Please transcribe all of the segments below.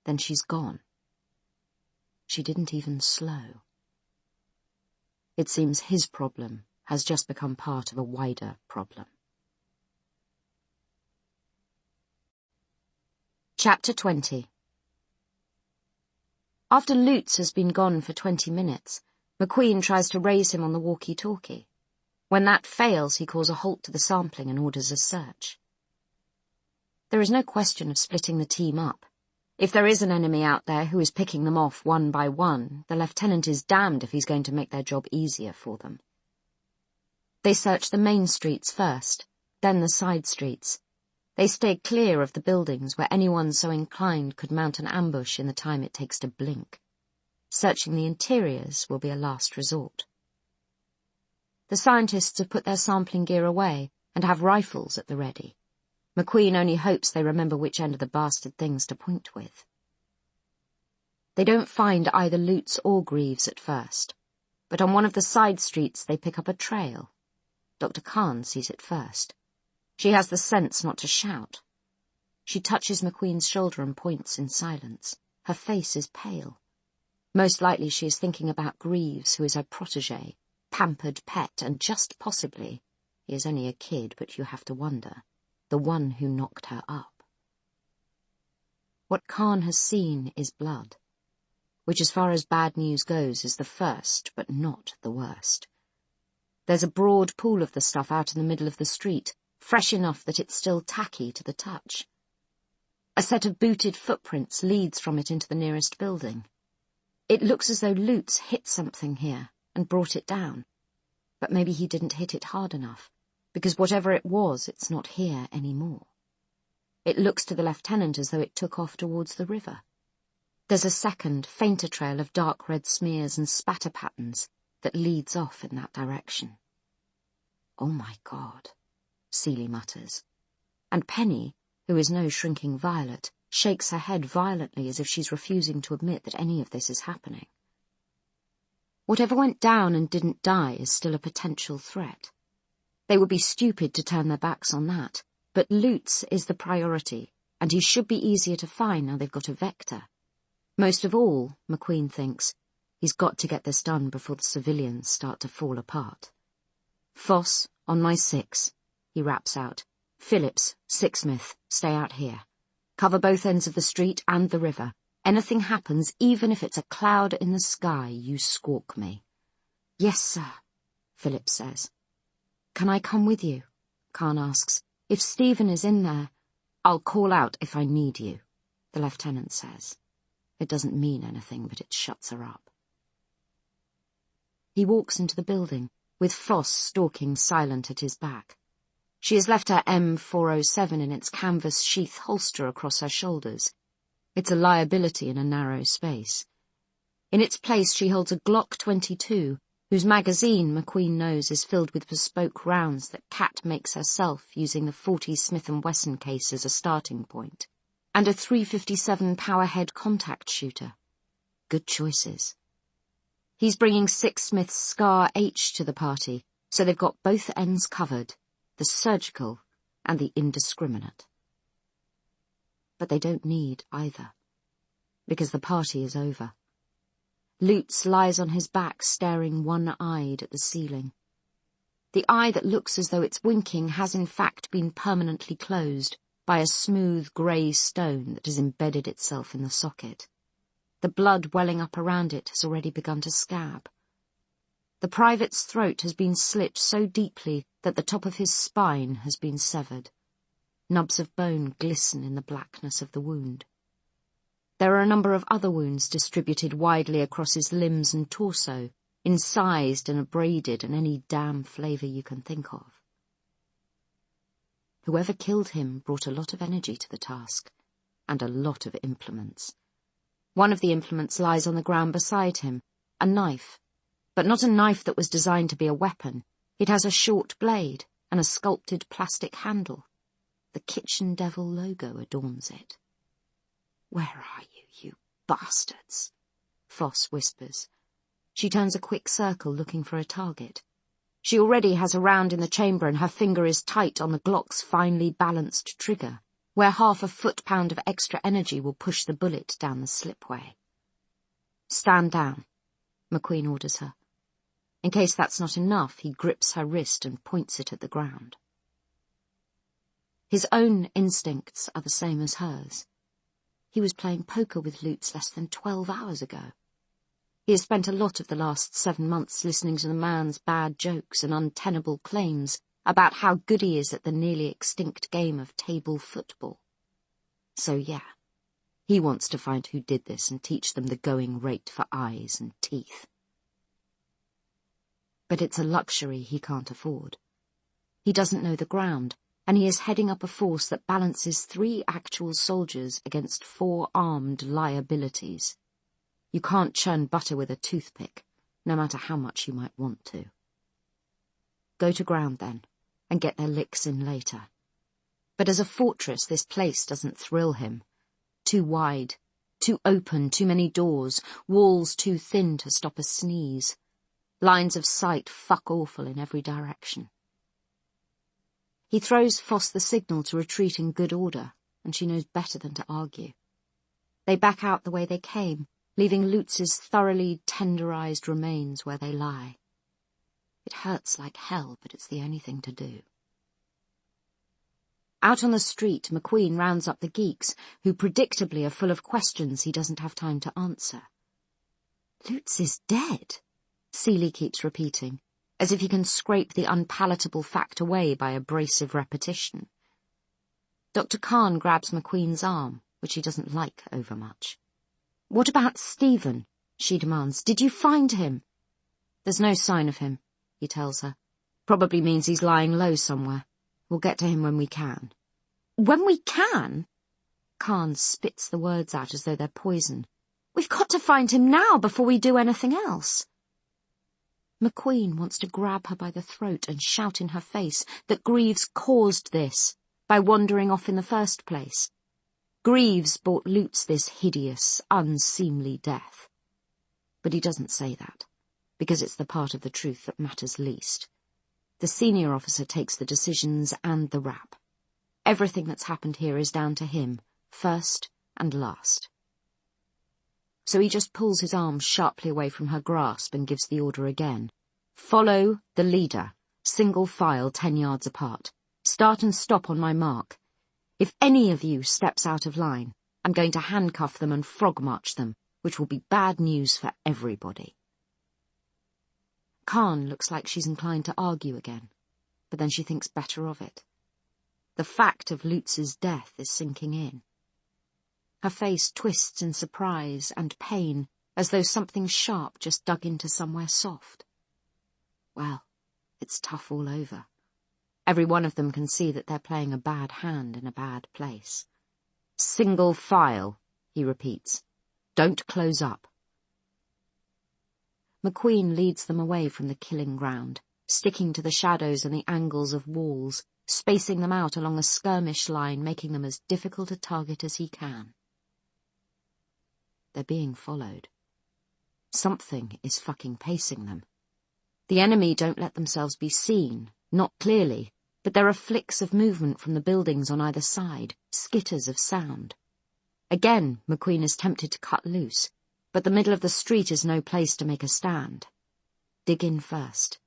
then she's gone. She didn't even slow. It seems his problem has just become part of a wider problem. Chapter 20. After Lutz has been gone for 20 minutes, McQueen tries to raise him on the walkie-talkie. When that fails, he calls a halt to the sampling and orders a search. There is no question of splitting the team up. If there is an enemy out there who is picking them off one by one, the lieutenant is damned if he's going to make their job easier for them. They search the main streets first, then the side streets. They stay clear of the buildings where anyone so inclined could mount an ambush in the time it takes to blink. Searching the interiors will be a last resort. The scientists have put their sampling gear away and have rifles at the ready. McQueen only hopes they remember which end of the bastard things to point with. They don't find either Lutz or Greaves at first, but on one of the side streets they pick up a trail. Dr. Kahn sees it first. She has the sense not to shout. She touches McQueen's shoulder and points in silence. Her face is pale. Most likely she is thinking about Greaves, who is her protégé, pampered pet, and just possibly, he is only a kid, but you have to wonder, the one who knocked her up. What Kahn has seen is blood, which as far as bad news goes is the first, but not the worst. There's a broad pool of the stuff out in the middle of the street, fresh enough that it's still tacky to the touch. A set of booted footprints leads from it into the nearest building. It looks as though Lutz hit something here and brought it down, but maybe he didn't hit it hard enough, because whatever it was, it's not here anymore. It looks to the lieutenant as though it took off towards the river. There's a second, fainter trail of dark red smears and spatter patterns that leads off in that direction. "Oh my God," Seeley mutters, and Penny, who is no shrinking violet, shakes her head violently as if she's refusing to admit that any of this is happening. Whatever went down and didn't die is still a potential threat. They would be stupid to turn their backs on that, but Lutz is the priority, and he should be easier to find now they've got a vector. Most of all, McQueen thinks, he's got to get this done before the civilians start to fall apart. "Foss, on my 6, he raps out. "Phillips, Sixsmith, stay out here. Cover both ends of the street and the river. Anything happens, even if it's a cloud in the sky, you squawk me." "Yes, sir," Phillips says. "Can I come with you?" Kahn asks. "If Stephen is in there—" "I'll call out if I need you," the lieutenant says. It doesn't mean anything, but it shuts her up. He walks into the building, with Foss stalking silent at his back. She has left her M407 in its canvas sheath holster across her shoulders. It's a liability in a narrow space. In its place she holds a Glock 22, whose magazine McQueen knows is filled with bespoke rounds that Kat makes herself using the 40 Smith & Wesson case as a starting point, and a .357 Powerhead contact shooter. Good choices. He's bringing Sixsmith's Scar H to the party, so they've got both ends covered, the surgical and the indiscriminate. But they don't need either, because the party is over. Lutz lies on his back, staring one-eyed at the ceiling. The eye that looks as though it's winking has in fact been permanently closed by a smooth grey stone that has embedded itself in the socket. The blood welling up around it has already begun to scab. The private's throat has been slit so deeply that the top of his spine has been severed. Nubs of bone glisten in the blackness of the wound. There are a number of other wounds distributed widely across his limbs and torso, incised and abraded in any damn flavour you can think of. Whoever killed him brought a lot of energy to the task, and a lot of implements. One of the implements lies on the ground beside him, a knife, but not a knife that was designed to be a weapon. It has a short blade and a sculpted plastic handle. The Kitchen Devil logo adorns it. "Where are you, you bastards?" Foss whispers. She turns a quick circle looking for a target. She already has a round in the chamber and her finger is tight on the Glock's finely balanced trigger. where half a foot-pound of extra energy will push the bullet down the slipway. "Stand down," McQueen orders her. In case that's not enough, he grips her wrist and points it at the ground. His own instincts are the same as hers. He was playing poker with Lutz less than 12 hours ago. He has spent a lot of the last 7 months listening to the man's bad jokes and untenable claims about how good he is at the nearly extinct game of table football. So yeah, he wants to find who did this and teach them the going rate for eyes and teeth. But it's a luxury he can't afford. He doesn't know the ground, and he is heading up a force that balances 3 actual soldiers against 4 armed liabilities. You can't churn butter with a toothpick, no matter how much you might want to. Go to ground then, and get their licks in later. But as a fortress, this place doesn't thrill him. Too wide, too open, too many doors, walls too thin to stop a sneeze. Lines of sight fuck-awful in every direction. He throws Foss the signal to retreat in good order, and she knows better than to argue. They back out the way they came, leaving Lutz's thoroughly tenderized remains where they lie. It hurts like hell, but it's the only thing to do. Out on the street, McQueen rounds up the geeks, who predictably are full of questions he doesn't have time to answer. "Lutz is dead," Seeley keeps repeating, as if he can scrape the unpalatable fact away by abrasive repetition. Dr. Khan grabs McQueen's arm, which he doesn't like overmuch. "What about Stephen?" she demands. "Did you find him?" "There's no sign of him," he tells her. "Probably means he's lying low somewhere. We'll get to him when we can." "When we can?" Khan spits the words out as though they're poison. "We've got to find him now before we do anything else." McQueen wants to grab her by the throat and shout in her face that Greaves caused this by wandering off in the first place. Greaves brought Lutz this hideous, unseemly death. But he doesn't say that, because it's the part of the truth that matters least. The senior officer takes the decisions and the rap. Everything that's happened here is down to him, first and last. So he just pulls his arm sharply away from her grasp and gives the order again. "Follow the leader, single file 10 yards apart. Start and stop on my mark. If any of you steps out of line, I'm going to handcuff them and frog-march them, which will be bad news for everybody." Khan looks like she's inclined to argue again, but then she thinks better of it. The fact of Lutz's death is sinking in. Her face twists in surprise and pain, as though something sharp just dug into somewhere soft. Well, it's tough all over. Every one of them can see that they're playing a bad hand in a bad place. "Single file," he repeats. "Don't close up." McQueen leads them away from the killing ground, sticking to the shadows and the angles of walls, spacing them out along a skirmish line, making them as difficult a target as he can. They're being followed. Something is fucking pacing them. The enemy don't let themselves be seen, not clearly, but there are flicks of movement from the buildings on either side, skitters of sound. Again, McQueen is tempted to cut loose, but the middle of the street is no place to make a stand. Dig in first,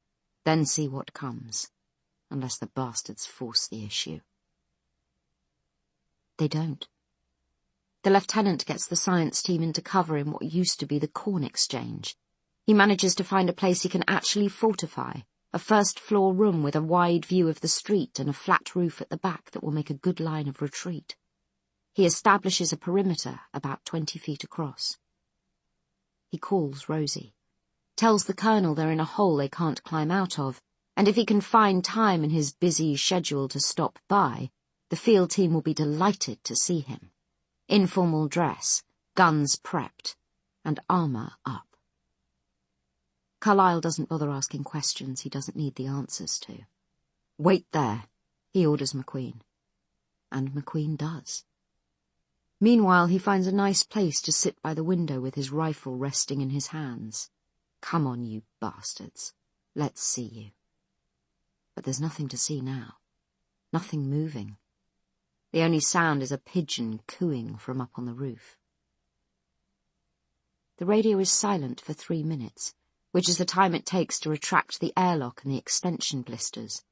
then see what comes, unless the bastards force the issue. They don't. The lieutenant gets the science team into cover in what used to be the corn exchange. He manages to find a place he can actually fortify, a first-floor room with a wide view of the street and a flat roof at the back that will make a good line of retreat. He establishes a perimeter about 20 feet across. He calls Rosie, tells the colonel they're in a hole they can't climb out of, and if he can find time in his busy schedule to stop by, the field team will be delighted to see him. Informal dress, guns prepped, and armour up. Carlyle doesn't bother asking questions he doesn't need the answers to. "Wait there," he orders McQueen. And McQueen does. Meanwhile, he finds a nice place to sit by the window with his rifle resting in his hands. "Come on, you bastards. Let's see you." But there's nothing to see now. Nothing moving. The only sound is a pigeon cooing from up on the roof. The radio is silent for 3 minutes, which is the time it takes to retract the airlock and the extension blisters.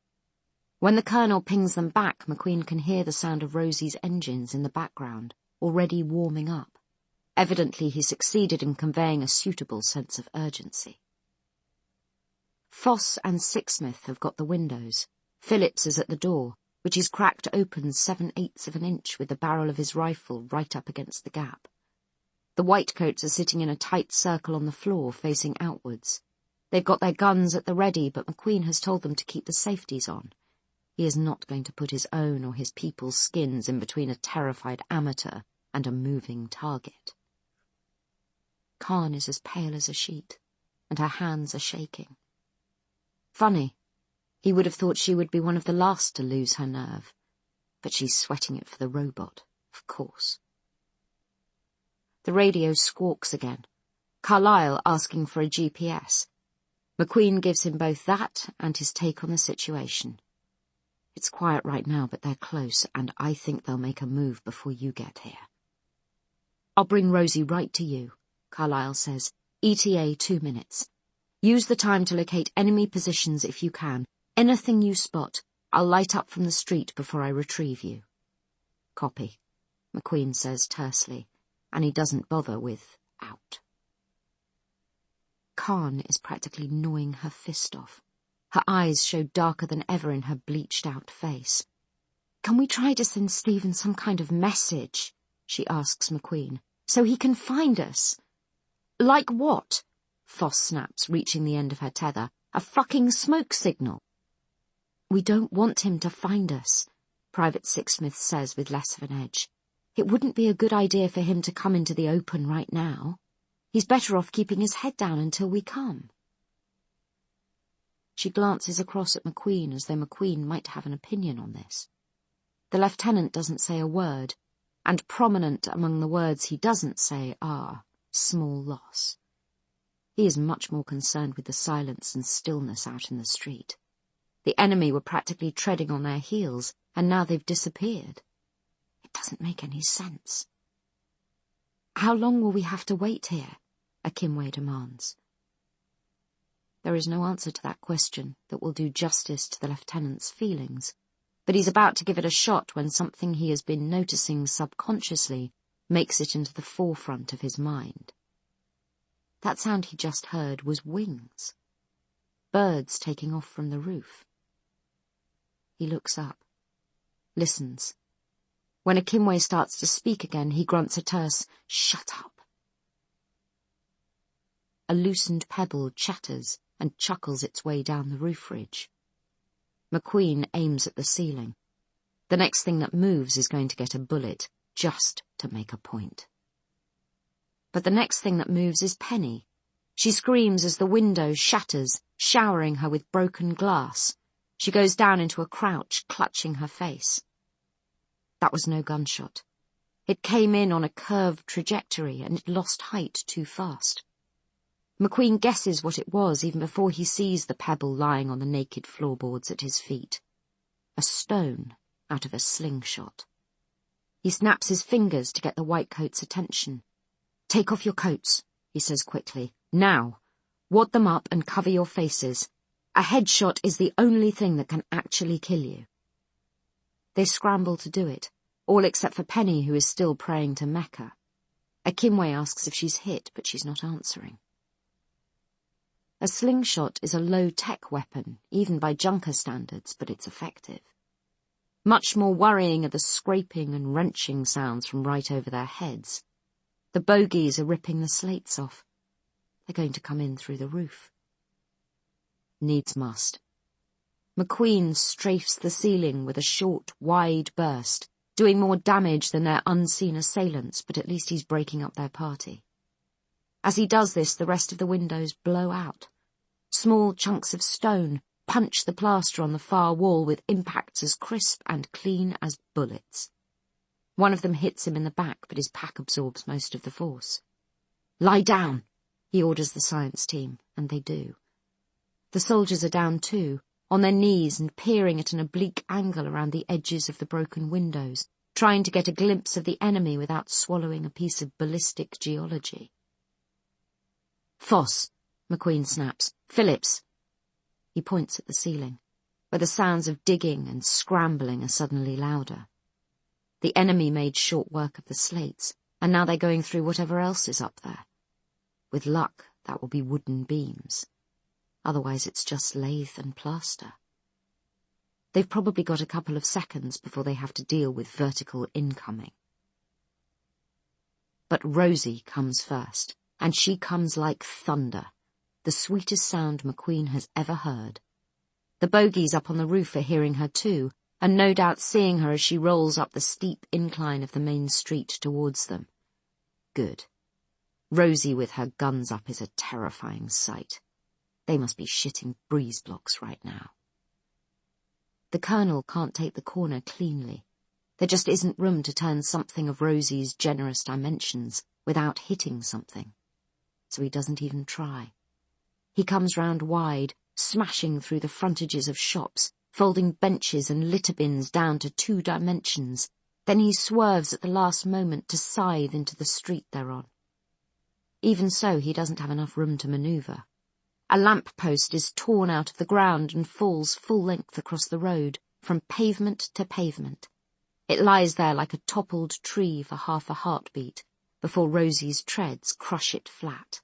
When the Colonel pings them back, McQueen can hear the sound of Rosie's engines in the background, already warming up. Evidently he succeeded in conveying a suitable sense of urgency. Foss and Sixsmith have got the windows. Phillips is at the door, which he's cracked open 7/8 of an inch with the barrel of his rifle right up against the gap. The Whitecoats are sitting in a tight circle on the floor, facing outwards. They've got their guns at the ready, but McQueen has told them to keep the safeties on. He is not going to put his own or his people's skins in between a terrified amateur and a moving target. Khan is as pale as a sheet, and her hands are shaking. Funny, he would have thought she would be one of the last to lose her nerve, but she's sweating it for the robot, of course. The radio squawks again. Carlyle asking for a GPS. McQueen gives him both that and his take on the situation. It's quiet right now, but they're close, and I think they'll make a move before you get here. I'll bring Rosie right to you, Carlyle says. ETA 2 minutes. Use the time to locate enemy positions if you can. Anything you spot, I'll light up from the street before I retrieve you. Copy, McQueen says tersely, and he doesn't bother with out. Khan is practically gnawing her fist off. Her eyes show darker than ever in her bleached-out face. Can we try to send Stephen some kind of message, she asks McQueen, so he can find us? Like what? Foss snaps, reaching the end of her tether. A fucking smoke signal. We don't want him to find us, Private Sixsmith says with less of an edge. It wouldn't be a good idea for him to come into the open right now. He's better off keeping his head down until we come. She glances across at McQueen as though McQueen might have an opinion on this. The lieutenant doesn't say a word, and prominent among the words he doesn't say are small loss. He is much more concerned with the silence and stillness out in the street. The enemy were practically treading on their heels, and now they've disappeared. It doesn't make any sense. How long will we have to wait here? Akimwe demands. There is no answer to that question that will do justice to the lieutenant's feelings, but he's about to give it a shot when something he has been noticing subconsciously makes it into the forefront of his mind. That sound he just heard was wings. Birds taking off from the roof. He looks up. Listens. When Akimwe starts to speak again, he grunts a terse, "Shut up." A loosened pebble chatters and chuckles its way down the roof ridge. McQueen aims at the ceiling. The next thing that moves is going to get a bullet, just to make a point. But the next thing that moves is Penny. She screams as the window shatters, showering her with broken glass. She goes down into a crouch, clutching her face. That was no gunshot. It came in on a curved trajectory, and it lost height too fast. McQueen guesses what it was even before he sees the pebble lying on the naked floorboards at his feet. A stone out of a slingshot. He snaps his fingers to get the Whitecoat's attention. "Take off your coats," he says quickly. "Now. Wad them up and cover your faces. A headshot is the only thing that can actually kill you." They scramble to do it, all except for Penny, who is still praying to Mecca. Akimwe asks if she's hit, but she's not answering. A slingshot is a low-tech weapon, even by Junker standards, but it's effective. Much more worrying are the scraping and wrenching sounds from right over their heads. The bogies are ripping the slates off. They're going to come in through the roof. Needs must. McQueen strafes the ceiling with a short, wide burst, doing more damage than their unseen assailants, but at least he's breaking up their party. As he does this, the rest of the windows blow out. Small chunks of stone punch the plaster on the far wall with impacts as crisp and clean as bullets. One of them hits him in the back, but his pack absorbs most of the force. "Lie down," he orders the science team, and they do. The soldiers are down too, on their knees and peering at an oblique angle around the edges of the broken windows, trying to get a glimpse of the enemy without swallowing a piece of ballistic geology. "Foss," McQueen snaps. "Phillips." He points at the ceiling, where the sounds of digging and scrambling are suddenly louder. The enemy made short work of the slates, and now they're going through whatever else is up there. With luck, that will be wooden beams. Otherwise it's just lath and plaster. They've probably got a couple of seconds before they have to deal with vertical incoming. But Rosie comes first, and she comes like thunder, the sweetest sound McQueen has ever heard. The bogies up on the roof are hearing her too, and no doubt seeing her as she rolls up the steep incline of the main street towards them. Good. Rosie with her guns up is a terrifying sight. They must be shitting breeze blocks right now. The Colonel can't take the corner cleanly. There just isn't room to turn something of Rosie's generous dimensions without hitting something. So he doesn't even try. He comes round wide, smashing through the frontages of shops, folding benches and litter bins down to 2 dimensions. Then he swerves at the last moment to scythe into the street they're on. Even so, he doesn't have enough room to manoeuvre. A lamp post is torn out of the ground and falls full length across the road, from pavement to pavement. It lies there like a toppled tree for half a heartbeat, before Rosie's treads crush it flat.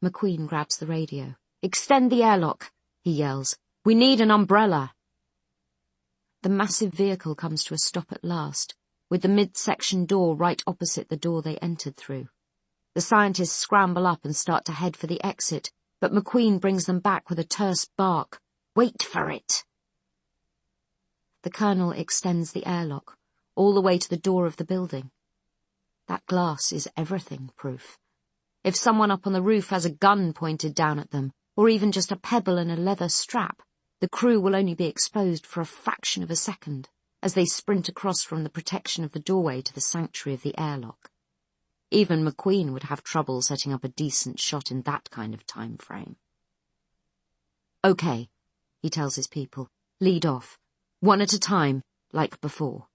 McQueen grabs the radio. "Extend the airlock," he yells. "We need an umbrella." The massive vehicle comes to a stop at last, with the midsection door right opposite the door they entered through. The scientists scramble up and start to head for the exit, but McQueen brings them back with a terse bark. "Wait for it!" The Colonel extends the airlock, all the way to the door of the building. That glass is everything-proof. If someone up on the roof has a gun pointed down at them, or even just a pebble and a leather strap, the crew will only be exposed for a fraction of a second, as they sprint across from the protection of the doorway to the sanctuary of the airlock. Even McQueen would have trouble setting up a decent shot in that kind of time frame. "Okay," he tells his people. "Lead off. One at a time, like before.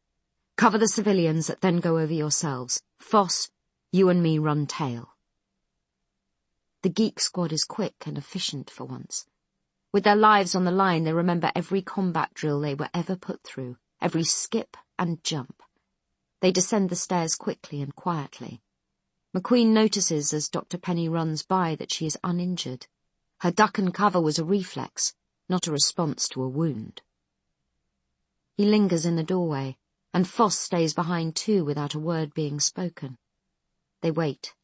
Cover the civilians, then go over yourselves. Foss, you and me run tail." The geek squad is quick and efficient for once. With their lives on the line, they remember every combat drill they were ever put through, every skip and jump. They descend the stairs quickly and quietly. McQueen notices as Dr. Penny runs by that she is uninjured. Her duck and cover was a reflex, not a response to a wound. He lingers in the doorway, and Foss stays behind too without a word being spoken. They wait,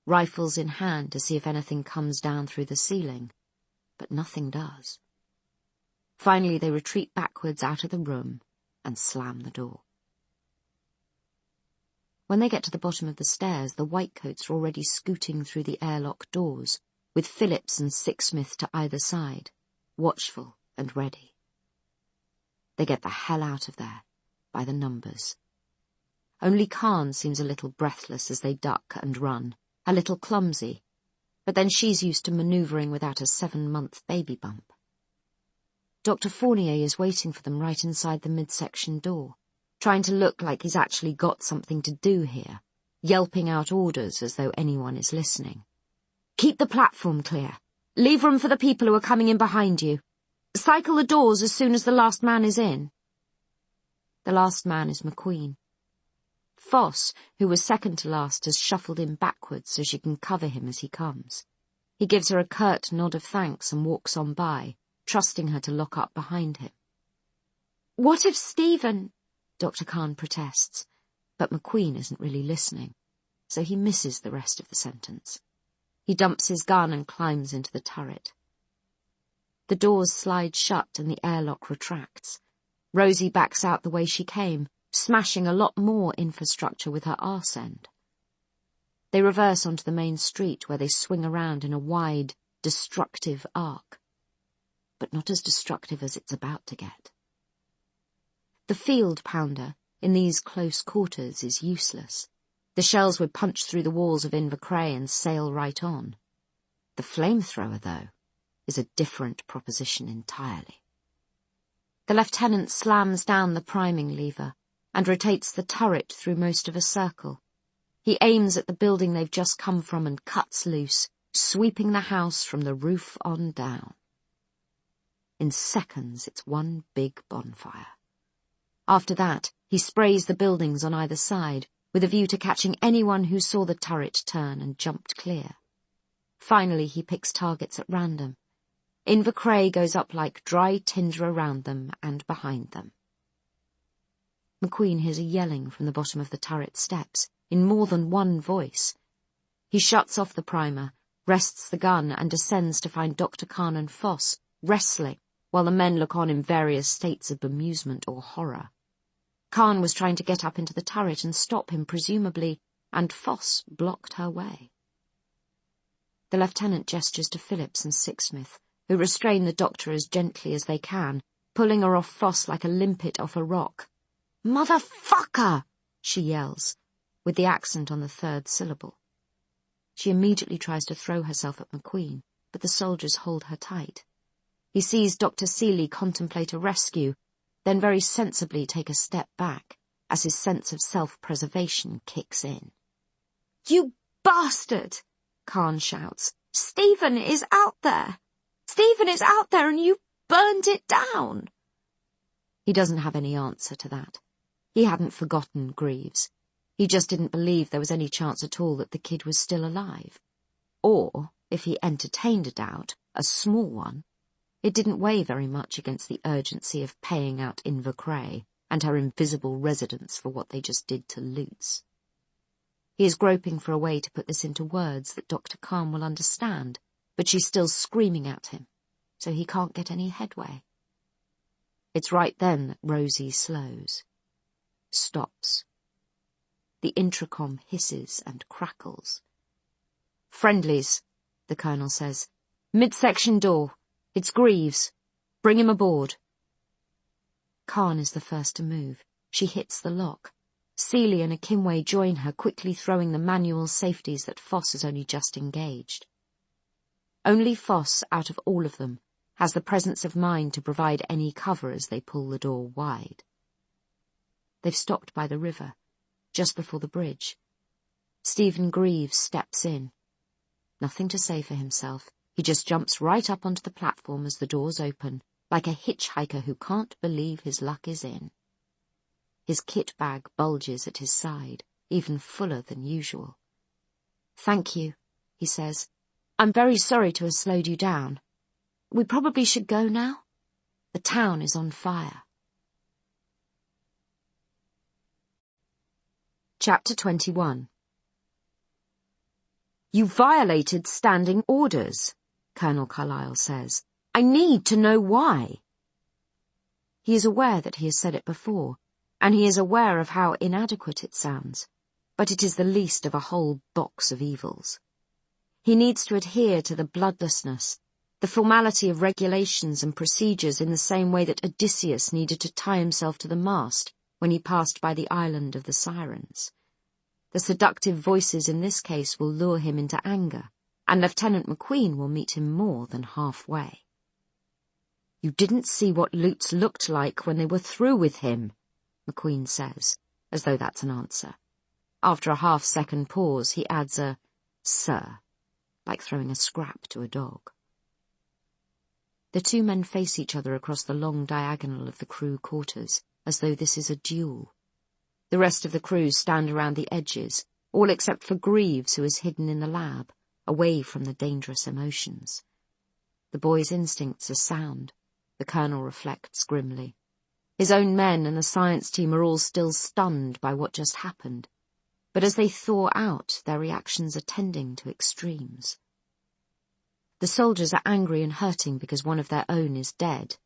rifles in hand to see if anything comes down through the ceiling, but nothing does. Finally they retreat backwards out of the room and slam the door. When they get to the bottom of the stairs, the whitecoats are already scooting through the airlock doors, with Phillips and Sixsmith to either side, watchful and ready. They get the hell out of there, by the numbers. Only Khan seems a little breathless as they duck and run, a little clumsy, but then she's used to manoeuvring without a 7-month baby bump. Dr. Fournier is waiting for them right inside the midsection door, trying to look like he's actually got something to do here, yelping out orders as though anyone is listening. "Keep the platform clear. Leave room for the people who are coming in behind you. Cycle the doors as soon as the last man is in." The last man is McQueen. Foss, who was second to last, has shuffled in backwards so she can cover him as he comes. He gives her a curt nod of thanks and walks on by, trusting her to lock up behind him. "What if Stephen—" Dr. Khan protests, but McQueen isn't really listening, so he misses the rest of the sentence. He dumps his gun and climbs into the turret. The doors slide shut and the airlock retracts. Rosie backs out the way she came, smashing a lot more infrastructure with her arse end. They reverse onto the main street where they swing around in a wide, destructive arc. But not as destructive as it's about to get. The field pounder, in these close quarters, is useless. The shells would punch through the walls of Invercray and sail right on. The flamethrower, though, is a different proposition entirely. The lieutenant slams down the priming lever, and rotates the turret through most of a circle. He aims at the building they've just come from and cuts loose, sweeping the house from the roof on down. In seconds, it's one big bonfire. After that, he sprays the buildings on either side, with a view to catching anyone who saw the turret turn and jumped clear. Finally, he picks targets at random. Invercray goes up like dry tinder around them and behind them. McQueen hears a yelling from the bottom of the turret steps, in more than one voice. He shuts off the primer, rests the gun, and descends to find Dr. Khan and Foss wrestling, while the men look on in various states of bemusement or horror. Khan was trying to get up into the turret and stop him, presumably, and Foss blocked her way. The lieutenant gestures to Phillips and Sixsmith, who restrain the doctor as gently as they can, pulling her off Foss like a limpet off a rock. "Motherfucker!" she yells, with the accent on the third syllable. She immediately tries to throw herself at McQueen, but the soldiers hold her tight. He sees Dr. Seeley contemplate a rescue, then very sensibly take a step back, as his sense of self-preservation kicks in. "You bastard!" Khan shouts. "Stephen is out there! Stephen is out there and you burned it down!" He doesn't have any answer to that. He hadn't forgotten Greaves. He just didn't believe there was any chance at all that the kid was still alive. Or, if he entertained a doubt, a small one, it didn't weigh very much against the urgency of paying out Invercray and her invisible residents for what they just did to Lutz. He is groping for a way to put this into words that Dr. Khan will understand, but she's still screaming at him, so he can't get any headway. It's right then that Rosie slows. Stops. The intercom hisses and crackles. "Friendlies," the colonel says. "Midsection door. It's Greaves. Bring him aboard." Khan is the first to move. She hits the lock. Seeley and Akinway join her, quickly throwing the manual safeties that Foss has only just engaged. Only Foss, out of all of them, has the presence of mind to provide any cover as they pull the door wide. They've stopped by the river, just before the bridge. Stephen Greaves steps in. Nothing to say for himself. He just jumps right up onto the platform as the doors open, like a hitchhiker who can't believe his luck is in. His kit bag bulges at his side, even fuller than usual. "Thank you," he says. "I'm very sorry to have slowed you down. We probably should go now. The town is on fire." Chapter 21. "You violated standing orders," Colonel Carlyle says. "I need to know why." He is aware that he has said it before, and he is aware of how inadequate it sounds, but it is the least of a whole box of evils. He needs to adhere to the bloodlessness, the formality of regulations and procedures in the same way that Odysseus needed to tie himself to the mast when he passed by the island of the Sirens. The seductive voices in this case will lure him into anger, and Lieutenant McQueen will meet him more than halfway. "You didn't see what Lutz looked like when they were through with him," McQueen says, as though that's an answer. After a half-second pause, he adds a "sir," like throwing a scrap to a dog. The two men face each other across the long diagonal of the crew quarters, as though this is a duel. The rest of the crew stand around the edges, all except for Greaves, who is hidden in the lab, away from the dangerous emotions. The boy's instincts are sound, the colonel reflects grimly. His own men and the science team are all still stunned by what just happened, but as they thaw out, their reactions are tending to extremes. The soldiers are angry and hurting because one of their own is dead.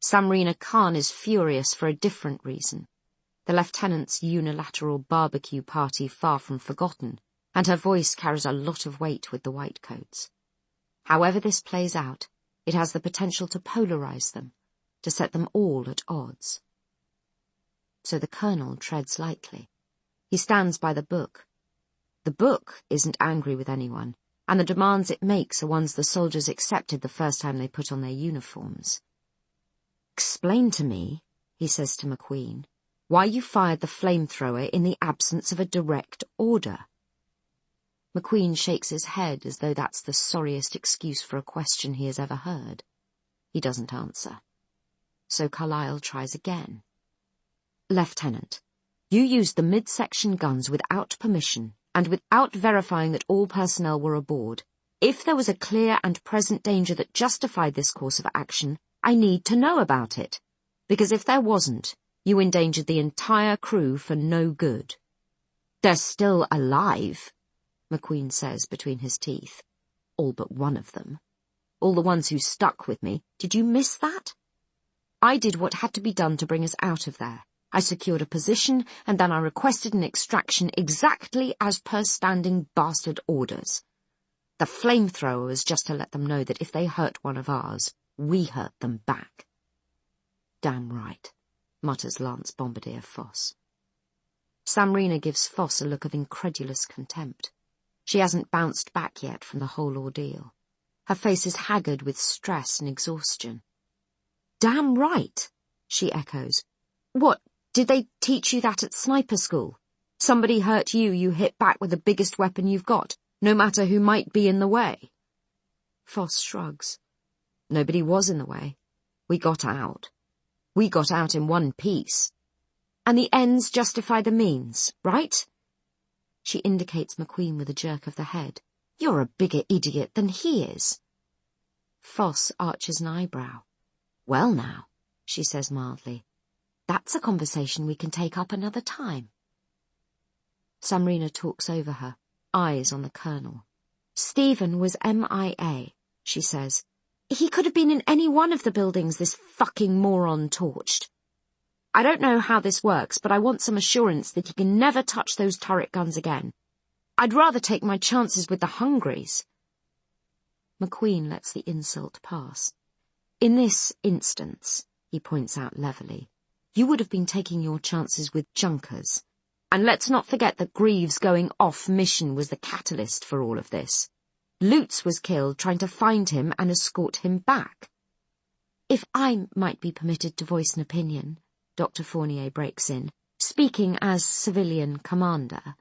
Samrina Khan is furious for a different reason. The lieutenant's unilateral barbecue party far from forgotten, and her voice carries a lot of weight with the whitecoats. However this plays out, it has the potential to polarize them, to set them all at odds. So the colonel treads lightly. He stands by the book. The book isn't angry with anyone, and the demands it makes are ones the soldiers accepted the first time they put on their uniforms. "Explain to me," he says to McQueen, why you fired the flamethrower in the absence of a direct order. McQueen shakes his head as though that's the sorriest excuse for a question he has ever heard. He doesn't answer. So Carlyle tries again. Lieutenant, you used the midsection guns without permission and without verifying that all personnel were aboard. If there was a clear and present danger that justified this course of action, I need to know about it. Because if there wasn't, you endangered the entire crew for no good. They're still alive, McQueen says between his teeth. All but one of them. All the ones who stuck with me. Did you miss that? I did what had to be done to bring us out of there. I secured a position, and then I requested an extraction exactly as per standing bastard orders. The flamethrower was just to let them know that if they hurt one of ours, we hurt them back. Damn right, mutters Lance Bombardier Foss. Samrina gives Foss a look of incredulous contempt. She hasn't bounced back yet from the whole ordeal. Her face is haggard with stress and exhaustion. Damn right, she echoes. What, did they teach you that at sniper school? Somebody hurt you, you hit back with the biggest weapon you've got, no matter who might be in the way. Foss shrugs. Nobody was in the way. We got out. We got out in one piece. And the ends justify the means, right? She indicates McQueen with a jerk of the head. You're a bigger idiot than he is. Foss arches an eyebrow. Well now, she says mildly, that's a conversation we can take up another time. Samrina talks over her, eyes on the Colonel. Stephen was MIA, she says. He could have been in any one of the buildings this fucking moron torched. I don't know how this works, but I want some assurance that he can never touch those turret guns again. I'd rather take my chances with the Hungries. McQueen lets the insult pass. In this instance, he points out levelly, you would have been taking your chances with Junkers. And let's not forget that Greaves going off mission was the catalyst for all of this. Lutz was killed trying to find him and escort him back. If I might be permitted to voice an opinion, Dr. Fournier breaks in, speaking as civilian commander.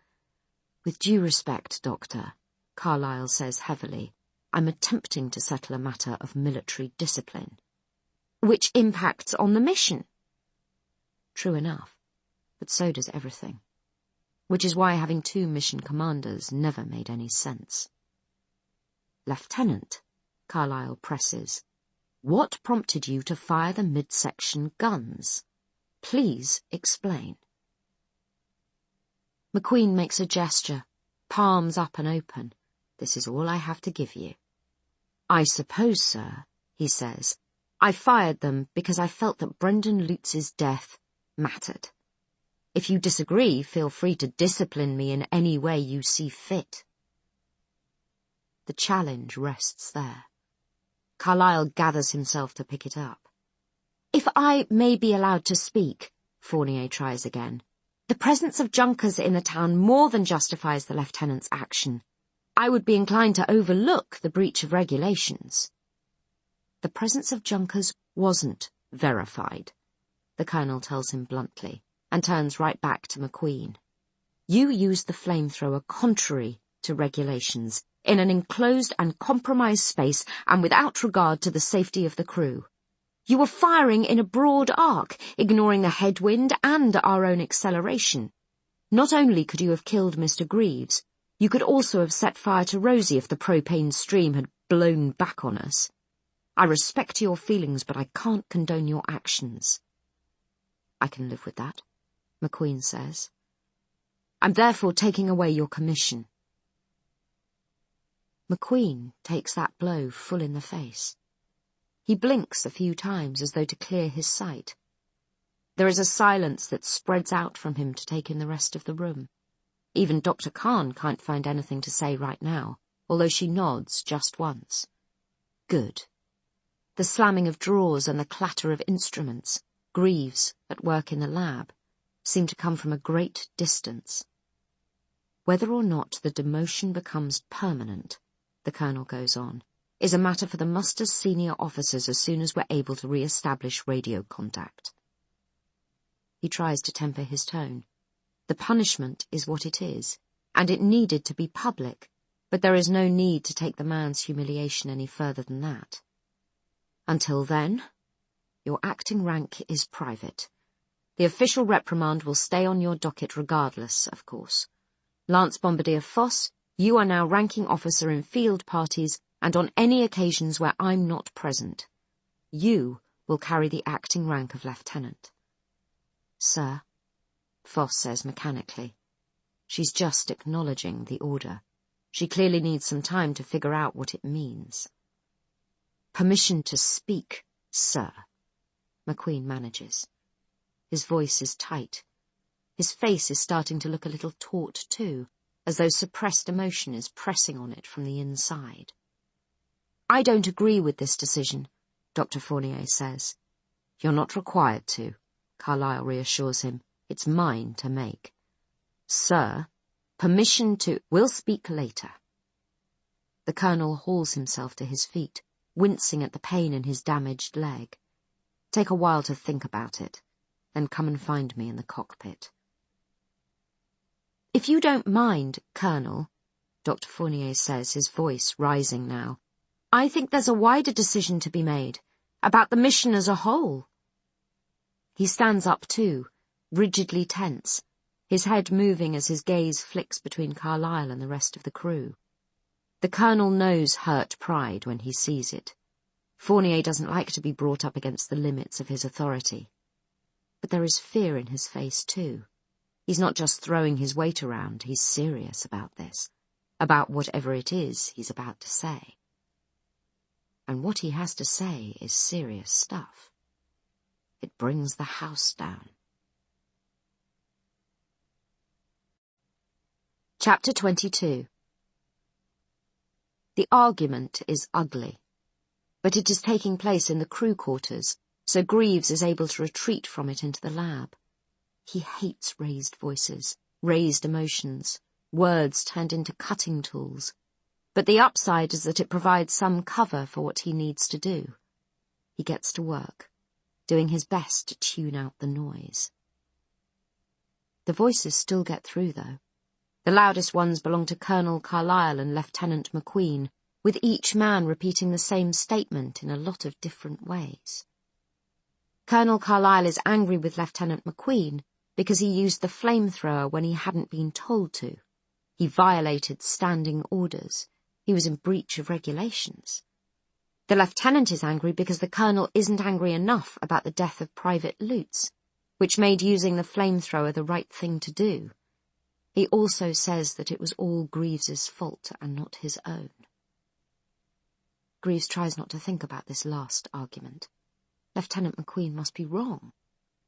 With due respect, Doctor, Carlyle says heavily, I'm attempting to settle a matter of military discipline. Which impacts on the mission. True enough, but so does everything. Which is why having two mission commanders never made any sense. Lieutenant, Carlyle presses, what prompted you to fire the midsection guns? Please explain. McQueen makes a gesture, palms up and open. This is all I have to give you. I suppose, sir, he says, I fired them because I felt that Brendan Lutz's death mattered. If you disagree, feel free to discipline me in any way you see fit. The challenge rests there. Carlyle gathers himself to pick it up. If I may be allowed to speak, Fournier tries again. The presence of Junkers in the town more than justifies the lieutenant's action. I would be inclined to overlook the breach of regulations. The presence of Junkers wasn't verified, the colonel tells him bluntly, and turns right back to McQueen. You used the flamethrower contrary to regulations, in an enclosed and compromised space and without regard to the safety of the crew. You were firing in a broad arc, ignoring the headwind and our own acceleration. Not only could you have killed Mr. Greaves, you could also have set fire to Rosie if the propane stream had blown back on us. I respect your feelings, but I can't condone your actions. I can live with that, McQueen says. I'm therefore taking away your commission. McQueen takes that blow full in the face. He blinks a few times as though to clear his sight. There is a silence that spreads out from him to take in the rest of the room. Even Dr. Khan can't find anything to say right now, although she nods just once. Good. The slamming of drawers and the clatter of instruments, Greaves at work in the lab, seem to come from a great distance. Whether or not the demotion becomes permanent, the colonel goes on, is a matter for the muster's senior officers as soon as we're able to re-establish radio contact. He He tries to temper his tone. The punishment is what it is, and it needed to be public, but there is no need to take the man's humiliation any further than that. Until then, your acting rank is private. The official reprimand will stay on your docket regardless, of course. Lance Bombardier Foss, you are now ranking officer in field parties and on any occasions where I'm not present. You will carry the acting rank of lieutenant. Sir, Foss says mechanically. She's just acknowledging the order. She clearly needs some time to figure out what it means. Permission to speak, sir, McQueen manages. His voice is tight. His face is starting to look a little taut too, as though suppressed emotion is pressing on it from the inside. I don't agree with this decision, Dr. Fournier says. You're not required to, Carlyle reassures him. It's mine to make. Sir, permission to... We'll speak later. The colonel hauls himself to his feet, wincing at the pain in his damaged leg. Take a while to think about it, then come and find me in the cockpit. If you don't mind, Colonel, Dr. Fournier says, his voice rising now, I think there's a wider decision to be made, about the mission as a whole. He stands up too, rigidly tense, his head moving as his gaze flicks between Carlyle and the rest of the crew. The colonel knows hurt pride when he sees it. Fournier doesn't like to be brought up against the limits of his authority. But there is fear in his face too. He's not just throwing his weight around, he's serious about this, about whatever it is he's about to say. And what he has to say is serious stuff. It brings the house down. Chapter 22. The argument is ugly, but it is taking place in the crew quarters, so Greaves is able to retreat from it into the lab. He hates raised voices, raised emotions, words turned into cutting tools. But the upside is that it provides some cover for what he needs to do. He gets to work, doing his best to tune out the noise. The voices still get through, though. The loudest ones belong to Colonel Carlyle and Lieutenant McQueen, with each man repeating the same statement in a lot of different ways. Colonel Carlyle is angry with Lieutenant McQueen because he used the flamethrower when he hadn't been told to. He violated standing orders. He was in breach of regulations. The lieutenant is angry because the colonel isn't angry enough about the death of Private Lutz, which made using the flamethrower the right thing to do. He also says that it was all Greaves's fault and not his own. Greaves tries not to think about this last argument. Lieutenant McQueen must be wrong.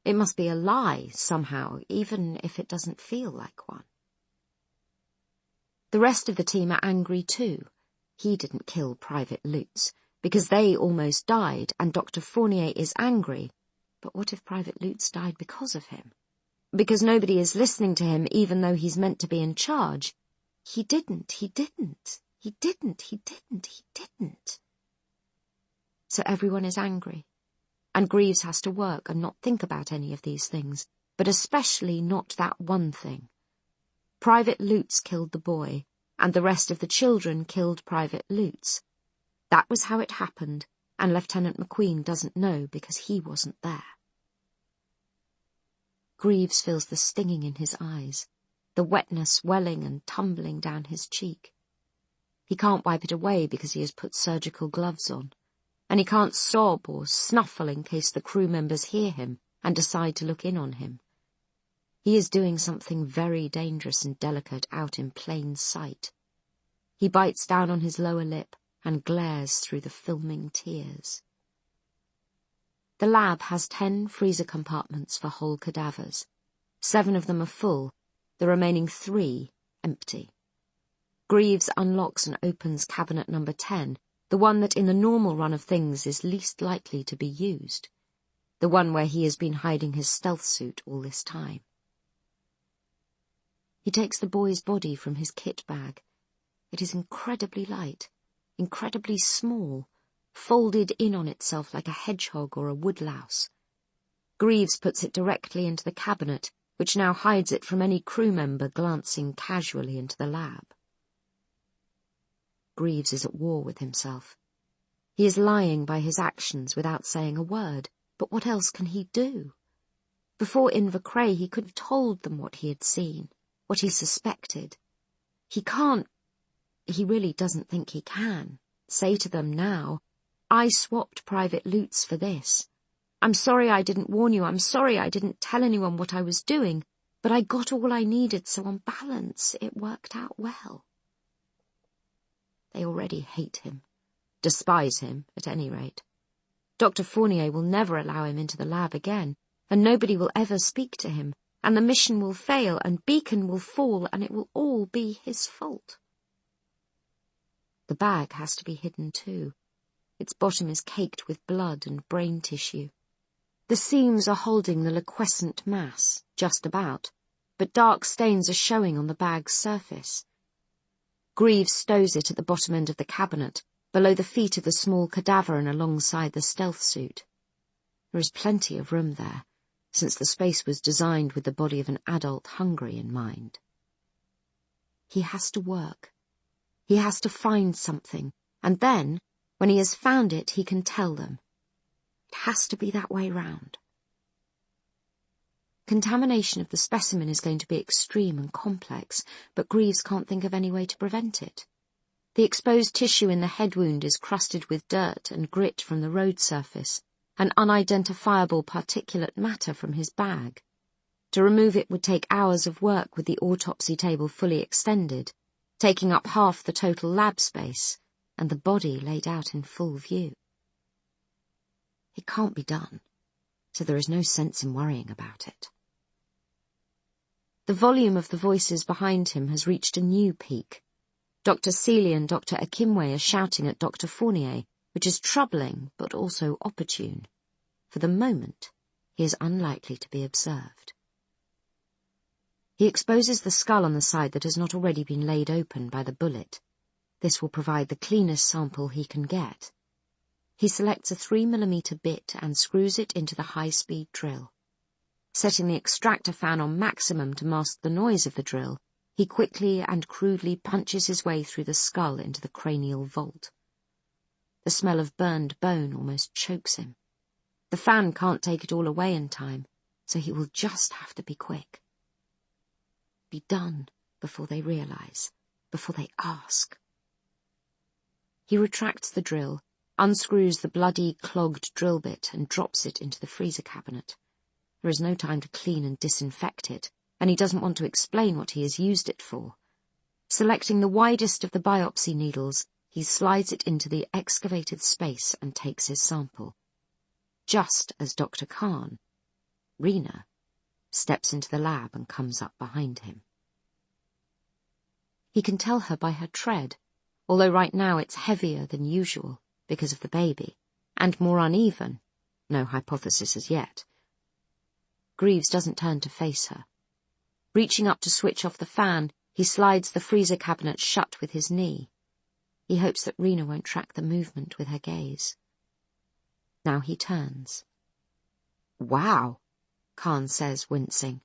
It must be a lie, somehow, even if it doesn't feel like one. The rest of the team are angry too. He didn't kill Private Lutz, because they almost died, and Dr. Fournier is angry. But what if Private Lutz died because of him? Because nobody is listening to him, even though he's meant to be in charge. He didn't. So everyone is angry. And Greaves has to work and not think about any of these things, but especially not that one thing. Private Lutz killed the boy, and the rest of the children killed Private Lutz. That was how it happened, and Lieutenant McQueen doesn't know because he wasn't there. Greaves feels the stinging in his eyes, the wetness welling and tumbling down his cheek. He can't wipe it away because he has put surgical gloves on, and he can't sob or snuffle in case the crew members hear him and decide to look in on him. He is doing something very dangerous and delicate out in plain sight. He bites down on his lower lip and glares through the filming tears. The lab has 10 freezer compartments for whole cadavers. 7 of them are full, the remaining 3 empty. Greaves unlocks and opens cabinet number 10, the one that in the normal run of things is least likely to be used, the one where he has been hiding his stealth suit all this time. He takes the boy's body from his kit bag. It is incredibly light, incredibly small, folded in on itself like a hedgehog or a woodlouse. Greaves puts it directly into the cabinet, which now hides it from any crew member glancing casually into the lab. Greaves is at war with himself. He is lying by his actions without saying a word, but what else can he do? Before Invercray, he could have told them what he had seen, what he suspected. He really doesn't think he can, say to them now, I swapped Private Lutz for this. I'm sorry I didn't warn you, I'm sorry I didn't tell anyone what I was doing, but I got all I needed, so on balance it worked out well. They already hate him, despise him, at any rate. Dr. Fournier will never allow him into the lab again, and nobody will ever speak to him, and the mission will fail, and Beacon will fall, and it will all be his fault. The bag has to be hidden too. Its bottom is caked with blood and brain tissue. The seams are holding the liquescent mass, just about, but dark stains are showing on the bag's surface. Greaves stows it at the bottom end of the cabinet, below the feet of the small cadaver and alongside the stealth suit. There is plenty of room there, since the space was designed with the body of an adult hungry in mind. He has to work. He has to find something, and then, when he has found it, he can tell them. It has to be that way round. Contamination of the specimen is going to be extreme and complex, but Greaves can't think of any way to prevent it. The exposed tissue in the head wound is crusted with dirt and grit from the road surface, and unidentifiable particulate matter from his bag. To remove it would take hours of work with the autopsy table fully extended, taking up half the total lab space, and the body laid out in full view. It can't be done, so there is no sense in worrying about it. The volume of the voices behind him has reached a new peak. Dr. Seeley and Dr. Akimwe are shouting at Dr. Fournier, which is troubling but also opportune. For the moment, he is unlikely to be observed. He exposes the skull on the side that has not already been laid open by the bullet. This will provide the cleanest sample he can get. He selects a 3mm bit and screws it into the high-speed drill. Setting the extractor fan on maximum to mask the noise of the drill, he quickly and crudely punches his way through the skull into the cranial vault. The smell of burned bone almost chokes him. The fan can't take it all away in time, so he will just have to be quick. Be done before they realize, before they ask. He retracts the drill, unscrews the bloody, clogged drill bit and drops it into the freezer cabinet. There is no time to clean and disinfect it, and he doesn't want to explain what he has used it for. Selecting the widest of the biopsy needles, he slides it into the excavated space and takes his sample. Just as Dr. Khan, Rena, steps into the lab and comes up behind him. He can tell her by her tread, although right now it's heavier than usual because of the baby, and more uneven, no hypothesis as yet. Greaves doesn't turn to face her. Reaching up to switch off the fan, he slides the freezer cabinet shut with his knee. He hopes that Rena won't track the movement with her gaze. Now he turns. "Wow," Khan says, wincing.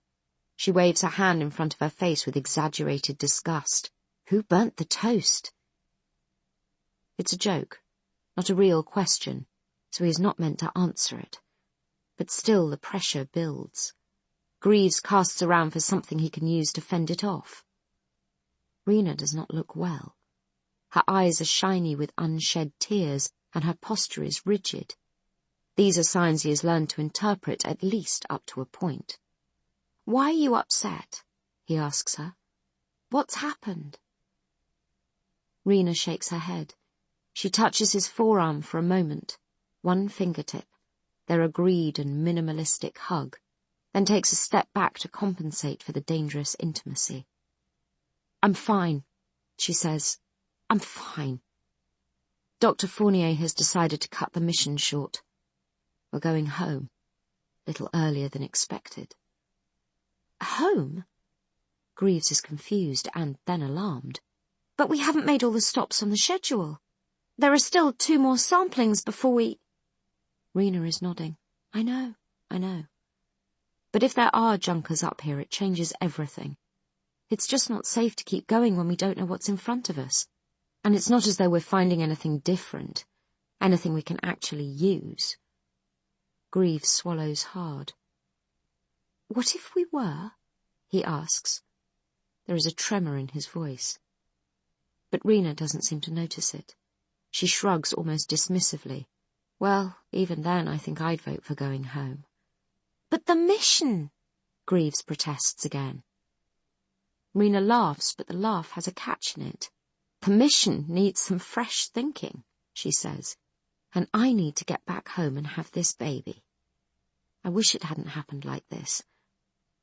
She waves her hand in front of her face with exaggerated disgust. "Who burnt the toast?" It's a joke, not a real question, so he is not meant to answer it. But still the pressure builds. Greaves casts around for something he can use to fend it off. Rena does not look well. Her eyes are shiny with unshed tears, and her posture is rigid. These are signs he has learned to interpret, at least up to a point. "Why are you upset?" he asks her. "What's happened?" Rena shakes her head. She touches his forearm for a moment, one fingertip, their agreed and minimalistic hug, then takes a step back to compensate for the dangerous intimacy. "I'm fine," she says. "I'm fine." Dr. Fournier has decided to cut the mission short. We're going home, a little earlier than expected. Home? Greaves is confused and then alarmed. "But we haven't made all the stops on the schedule. There are still 2 more samplings before we—" Rena is nodding. I know. But if there are junkers up here, it changes everything. It's just not safe to keep going when we don't know what's in front of us. And it's not as though we're finding anything different, anything we can actually use. Greaves swallows hard. What if we were? He asks. There is a tremor in his voice. But Rena doesn't seem to notice it. She shrugs almost dismissively. Well, even then I think I'd vote for going home. But the mission! Greaves protests again. Rena laughs, but the laugh has a catch in it. The mission needs some fresh thinking, she says, and I need to get back home and have this baby. I wish it hadn't happened like this,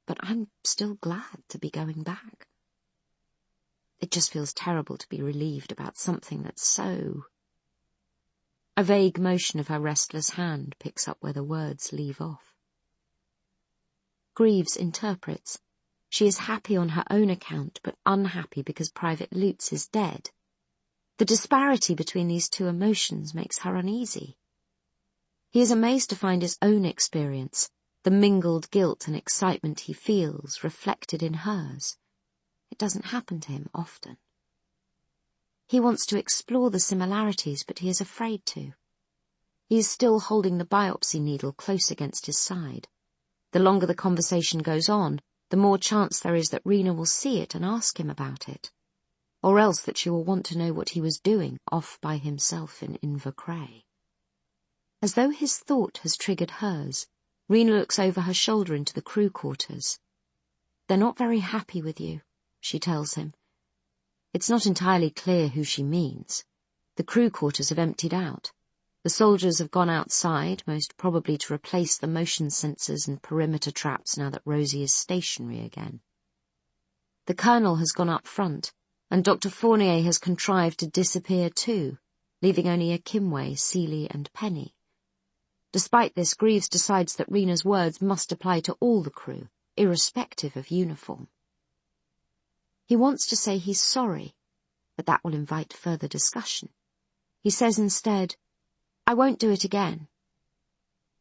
but I'm still glad to be going back. It just feels terrible to be relieved about something that's so... A vague motion of her restless hand picks up where the words leave off. Greaves interprets. She is happy on her own account, but unhappy because Private Lutz is dead. The disparity between these two emotions makes her uneasy. He is amazed to find his own experience, the mingled guilt and excitement he feels, reflected in hers. It doesn't happen to him often. He wants to explore the similarities, but he is afraid to. He is still holding the biopsy needle close against his side. The longer the conversation goes on, the more chance there is that Rena will see it and ask him about it, or else that she will want to know what he was doing off by himself in Invercray. As though his thought has triggered hers, Rena looks over her shoulder into the crew quarters. They're not very happy with you, she tells him. It's not entirely clear who she means. The crew quarters have emptied out. The soldiers have gone outside, most probably to replace the motion sensors and perimeter traps now that Rosie is stationary again. The colonel has gone up front, and Dr. Fournier has contrived to disappear too, leaving only Akimwe, Seeley and Penny. Despite this, Greaves decides that Rena's words must apply to all the crew, irrespective of uniform. He wants to say he's sorry, but that will invite further discussion. He says instead, I won't do it again.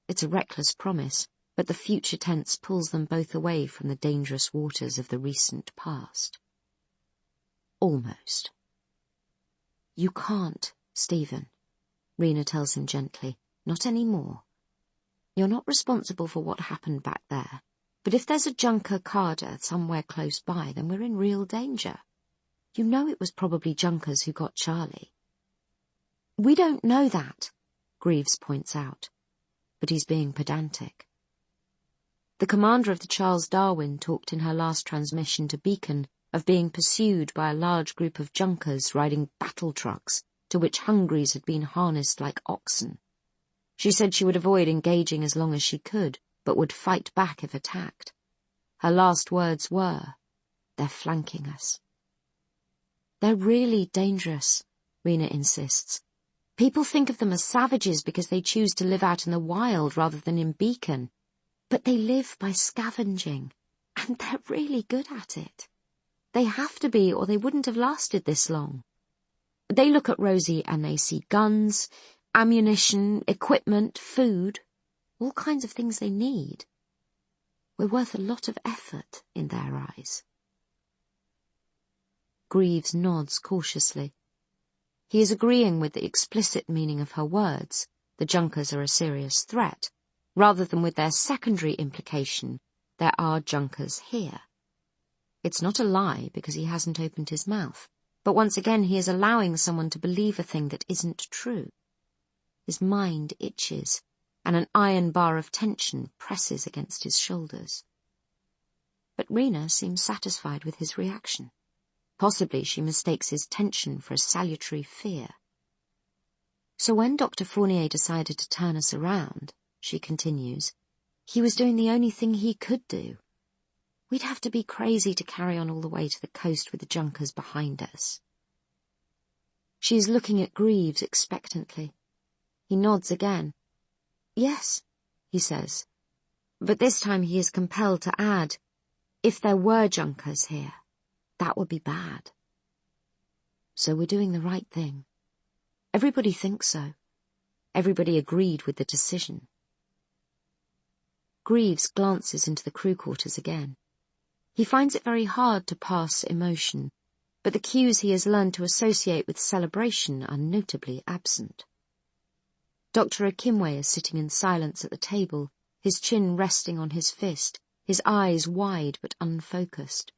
It's a reckless promise, but the future tense pulls them both away from the dangerous waters of the recent past. Almost. You can't, Stephen, Rena tells him gently. Not anymore. You're not responsible for what happened back there, but if there's a junker Carter somewhere close by, then we're in real danger. You know it was probably junkers who got Charlie. We don't know that, Greaves points out, but he's being pedantic. The commander of the Charles Darwin talked in her last transmission to Beacon of being pursued by a large group of junkers riding battle trucks to which hungries had been harnessed like oxen. She said she would avoid engaging as long as she could, but would fight back if attacked. Her last words were, they're flanking us. They're really dangerous, Rena insists. People think of them as savages because they choose to live out in the wild rather than in Beacon. But they live by scavenging, and they're really good at it. They have to be, or they wouldn't have lasted this long. They look at Rosie and they see guns, ammunition, equipment, food, all kinds of things they need. We're worth a lot of effort in their eyes. Greaves nods cautiously. He is agreeing with the explicit meaning of her words, the junkers are a serious threat, rather than with their secondary implication, there are junkers here. It's not a lie because he hasn't opened his mouth, but once again he is allowing someone to believe a thing that isn't true. His mind itches, and an iron bar of tension presses against his shoulders. But Rena seems satisfied with his reaction. Possibly she mistakes his tension for a salutary fear. So when Dr. Fournier decided to turn us around, she continues, he was doing the only thing he could do. We'd have to be crazy to carry on all the way to the coast with the junkers behind us. She is looking at Greaves expectantly. He nods again. Yes, he says, but this time he is compelled to add, if there were junkers here, that would be bad. So we're doing the right thing. Everybody thinks so. Everybody agreed with the decision. Greaves glances into the crew quarters again. He finds it very hard to pass emotion, but the cues he has learned to associate with celebration are notably absent. Dr. Akimwe is sitting in silence at the table, his chin resting on his fist, his eyes wide but unfocused.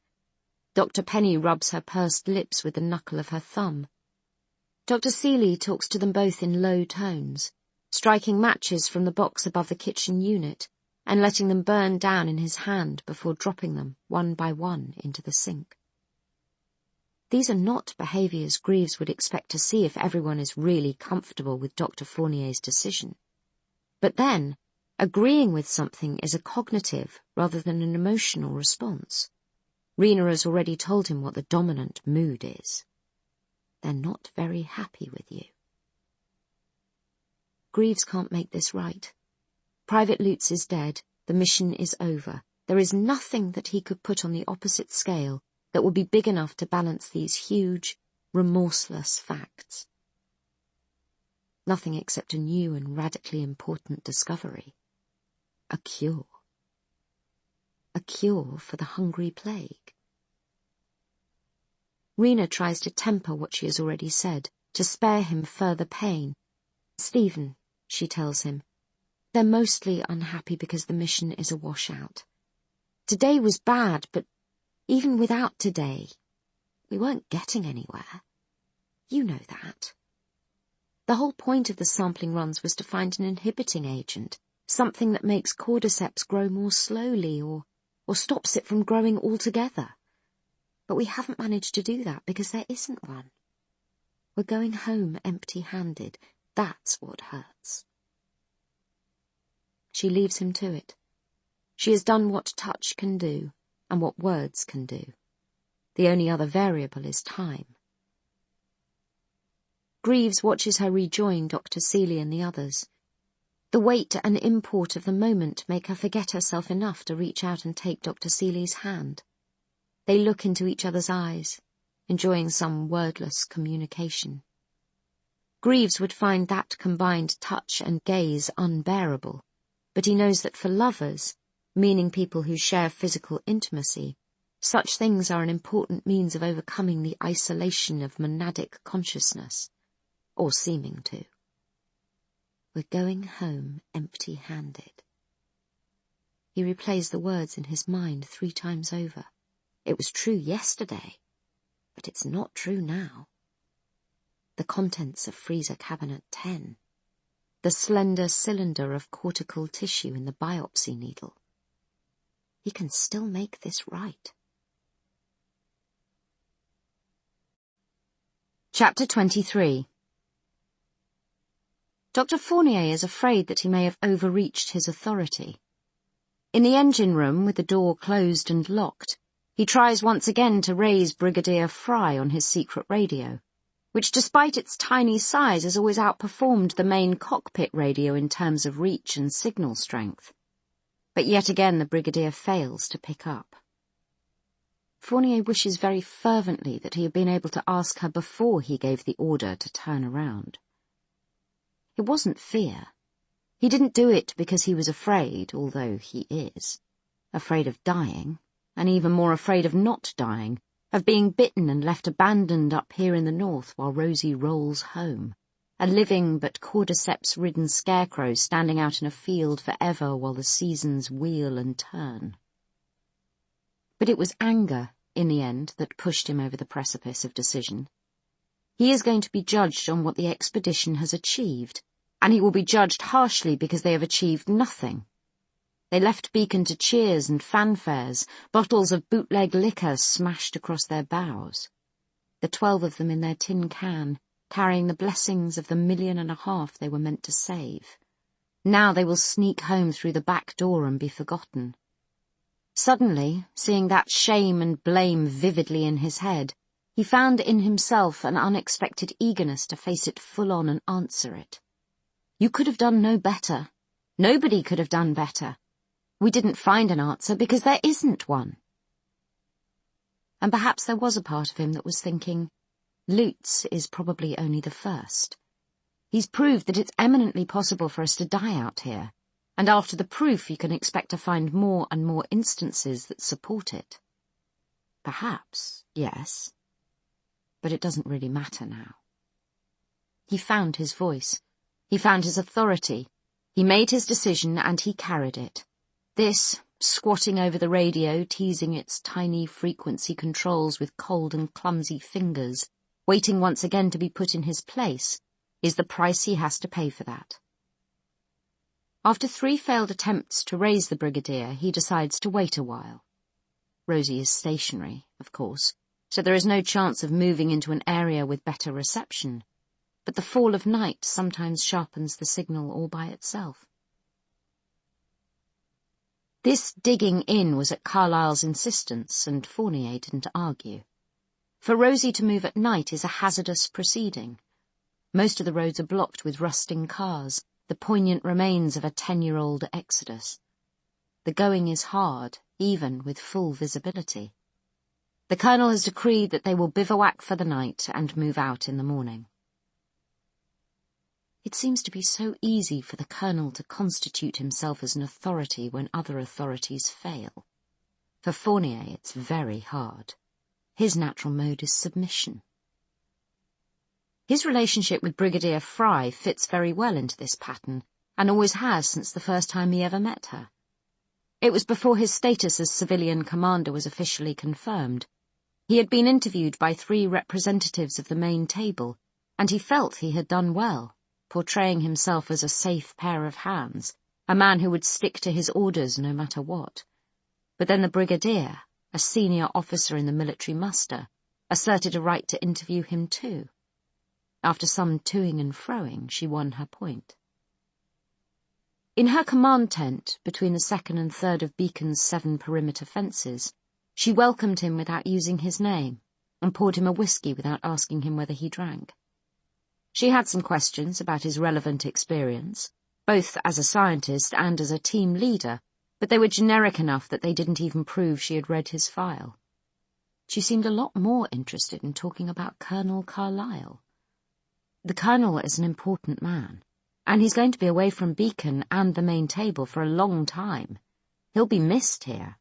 Dr. Penny rubs her pursed lips with the knuckle of her thumb. Dr. Seeley talks to them both in low tones, striking matches from the box above the kitchen unit and letting them burn down in his hand before dropping them, one by one, into the sink. These are not behaviours Greaves would expect to see if everyone is really comfortable with Dr. Fournier's decision. But then, agreeing with something is a cognitive rather than an emotional response. Rena has already told him what the dominant mood is. They're not very happy with you. Greaves can't make this right. Private Lutz is dead. The mission is over. There is nothing that he could put on the opposite scale that would be big enough to balance these huge, remorseless facts. Nothing except a new and radically important discovery. A cure. A cure for the hungry plague. Rena tries to temper what she has already said, to spare him further pain. Stephen, she tells him, they're mostly unhappy because the mission is a washout. Today was bad, but even without today, we weren't getting anywhere. You know that. The whole point of the sampling runs was to find an inhibiting agent, something that makes cordyceps grow more slowly or stops it from growing altogether. But we haven't managed to do that because there isn't one. We're going home empty-handed. That's what hurts. She leaves him to it. She has done what touch can do and what words can do. The only other variable is time. Greaves watches her rejoin Dr. Seeley and the others. The weight and import of the moment make her forget herself enough to reach out and take Dr. Seeley's hand. They look into each other's eyes, enjoying some wordless communication. Greaves would find that combined touch and gaze unbearable, but he knows that for lovers, meaning people who share physical intimacy, such things are an important means of overcoming the isolation of monadic consciousness, or seeming to. We're going home empty-handed. He replays the words in his mind 3 times over. It was true yesterday, but it's not true now. The contents of freezer cabinet 10. The slender cylinder of cortical tissue in the biopsy needle. He can still make this right. Chapter 23. Dr. Fournier is afraid that he may have overreached his authority. In the engine room, with the door closed and locked, he tries once again to raise Brigadier Fry on his secret radio, which despite its tiny size has always outperformed the main cockpit radio in terms of reach and signal strength. But yet again the Brigadier fails to pick up. Fournier wishes very fervently that he had been able to ask her before he gave the order to turn around. It wasn't fear. He didn't do it because he was afraid, although he is. Afraid of dying, and even more afraid of not dying, of being bitten and left abandoned up here in the north while Rosie rolls home, a living but cordyceps-ridden scarecrow standing out in a field forever while the seasons wheel and turn. But it was anger, in the end, that pushed him over the precipice of decision. He is going to be judged on what the expedition has achieved, and he will be judged harshly because they have achieved nothing. They left Beacon to cheers and fanfares, bottles of bootleg liquor smashed across their bows. The 12 of them in their tin can, carrying the blessings of the 1.5 million they were meant to save. Now they will sneak home through the back door and be forgotten. Suddenly, seeing that shame and blame vividly in his head, he found in himself an unexpected eagerness to face it full on and answer it. You could have done no better. Nobody could have done better. We didn't find an answer because there isn't one. And perhaps there was a part of him that was thinking, Lutz is probably only the first. He's proved that it's eminently possible for us to die out here. and after the proof you can expect to find more and more instances that support it. Perhaps, yes, but it doesn't really matter now. He found his voice. He found his authority. He made his decision and he carried it. This, squatting over the radio, teasing its tiny frequency controls with cold and clumsy fingers, waiting once again to be put in his place, is the price he has to pay for that. After 3 failed attempts to raise the brigadier, he decides to wait a while. Rosie is stationary, of course, so there is no chance of moving into an area with better reception, but the fall of night sometimes sharpens the signal all by itself. This digging in was at Carlyle's insistence, and Fournier didn't argue. For Rosie to move at night is a hazardous proceeding. Most of the roads are blocked with rusting cars, the poignant remains of a 10-year-old exodus. The going is hard, even with full visibility. The colonel has decreed that they will bivouac for the night and move out in the morning. It seems to be so easy for the colonel to constitute himself as an authority when other authorities fail. For Fournier, it's very hard. His natural mode is submission. His relationship with Brigadier Fry fits very well into this pattern, and always has since the first time he ever met her. It was before his status as civilian commander was officially confirmed. He had been interviewed by 3 representatives of the main table, and he felt he had done well, portraying himself as a safe pair of hands, a man who would stick to his orders no matter what. But then the brigadier, a senior officer in the military muster, asserted a right to interview him too. After some toing and froing, she won her point. In her command tent, between the 2nd and 3rd of Beacon's 7 perimeter fences, she welcomed him without using his name, and poured him a whiskey without asking him whether he drank. She had some questions about his relevant experience, both as a scientist and as a team leader, but they were generic enough that they didn't even prove she had read his file. She seemed a lot more interested in talking about Colonel Carlyle. The colonel is an important man, and he's going to be away from Beacon and the main table for a long time. He'll be missed here.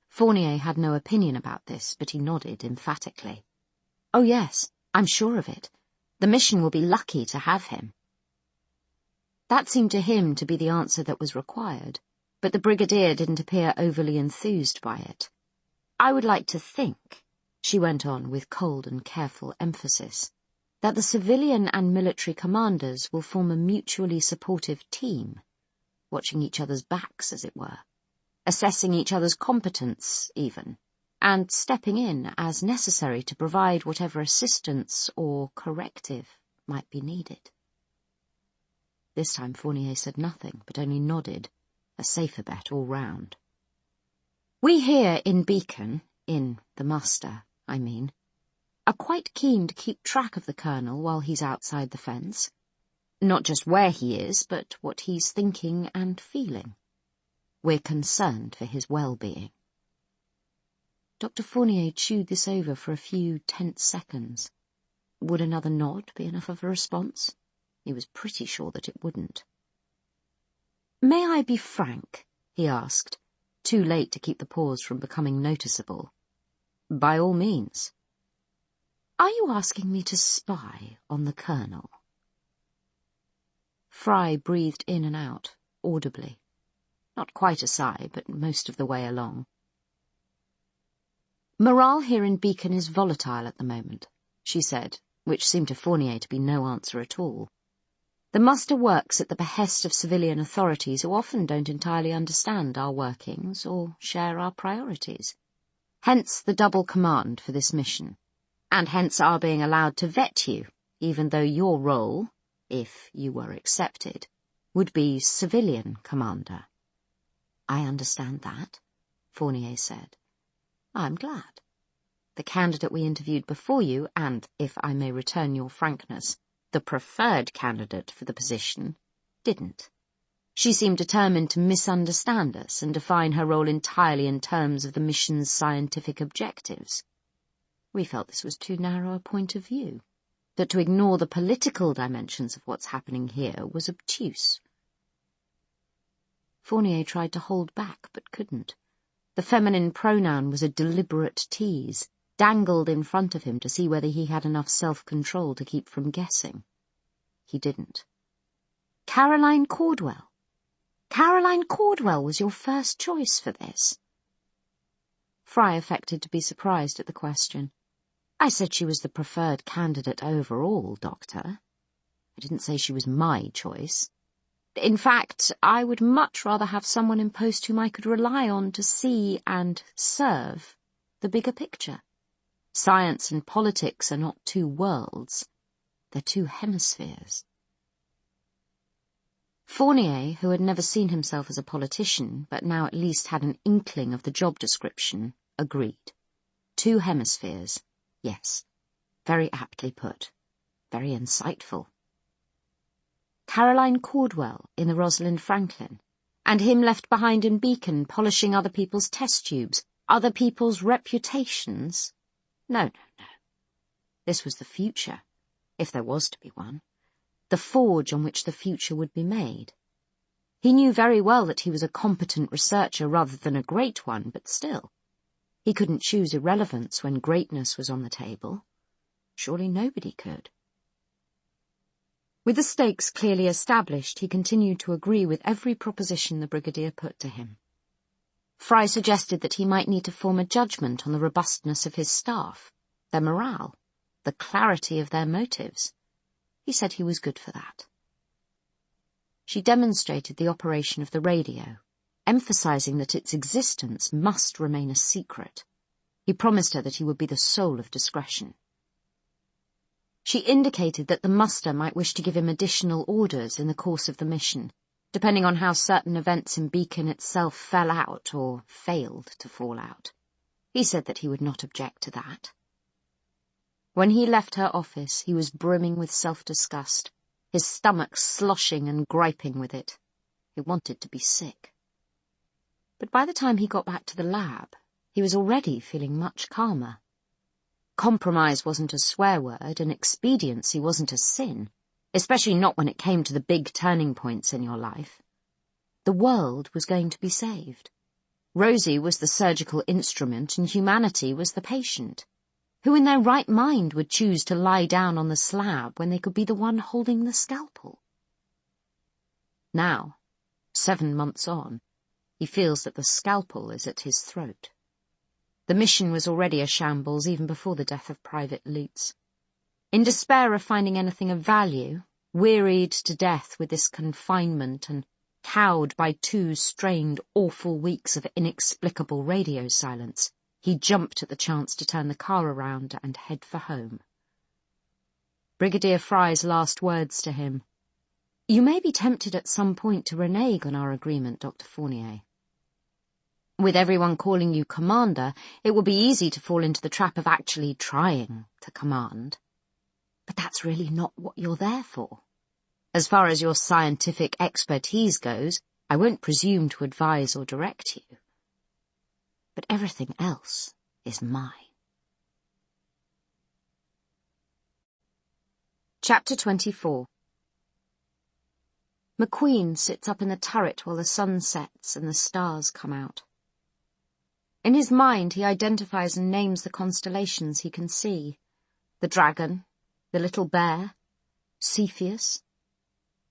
Fournier had no opinion about this, but he nodded emphatically. Oh yes, I'm sure of it. The mission will be lucky to have him. That seemed to him to be the answer that was required, but the brigadier didn't appear overly enthused by it. I would like to think, she went on with cold and careful emphasis, that the civilian and military commanders will form a mutually supportive team, watching each other's backs, as it were, assessing each other's competence, even, and stepping in as necessary to provide whatever assistance or corrective might be needed. This time Fournier said nothing, but only nodded, a safer bet all round. We here in Beacon, in the muster, I mean, are quite keen to keep track of the colonel while he's outside the fence. Not just where he is, but what he's thinking and feeling. We're concerned for his well-being. Dr. Fournier chewed this over for a few tense seconds. Would another nod be enough of a response? He was pretty sure that it wouldn't. May I be frank? He asked, too late to keep the pause from becoming noticeable. By all means. Are you asking me to spy on the colonel? Fry breathed in and out, audibly. Not quite a sigh, but most of the way along. Morale here in Beacon is volatile at the moment, she said, which seemed to Fournier to be no answer at all. The muster works at the behest of civilian authorities who often don't entirely understand our workings or share our priorities. Hence the double command for this mission, and hence our being allowed to vet you, even though your role, if you were accepted, would be civilian commander. I understand that, Fournier said. I'm glad. The candidate we interviewed before you, and, if I may return your frankness, the preferred candidate for the position, didn't. She seemed determined to misunderstand us and define her role entirely in terms of the mission's scientific objectives. We felt this was too narrow a point of view, that to ignore the political dimensions of what's happening here was obtuse. Fournier tried to hold back, but couldn't. The feminine pronoun was a deliberate tease, dangled in front of him to see whether he had enough self-control to keep from guessing. He didn't. Caroline Cordwell. Caroline Cordwell was your first choice for this. Fry affected to be surprised at the question. I said she was the preferred candidate overall, Doctor. I didn't say she was my choice. In fact, I would much rather have someone in post whom I could rely on to see and serve the bigger picture. Science and politics are not two worlds. They're two hemispheres. Fournier, who had never seen himself as a politician, but now at least had an inkling of the job description, agreed. Two hemispheres, yes. Very aptly put. Very insightful. Caroline Cordwell in the Rosalind Franklin, and him left behind in Beacon polishing other people's test tubes, other people's reputations. No. This was the future, if there was to be one, the forge on which the future would be made. He knew very well that he was a competent researcher rather than a great one, but still, he couldn't choose irrelevance when greatness was on the table. Surely nobody could. With the stakes clearly established, he continued to agree with every proposition the Brigadier put to him. Fry suggested that he might need to form a judgment on the robustness of his staff, their morale, the clarity of their motives. He said he was good for that. She demonstrated the operation of the radio, emphasizing that its existence must remain a secret. He promised her that he would be the soul of discretion. She indicated that the muster might wish to give him additional orders in the course of the mission, depending on how certain events in Beacon itself fell out or failed to fall out. He said that he would not object to that. When he left her office, he was brimming with self-disgust, his stomach sloshing and griping with it. He wanted to be sick. But by the time he got back to the lab, he was already feeling much calmer. Compromise wasn't a swear word, and expediency wasn't a sin, especially not when it came to the big turning points in your life. The world was going to be saved. Rosie was the surgical instrument, and humanity was the patient. Who in their right mind would choose to lie down on the slab when they could be the one holding the scalpel? Now, 7 months on, he feels that the scalpel is at his throat. The mission was already a shambles even before the death of Private Lutz. In despair of finding anything of value, wearied to death with this confinement and cowed by 2 strained, awful weeks of inexplicable radio silence, he jumped at the chance to turn the car around and head for home. Brigadier Fry's last words to him: "You may be tempted at some point to renege on our agreement, Dr. Fournier. With everyone calling you Commander, it will be easy to fall into the trap of actually trying to command. But that's really not what you're there for. As far as your scientific expertise goes, I won't presume to advise or direct you. But everything else is mine." Chapter 24. McQueen sits up in the turret while the sun sets and the stars come out. In his mind, he identifies and names the constellations he can see. The Dragon, the Little Bear, Cepheus.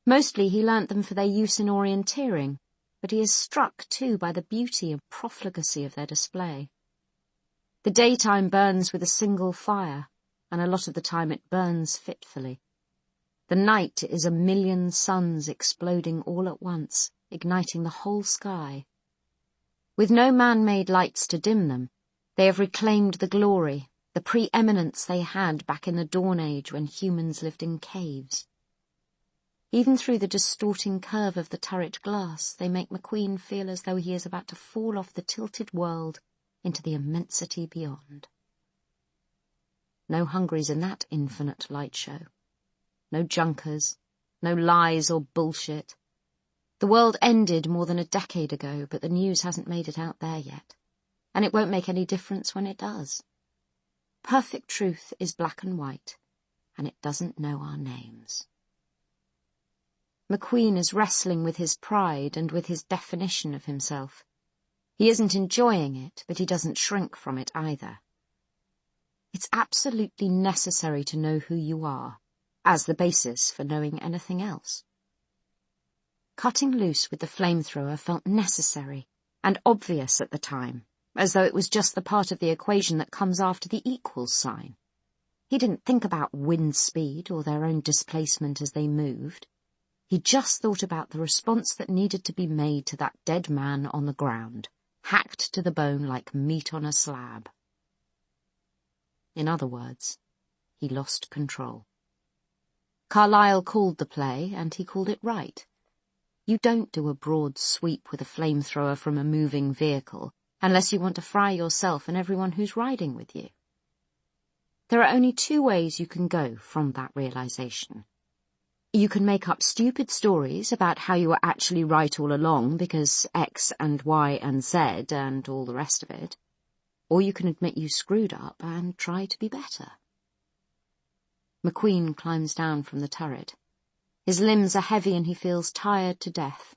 Mostly he learnt them for their use in orienteering, but he is struck, too, by the beauty and profligacy of their display. The daytime burns with a single fire, and a lot of the time it burns fitfully. The night is a million suns exploding all at once, igniting the whole sky. With no man-made lights to dim them, they have reclaimed the glory, the preeminence they had back in the Dawn Age when humans lived in caves. Even through the distorting curve of the turret glass, they make McQueen feel as though he is about to fall off the tilted world into the immensity beyond. No Hungries in that infinite light show. No junkers, no lies or bullshit. The world ended more than a decade ago, but the news hasn't made it out there yet, and it won't make any difference when it does. Perfect truth is black and white, and it doesn't know our names. McQueen is wrestling with his pride and with his definition of himself. He isn't enjoying it, but he doesn't shrink from it either. It's absolutely necessary to know who you are, as the basis for knowing anything else. Cutting loose with the flamethrower felt necessary and obvious at the time, as though it was just the part of the equation that comes after the equals sign. He didn't think about wind speed or their own displacement as they moved. He just thought about the response that needed to be made to that dead man on the ground, hacked to the bone like meat on a slab. In other words, he lost control. Carlyle called the play, and he called it right. You don't do a broad sweep with a flamethrower from a moving vehicle unless you want to fry yourself and everyone who's riding with you. There are only two ways you can go from that realization. You can make up stupid stories about how you were actually right all along because X and Y and Z and all the rest of it. Or you can admit you screwed up and try to be better. McQueen climbs down from the turret. His limbs are heavy and he feels tired to death.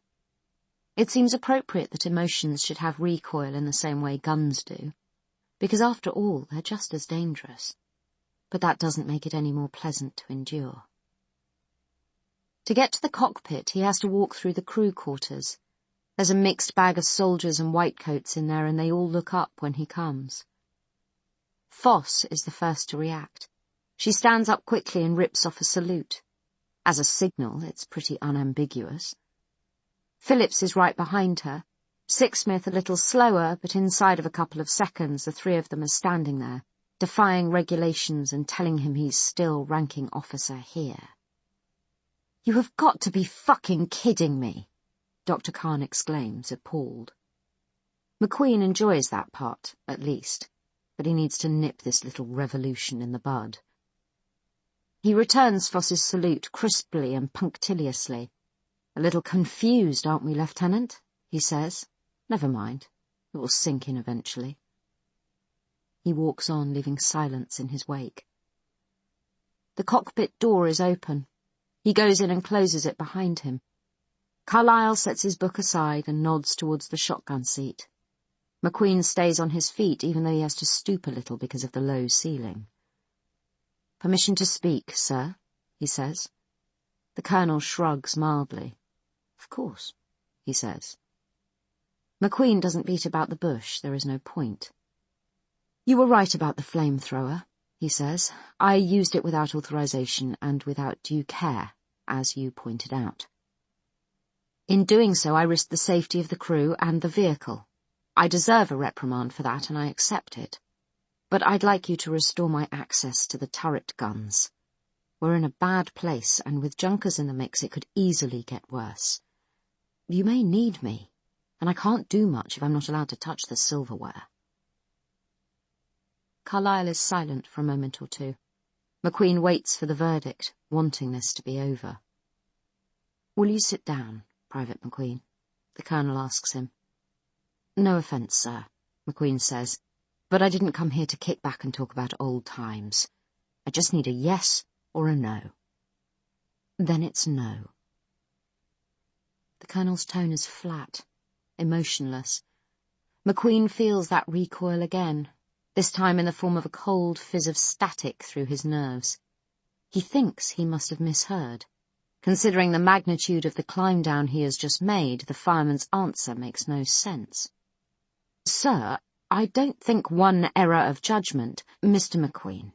It seems appropriate that emotions should have recoil in the same way guns do, because after all, they're just as dangerous. But that doesn't make it any more pleasant to endure. To get to the cockpit, he has to walk through the crew quarters. There's a mixed bag of soldiers and whitecoats in there, and they all look up when he comes. Foss is the first to react. She stands up quickly and rips off a salute. As a signal, it's pretty unambiguous. Phillips is right behind her. Sixsmith a little slower, but inside of a couple of seconds the three of them are standing there, defying regulations and telling him he's still ranking officer here. "You have got to be fucking kidding me," Dr. Khan exclaims, appalled. McQueen enjoys that part, at least, but he needs to nip this little revolution in the bud. He returns Foss's salute crisply and punctiliously. "A little confused, aren't we, Lieutenant?" he says. "Never mind. It will sink in eventually." He walks on, leaving silence in his wake. The cockpit door is open. He goes in and closes it behind him. Carlyle sets his book aside and nods towards the shotgun seat. McQueen stays on his feet, even though he has to stoop a little because of the low ceiling. "Permission to speak, sir," he says. The colonel shrugs mildly. "Of course," he says. McQueen doesn't beat about the bush. There is no point. "You were right about the flamethrower," he says. "I used it without authorization and without due care, as you pointed out. In doing so, I risked the safety of the crew and the vehicle. I deserve a reprimand for that, and I accept it. But I'd like you to restore my access to the turret guns. We're in a bad place, and with Junkers in the mix, it could easily get worse. You may need me, and I can't do much if I'm not allowed to touch the silverware." Carlyle is silent for a moment or two. McQueen waits for the verdict, wanting this to be over. "Will you sit down, Private McQueen?" the colonel asks him. "No offence, sir," McQueen says, "but I didn't come here to kick back and talk about old times. I just need a yes or a no." "Then it's no." The colonel's tone is flat, emotionless. McQueen feels that recoil again, this time in the form of a cold fizz of static through his nerves. He thinks he must have misheard. Considering the magnitude of the climb down he has just made, the fireman's answer makes no sense. "Sir, I don't think one error of judgment, Mr. McQueen."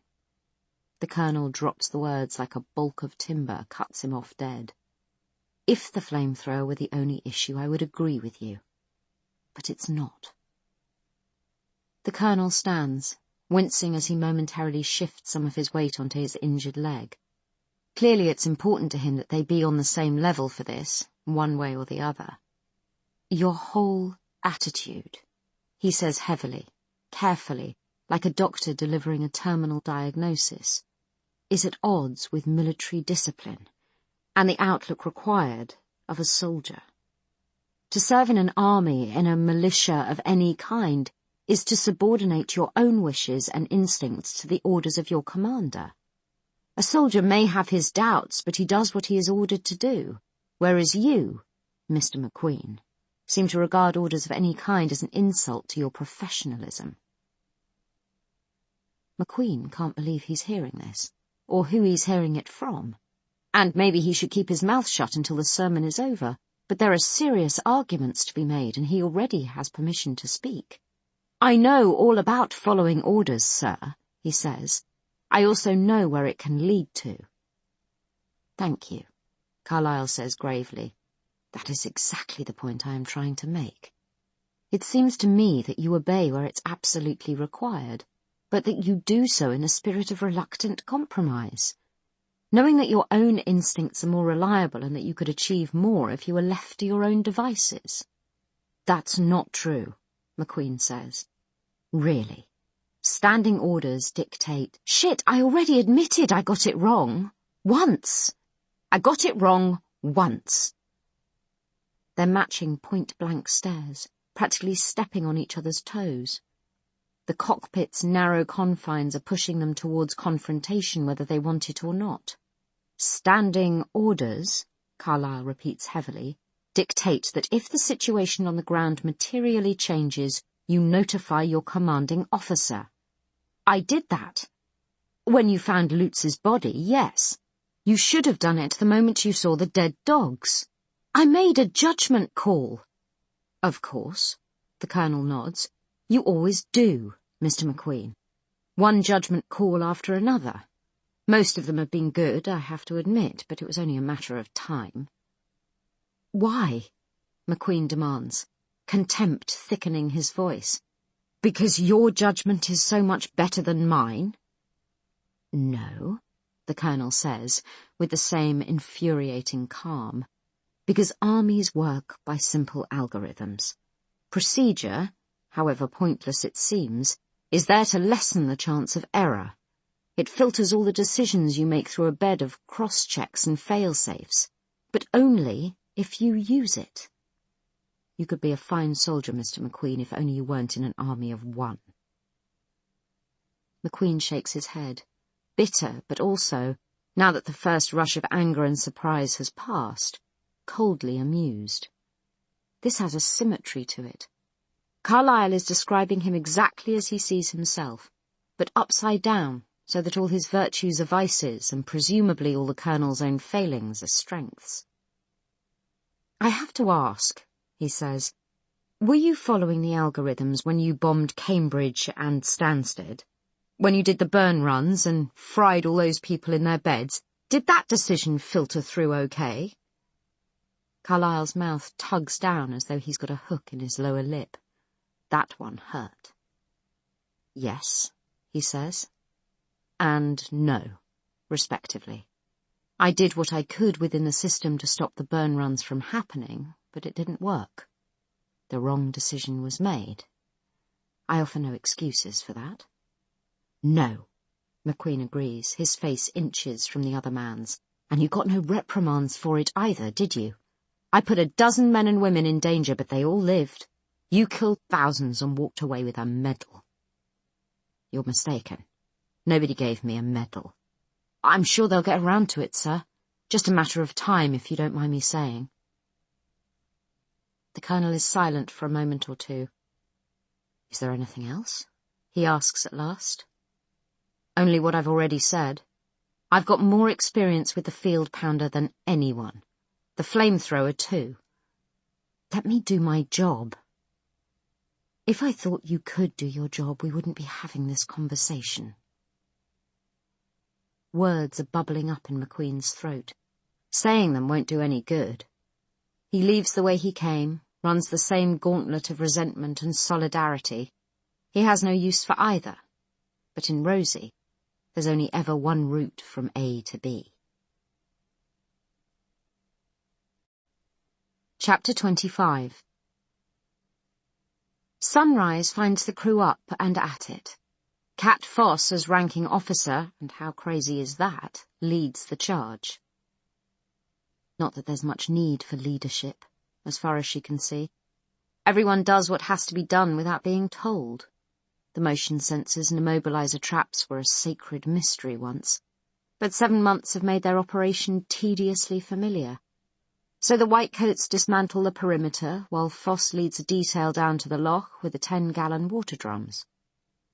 The colonel drops the words like a bulk of timber, cuts him off dead. "If the flamethrower were the only issue, I would agree with you. But it's not." The colonel stands, wincing as he momentarily shifts some of his weight onto his injured leg. Clearly it's important to him that they be on the same level for this, one way or the other. "Your whole attitude," he says heavily, carefully, like a doctor delivering a terminal diagnosis, "is at odds with military discipline and the outlook required of a soldier. To serve in an army, in a militia of any kind, is to subordinate your own wishes and instincts to the orders of your commander. A soldier may have his doubts, but he does what he is ordered to do, whereas you, Mr. McQueen, seem to regard orders of any kind as an insult to your professionalism. McQueen can't believe he's hearing this, or who he's hearing it from. And maybe he should keep his mouth shut until the sermon is over, but there are serious arguments to be made, and he already has permission to speak. "I know all about following orders, sir," he says. "I also know where it can lead to." "Thank you," Carlyle says gravely. "That is exactly the point I am trying to make. It seems to me that you obey where it's absolutely required, but that you do so in a spirit of reluctant compromise, knowing that your own instincts are more reliable and that you could achieve more if you were left to your own devices." "That's not true," McQueen says. "Really. Standing orders dictate—" "Shit, I already admitted I got it wrong. Once. I got it wrong once." They're matching point-blank stares, practically stepping on each other's toes. The cockpit's narrow confines are pushing them towards confrontation whether they want it or not. "Standing orders," Carlyle repeats heavily, "dictate that if the situation on the ground materially changes, you notify your commanding officer." "I did that." "When you found Lutz's body, yes. You should have done it the moment you saw the dead dogs." "I made a judgment call." "Of course," the Colonel nods. "You always do, Mr. McQueen. One judgment call after another. Most of them have been good, I have to admit, but it was only a matter of time." "Why?" McQueen demands, contempt thickening his voice. "Because your judgment is so much better than mine?" "No," the Colonel says, with the same infuriating calm. "Because armies work by simple algorithms. Procedure, however pointless it seems, is there to lessen the chance of error. It filters all the decisions you make through a bed of cross-checks and fail-safes, but only if you use it. You could be a fine soldier, Mr. McQueen, if only you weren't in an army of one." McQueen shakes his head, bitter, but also, now that the first rush of anger and surprise has passed, coldly amused. This has a symmetry to it. Carlyle is describing him exactly as he sees himself, but upside down, so that all his virtues are vices and presumably all the Colonel's own failings are strengths. "I have to ask," he says, "were you following the algorithms when you bombed Cambridge and Stansted? When you did the burn runs and fried all those people in their beds? Did that decision filter through okay?" Carlyle's mouth tugs down as though he's got a hook in his lower lip. That one hurt. "Yes," he says. "And no," respectively. "I did what I could within the system to stop the burn runs from happening, but it didn't work. The wrong decision was made. I offer no excuses for that." "No," McQueen agrees, his face inches from the other man's. "And you got no reprimands for it either, did you? I put a dozen men and women in danger, but they all lived. You killed thousands and walked away with a medal." "You're mistaken. Nobody gave me a medal." "I'm sure they'll get around to it, sir. Just a matter of time, if you don't mind me saying." The Colonel is silent for a moment or two. "Is there anything else?" he asks at last. "Only what I've already said. I've got more experience with the field pounder than anyone. The flamethrower, too. Let me do my job." "If I thought you could do your job, we wouldn't be having this conversation." Words are bubbling up in McQueen's throat. Saying them won't do any good. He leaves the way he came, runs the same gauntlet of resentment and solidarity. He has no use for either. But in Rosie, there's only ever one route from A to B. Chapter 25. Sunrise finds the crew up and at it. Cat Foss, as ranking officer, and how crazy is that, leads the charge. Not that there's much need for leadership, as far as she can see. Everyone does what has to be done without being told. The motion sensors and immobilizer traps were a sacred mystery once, but 7 months have made their operation tediously familiar. So the Whitecoats dismantle the perimeter, while Foss leads a detail down to the loch with the 10-gallon water drums.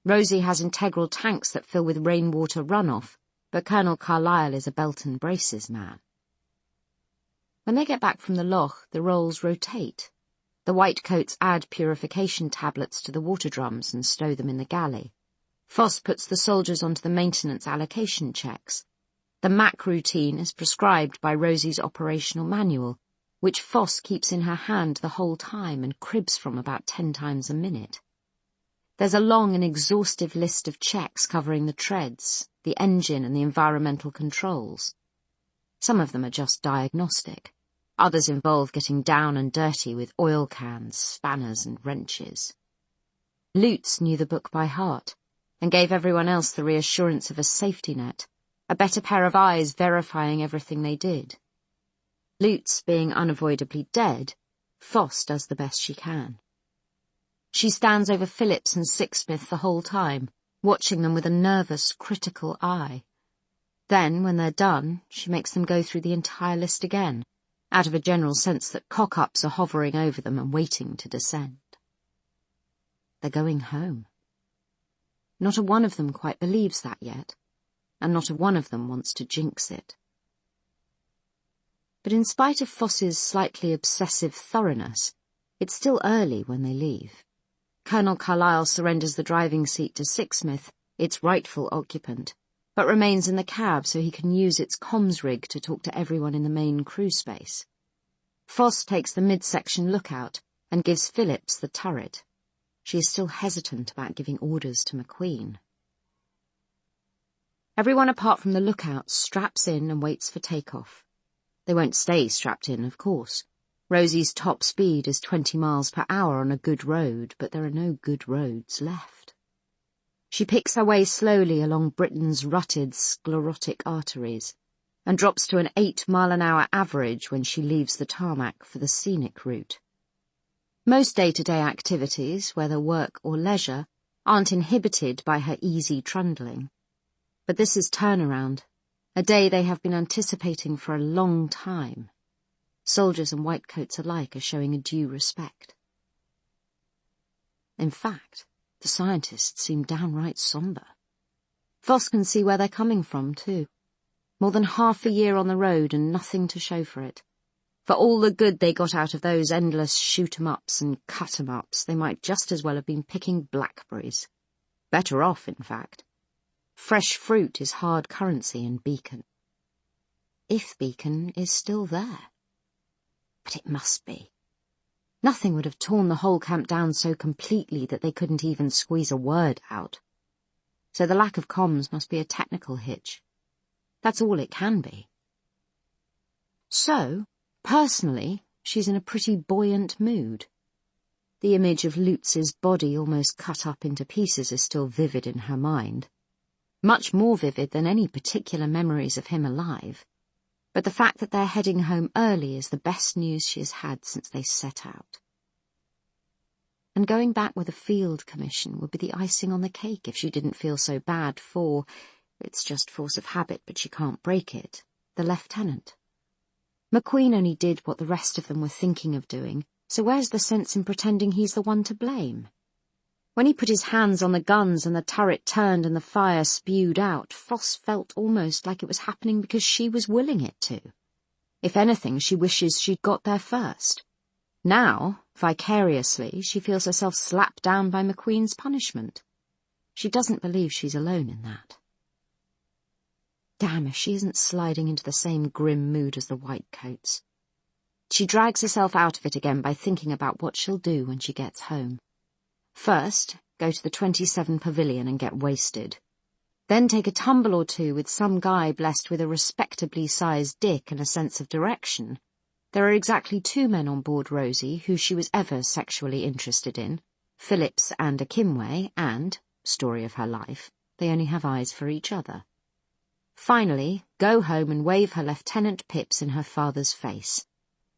Rosie has integral tanks that fill with rainwater runoff, but Colonel Carlyle is a belt and braces man. When they get back from the loch, the roles rotate. The Whitecoats add purification tablets to the water drums and stow them in the galley. Foss puts the soldiers onto the maintenance allocation checks. The MAC routine is prescribed by Rosie's operational manual, which Foss keeps in her hand the whole time and cribs from about 10 times a minute. There's a long and exhaustive list of checks covering the treads, the engine and the environmental controls. Some of them are just diagnostic. Others involve getting down and dirty with oil cans, spanners and wrenches. Lutz knew the book by heart and gave everyone else the reassurance of a safety net, a better pair of eyes verifying everything they did. Lutz being unavoidably dead, Foss does the best she can. She stands over Phillips and Sixsmith the whole time, watching them with a nervous, critical eye. Then, when they're done, she makes them go through the entire list again, out of a general sense that cock-ups are hovering over them and waiting to descend. They're going home. Not a one of them quite believes that yet, and not a one of them wants to jinx it. But in spite of Foss's slightly obsessive thoroughness, it's still early when they leave. Colonel Carlyle surrenders the driving seat to Sixsmith, its rightful occupant, but remains in the cab so he can use its comms rig to talk to everyone in the main crew space. Foss takes the midsection lookout and gives Phillips the turret. She is still hesitant about giving orders to McQueen. Everyone apart from the lookout straps in and waits for takeoff. They won't stay strapped in, of course. Rosie's top speed is 20 miles per hour on a good road, but there are no good roads left. She picks her way slowly along Britain's rutted, sclerotic arteries, and drops to an 8-mile-an-hour average when she leaves the tarmac for the scenic route. Most day-to-day activities, whether work or leisure, aren't inhibited by her easy trundling. But this is turnaround, a day they have been anticipating for a long time. Soldiers and Whitecoats alike are showing a due respect. In fact, the scientists seem downright sombre. Foss can see where they're coming from, too. More than half a year on the road and nothing to show for it. For all the good they got out of those endless shoot-em-ups and cut-em-ups, they might just as well have been picking blackberries. Better off, in fact. Fresh fruit is hard currency in Beacon. If Beacon is still there. But it must be. Nothing would have torn the whole camp down so completely that they couldn't even squeeze a word out. So the lack of comms must be a technical hitch. That's all it can be. So, personally, she's in a pretty buoyant mood. The image of Lutz's body almost cut up into pieces is still vivid in her mind. Much more vivid than any particular memories of him alive. But the fact that they're heading home early is the best news she has had since they set out. And going back with a field commission would be the icing on the cake if she didn't feel so bad for, it's just force of habit but she can't break it, the lieutenant. McQueen only did what the rest of them were thinking of doing, so where's the sense in pretending he's the one to blame? When he put his hands on the guns and the turret turned and the fire spewed out, Foss felt almost like it was happening because she was willing it to. If anything, she wishes she'd got there first. Now, vicariously, she feels herself slapped down by McQueen's punishment. She doesn't believe she's alone in that. Damn if she isn't sliding into the same grim mood as the Whitecoats. She drags herself out of it again by thinking about what she'll do when she gets home. First, go to the 27 Pavilion and get wasted. Then take a tumble or two with some guy blessed with a respectably sized dick and a sense of direction. There are exactly 2 men on board Rosie who she was ever sexually interested in, Phillips and Akimwe, and, story of her life, they only have eyes for each other. Finally, go home and wave her Lieutenant Pips in her father's face.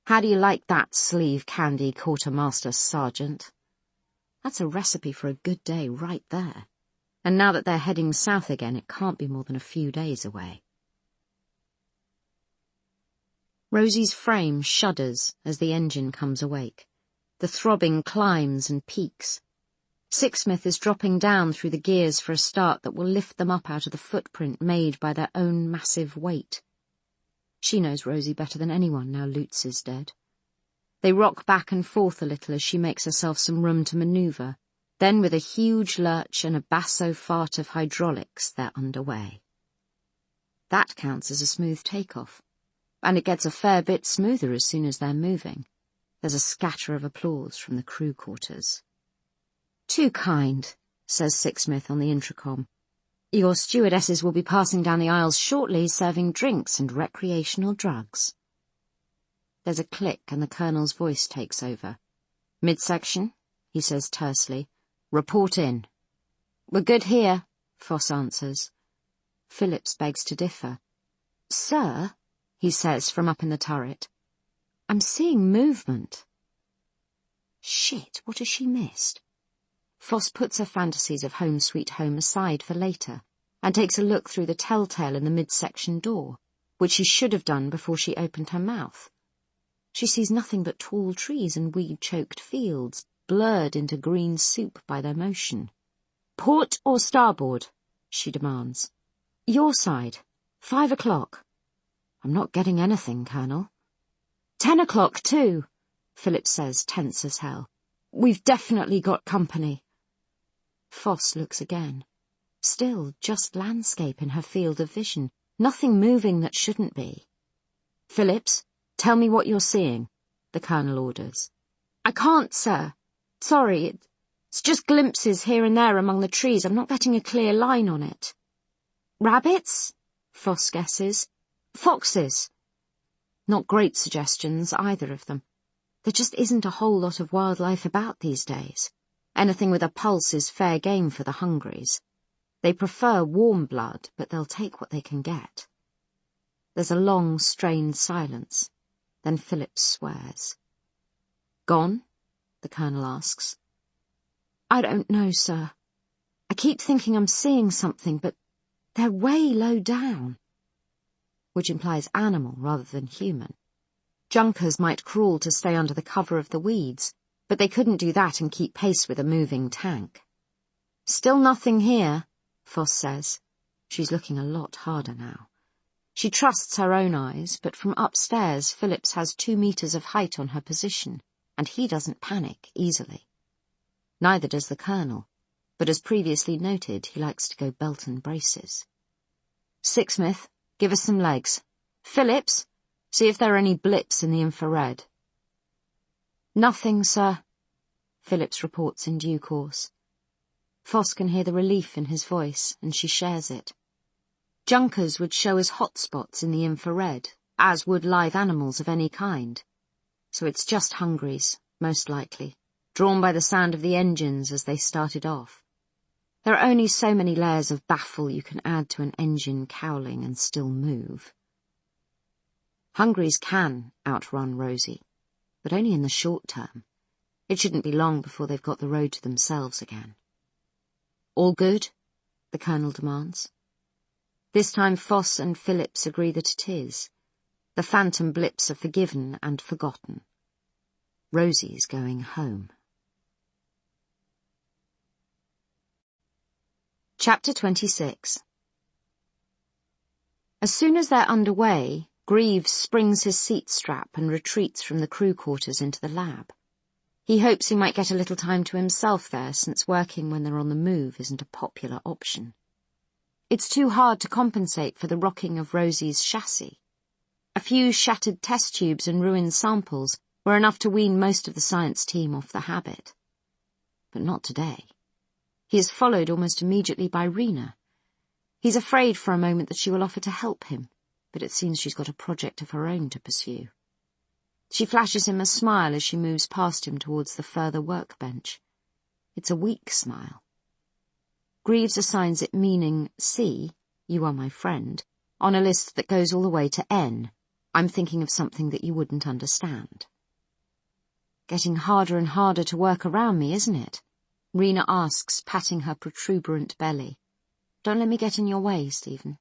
How do you like that, sleeve candy quartermaster sergeant? That's a recipe for a good day right there. And now that they're heading south again, it can't be more than a few days away. Rosie's frame shudders as the engine comes awake. The throbbing climbs and peaks. Sixsmith is dropping down through the gears for a start that will lift them up out of the footprint made by their own massive weight. She knows Rosie better than anyone now Lutz is dead. They rock back and forth a little as she makes herself some room to manoeuvre. Then with a huge lurch and a basso fart of hydraulics, they're underway. That counts as a smooth takeoff, and it gets a fair bit smoother as soon as they're moving. There's a scatter of applause from the crew quarters. "Too kind," says Sixsmith on the intercom. "Your stewardesses will be passing down the aisles shortly, serving drinks and recreational drugs." There's a click and the Colonel's voice takes over. "Midsection," he says tersely. "Report in." "We're good here," Foss answers. Phillips begs to differ. "Sir," he says from up in the turret, "I'm seeing movement." Shit, what has she missed? Foss puts her fantasies of Home Sweet Home aside for later, and takes a look through the telltale in the midsection door, which she should have done before she opened her mouth. She sees nothing but tall trees and weed-choked fields, blurred into green soup by their motion. "Port or starboard?" she demands. "Your side. 5 o'clock. "I'm not getting anything, Colonel." 10 o'clock, too, Phillips says, tense as hell. "We've definitely got company." Foss looks again. Still just landscape in her field of vision, nothing moving that shouldn't be. "Phillips, tell me what you're seeing," the Colonel orders. "I can't, sir. Sorry, it's just glimpses here and there among the trees. I'm not getting a clear line on it." "Rabbits?" Foss guesses. "Foxes." Not great suggestions, either of them. There just isn't a whole lot of wildlife about these days. Anything with a pulse is fair game for the hungries. They prefer warm blood, but they'll take what they can get. There's a long, strained silence. Then Phillips swears. "Gone?" the Colonel asks. "I don't know, sir. I keep thinking I'm seeing something, but they're way low down." Which implies animal rather than human. Junkers might crawl to stay under the cover of the weeds, but they couldn't do that and keep pace with a moving tank. "Still nothing here," Foss says. She's looking a lot harder now. She trusts her own eyes, but from upstairs Phillips has 2 meters of height on her position, and he doesn't panic easily. Neither does the Colonel, but as previously noted, he likes to go belt and braces. "Sixsmith, give us some legs. Phillips, see if there are any blips in the infrared." "Nothing, sir," Phillips reports in due course. Foss can hear the relief in his voice, and she shares it. Junkers would show as hot spots in the infrared, as would live animals of any kind. So it's just hungries, most likely, drawn by the sound of the engines as they started off. There are only so many layers of baffle you can add to an engine cowling and still move. Hungries can outrun Rosie, but only in the short term. It shouldn't be long before they've got the road to themselves again. "All good?" the Colonel demands. This time Foss and Phillips agree that it is. The phantom blips are forgiven and forgotten. Rosie's going home. Chapter 26. As soon as they're underway, Greaves springs his seat strap and retreats from the crew quarters into the lab. He hopes he might get a little time to himself there, since working when they're on the move isn't a popular option. It's too hard to compensate for the rocking of Rosie's chassis. A few shattered test tubes and ruined samples were enough to wean most of the science team off the habit. But not today. He is followed almost immediately by Rena. He's afraid for a moment that she will offer to help him, but it seems she's got a project of her own to pursue. She flashes him a smile as she moves past him towards the further workbench. It's a weak smile. Greaves assigns it meaning C, you are my friend, on a list that goes all the way to N, I'm thinking of something that you wouldn't understand. Getting harder and harder to work around me, isn't it? Rena asks, patting her protuberant belly. Don't let me get in your way, Stephen.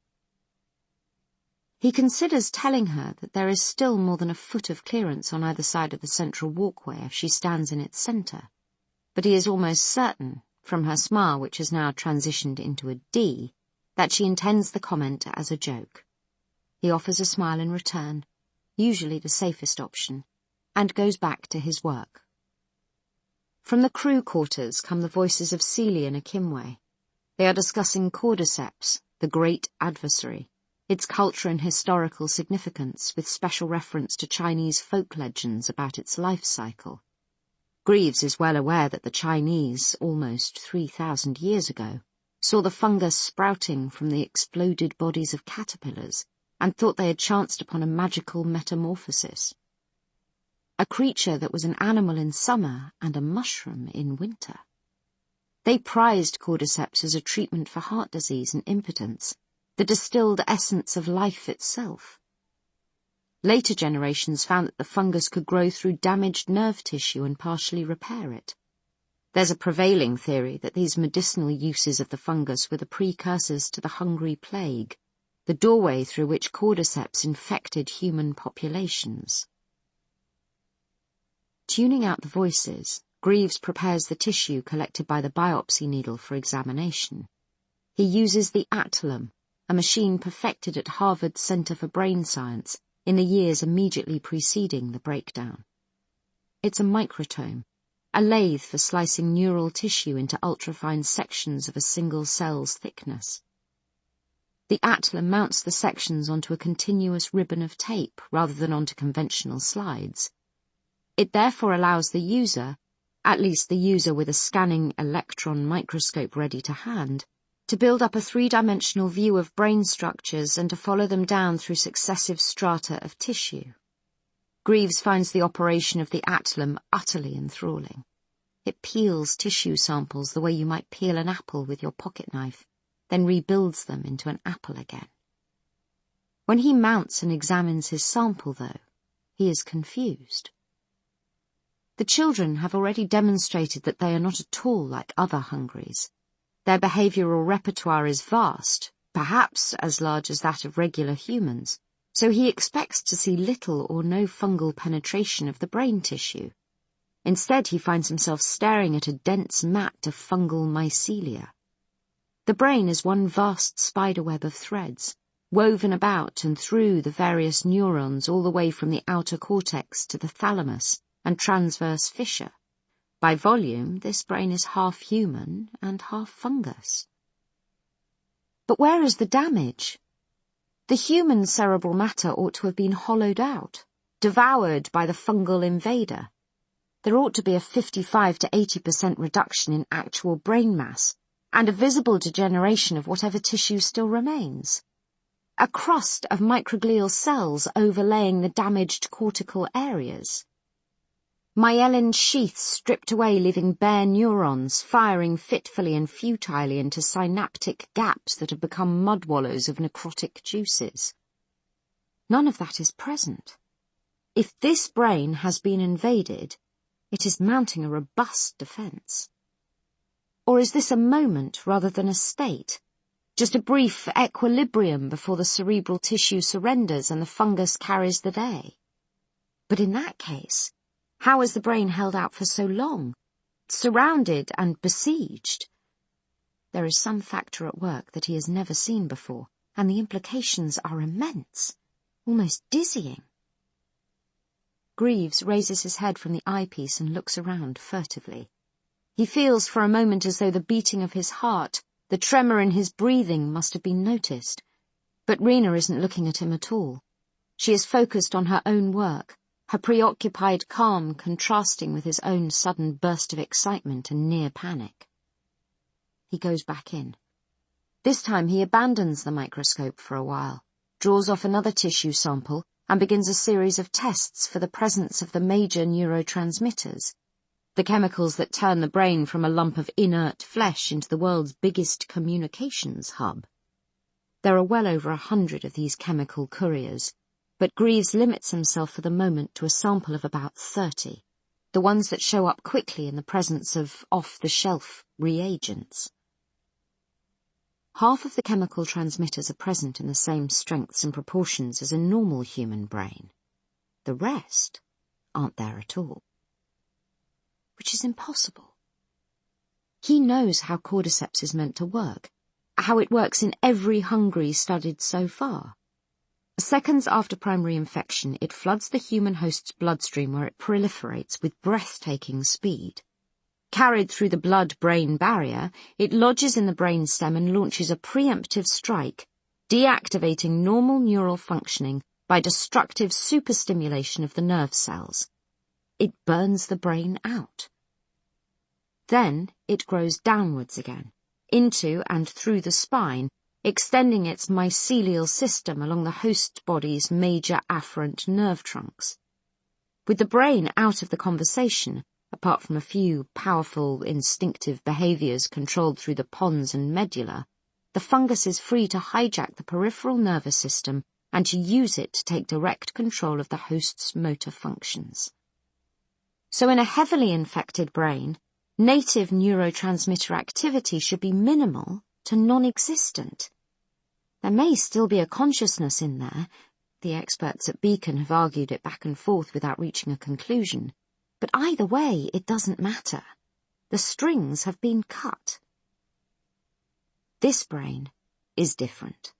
He considers telling her that there is still more than a foot of clearance on either side of the central walkway if she stands in its centre, but he is almost certain, from her smile which has now transitioned into a D, that she intends the comment as a joke. He offers a smile in return, usually the safest option, and goes back to his work. From the crew quarters come the voices of Celie and Akimwe. They are discussing cordyceps, the great adversary, its culture and historical significance, with special reference to Chinese folk legends about its life cycle. Greaves is well aware that the Chinese, almost 3,000 years ago, saw the fungus sprouting from the exploded bodies of caterpillars and thought they had chanced upon a magical metamorphosis. A creature that was an animal in summer and a mushroom in winter. They prized cordyceps as a treatment for heart disease and impotence, the distilled essence of life itself. Later generations found that the fungus could grow through damaged nerve tissue and partially repair it. There's a prevailing theory that these medicinal uses of the fungus were the precursors to the Hungry Plague, the doorway through which cordyceps infected human populations. Tuning out the voices, Greaves prepares the tissue collected by the biopsy needle for examination. He uses the Atlam, a machine perfected at Harvard Center for Brain Science in the years immediately preceding the breakdown. It's a microtome, a lathe for slicing neural tissue into ultrafine sections of a single cell's thickness. The Atlam mounts the sections onto a continuous ribbon of tape rather than onto conventional slides. It therefore allows the user, at least the user with a scanning electron microscope ready to hand, to build up a three-dimensional view of brain structures and to follow them down through successive strata of tissue. Greaves finds the operation of the Atlam utterly enthralling. It peels tissue samples the way you might peel an apple with your pocket knife, then rebuilds them into an apple again. When he mounts and examines his sample, though, he is confused. The children have already demonstrated that they are not at all like other Hungries. Their behavioural repertoire is vast, perhaps as large as that of regular humans, so he expects to see little or no fungal penetration of the brain tissue. Instead, he finds himself staring at a dense mat of fungal mycelia. The brain is one vast spiderweb of threads, woven about and through the various neurons all the way from the outer cortex to the thalamus and transverse fissure. By volume, this brain is half human and half fungus. But where is the damage? The human cerebral matter ought to have been hollowed out, devoured by the fungal invader. There ought to be a 55 to 80% reduction in actual brain mass, and a visible degeneration of whatever tissue still remains. A crust of microglial cells overlaying the damaged cortical areas. Myelin sheaths stripped away, leaving bare neurons, firing fitfully and futilely into synaptic gaps that have become mud wallows of necrotic juices. None of that is present. If this brain has been invaded, it is mounting a robust defence. Or is this a moment rather than a state, just a brief equilibrium before the cerebral tissue surrenders and the fungus carries the day? But in that case, how is the brain held out for so long, surrounded and besieged? There is some factor at work that he has never seen before, and the implications are immense, almost dizzying. Greaves raises his head from the eyepiece and looks around furtively. He feels for a moment as though the beating of his heart, the tremor in his breathing must have been noticed. But Rena isn't looking at him at all. She is focused on her own work, her preoccupied calm contrasting with his own sudden burst of excitement and near panic. He goes back in. This time he abandons the microscope for a while, draws off another tissue sample, and begins a series of tests for the presence of the major neurotransmitters, the chemicals that turn the brain from a lump of inert flesh into the world's biggest communications hub. There are well over 100 of these chemical couriers, but Greaves limits himself for the moment to a sample of about 30, the ones that show up quickly in the presence of off-the-shelf reagents. half of the chemical transmitters are present in the same strengths and proportions as a normal human brain. The rest aren't there at all. Which is impossible. He knows how cordyceps is meant to work, how it works in every hungry studied so far. Seconds after primary infection, it floods the human host's bloodstream where it proliferates with breathtaking speed. Carried through the blood-brain barrier, it lodges in the brainstem and launches a preemptive strike, deactivating normal neural functioning by destructive superstimulation of the nerve cells. It burns the brain out. Then it grows downwards again, into and through the spine, extending its mycelial system along the host body's major afferent nerve trunks. With the brain out of the conversation, apart from a few powerful instinctive behaviors controlled through the pons and medulla, the fungus is free to hijack the peripheral nervous system and to use it to take direct control of the host's motor functions. So in a heavily infected brain, native neurotransmitter activity should be minimal to non-existent. There may still be a consciousness in there. The experts at Beacon have argued it back and forth without reaching a conclusion. But either way, it doesn't matter. The strings have been cut. This brain is different.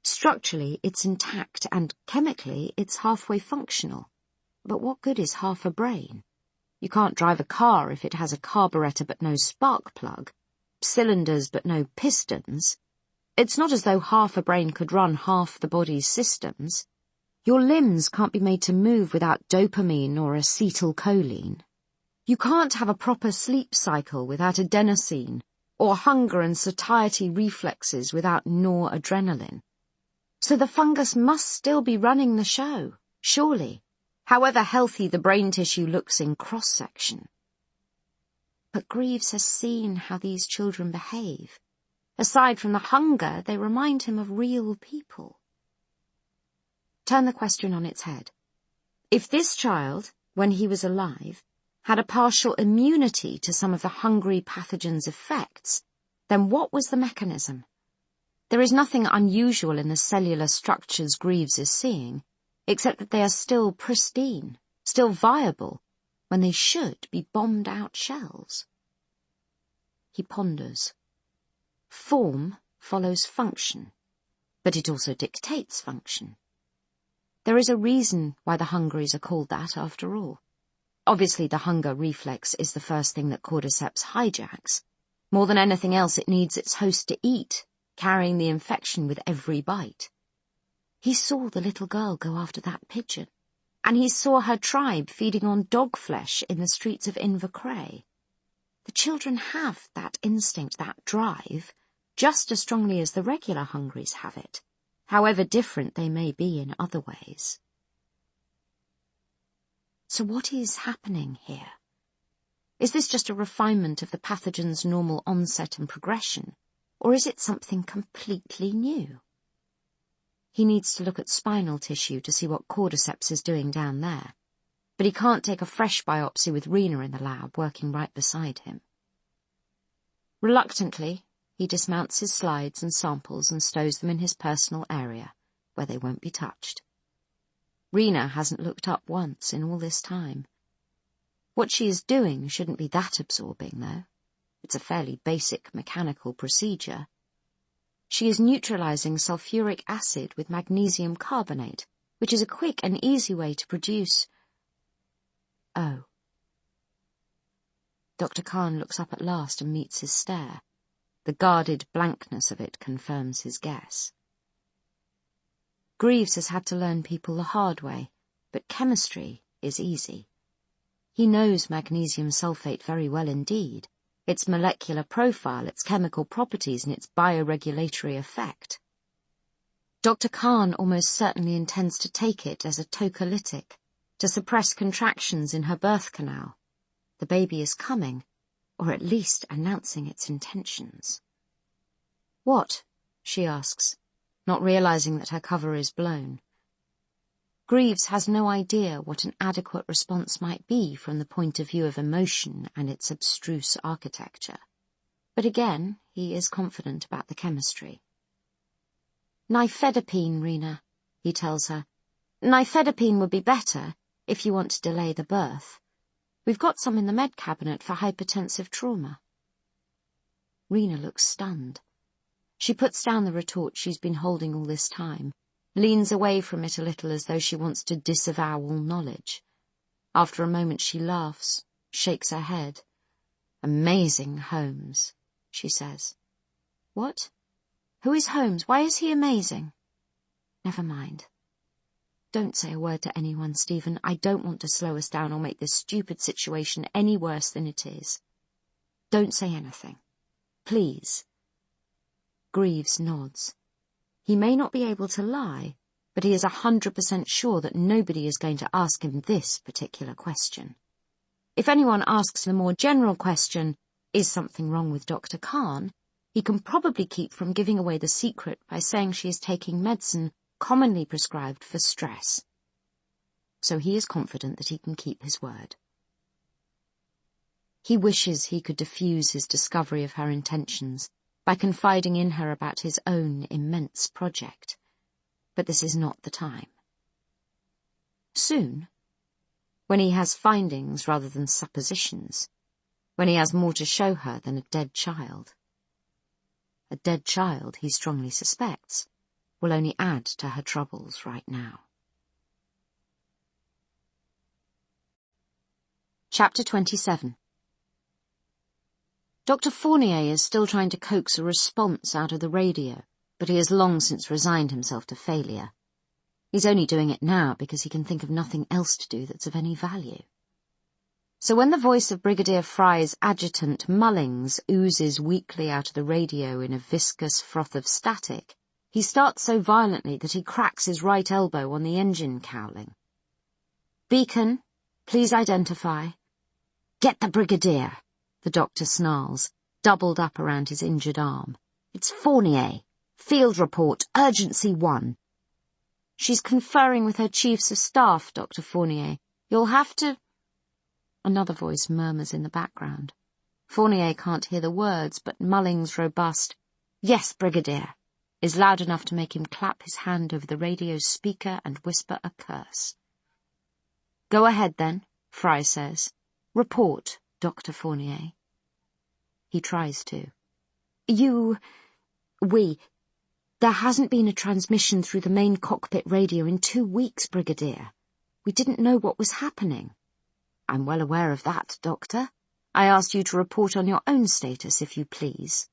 Structurally, it's intact, and chemically, it's halfway functional. But what good is half a brain? You can't drive a car if it has a carburetor but no spark plug, cylinders but no pistons. It's not as though half a brain could run half the body's systems. Your limbs can't be made to move without dopamine or acetylcholine. You can't have a proper sleep cycle without adenosine, or hunger and satiety reflexes without noradrenaline. So the fungus must still be running the show, surely, however healthy the brain tissue looks in cross-section. But Greaves has seen how these children behave. Aside from the hunger, they remind him of real people. Turn the question on its head. If this child, when he was alive, had a partial immunity to some of the hungry pathogen's effects, then what was the mechanism? There is nothing unusual in the cellular structures Greaves is seeing, except that they are still pristine, still viable, when they should be bombed-out shells. He ponders. Form follows function, but it also dictates function. There is a reason why the hungries are called that, after all. Obviously, the hunger reflex is the first thing that cordyceps hijacks. More than anything else, it needs its host to eat, carrying the infection with every bite. He saw the little girl go after that pigeon, and he saw her tribe feeding on dog flesh in the streets of Invercray. The children have that instinct, that drive, just as strongly as the regular hungries have it, however different they may be in other ways. So what is happening here? Is this just a refinement of the pathogen's normal onset and progression, or is it something completely new? He needs to look at spinal tissue to see what cordyceps is doing down there, but he can't take a fresh biopsy with Rena in the lab working right beside him. Reluctantly, he dismounts his slides and samples and stows them in his personal area, where they won't be touched. Rena hasn't looked up once in all this time. What she is doing shouldn't be that absorbing, though. It's a fairly basic mechanical procedure. She is neutralizing sulfuric acid with magnesium carbonate, which is a quick and easy way to produce... Oh. Dr. Khan looks up at last and meets his stare. The guarded blankness of it confirms his guess. Greaves has had to learn people the hard way, but chemistry is easy. He knows magnesium sulfate very well indeed, its molecular profile, its chemical properties, and its bioregulatory effect. Dr. Khan almost certainly intends to take it as a tocolytic, to suppress contractions in her birth canal. The baby is coming, or at least announcing its intentions. What? She asks, not realizing that her cover is blown. Greaves has no idea what an adequate response might be from the point of view of emotion and its abstruse architecture. But again, he is confident about the chemistry. Nifedipine, Rena, he tells her. Nifedipine would be better if you want to delay the birth. We've got some in the med cabinet for hypertensive trauma. Rena looks stunned. She puts down the retort she's been holding all this time, leans away from it a little as though she wants to disavow all knowledge. After a moment she laughs, shakes her head. Amazing Holmes, she says. What? Who is Holmes? Why is he amazing? Never mind. Don't say a word to anyone, Stephen. I don't want to slow us down or make this stupid situation any worse than it is. Don't say anything. Please. Greaves nods. He may not be able to lie, but he is 100% sure that nobody is going to ask him this particular question. If anyone asks the more general question, is something wrong with Dr. Khan, he can probably keep from giving away the secret by saying she is taking medicine commonly prescribed for stress. So he is confident that he can keep his word. He wishes he could diffuse his discovery of her intentions by confiding in her about his own immense project. But this is not the time. Soon, when he has findings rather than suppositions, when he has more to show her than a dead child. A dead child, he strongly suspects, will only add to her troubles right now. Chapter 27. Dr. Fournier is still trying to coax a response out of the radio, but he has long since resigned himself to failure. He's only doing it now because he can think of nothing else to do that's of any value. So when the voice of Brigadier Fry's adjutant Mullings oozes weakly out of the radio in a viscous froth of static, he starts so violently that he cracks his right elbow on the engine cowling. Beacon, please identify. Get the Brigadier, the doctor snarls, doubled up around his injured arm. It's Fournier. Field report, urgency 1. She's conferring with her chiefs of staff, Dr. Fournier. You'll have to... Another voice murmurs in the background. Fournier can't hear the words, but Mullings' robust, "Yes, Brigadier," is loud enough to make him clap his hand over the radio's speaker and whisper a curse. Go ahead, then, Fry says. Report, Dr. Fournier. He tries to. There hasn't been a transmission through the main cockpit radio in 2 weeks, Brigadier. We didn't know what was happening. I'm well aware of that, Doctor. I asked you to report on your own status, if you please.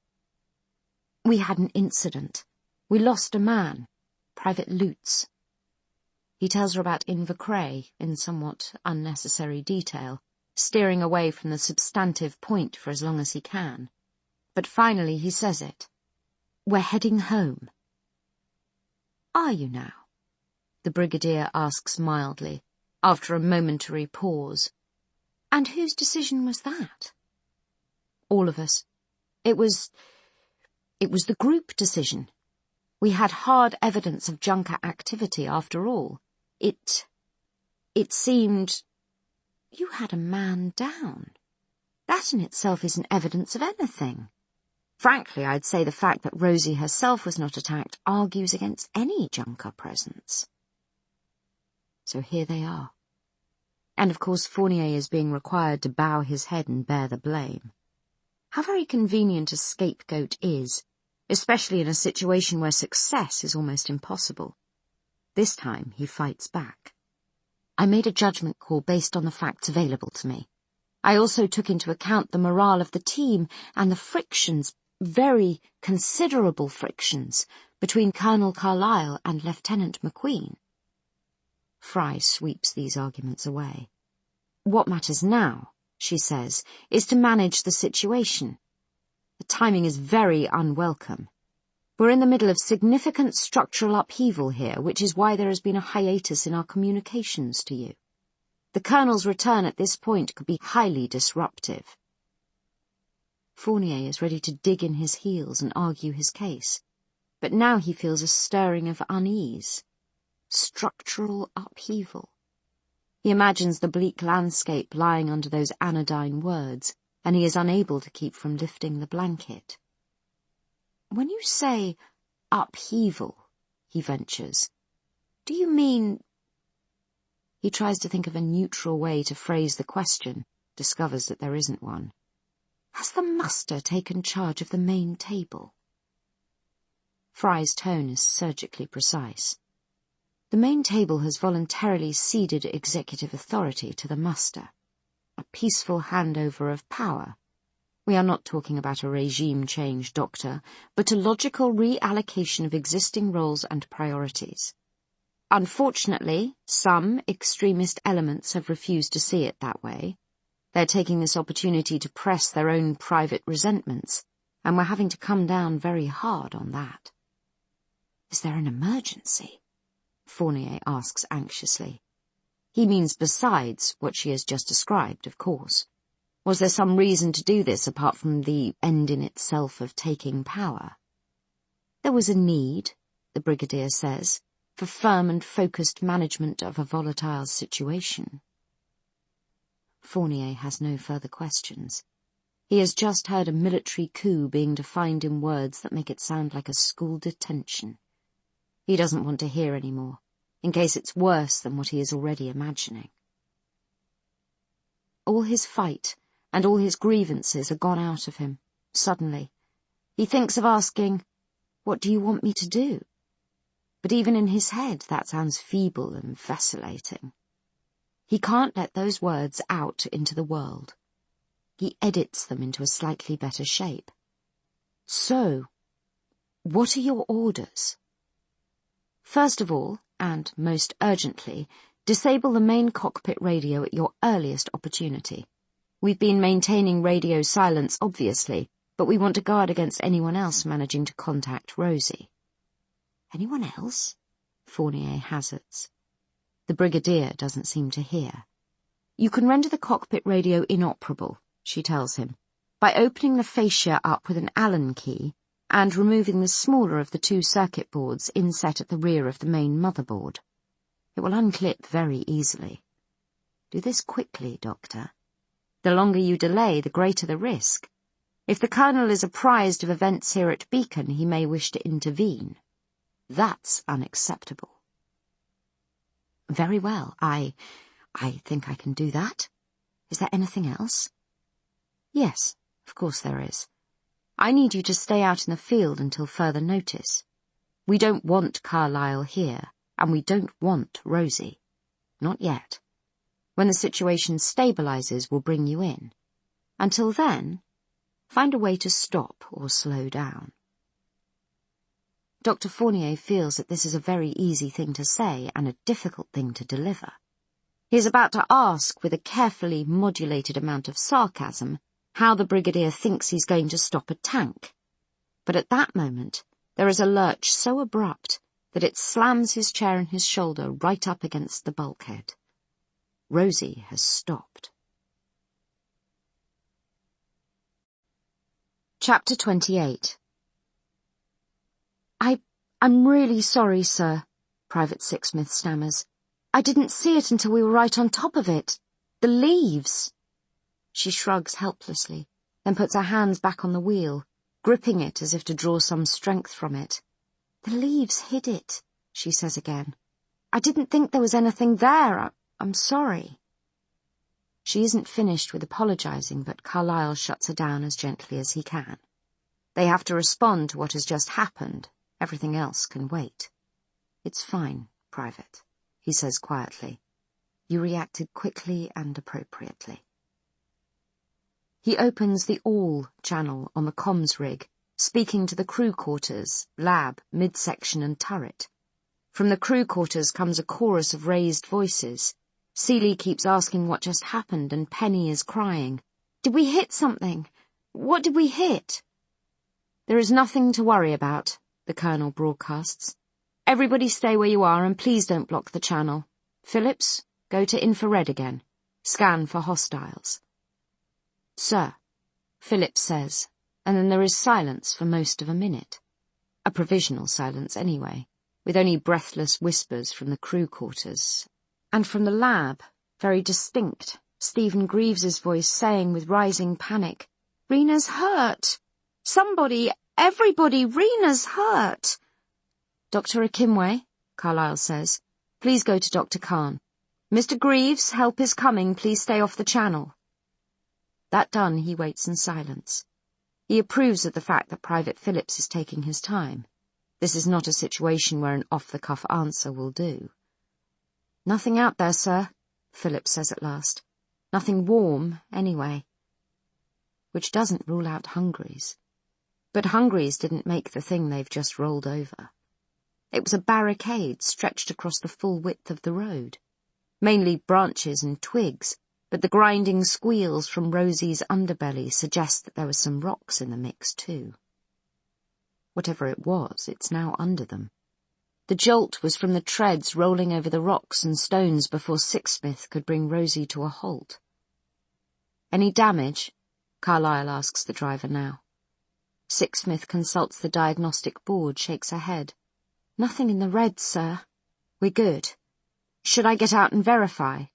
We had an incident. We lost a man, Private Lutz. He tells her about Invercray in somewhat unnecessary detail, steering away from the substantive point for as long as he can. But finally he says it. We're heading home. Are you now? The Brigadier asks mildly, after a momentary pause. And whose decision was that? All of us. It was the group decision. We had hard evidence of Junker activity after all. It seemed... You had a man down. That in itself isn't evidence of anything. Frankly, I'd say the fact that Rosie herself was not attacked argues against any Junker presence. So here they are. And of course Fournier is being required to bow his head and bear the blame. How very convenient a scapegoat is, especially in a situation where success is almost impossible. This time he fights back. I made a judgment call based on the facts available to me. I also took into account the morale of the team and the frictions, very considerable frictions, between Colonel Carlyle and Lieutenant McQueen. Fry sweeps these arguments away. What matters now, she says, is to manage the situation. The timing is very unwelcome. We're in the middle of significant structural upheaval here, which is why there has been a hiatus in our communications to you. The Colonel's return at this point could be highly disruptive. Fournier is ready to dig in his heels and argue his case, but now he feels a stirring of unease. Structural upheaval. He imagines the bleak landscape lying under those anodyne words, and he is unable to keep from lifting the blanket. "When you say upheaval," he ventures, "do you mean—" He tries to think of a neutral way to phrase the question, discovers that there isn't one. "Has the muster taken charge of the main table?" Fry's tone is surgically precise. The main table has voluntarily ceded executive authority to the muster. A peaceful handover of power. We are not talking about a regime change, Doctor, but a logical reallocation of existing roles and priorities. Unfortunately, some extremist elements have refused to see it that way. They're taking this opportunity to press their own private resentments, and we're having to come down very hard on that. "Is there an emergency?" Fournier asks anxiously. He means besides what she has just described, of course. Was there some reason to do this apart from the end in itself of taking power? "There was a need," the Brigadier says, "for firm and focused management of a volatile situation." Fournier has no further questions. He has just heard a military coup being defined in words that make it sound like a school detention. He doesn't want to hear any more, in case it's worse than what he is already imagining. All his fight and all his grievances are gone out of him, suddenly. He thinks of asking, "What do you want me to do?" But even in his head that sounds feeble and vacillating. He can't let those words out into the world. He edits them into a slightly better shape. "So, what are your orders?" "First of all, and most urgently, disable the main cockpit radio at your earliest opportunity. We've been maintaining radio silence, obviously, but we want to guard against anyone else managing to contact Rosie." "Anyone else?" Fournier hazards. The Brigadier doesn't seem to hear. "You can render the cockpit radio inoperable," she tells him, "by opening the fascia up with an Allen key and removing the smaller of the two circuit boards inset at the rear of the main motherboard. It will unclip very easily. Do this quickly, Doctor. The longer you delay, the greater the risk. If the Colonel is apprised of events here at Beacon, he may wish to intervene. That's unacceptable." "Very well, I think I can do that. Is there anything else?" "Yes, of course there is. I need you to stay out in the field until further notice. We don't want Carlyle here, and we don't want Rosie. Not yet. When the situation stabilizes, we'll bring you in. Until then, find a way to stop or slow down." Dr. Fournier feels that this is a very easy thing to say and a difficult thing to deliver. He is about to ask, with a carefully modulated amount of sarcasm, how the Brigadier thinks he's going to stop a tank. But at that moment, there is a lurch so abrupt that it slams his chair and his shoulder right up against the bulkhead. Rosie has stopped. Chapter 28. I'm really sorry, sir," Private Sixsmith stammers. "I didn't see it until we were right on top of it. The leaves." She shrugs helplessly, then puts her hands back on the wheel, gripping it as if to draw some strength from it. "The leaves hid it," she says again. "I didn't think there was anything there. I'm sorry." She isn't finished with apologizing, but Carlyle shuts her down as gently as he can. They have to respond to what has just happened. Everything else can wait. "It's fine, Private," he says quietly. "You reacted quickly and appropriately." He opens the all channel on the comms rig, speaking to the crew quarters, lab, midsection and turret. From the crew quarters comes a chorus of raised voices. Seeley keeps asking what just happened, and Penny is crying. "Did we hit something? What did we hit?" "There is nothing to worry about," the Colonel broadcasts. "Everybody stay where you are and please don't block the channel. Phillips, go to infrared again. Scan for hostiles." "Sir," Phillips says, and then there is silence for most of a minute. A provisional silence anyway, with only breathless whispers from the crew quarters. And from the lab, very distinct, Stephen Greaves's voice saying with rising panic, "Rena's hurt! Somebody, everybody, Rena's hurt!" "Dr. Akimwe," Carlyle says, "please go to Dr. Khan. Mr. Greaves, help is coming, please stay off the channel." That done, he waits in silence. He approves of the fact that Private Phillips is taking his time. This is not a situation where an off-the-cuff answer will do. "Nothing out there, sir," Phillips says at last. "Nothing warm, anyway." Which doesn't rule out Hungry's. But Hungry's didn't make the thing they've just rolled over. It was a barricade stretched across the full width of the road. Mainly branches and twigs, but the grinding squeals from Rosie's underbelly suggest that there were some rocks in the mix too. Whatever it was, it's now under them. The jolt was from the treads rolling over the rocks and stones before Sixsmith could bring Rosie to a halt. "Any damage?" Carlyle asks the driver now. Sixsmith consults the diagnostic board, shakes her head. "Nothing in the red, sir. We're good. Should I get out and verify?"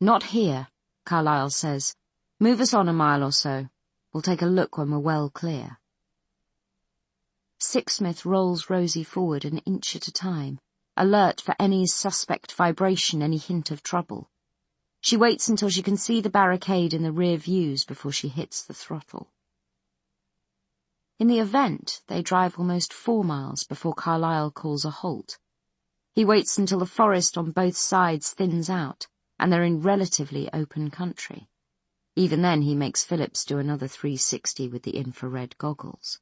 "Not here," Carlyle says. "Move us on a mile or so. We'll take a look when we're well clear." Sixsmith rolls Rosie forward an inch at a time, alert for any suspect vibration, any hint of trouble. She waits until she can see the barricade in the rear views before she hits the throttle. In the event, they drive almost 4 miles before Carlyle calls a halt. He waits until the forest on both sides thins out, and they're in relatively open country. Even then he makes Phillips do another 360 with the infrared goggles.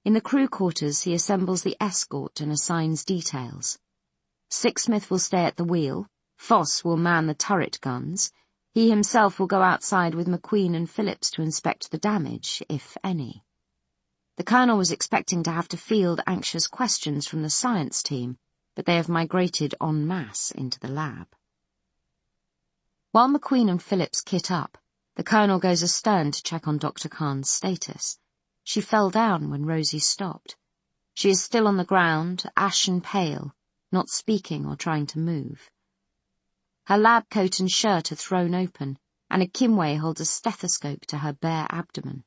In the crew quarters he assembles the escort and assigns details. Sixsmith will stay at the wheel, Foss will man the turret guns, he himself will go outside with McQueen and Phillips to inspect the damage, if any. The colonel was expecting to have to field anxious questions from the science team, but they have migrated en masse into the lab. While McQueen and Phillips kit up, the colonel goes astern to check on Dr. Khan's status. She fell down when Rosie stopped. She is still on the ground, ashen pale, not speaking or trying to move. Her lab coat and shirt are thrown open, and Akimwe holds a stethoscope to her bare abdomen.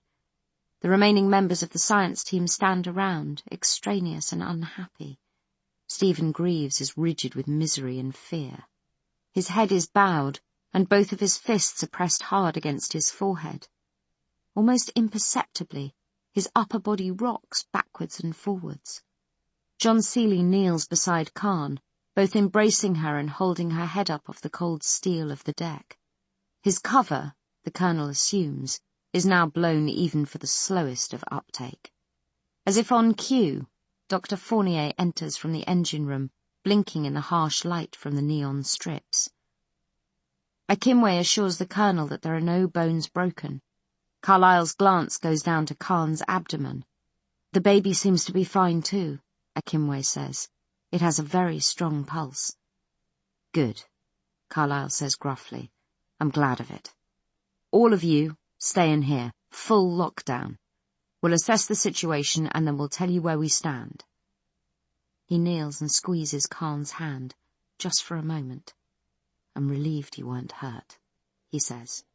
The remaining members of the science team stand around, extraneous and unhappy. Stephen Greaves is rigid with misery and fear. His head is bowed, and both of his fists are pressed hard against his forehead. Almost imperceptibly, his upper body rocks backwards and forwards. John Seeley kneels beside Khan, both embracing her and holding her head up off the cold steel of the deck. His cover, the colonel assumes, is now blown even for the slowest of uptake. As if on cue, Dr. Fournier enters from the engine room, blinking in the harsh light from the neon strips. Akimwe assures the colonel that there are no bones broken. Carlyle's glance goes down to Khan's abdomen. "The baby seems to be fine too," Akimwe says. "It has a very strong pulse." "Good," Carlyle says gruffly. "I'm glad of it. All of you, stay in here, full lockdown. We'll assess the situation and then we'll tell you where we stand." He kneels and squeezes Khan's hand, just for a moment. "I'm relieved you weren't hurt," he says.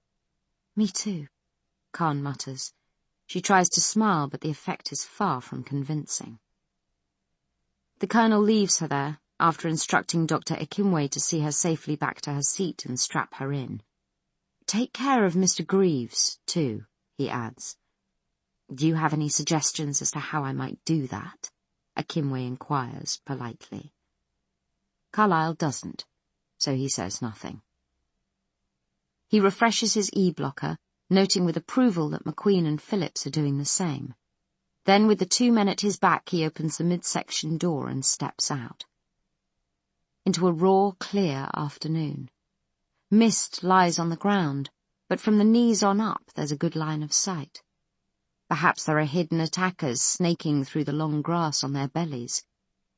"Me too," Khan mutters. She tries to smile, but the effect is far from convincing. The colonel leaves her there, after instructing Dr. Akimwe to see her safely back to her seat and strap her in. "Take care of Mr. Greaves, too," he adds. "Do you have any suggestions as to how I might do that?" Akimwe inquires politely. Carlyle doesn't, so he says nothing. He refreshes his E-blocker, noting with approval that McQueen and Phillips are doing the same. Then, with the 2 men at his back, he opens the midsection door and steps out. Into a raw, clear afternoon. Mist lies on the ground, but from the knees on up there's a good line of sight. Perhaps there are hidden attackers snaking through the long grass on their bellies.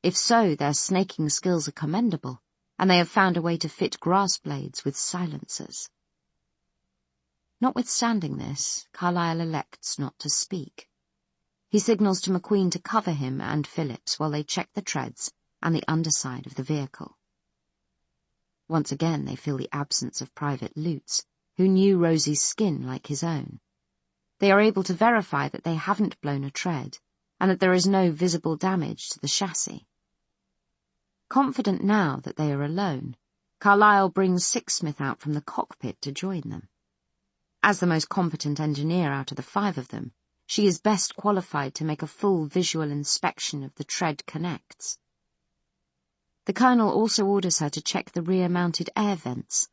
If so, their snaking skills are commendable, and they have found a way to fit grass blades with silencers. Notwithstanding this, Carlyle elects not to speak. He signals to McQueen to cover him and Phillips while they check the treads and the underside of the vehicle. Once again they feel the absence of Private Lutz, who knew Rosie's skin like his own. They are able to verify that they haven't blown a tread, and that there is no visible damage to the chassis. Confident now that they are alone, Carlyle brings Sixsmith out from the cockpit to join them. As the most competent engineer out of the 5 of them, she is best qualified to make a full visual inspection of the tread connects. The Colonel also orders her to check the rear-mounted air vents.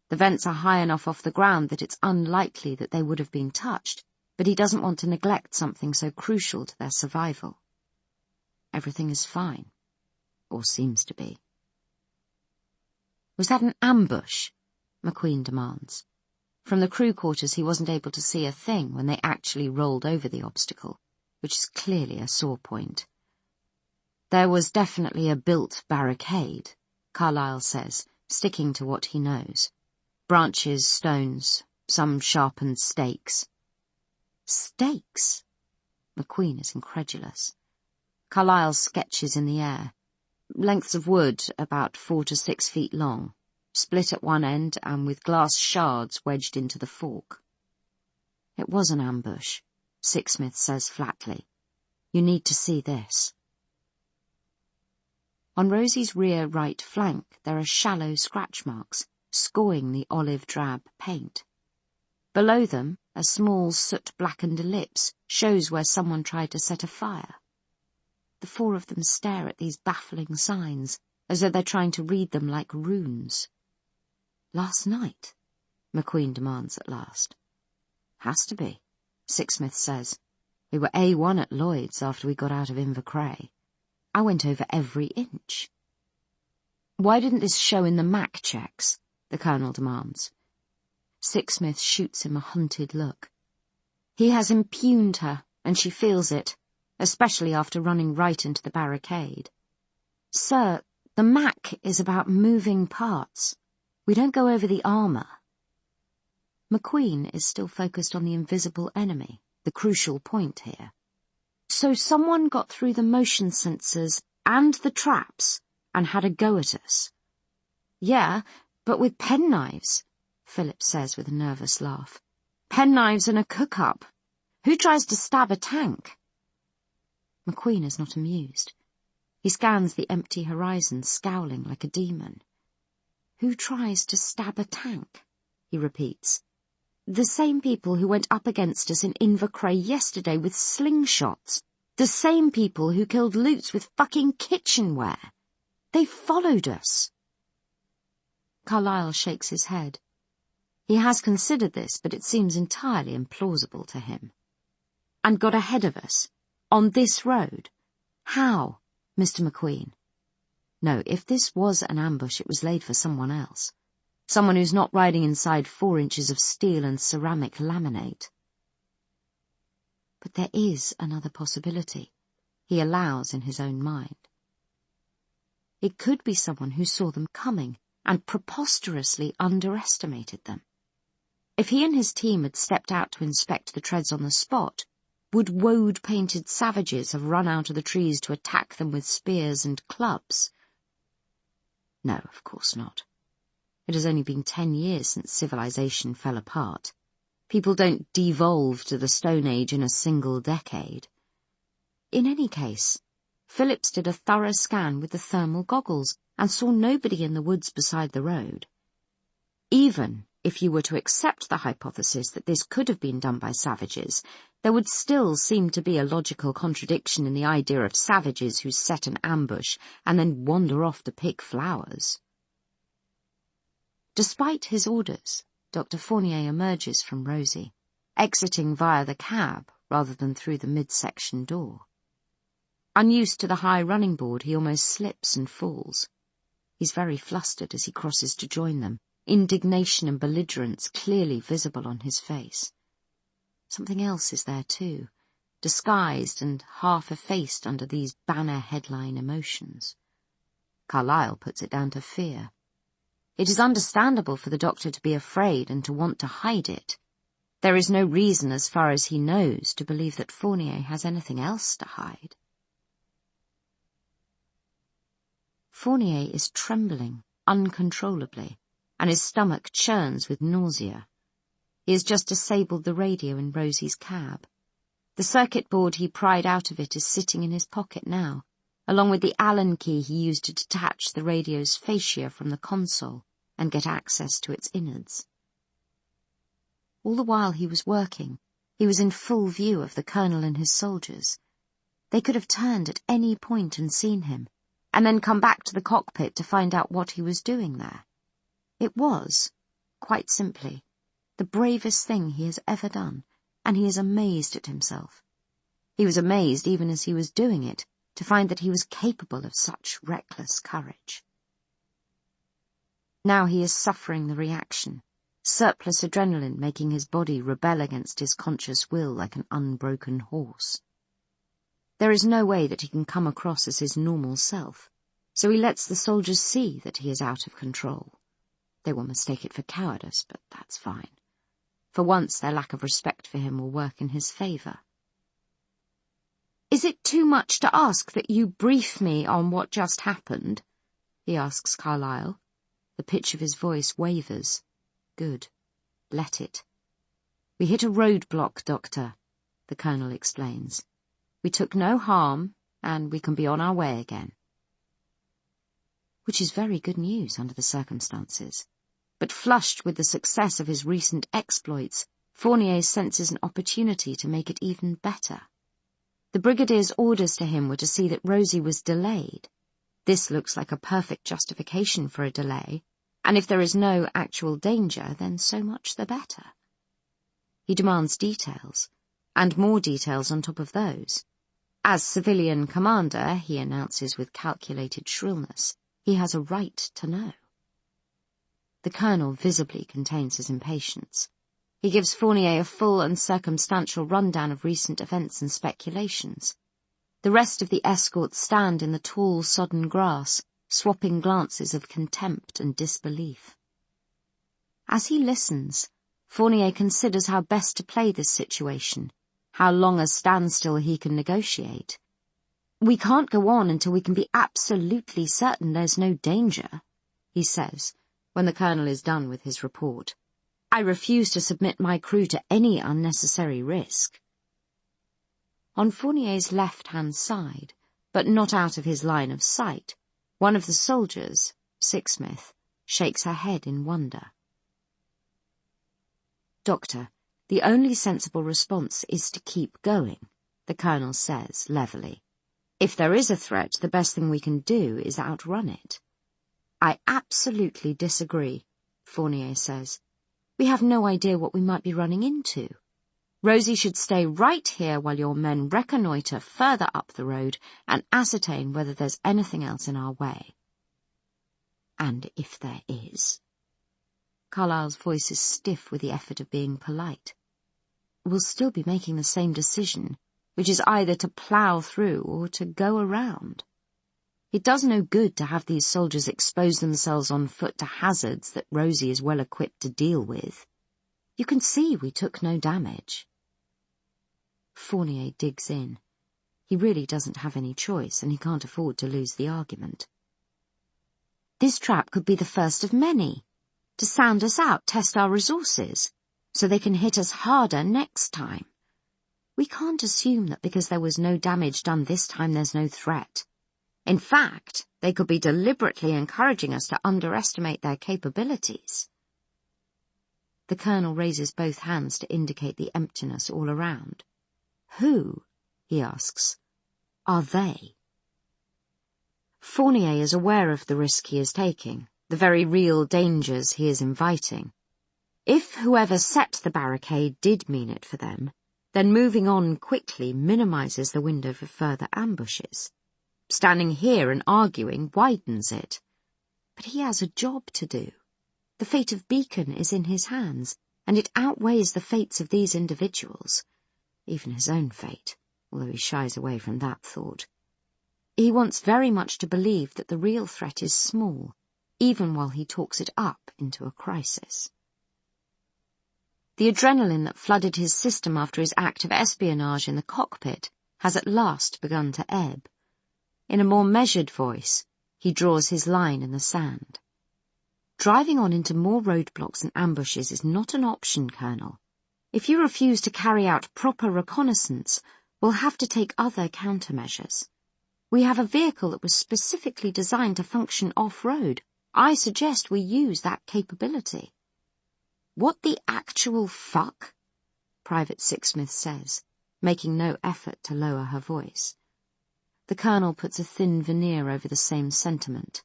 The vents are high enough off the ground that it's unlikely that they would have been touched, but he doesn't want to neglect something so crucial to their survival. Everything is fine, or seems to be. "Was that an ambush?" McQueen demands. From the crew quarters he wasn't able to see a thing when they actually rolled over the obstacle, which is clearly a sore point. "There was definitely a built barricade," Carlyle says, sticking to what he knows. "Branches, stones, some sharpened stakes." "Stakes?" McQueen is incredulous. Carlyle sketches in the air. Lengths of wood about 4 to 6 feet long, split at one end and with glass shards wedged into the fork. "It was an ambush," Sixsmith says flatly. "You need to see this." On Rosie's rear right flank there are shallow scratch marks, scoring the olive-drab paint. Below them, a small soot-blackened ellipse shows where someone tried to set a fire. The 4 of them stare at these baffling signs, as though they're trying to read them like runes. "Last night?" McQueen demands at last. "Has to be," Sixsmith says. "We were A1 at Lloyd's after we got out of Invercray. I went over every inch." "Why didn't this show in the MAC checks?" the Colonel demands. Sixsmith shoots him a hunted look. He has impugned her, and she feels it, especially after running right into the barricade. "Sir, the MAC is about moving parts. We don't go over the armour." McQueen is still focused on the invisible enemy, the crucial point here. "So someone got through the motion sensors and the traps and had a go at us." "Yeah, but with penknives," Philip says with a nervous laugh. "Penknives and a cook-up. Who tries to stab a tank?" McQueen is not amused. He scans the empty horizon, scowling like a demon. "Who tries to stab a tank?" he repeats. "The same people who went up against us in Invercray yesterday with slingshots. The same people who killed Lutz with fucking kitchenware. They followed us." Carlyle shakes his head. He has considered this, but it seems entirely implausible to him. "And got ahead of us? On this road? How, Mr. McQueen?" No, if this was an ambush, it was laid for someone else. Someone who's not riding inside 4 inches of steel and ceramic laminate. But there is another possibility, he allows in his own mind. It could be someone who saw them coming and preposterously underestimated them. If he and his team had stepped out to inspect the treads on the spot, would woad-painted savages have run out of the trees to attack them with spears and clubs? No, of course not. It has only been 10 years since civilization fell apart. People don't devolve to the Stone Age in a single decade. In any case, Phillips did a thorough scan with the thermal goggles and saw nobody in the woods beside the road. Even if you were to accept the hypothesis that this could have been done by savages, there would still seem to be a logical contradiction in the idea of savages who set an ambush and then wander off to pick flowers. Despite his orders, Dr. Fournier emerges from Rosie, exiting via the cab rather than through the midsection door. Unused to the high running board, he almost slips and falls. He's very flustered as he crosses to join them, indignation and belligerence clearly visible on his face. Something else is there too, disguised and half effaced under these banner headline emotions. Carlyle puts it down to fear. It is understandable for the doctor to be afraid and to want to hide it. There is no reason, as far as he knows, to believe that Fournier has anything else to hide. Fournier is trembling uncontrollably, and his stomach churns with nausea. He has just disabled the radio in Rosie's cab. The circuit board he pried out of it is sitting in his pocket now, along with the Allen key he used to detach the radio's fascia from the console and get access to its innards. All the while he was working, he was in full view of the colonel and his soldiers. They could have turned at any point and seen him, and then come back to the cockpit to find out what he was doing there. It was, quite simply, the bravest thing he has ever done, and he is amazed at himself. He was amazed even as he was doing it, to find that he was capable of such reckless courage. Now he is suffering the reaction, surplus adrenaline making his body rebel against his conscious will like an unbroken horse. There is no way that he can come across as his normal self, so he lets the soldiers see that he is out of control. They will mistake it for cowardice, but that's fine. For once their lack of respect for him will work in his favour. "Is it too much to ask that you brief me on what just happened?" he asks Carlyle. The pitch of his voice wavers. Good. Let it. "We hit a roadblock, Doctor," the colonel explains. "We took no harm, and we can be on our way again." Which is very good news under the circumstances. But flushed with the success of his recent exploits, Fournier senses an opportunity to make it even better. The brigadier's orders to him were to see that Rosie was delayed. This looks like a perfect justification for a delay, and if there is no actual danger, then so much the better. He demands details, and more details on top of those. As civilian commander, he announces with calculated shrillness, he has a right to know. The colonel visibly contains his impatience. He gives Fournier a full and circumstantial rundown of recent events and speculations. The rest of the escorts stand in the tall, sodden grass, swapping glances of contempt and disbelief. As he listens, Fournier considers how best to play this situation, how long a standstill he can negotiate. "We can't go on until we can be absolutely certain there's no danger," he says, when the colonel is done with his report. "I refuse to submit my crew to any unnecessary risk." On Fournier's left-hand side, but not out of his line of sight, one of the soldiers, Sixsmith, shakes her head in wonder. "Doctor, the only sensible response is to keep going," the colonel says levelly. "If there is a threat, the best thing we can do is outrun it." "I absolutely disagree," Fournier says. "We have no idea what we might be running into. Rosie should stay right here while your men reconnoitre further up the road and ascertain whether there's anything else in our way." "And if there is?" Carlyle's voice is stiff with the effort of being polite. "We'll still be making the same decision, which is either to plough through or to go around. It does no good to have these soldiers expose themselves on foot to hazards that Rosie is well equipped to deal with. You can see we took no damage." Fournier digs in. He really doesn't have any choice, and he can't afford to lose the argument. "This trap could be the first of many, to sound us out, test our resources, so they can hit us harder next time. We can't assume that because there was no damage done this time there's no threat. In fact, they could be deliberately encouraging us to underestimate their capabilities." The colonel raises both hands to indicate the emptiness all around. "Who," he asks, "are they?" Fournier is aware of the risk he is taking, the very real dangers he is inviting. If whoever set the barricade did mean it for them, then moving on quickly minimizes the window for further ambushes. Standing here and arguing widens it. But he has a job to do. The fate of Beacon is in his hands, and it outweighs the fates of these individuals, even his own fate, although he shies away from that thought. He wants very much to believe that the real threat is small, even while he talks it up into a crisis. The adrenaline that flooded his system after his act of espionage in the cockpit has at last begun to ebb. In a more measured voice, he draws his line in the sand. Driving on into more roadblocks and ambushes is not an option, Colonel. If you refuse to carry out proper reconnaissance, we'll have to take other countermeasures. We have a vehicle that was specifically designed to function off-road. I suggest we use that capability. What the actual fuck? Private Sixsmith says, making no effort to lower her voice. The Colonel puts a thin veneer over the same sentiment.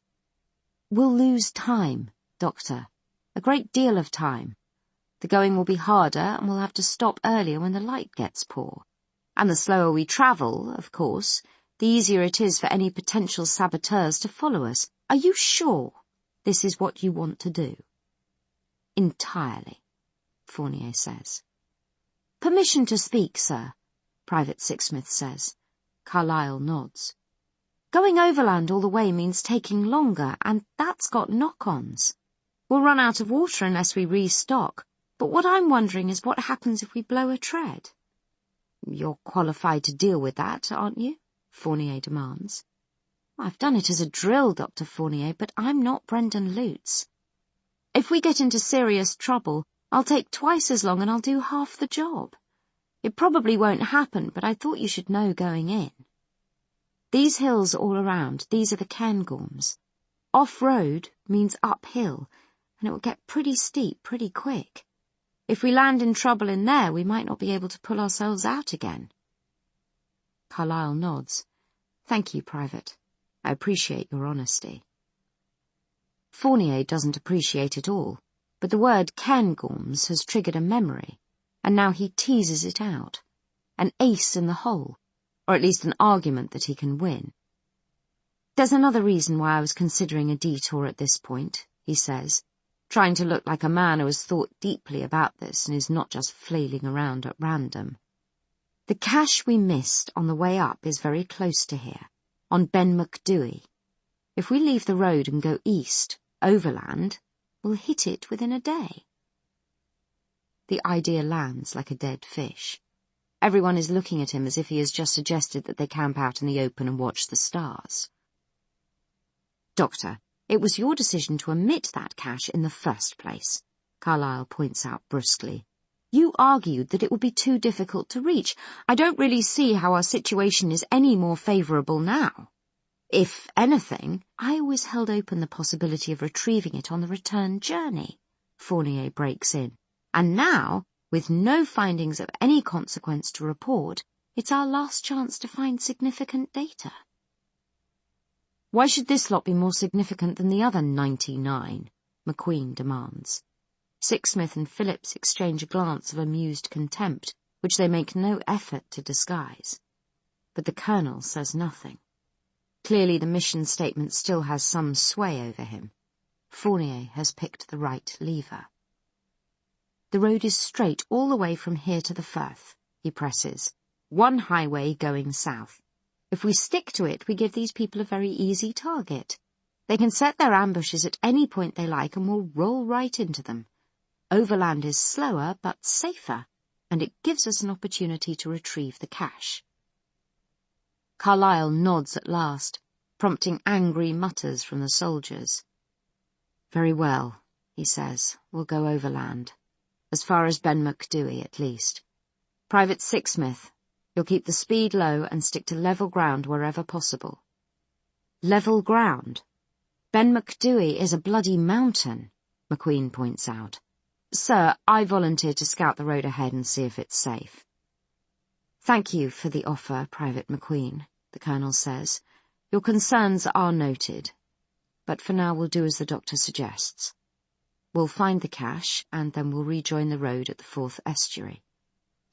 We'll lose time, Doctor. A great deal of time. The going will be harder, and we'll have to stop earlier when the light gets poor. And the slower we travel, of course, the easier it is for any potential saboteurs to follow us. Are you sure this is what you want to do? Entirely, Fournier says. Permission to speak, sir, Private Sixsmith says. Carlyle nods. Going overland all the way means taking longer, and that's got knock-ons. We'll run out of water unless we restock, but what I'm wondering is what happens if we blow a tread. You're qualified to deal with that, aren't you? Fournier demands. I've done it as a drill, Dr. Fournier, but I'm not Brendan Lutz. If we get into serious trouble, I'll take twice as long and I'll do half the job. It probably won't happen, but I thought you should know going in. These hills all around, these are the Cairngorms. Off-road means uphill, and it will get pretty steep pretty quick. If we land in trouble in there, we might not be able to pull ourselves out again. Carlyle nods. Thank you, Private. I appreciate your honesty. Fournier doesn't appreciate it all, but the word Cairngorms has triggered a memory, and now he teases it out. An ace in the hole, or at least an argument that he can win. There's another reason why I was considering a detour at this point, he says, trying to look like a man who has thought deeply about this and is not just flailing around at random. The cache we missed on the way up is very close to here, on Ben Macdui. If we leave the road and go east, overland, we'll hit it within a day. The idea lands like a dead fish. Everyone is looking at him as if he has just suggested that they camp out in the open and watch the stars. Doctor, it was your decision to omit that cache in the first place, Carlyle points out brusquely. You argued that it would be too difficult to reach. I don't really see how our situation is any more favourable now. If anything, I always held open the possibility of retrieving it on the return journey, Fournier breaks in. And now, with no findings of any consequence to report, it's our last chance to find significant data. Why should this lot be more significant than the other 99? McQueen demands. Sixsmith and Phillips exchange a glance of amused contempt, which they make no effort to disguise. But the Colonel says nothing. Clearly the mission statement still has some sway over him. Fournier has picked the right lever. The road is straight all the way from here to the Firth, he presses. One highway going south. If we stick to it, we give these people a very easy target. They can set their ambushes at any point they like and we'll roll right into them. Overland is slower but safer, and it gives us an opportunity to retrieve the cache. Carlyle nods at last, prompting angry mutters from the soldiers. Very well, he says, we'll go overland. As far as Ben Macdui, at least. Private Sixsmith, you'll keep the speed low and stick to level ground wherever possible. Level ground? Ben Macdui is a bloody mountain, McQueen points out. Sir, I volunteer to scout the road ahead and see if it's safe. Thank you for the offer, Private McQueen, the Colonel says. Your concerns are noted. But for now we'll do as the doctor suggests. We'll find the cache, and then we'll rejoin the road at the Forth estuary.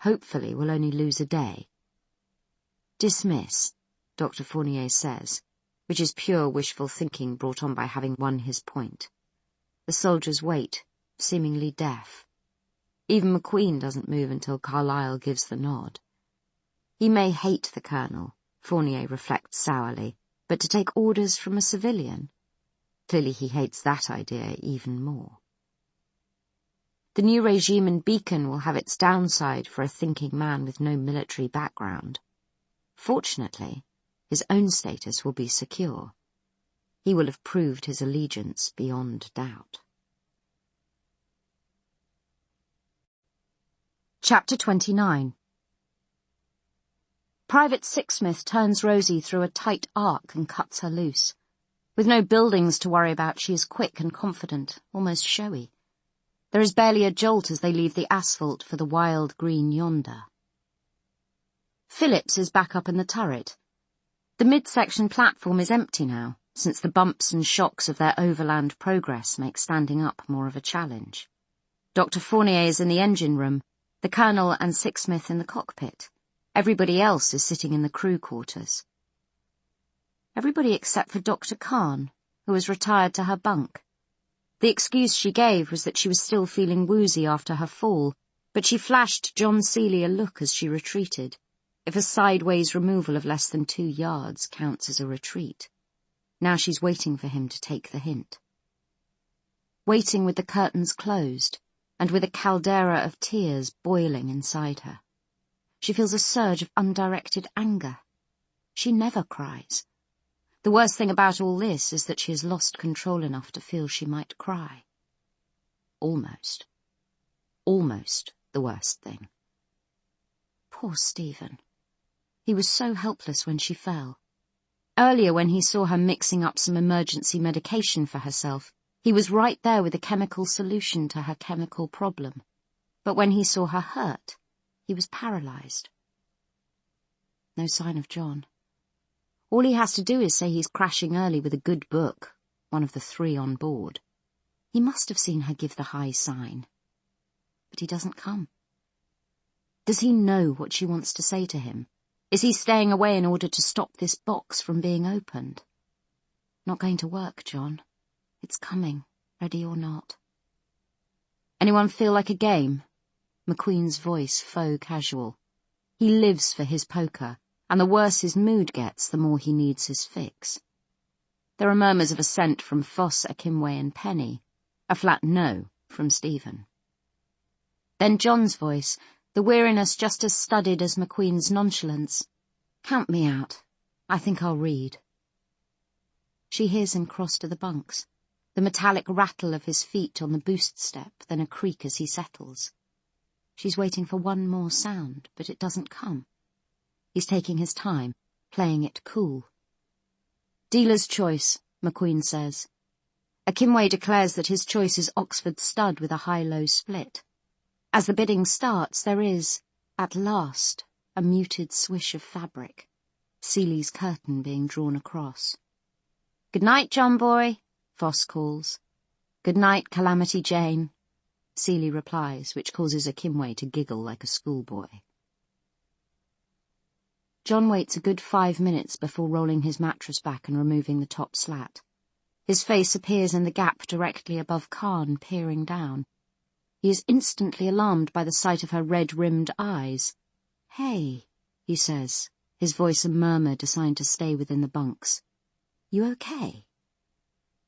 Hopefully we'll only lose a day. Dismiss, Dr. Fournier says, which is pure wishful thinking brought on by having won his point. The soldiers wait, seemingly deaf. Even McQueen doesn't move until Carlyle gives the nod. He may hate the Colonel, Fournier reflects sourly, but to take orders from a civilian? Clearly he hates that idea even more. The new regime in Beacon will have its downside for a thinking man with no military background. Fortunately, his own status will be secure. He will have proved his allegiance beyond doubt. Chapter 29. Private Sixsmith turns Rosie through a tight arc and cuts her loose. With no buildings to worry about, she is quick and confident, almost showy. There is barely a jolt as they leave the asphalt for the wild green yonder. Phillips is back up in the turret. The midsection platform is empty now, since the bumps and shocks of their overland progress make standing up more of a challenge. Dr. Fournier is in the engine room, the Colonel and Sixsmith in the cockpit. Everybody else is sitting in the crew quarters. Everybody except for Dr. Khan, who has retired to her bunk. The excuse she gave was that she was still feeling woozy after her fall, but she flashed John Seeley a look as she retreated, if a sideways removal of less than 2 yards counts as a retreat. Now she's waiting for him to take the hint. Waiting with the curtains closed, and with a caldera of tears boiling inside her. She feels a surge of undirected anger. She never cries. The worst thing about all this is that she has lost control enough to feel she might cry. Almost. Almost the worst thing. Poor Stephen. He was so helpless when she fell. Earlier, when he saw her mixing up some emergency medication for herself, he was right there with a chemical solution to her chemical problem. But when he saw her hurt, he was paralyzed. No sign of John. All he has to do is say he's crashing early with a good book, one of the 3 on board. He must have seen her give the high sign. But he doesn't come. Does he know what she wants to say to him? Is he staying away in order to stop this box from being opened? Not going to work, John. It's coming, ready or not. Anyone feel like a game? McQueen's voice faux casual. He lives for his poker, and the worse his mood gets, the more he needs his fix. There are murmurs of assent from Foss, Akimwe and Penny, a flat no from Stephen. Then John's voice, the weariness just as studied as McQueen's nonchalance. Count me out. I think I'll read. She hears him cross to the bunks, the metallic rattle of his feet on the boost step, then a creak as he settles. She's waiting for one more sound, but it doesn't come. He's taking his time, playing it cool. Dealer's choice, McQueen says. Akimwe declares that his choice is Oxford stud with a high-low split. As the bidding starts, there is, at last, a muted swish of fabric, Seeley's curtain being drawn across. "Good night, John boy," Foss calls. "Good night, Calamity Jane," Seeley replies, which causes Akimwe to giggle like a schoolboy. John waits a good 5 minutes before rolling his mattress back and removing the top slat. His face appears in the gap directly above Khan, peering down. He is instantly alarmed by the sight of her red-rimmed eyes. "Hey," he says, his voice a murmur designed to stay within the bunks. "You okay?"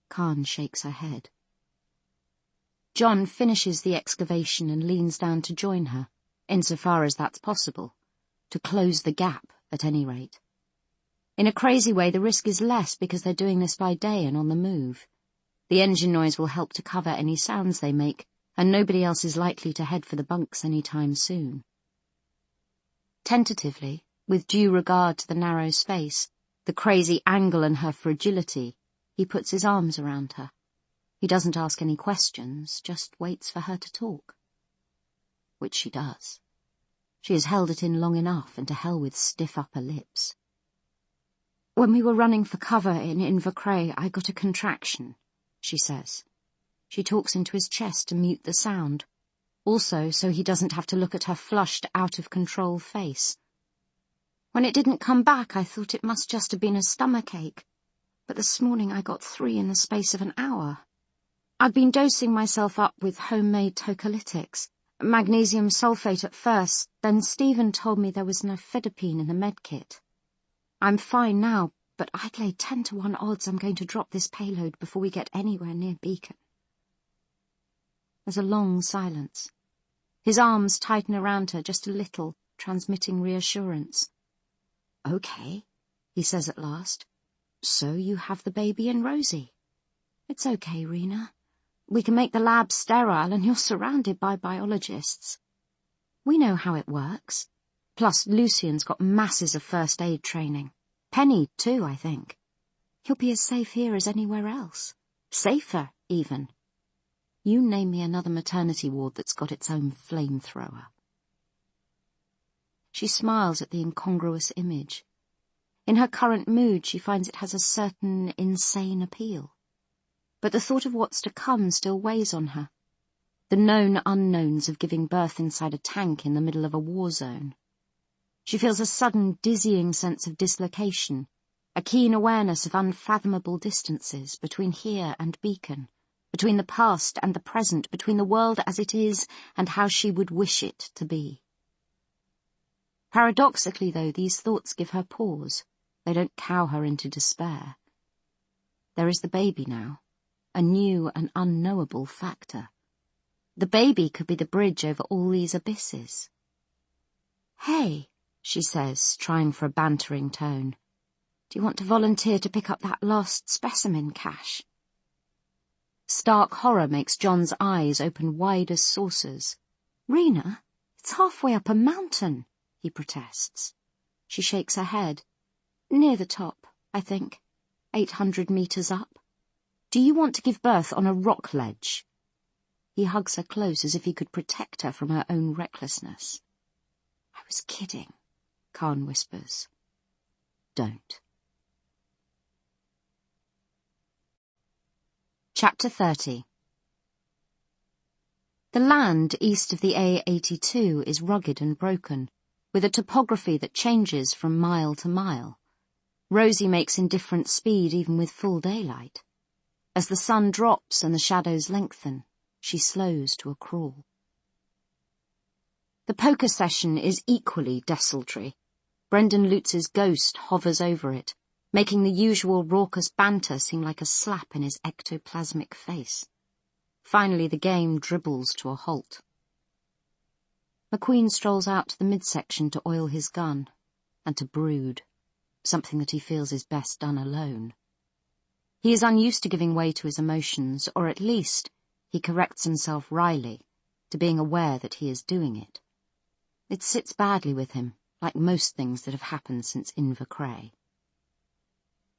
Khan shakes her head. John finishes the excavation and leans down to join her, insofar as that's possible, to close the gap, at any rate. In a crazy way, the risk is less because they're doing this by day and on the move. The engine noise will help to cover any sounds they make, and nobody else is likely to head for the bunks any time soon. Tentatively, with due regard to the narrow space, the crazy angle and her fragility, he puts his arms around her. He doesn't ask any questions, just waits for her to talk. Which she does. She has held it in long enough, and to hell with stiff upper lips. "When we were running for cover in Invercray, I got a contraction," she says. She talks into his chest to mute the sound, also so he doesn't have to look at her flushed, out-of-control face. "When it didn't come back, I thought it must just have been a stomachache, but this morning I got 3 in the space of an hour. I'd been dosing myself up with homemade tocolytics, magnesium sulfate at first, then Stephen told me there was nifedipine in the medkit. I'm fine now, but I'd lay 10 to 1 odds I'm going to drop this payload before we get anywhere near Beacon." There's a long silence. His arms tighten around her just a little, transmitting reassurance. "Okay," he says at last. "So you have the baby and Rosie." "It's okay, Rena. We can make the lab sterile and you're surrounded by biologists." We know how it works. Plus, Lucian's got masses of first aid training. Penny, too, I think. He'll be as safe here as anywhere else. Safer, even. You name me another maternity ward that's got its own flamethrower. She smiles at the incongruous image. In her current mood, she finds it has a certain insane appeal. But the thought of what's to come still weighs on her. The known unknowns of giving birth inside a tank in the middle of a war zone. She feels a sudden, dizzying sense of dislocation, a keen awareness of unfathomable distances between here and Beacon, between the past and the present, between the world as it is and how she would wish it to be. Paradoxically, though, these thoughts give her pause. They don't cow her into despair. There is the baby now, a new and unknowable factor. The baby could be the bridge over all these abysses. "Hey," she says, trying for a bantering tone. "Do you want to volunteer to pick up that lost specimen cache?" Stark horror makes John's eyes open wide as saucers. "Rena, it's halfway up a mountain," he protests. She shakes her head. "Near the top, I think. 800 meters up. Do you want to give birth on a rock ledge?" He hugs her close as if he could protect her from her own recklessness. "I was kidding," Khan whispers. "Don't." Chapter 30. The land east of the A82 is rugged and broken, with a topography that changes from mile to mile. Rosie makes indifferent speed even with full daylight. As the sun drops and the shadows lengthen, she slows to a crawl. The poker session is equally desultory. Brendan Lutz's ghost hovers over it, making the usual raucous banter seem like a slap in his ectoplasmic face. Finally, the game dribbles to a halt. McQueen strolls out to the midsection to oil his gun, and to brood, something that he feels is best done alone. He is unused to giving way to his emotions, or at least, he corrects himself wryly, to being aware that he is doing it. It sits badly with him, like most things that have happened since Invercray.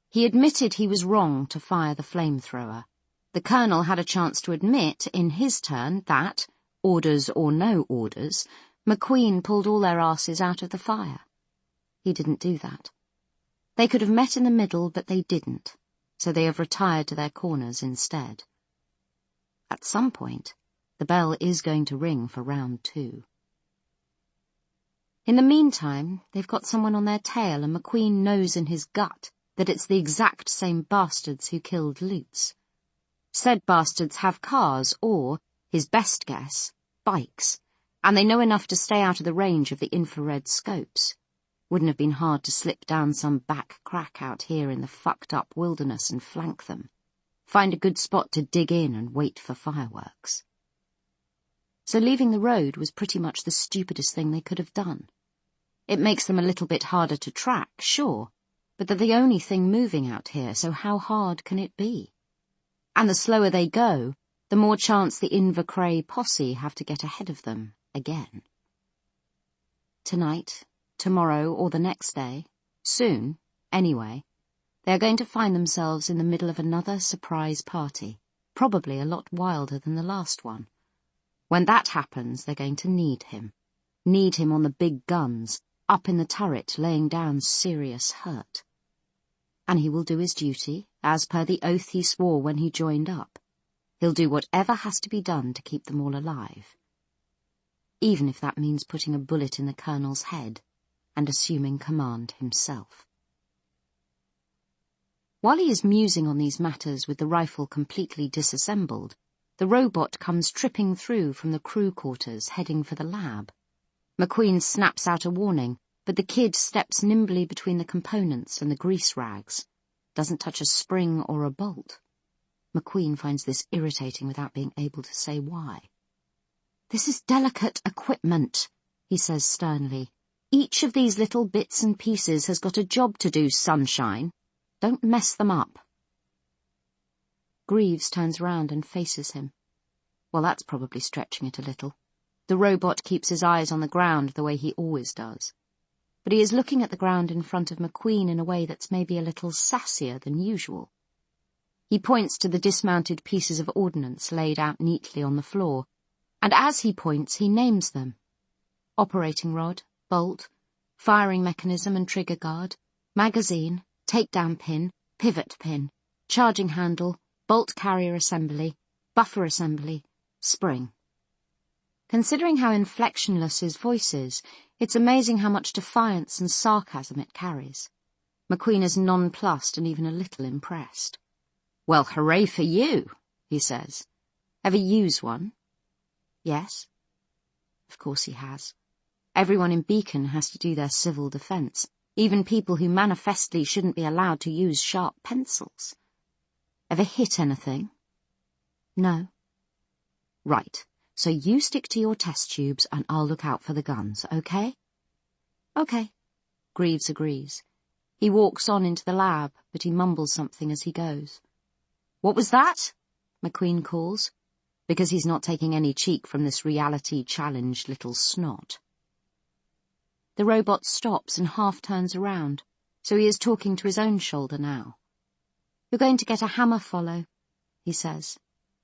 He admitted he was wrong to fire the flamethrower. The Colonel had a chance to admit, in his turn, that, orders or no orders, McQueen pulled all their asses out of the fire. He didn't do that. They could have met in the middle, but they didn't, so they have retired to their corners instead. At some point, the bell is going to ring for round 2. In the meantime, they've got someone on their tail, and McQueen knows in his gut that it's the exact same bastards who killed Lutz. Said bastards have cars or, his best guess, bikes, and they know enough to stay out of the range of the infrared scopes. Wouldn't have been hard to slip down some back crack out here in the fucked-up wilderness and flank them. Find a good spot to dig in and wait for fireworks. So leaving the road was pretty much the stupidest thing they could have done. It makes them a little bit harder to track, sure, but they're the only thing moving out here, so how hard can it be? And the slower they go, the more chance the Invercray posse have to get ahead of them again. Tonight, tomorrow, or the next day, soon, anyway, they are going to find themselves in the middle of another surprise party, probably a lot wilder than the last one. When that happens, they're going to need him on the big guns, up in the turret laying down serious hurt. And he will do his duty, as per the oath he swore when he joined up. He'll do whatever has to be done to keep them all alive. Even if that means putting a bullet in the Colonel's head and assuming command himself. While he is musing on these matters with the rifle completely disassembled, the robot comes tripping through from the crew quarters heading for the lab. McQueen snaps out a warning, but the kid steps nimbly between the components and the grease rags, doesn't touch a spring or a bolt. McQueen finds this irritating without being able to say why. "This is delicate equipment," he says sternly. "Each of these little bits and pieces has got a job to do, sunshine. Don't mess them up." Greaves turns round and faces him. Well, that's probably stretching it a little. The robot keeps his eyes on the ground the way he always does. But he is looking at the ground in front of McQueen in a way that's maybe a little sassier than usual. He points to the dismounted pieces of ordnance laid out neatly on the floor, and as he points, he names them. Operating rod, bolt, firing mechanism and trigger guard, magazine, takedown pin, pivot pin, charging handle, bolt carrier assembly, buffer assembly, spring. Considering how inflectionless his voice is, it's amazing how much defiance and sarcasm it carries. McQueen is nonplussed and even a little impressed. "Well, hooray for you," he says. "Ever use one?" "Yes." Of course he has. Everyone in Beacon has to do their civil defence, even people who manifestly shouldn't be allowed to use sharp pencils. "Ever hit anything?" "No." "Right. So you stick to your test tubes and I'll look out for the guns, okay?" "Okay," Greaves agrees. He walks on into the lab, but he mumbles something as he goes. "What was that?" McQueen calls, because he's not taking any cheek from this reality-challenged little snot. The robot stops and half turns around, so he is talking to his own shoulder now. "You're going to get a hammer follow," he says,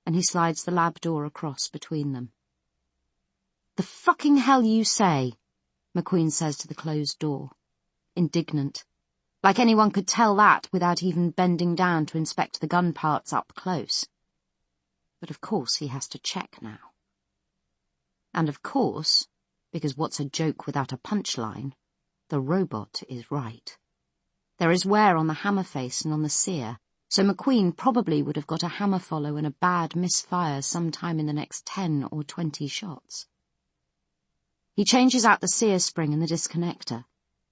and he slides the lab door across between them. "The fucking hell you say," McQueen says to the closed door, indignant, like anyone could tell that without even bending down to inspect the gun parts up close. But of course he has to check now. And of course, because what's a joke without a punchline, the robot is right. There is wear on the hammer face and on the sear, so McQueen probably would have got a hammer follow and a bad misfire sometime in the next 10 or 20 shots. He changes out the sear spring and the disconnector.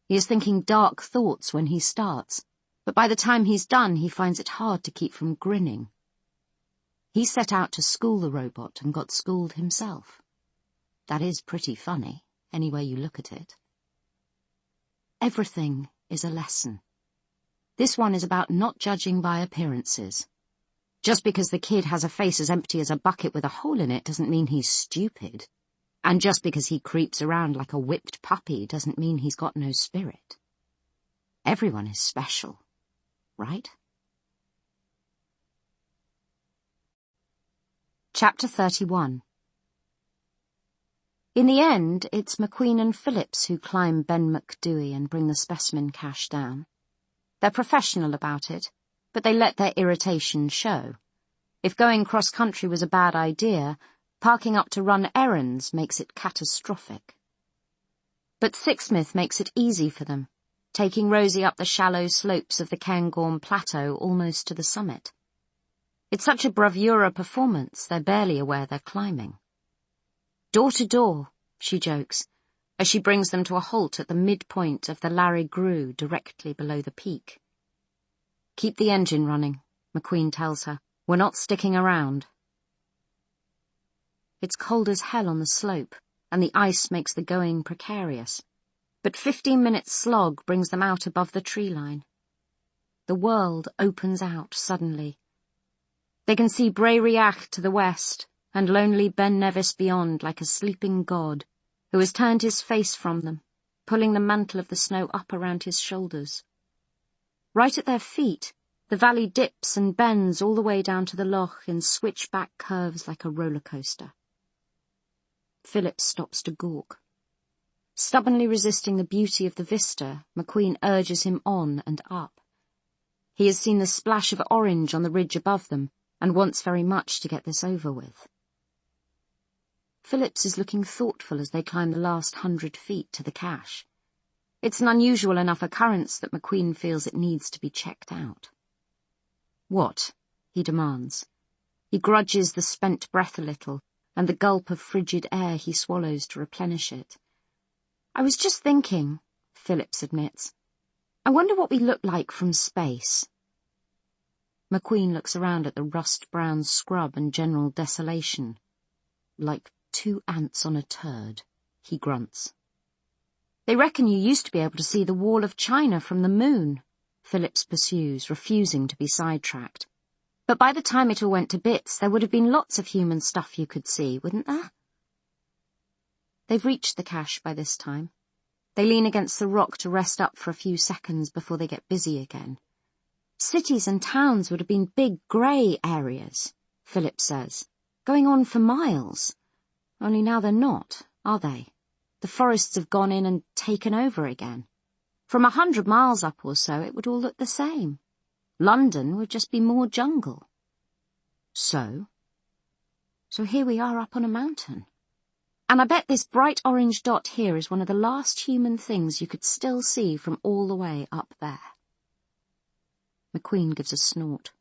He is thinking dark thoughts when he starts, but by the time he's done he finds it hard to keep from grinning. He set out to school the robot and got schooled himself. That is pretty funny, any way you look at it. Everything is a lesson. This one is about not judging by appearances. Just because the kid has a face as empty as a bucket with a hole in it doesn't mean he's stupid. And just because he creeps around like a whipped puppy doesn't mean he's got no spirit. Everyone is special, right? Chapter 31. In the end, it's McQueen and Phillips who climb Ben McDewey and bring the specimen cache down. They're professional about it, but they let their irritation show. If going cross-country was a bad idea, parking up to run errands makes it catastrophic. But Sixsmith makes it easy for them, taking Rosie up the shallow slopes of the Cairngorm Plateau almost to the summit. It's such a bravura performance, they're barely aware they're climbing. "Door to door," she jokes, as she brings them to a halt at the midpoint of the Larry Grue directly below the peak. "Keep the engine running," McQueen tells her. "We're not sticking around." It's cold as hell on the slope, and the ice makes the going precarious, but 15 minutes slog brings them out above the tree line. The world opens out suddenly. They can see Bray Riach to the west, and lonely Ben Nevis beyond like a sleeping god, who has turned his face from them, pulling the mantle of the snow up around his shoulders. Right at their feet, the valley dips and bends all the way down to the loch in switchback curves like a roller coaster. Phillips stops to gawk. Stubbornly resisting the beauty of the vista, McQueen urges him on and up. He has seen the splash of orange on the ridge above them, and wants very much to get this over with. Phillips is looking thoughtful as they climb the last 100 feet to the cache. It's an unusual enough occurrence that McQueen feels it needs to be checked out. "What?" he demands. He grudges the spent breath a little, and the gulp of frigid air he swallows to replenish it. "I was just thinking," Phillips admits. "I wonder what we look like from space." McQueen looks around at the rust-brown scrub and general desolation. "Like 2 ants on a turd," he grunts. "They reckon you used to be able to see the wall of China from the moon," Phillips pursues, refusing to be sidetracked. "But by the time it all went to bits, there would have been lots of human stuff you could see, wouldn't there?" They've reached the cache by this time. They lean against the rock to rest up for a few seconds before they get busy again. Cities and towns would have been big grey areas, Philip says, going on for miles. Only now they're not, are they? The forests have gone in and taken over again. From 100 miles up or so, it would all look the same. London would just be more jungle. So here we are up on a mountain. And I bet this bright orange dot here is one of the last human things you could still see from all the way up there. McQueen gives a snort.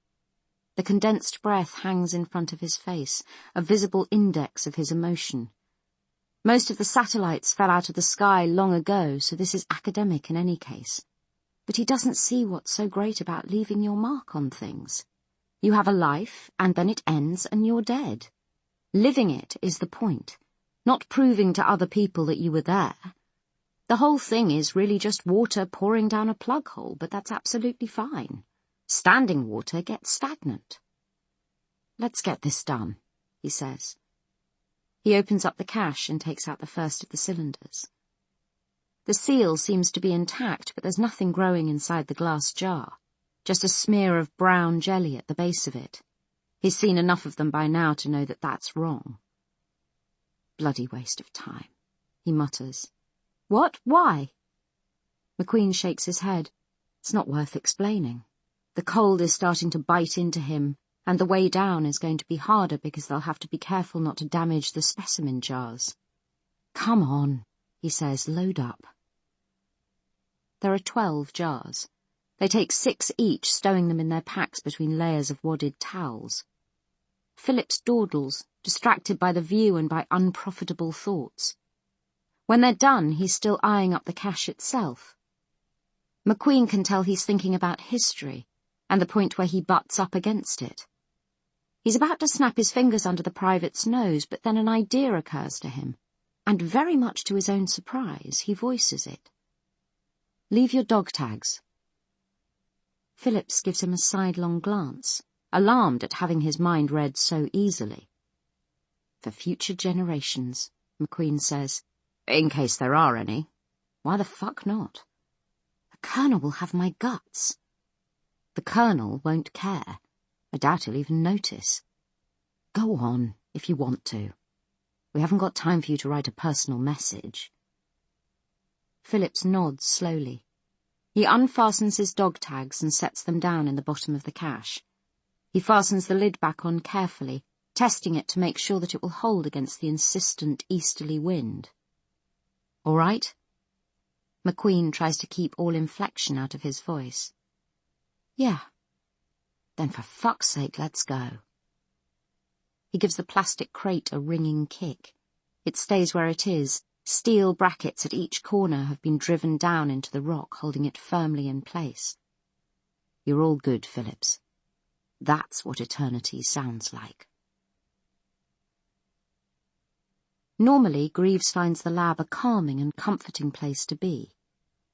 The condensed breath hangs in front of his face, a visible index of his emotion. Most of the satellites fell out of the sky long ago, so this is academic in any case. But he doesn't see what's so great about leaving your mark on things. You have a life, and then it ends, and you're dead. Living it is the point, not proving to other people that you were there. The whole thing is really just water pouring down a plug hole, but that's absolutely fine. Standing water gets stagnant. Let's get this done, he says. He opens up the cache and takes out the first of the cylinders. The seal seems to be intact, but there's nothing growing inside the glass jar, just a smear of brown jelly at the base of it. He's seen enough of them by now to know that that's wrong. Bloody waste of time, he mutters. What? Why? McQueen shakes his head. It's not worth explaining. The cold is starting to bite into him, and the way down is going to be harder because they'll have to be careful not to damage the specimen jars. Come on, he says, load up. There are 12 jars. They take 6 each, stowing them in their packs between layers of wadded towels. Phillips dawdles, distracted by the view and by unprofitable thoughts. When they're done, he's still eyeing up the cache itself. McQueen can tell he's thinking about history, and the point where he butts up against it. He's about to snap his fingers under the private's nose, but then an idea occurs to him, and very much to his own surprise, he voices it. Leave your dog tags. Phillips gives him a sidelong glance, alarmed at having his mind read so easily. For future generations, McQueen says, in case there are any. Why the fuck not? The Colonel will have my guts. The Colonel won't care. I doubt he'll even notice. Go on, if you want to. We haven't got time for you to write a personal message. Phillips nods slowly. He unfastens his dog tags and sets them down in the bottom of the cache. He fastens the lid back on carefully, testing it to make sure that it will hold against the insistent easterly wind. All right? McQueen tries to keep all inflection out of his voice. Yeah. Then for fuck's sake, let's go. He gives the plastic crate a ringing kick. It stays where it is. Steel brackets at each corner have been driven down into the rock, holding it firmly in place. You're all good, Phillips. That's what eternity sounds like. Normally, Greaves finds the lab a calming and comforting place to be.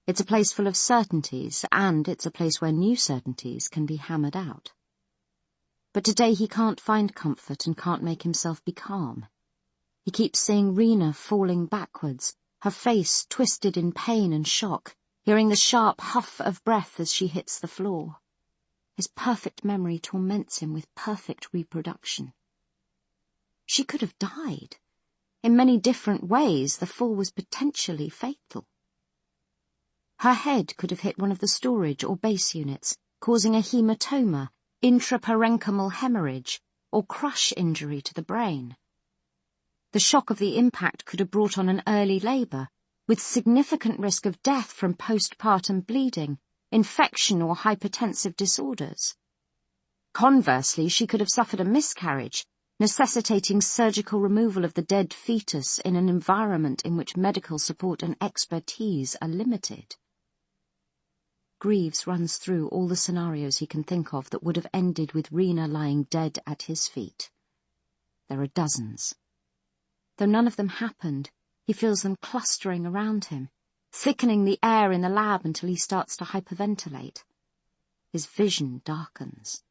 It's a place full of certainties, and it's a place where new certainties can be hammered out. But today he can't find comfort and can't make himself be calm. He keeps seeing Rena falling backwards, her face twisted in pain and shock, hearing the sharp huff of breath as she hits the floor. His perfect memory torments him with perfect reproduction. She could have died. In many different ways, the fall was potentially fatal. Her head could have hit one of the storage or base units, causing a hematoma, intraparenchymal hemorrhage, or crush injury to the brain. The shock of the impact could have brought on an early labour, with significant risk of death from postpartum bleeding, infection or hypertensive disorders. Conversely, she could have suffered a miscarriage, necessitating surgical removal of the dead fetus in an environment in which medical support and expertise are limited. Greaves runs through all the scenarios he can think of that would have ended with Rena lying dead at his feet. There are dozens. Though none of them happened, he feels them clustering around him, thickening the air in the lab until he starts to hyperventilate. His vision darkens.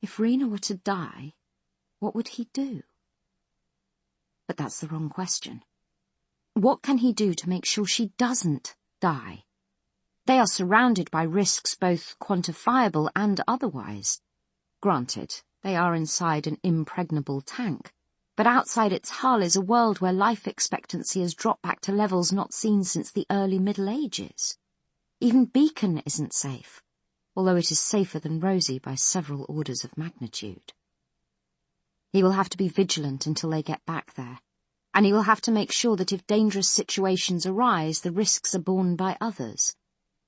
If Rena were to die, what would he do? But that's the wrong question. What can he do to make sure she doesn't die? They are surrounded by risks both quantifiable and otherwise. Granted, they are inside an impregnable tank, but outside its hull is a world where life expectancy has dropped back to levels not seen since the early Middle Ages. Even Beacon isn't safe, although it is safer than Rosie by several orders of magnitude. He will have to be vigilant until they get back there, and he will have to make sure that if dangerous situations arise, the risks are borne by others.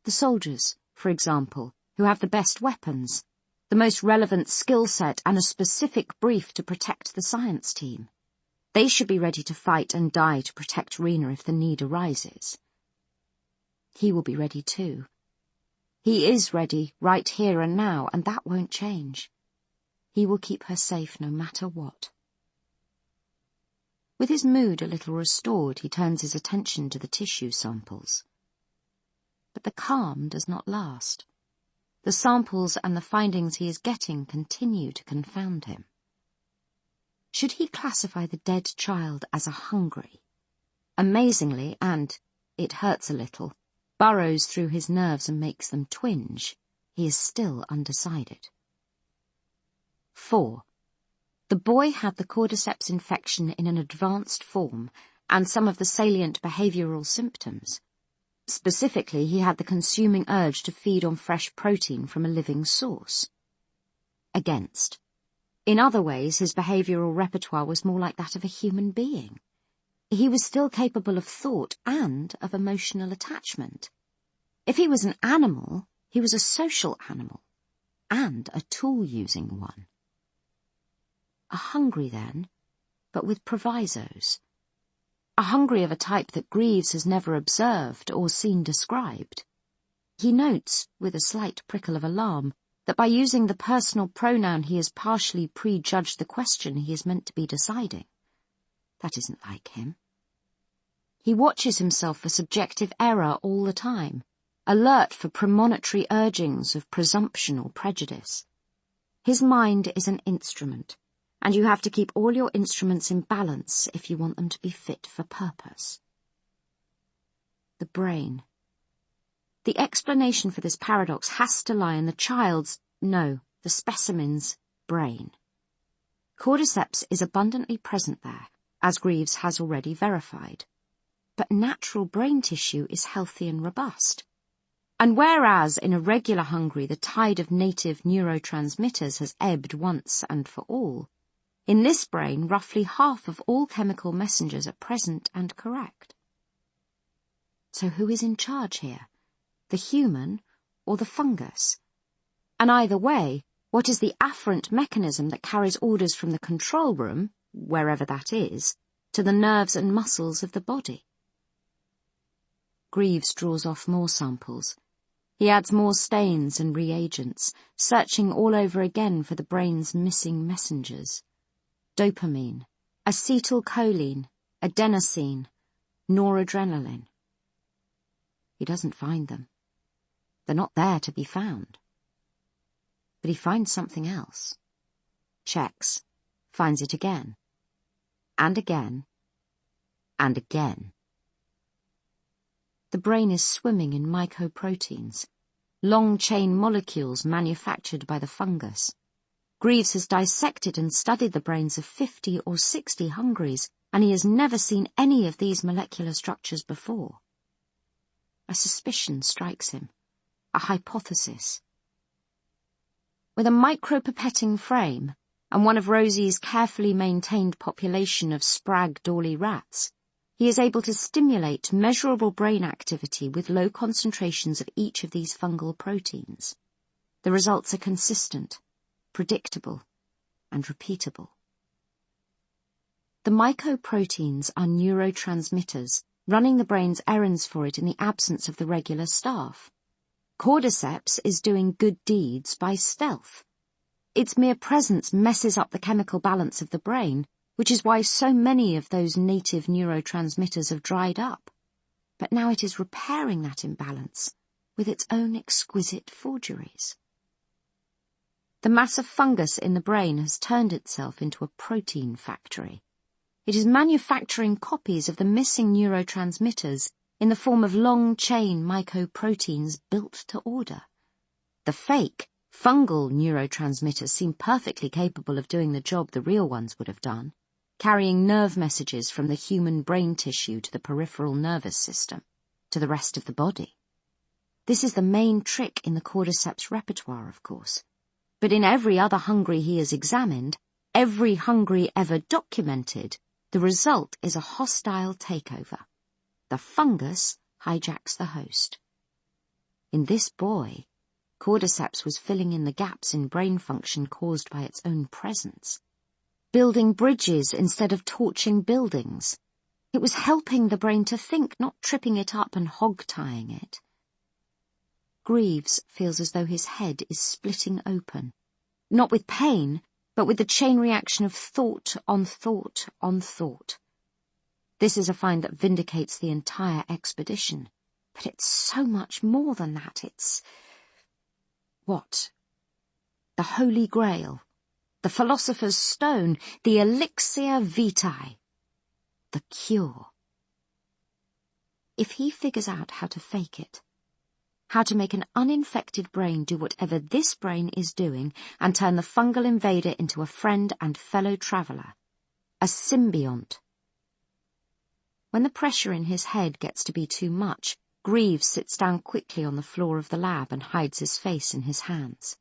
The soldiers, for example, who have the best weapons, the most relevant skill set and a specific brief to protect the science team. They should be ready to fight and die to protect Rena if the need arises. He will be ready too. He is ready right here and now, and that won't change. He will keep her safe no matter what. With his mood a little restored, he turns his attention to the tissue samples. But the calm does not last. The samples and the findings he is getting continue to confound him. Should he classify the dead child as a hungry? Amazingly, and it hurts a little, burrows through his nerves and makes them twinge, he is still undecided. 4. The boy had the cordyceps infection in an advanced form and some of the salient behavioral symptoms. Specifically, he had the consuming urge to feed on fresh protein from a living source. Against. In other ways, his behavioral repertoire was more like that of a human being. He was still capable of thought and of emotional attachment. If he was an animal, he was a social animal, and a tool-using one. A hungry, then, but with provisos. A hungry of a type that Greaves has never observed or seen described. He notes, with a slight prickle of alarm, that by using the personal pronoun he has partially prejudged the question he is meant to be deciding. That isn't like him. He watches himself for subjective error all the time, alert for premonitory urgings of presumption or prejudice. His mind is an instrument, and you have to keep all your instruments in balance if you want them to be fit for purpose. The brain. The explanation for this paradox has to lie in the child's, no, the specimen's, brain. Cordyceps is abundantly present there, as Greaves has already verified. But natural brain tissue is healthy and robust. And whereas in a regular hungry the tide of native neurotransmitters has ebbed once and for all, in this brain roughly half of all chemical messengers are present and correct. So who is in charge here? The human or the fungus? And either way, what is the afferent mechanism that carries orders from the control room, wherever that is, to the nerves and muscles of the body? Greaves draws off more samples. He adds more stains and reagents, searching all over again for the brain's missing messengers. Dopamine, acetylcholine, adenosine, noradrenaline. He doesn't find them. They're not there to be found. But he finds something else. Checks, finds it again. And again. And again. The brain is swimming in mycoproteins, long-chain molecules manufactured by the fungus. Greaves has dissected and studied the brains of 50 or 60 hungries, and he has never seen any of these molecular structures before. A suspicion strikes him, a hypothesis. With a micropipetting frame and one of Rosie's carefully maintained population of sprag-dorley rats, he is able to stimulate measurable brain activity with low concentrations of each of these fungal proteins. The results are consistent, predictable, and repeatable. The mycoproteins are neurotransmitters, running the brain's errands for it in the absence of the regular staff. Cordyceps is doing good deeds by stealth. Its mere presence messes up the chemical balance of the brain, which is why so many of those native neurotransmitters have dried up. But now it is repairing that imbalance with its own exquisite forgeries. The mass of fungus in the brain has turned itself into a protein factory. It is manufacturing copies of the missing neurotransmitters in the form of long-chain mycoproteins built to order. The fake, fungal neurotransmitters seem perfectly capable of doing the job the real ones would have done, carrying nerve messages from the human brain tissue to the peripheral nervous system, to the rest of the body. This is the main trick in the cordyceps repertoire, of course. But in every other hungry he has examined, every hungry ever documented, the result is a hostile takeover. The fungus hijacks the host. In this boy, cordyceps was filling in the gaps in brain function caused by its own presence, building bridges instead of torching buildings. It was helping the brain to think, not tripping it up and hog-tying it. Greaves feels as though his head is splitting open, not with pain, but with the chain reaction of thought on thought on thought. This is a find that vindicates the entire expedition, but it's so much more than that. It's... what? The Holy Grail, the Philosopher's Stone, the Elixir Vitae, the cure. If he figures out how to fake it, how to make an uninfected brain do whatever this brain is doing and turn the fungal invader into a friend and fellow traveller, a symbiont. When the pressure in his head gets to be too much, Greaves sits down quickly on the floor of the lab and hides his face in his hands.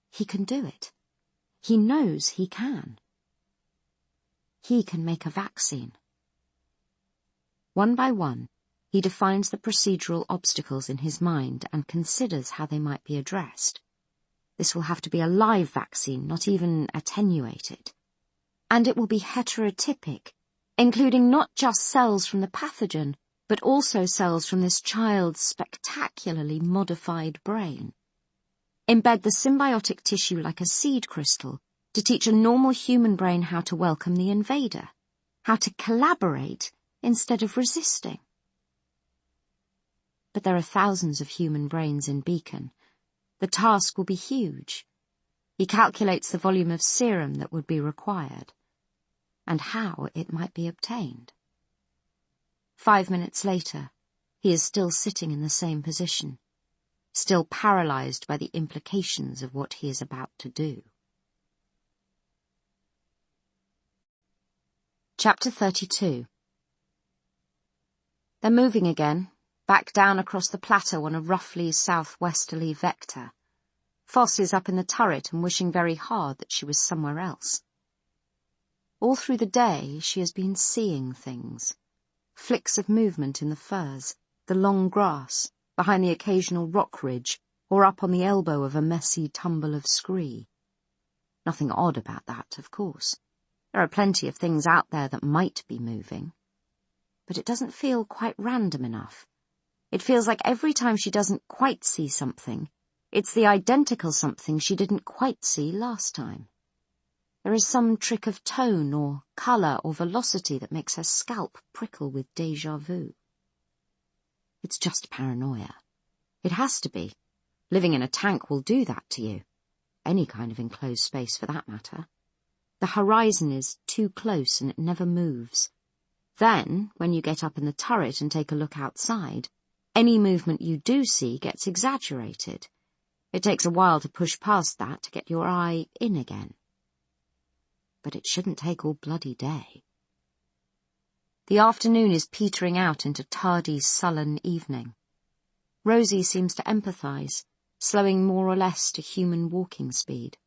He can do it. He knows he can. He can make a vaccine. One by one, he defines the procedural obstacles in his mind and considers how they might be addressed. This will have to be a live vaccine, not even attenuated. And it will be heterotypic, including not just cells from the pathogen, but also cells from this child's spectacularly modified brain. Embed the symbiotic tissue like a seed crystal to teach a normal human brain how to welcome the invader, how to collaborate instead of resisting. But there are thousands of human brains in Beacon. The task will be huge. He calculates the volume of serum that would be required, and how it might be obtained. 5 minutes later, he is still sitting in the same position, still paralyzed by the implications of what he is about to do. Chapter 32. They're moving again, back down across the plateau on a roughly southwesterly vector. Foss is up in the turret and wishing very hard that she was somewhere else. All through the day, she has been seeing things. Flicks of movement in the firs, the long grass, behind the occasional rock ridge, or up on the elbow of a messy tumble of scree. Nothing odd about that, of course. There are plenty of things out there that might be moving. But it doesn't feel quite random enough. It feels like every time she doesn't quite see something, it's the identical something she didn't quite see last time. There is some trick of tone or colour or velocity that makes her scalp prickle with déjà vu. It's just paranoia. It has to be. Living in a tank will do that to you. Any kind of enclosed space for that matter. The horizon is too close and it never moves. Then, when you get up in the turret and take a look outside, any movement you do see gets exaggerated. It takes a while to push past that to get your eye in again. But it shouldn't take all bloody day. The afternoon is petering out into tardy, sullen evening. Rosie seems to empathise, slowing more or less to human walking speed.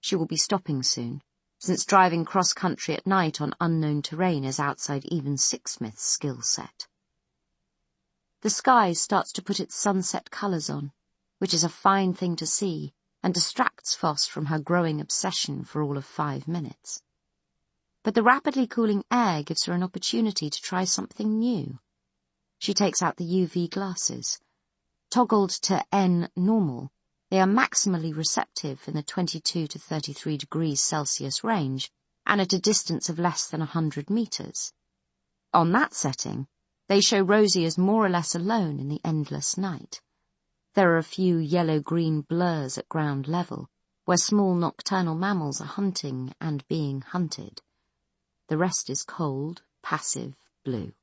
She will be stopping soon, since driving cross-country at night on unknown terrain is outside even Sixsmith's skill set. The sky starts to put its sunset colours on, which is a fine thing to see, and distracts Foss from her growing obsession for all of 5 minutes. But the rapidly cooling air gives her an opportunity to try something new. She takes out the UV glasses. Toggled to N normal, they are maximally receptive in the 22 to 33 degrees Celsius range, and at a distance of less than 100 metres. On that setting, they show Rosie as more or less alone in the endless night. There are a few yellow-green blurs at ground level, where small nocturnal mammals are hunting and being hunted. The rest is cold, passive blue.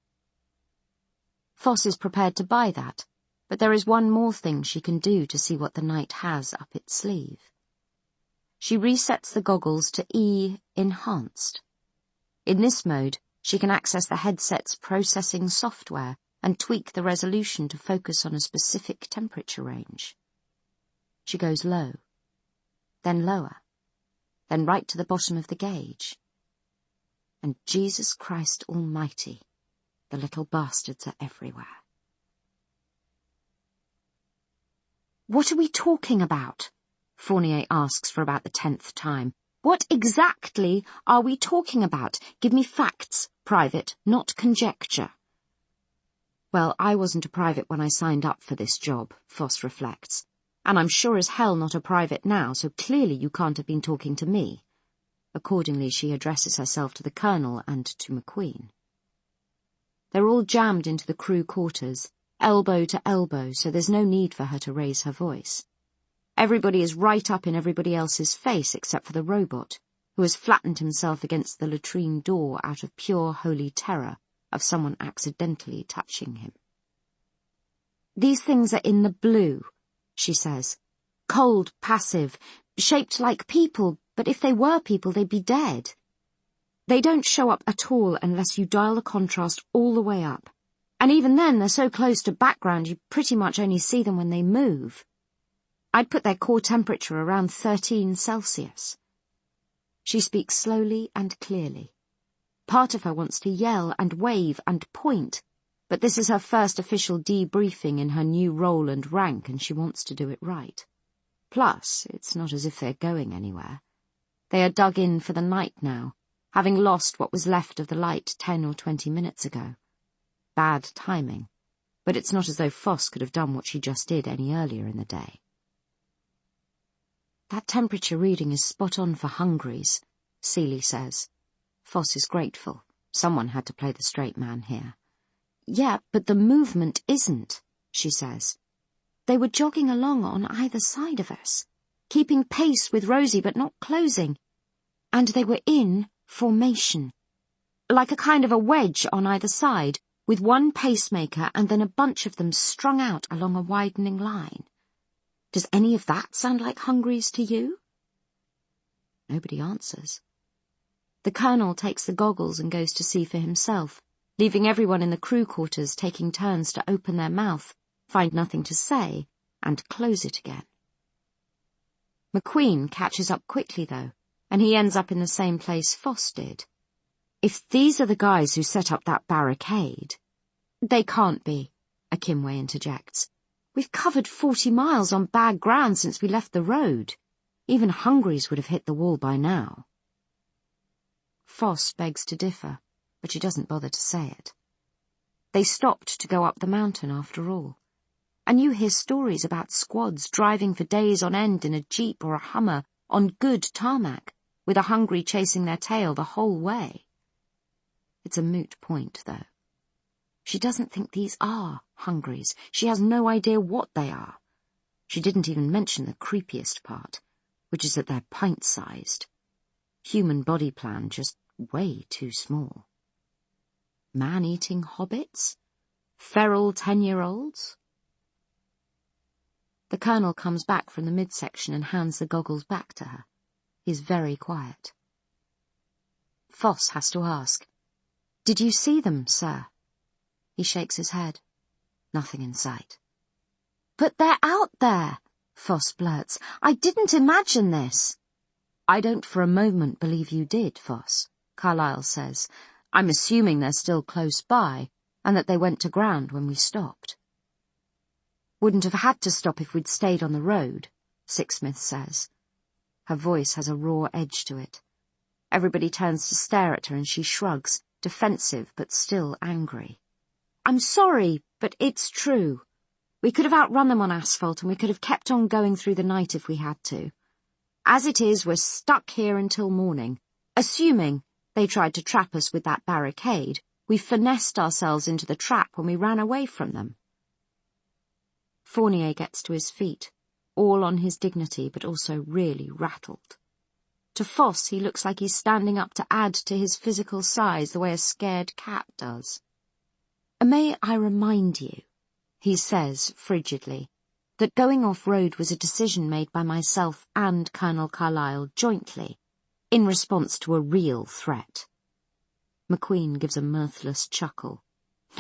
Foss is prepared to buy that, but there is one more thing she can do to see what the night has up its sleeve. She resets the goggles to E Enhanced. In this mode, she can access the headset's processing software and tweak the resolution to focus on a specific temperature range. She goes low, then lower, then right to the bottom of the gauge. And Jesus Christ Almighty, the little bastards are everywhere. "What are we talking about?" Fournier asks for about the 10th time. "What exactly are we talking about? Give me facts, Private, not conjecture." "Well, I wasn't a private when I signed up for this job," Foss reflects. "And I'm sure as hell not a private now, so clearly you can't have been talking to me." Accordingly, she addresses herself to the Colonel and to McQueen. They're all jammed into the crew quarters, elbow to elbow, so there's no need for her to raise her voice. Everybody is right up in everybody else's face except for the robot, who has flattened himself against the latrine door out of pure holy terror of someone accidentally touching him. "These things are in the blue," she says. "Cold, passive, shaped like people, but if they were people, they'd be dead. They don't show up at all unless you dial the contrast all the way up. And even then, they're so close to background you pretty much only see them when they move. I'd put their core temperature around 13 Celsius. She speaks slowly and clearly. Part of her wants to yell and wave and point, but this is her first official debriefing in her new role and rank, and she wants to do it right. Plus, it's not as if they're going anywhere. They are dug in for the night now, having lost what was left of the light 10 or 20 minutes ago. Bad timing, but it's not as though Foss could have done what she just did any earlier in the day. "That temperature reading is spot on for Hungries," Seeley says. Foss is grateful. Someone had to play the straight man here. "Yeah, but the movement isn't," she says. "They were jogging along on either side of us, keeping pace with Rosie but not closing. And they were in formation, like a kind of a wedge on either side, with one pacemaker and then a bunch of them strung out along a widening line. Does any of that sound like Hungries to you?" Nobody answers. The Colonel takes the goggles and goes to see for himself, leaving everyone in the crew quarters taking turns to open their mouth, find nothing to say, and close it again. McQueen catches up quickly, though, and he ends up in the same place Foss did. "If these are the guys who set up that barricade—" "They can't be," Akimwe interjects. "We've covered 40 miles on bad ground since we left the road. Even Hungries would have hit the wall by now." Foss begs to differ, but she doesn't bother to say it. They stopped to go up the mountain after all. And you hear stories about squads driving for days on end in a Jeep or a Hummer on good tarmac, with a Hungry chasing their tail the whole way. It's a moot point, though. She doesn't think these are Hungries. She has no idea what they are. She didn't even mention the creepiest part, which is that they're pint-sized. Human body plan just way too small. Man-eating hobbits? Feral 10-year-olds? The Colonel comes back from the midsection and hands the goggles back to her. He's very quiet. Foss has to ask, "Did you see them, sir?" He shakes his head. Nothing in sight. "But they're out there," Foss blurts. "I didn't imagine this." "I don't for a moment believe you did, Foss," Carlyle says. "I'm assuming they're still close by, and that they went to ground when we stopped." "Wouldn't have had to stop if we'd stayed on the road," Sixsmith says. Her voice has a raw edge to it. Everybody turns to stare at her and she shrugs, defensive but still angry. "I'm sorry, but it's true. We could have outrun them on asphalt and we could have kept on going through the night if we had to. As it is, we're stuck here until morning. Assuming they tried to trap us with that barricade, we finessed ourselves into the trap when we ran away from them." Fournier gets to his feet, all on his dignity but also really rattled. To Foss, he looks like he's standing up to add to his physical size the way a scared cat does. "May I remind you," he says frigidly, "that going off-road was a decision made by myself and Colonel Carlyle jointly, in response to a real threat." McQueen gives a mirthless chuckle.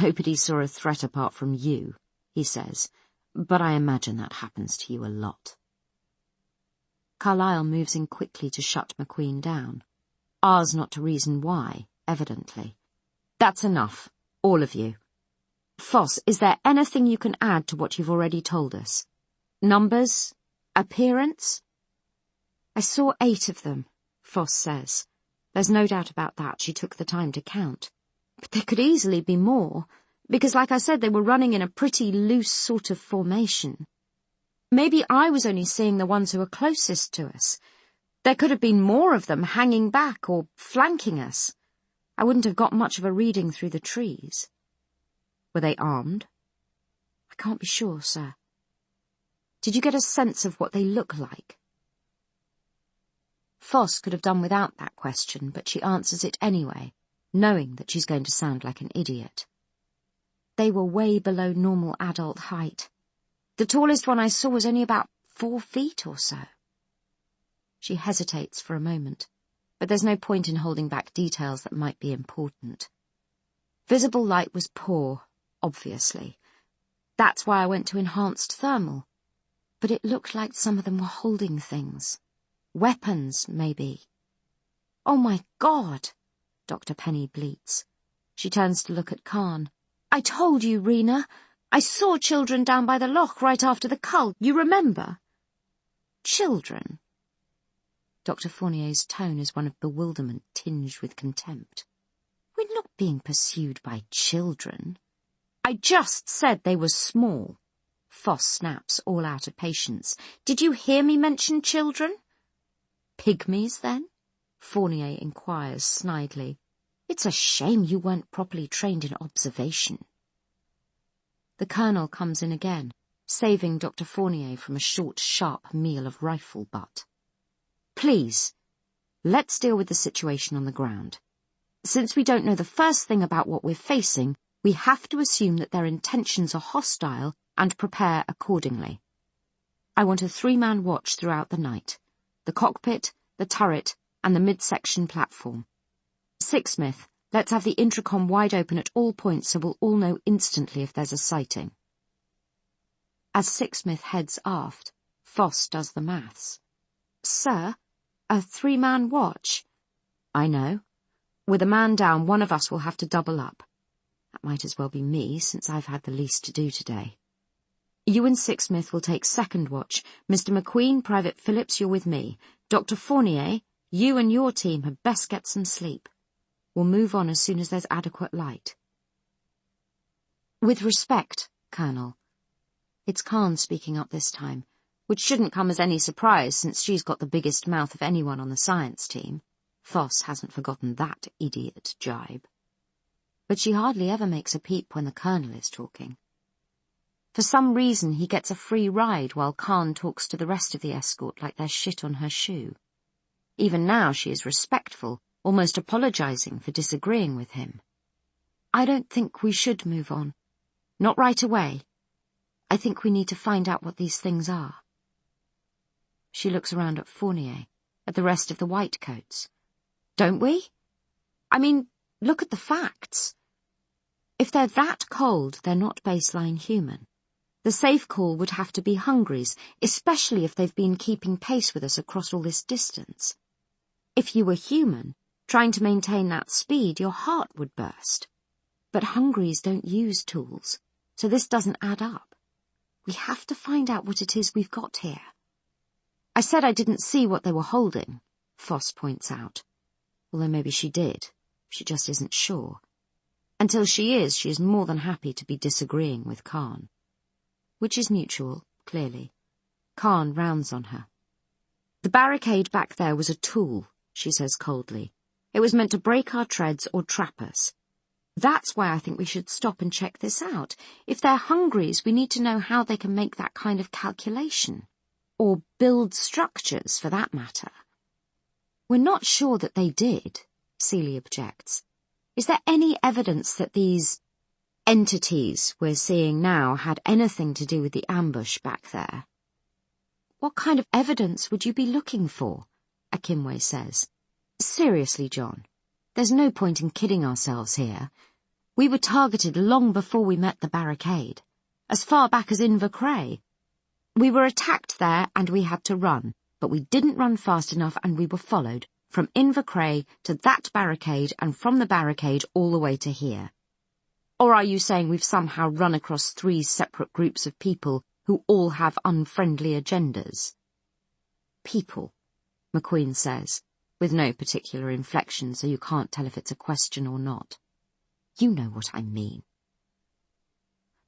"Nobody saw a threat apart from you," he says, "but I imagine that happens to you a lot." Carlyle moves in quickly to shut McQueen down. Ours not to reason why, evidently. "That's enough, all of you. Foss, is there anything you can add to what you've already told us? Numbers? Appearance?" "I saw 8 of them," Foss says. There's no doubt about that. She took the time to count. But there could easily be more, because, like I said, they were running in a pretty loose sort of formation. Maybe I was only seeing the ones who were closest to us. There could have been more of them hanging back or flanking us. I wouldn't have got much of a reading through the trees." "Were they armed?" "I can't be sure, sir." "Did you get a sense of what they look like?" Foss could have done without that question, but she answers it anyway, knowing that she's going to sound like an idiot. "They were way below normal adult height. The tallest one I saw was only about 4 feet or so." She hesitates for a moment, but there's no point in holding back details that might be important. Visible light was poor, obviously. That's why I went to enhanced thermal. But it looked like some of them were holding things. Weapons, maybe. "Oh, my God!" Dr. Penny bleats. She turns to look at Khan. "I told you, Rena. I saw children down by the loch right after the cull. You remember?" "Children?" Dr. Fournier's tone is one of bewilderment tinged with contempt. "We're not being pursued by children." "I just said they were small." Foss snaps, all out of patience. "Did you hear me mention children?" "Pygmies, then?" Fournier inquires snidely. "It's a shame you weren't properly trained in observation." The Colonel comes in again, saving Dr. Fournier from a short, sharp meal of rifle butt. "Please, let's deal with the situation on the ground. Since we don't know the first thing about what we're facing, we have to assume that their intentions are hostile and prepare accordingly. I want a 3-man watch throughout the night. The cockpit, the turret, and the midsection platform. Sixsmith, let's have the intercom wide open at all points so we'll all know instantly if there's a sighting." As Sixsmith heads aft, Foss does the maths. "Sir, a 3-man watch?" "I know. With a man down, one of us will have to double up. That might as well be me, since I've had the least to do today. You and Sixsmith will take second watch. Mr. McQueen, Private Phillips, you're with me. Dr. Fournier, you and your team had best get some sleep. We'll move on as soon as there's adequate light." "With respect, Colonel." It's Khan speaking up this time, which shouldn't come as any surprise since she's got the biggest mouth of anyone on the science team. Foss hasn't forgotten that idiot jibe. But she hardly ever makes a peep when the Colonel is talking. For some reason, he gets a free ride while Khan talks to the rest of the escort like there's shit on her shoe. Even now she is respectful, almost apologizing for disagreeing with him. "I don't think we should move on. Not right away. I think we need to find out what these things are." She looks around at Fournier, at the rest of the whitecoats. "Don't we? I mean, look at the facts. If they're that cold, they're not baseline human. The safe call would have to be Hungries, especially if they've been keeping pace with us across all this distance. If you were human, trying to maintain that speed, your heart would burst. But Hungries don't use tools, so this doesn't add up. We have to find out what it is we've got here." "I said I didn't see what they were holding," Foss points out. Although maybe she did. She just isn't sure. Until she is more than happy to be disagreeing with Khan. Which is mutual, clearly. Khan rounds on her. "The barricade back there was a tool," she says coldly. "It was meant to break our treads or trap us. That's why I think we should stop and check this out. If they're Hungries, we need to know how they can make that kind of calculation. Or build structures, for that matter." We're not sure that they did, Celie objects. Is there any evidence that these entities we're seeing now had anything to do with the ambush back there? What kind of evidence would you be looking for? Akinwe says. Seriously, John, there's no point in kidding ourselves here. We were targeted long before we met the barricade, as far back as Invercray. We were attacked there and we had to run, but we didn't run fast enough and we were followed from Invercray to that barricade and from the barricade all the way to here. Or are you saying we've somehow run across 3 separate groups of people who all have unfriendly agendas? People, McQueen says, with no particular inflection so you can't tell if it's a question or not. You know what I mean.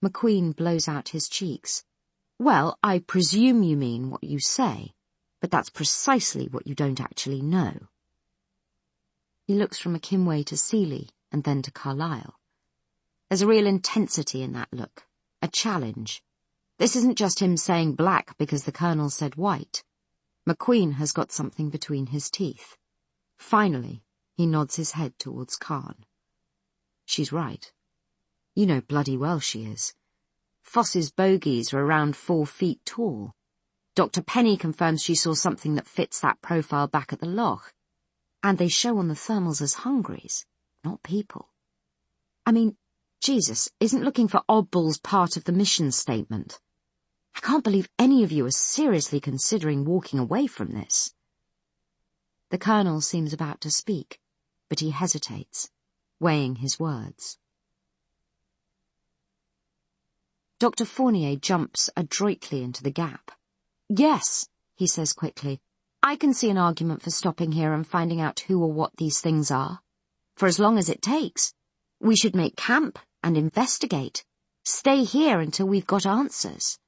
McQueen blows out his cheeks. Well, I presume you mean what you say, but that's precisely what you don't actually know. He looks from Akinwe to Celie and then to Carlyle. There's a real intensity in that look, a challenge. This isn't just him saying black because the Colonel said white. McQueen has got something between his teeth. Finally, he nods his head towards Khan. She's right. You know bloody well she is. Foss's bogies are around 4 feet tall. Dr. Penny confirms she saw something that fits that profile back at the loch. And they show on the thermals as hungries, not people. I mean, Jesus, isn't looking for oddballs part of the mission statement? I can't believe any of you are seriously considering walking away from this. The Colonel seems about to speak, but he hesitates, weighing his words. Dr. Fournier jumps adroitly into the gap. Yes, he says quickly, I can see an argument for stopping here and finding out who or what these things are. For as long as it takes, we should make camp and investigate. Stay here until we've got answers.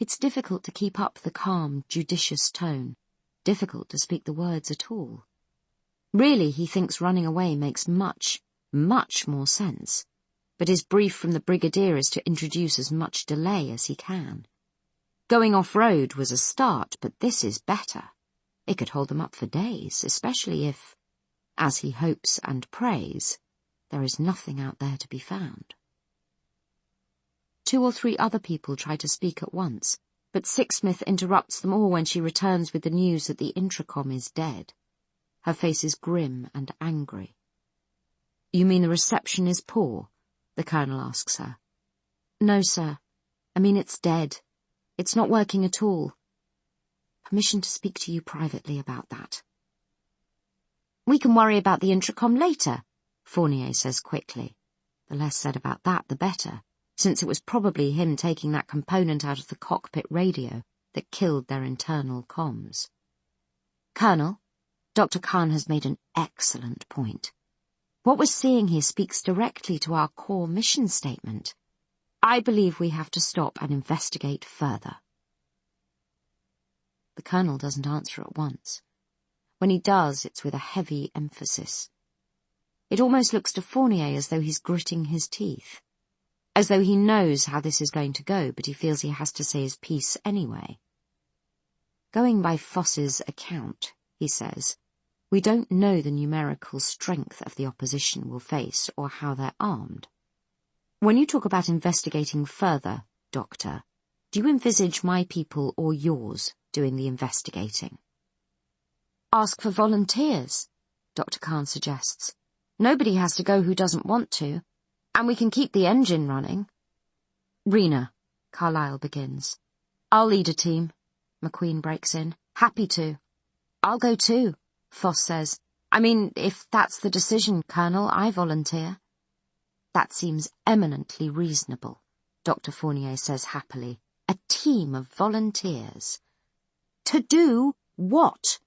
It's difficult to keep up the calm, judicious tone, difficult to speak the words at all. Really, he thinks running away makes much, much more sense, but his brief from the Brigadier is to introduce as much delay as he can. Going off-road was a start, but this is better. It could hold them up for days, especially if, as he hopes and prays, there is nothing out there to be found. 2 or 3 other people try to speak at once, but Sixsmith interrupts them all when she returns with the news that the intercom is dead. Her face is grim and angry. You mean the reception is poor? The Colonel asks her. No, sir. I mean it's dead. It's not working at all. Permission to speak to you privately about that. We can worry about the intercom later, Fournier says quickly. The less said about that, the better, since it was probably him taking that component out of the cockpit radio that killed their internal comms. Colonel, Dr. Khan has made an excellent point. What we're seeing here speaks directly to our core mission statement. I believe we have to stop and investigate further. The Colonel doesn't answer at once. When he does, it's with a heavy emphasis. It almost looks to Fournier as though he's gritting his teeth, as though he knows how this is going to go, but he feels he has to say his piece anyway. Going by Foss's account, he says, we don't know the numerical strength of the opposition we'll face or how they're armed. When you talk about investigating further, Doctor, do you envisage my people or yours doing the investigating? Ask for volunteers, Dr. Khan suggests. Nobody has to go who doesn't want to, and we can keep the engine running. Rena, Carlyle begins. I'll lead a team, McQueen breaks in. Happy to. I'll go too, Foss says. I mean, if that's the decision, Colonel, I volunteer. That seems eminently reasonable, Dr. Fournier says happily. A team of volunteers. To do what?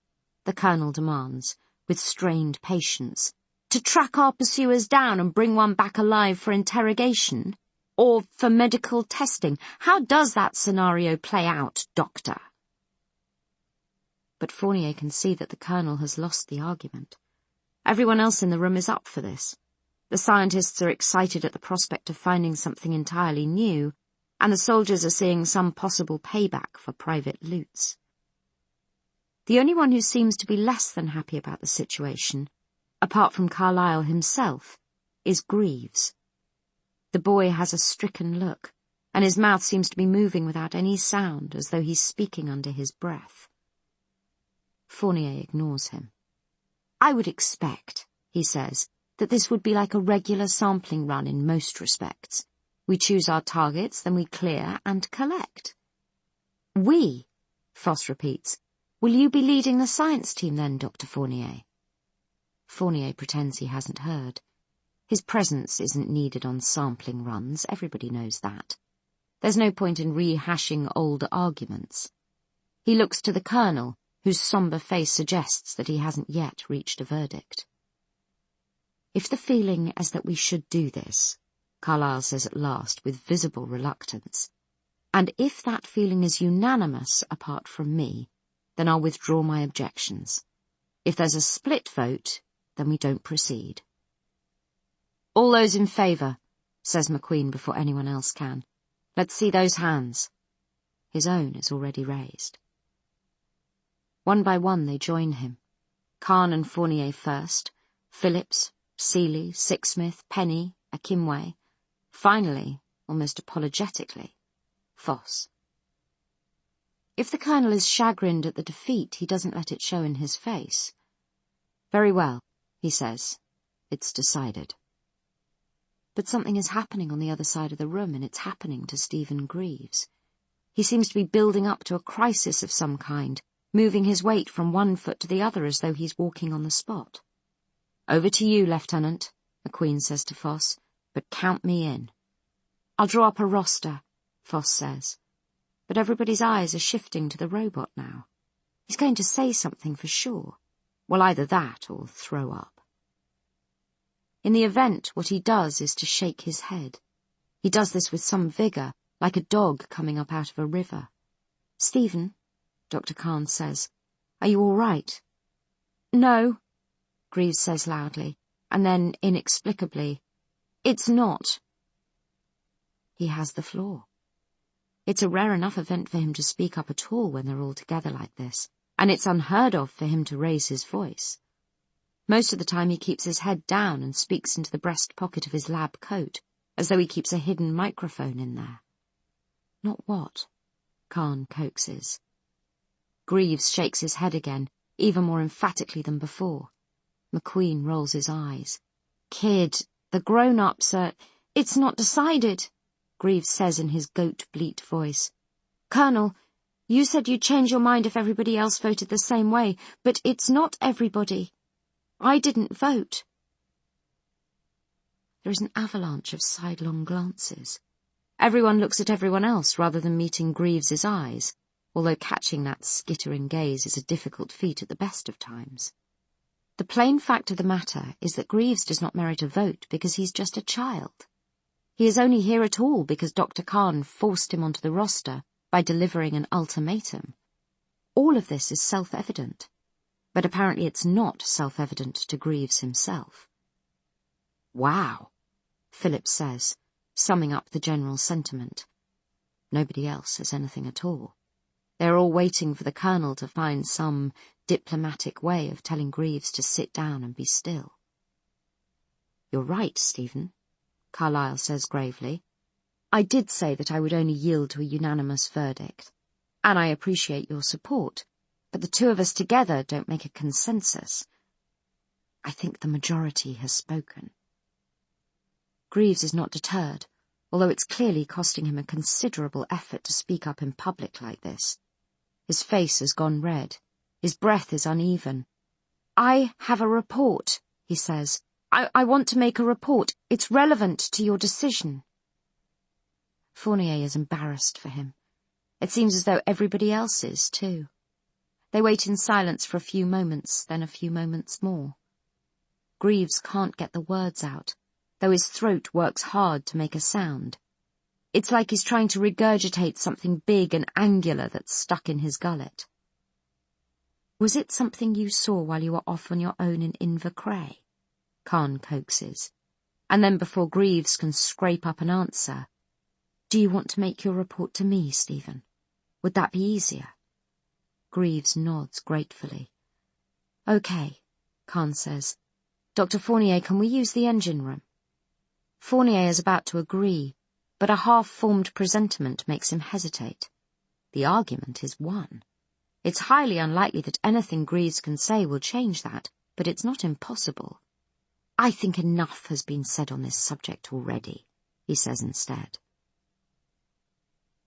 The Colonel demands, with strained patience. To track our pursuers down and bring one back alive for interrogation? Or for medical testing? How does that scenario play out, Doctor? But Fournier can see that the Colonel has lost the argument. Everyone else in the room is up for this. The scientists are excited at the prospect of finding something entirely new, and the soldiers are seeing some possible payback for private loots. The only one who seems to be less than happy about the situation, apart from Carlyle himself, is Greaves. The boy has a stricken look, and his mouth seems to be moving without any sound, as though he's speaking under his breath. Fournier ignores him. "I would expect," he says, "that this would be like a regular sampling run in most respects. We choose our targets, then we clear and collect." "We," Foss repeats. "Will you be leading the science team then, Dr. Fournier?" Fournier pretends he hasn't heard. His presence isn't needed on sampling runs, everybody knows that. There's no point in rehashing old arguments. He looks to the Colonel, whose sombre face suggests that he hasn't yet reached a verdict. "If the feeling is that we should do this," Carlyle says at last with visible reluctance, "and if that feeling is unanimous apart from me, then I'll withdraw my objections. If there's a split vote, then we don't proceed." "All those in favour," says McQueen before anyone else can. "Let's see those hands." His own is already raised. One by one they join him. Kahn and Fournier first, Phillips, Seeley, Sixsmith, Penny, Akimwe. Finally, almost apologetically, Foss. If the Colonel is chagrined at the defeat, he doesn't let it show in his face. "Very well," he says. "It's decided." But something is happening on the other side of the room, and it's happening to Stephen Greaves. He seems to be building up to a crisis of some kind, moving his weight from one foot to the other as though he's walking on the spot. "Over to you, Lieutenant," McQueen says to Foss, "but count me in." "I'll draw up a roster," Foss says. But everybody's eyes are shifting to the robot now. He's going to say something for sure. Well, either that or throw up. In the event, what he does is to shake his head. He does this with some vigour, like a dog coming up out of a river. "Stephen," Dr. Kahn says, "are you all right?" "No," Greaves says loudly, and then, inexplicably, "It's not." He has the floor. It's a rare enough event for him to speak up at all when they're all together like this, and it's unheard of for him to raise his voice. Most of the time he keeps his head down and speaks into the breast pocket of his lab coat, as though he keeps a hidden microphone in there. "Not what?" Kahn coaxes. Greaves shakes his head again, even more emphatically than before. McQueen rolls his eyes. "Kid, the grown-ups are—" "It's not decided," Greaves says in his goat-bleat voice. "Colonel, you said you'd change your mind if everybody else voted the same way, but it's not everybody. I didn't vote." There is an avalanche of sidelong glances. Everyone looks at everyone else rather than meeting Greaves's eyes, although catching that skittering gaze is a difficult feat at the best of times. The plain fact of the matter is that Greaves does not merit a vote because he's just a child. He is only here at all because Dr. Kahn forced him onto the roster by delivering an ultimatum. All of this is self-evident, but apparently it's not self-evident to Greaves himself. "Wow," Phillips says, summing up the general sentiment. Nobody else says anything at all. They're all waiting for the Colonel to find some diplomatic way of telling Greaves to sit down and be still. "You're right, Stephen," Carlyle says gravely. "I did say that I would only yield to a unanimous verdict, and I appreciate your support, but the two of us together don't make a consensus. I think the majority has spoken." Greaves is not deterred, although it's clearly costing him a considerable effort to speak up in public like this. His face has gone red. His breath is uneven. "I have a report," he says. I want to make a report. It's relevant to your decision." Fournier is embarrassed for him. It seems as though everybody else is, too. They wait in silence for a few moments, then a few moments more. Greaves can't get the words out, though his throat works hard to make a sound. It's like he's trying to regurgitate something big and angular that's stuck in his gullet. "Was it something you saw while you were off on your own in Invercray?" Kahn coaxes, and then before Greaves can scrape up an answer, "Do you want to make your report to me, Stephen? Would that be easier?" Greaves nods gratefully. "OK," Khan says. "Dr. Fournier, can we use the engine room?" Fournier is about to agree, but a half-formed presentiment makes him hesitate. The argument is won. It's highly unlikely that anything Greaves can say will change that, but it's not impossible. "I think enough has been said on this subject already," he says instead.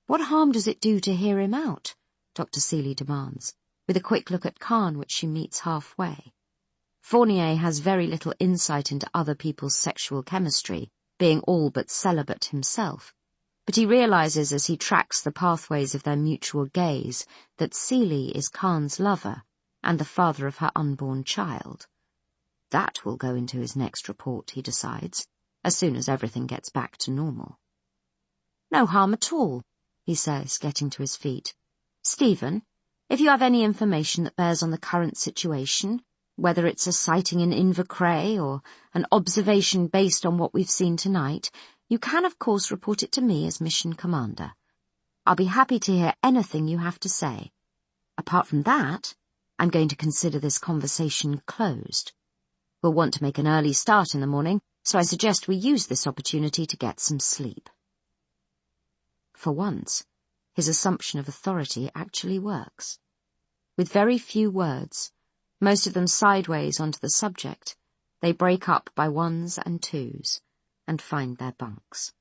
"What harm does it do to hear him out?" Dr. Seeley demands, with a quick look at Khan, which she meets halfway. Fournier has very little insight into other people's sexual chemistry, being all but celibate himself, but he realizes as he tracks the pathways of their mutual gaze that Seeley is Khan's lover and the father of her unborn child. That will go into his next report, he decides, as soon as everything gets back to normal. "No harm at all," he says, getting to his feet. "Stephen, if you have any information that bears on the current situation, whether it's a sighting in Invercray or an observation based on what we've seen tonight, you can, of course, report it to me as mission commander. I'll be happy to hear anything you have to say. Apart from that, I'm going to consider this conversation closed. We'll want to make an early start in the morning, so I suggest we use this opportunity to get some sleep." For once, his assumption of authority actually works. With very few words, most of them sideways onto the subject, they break up by ones and twos and find their bunks.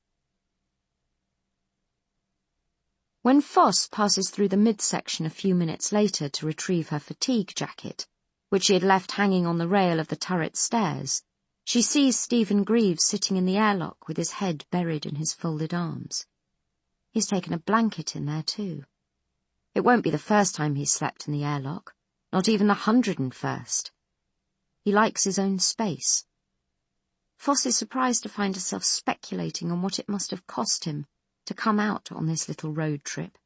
When Foss passes through the midsection a few minutes later to retrieve her fatigue jacket, which she had left hanging on the rail of the turret stairs, she sees Stephen Greaves sitting in the airlock with his head buried in his folded arms. He's taken a blanket in there too. It won't be the first time he's slept in the airlock, not even the 101st. He likes his own space. Foss is surprised to find herself speculating on what it must have cost him to come out on this little road trip,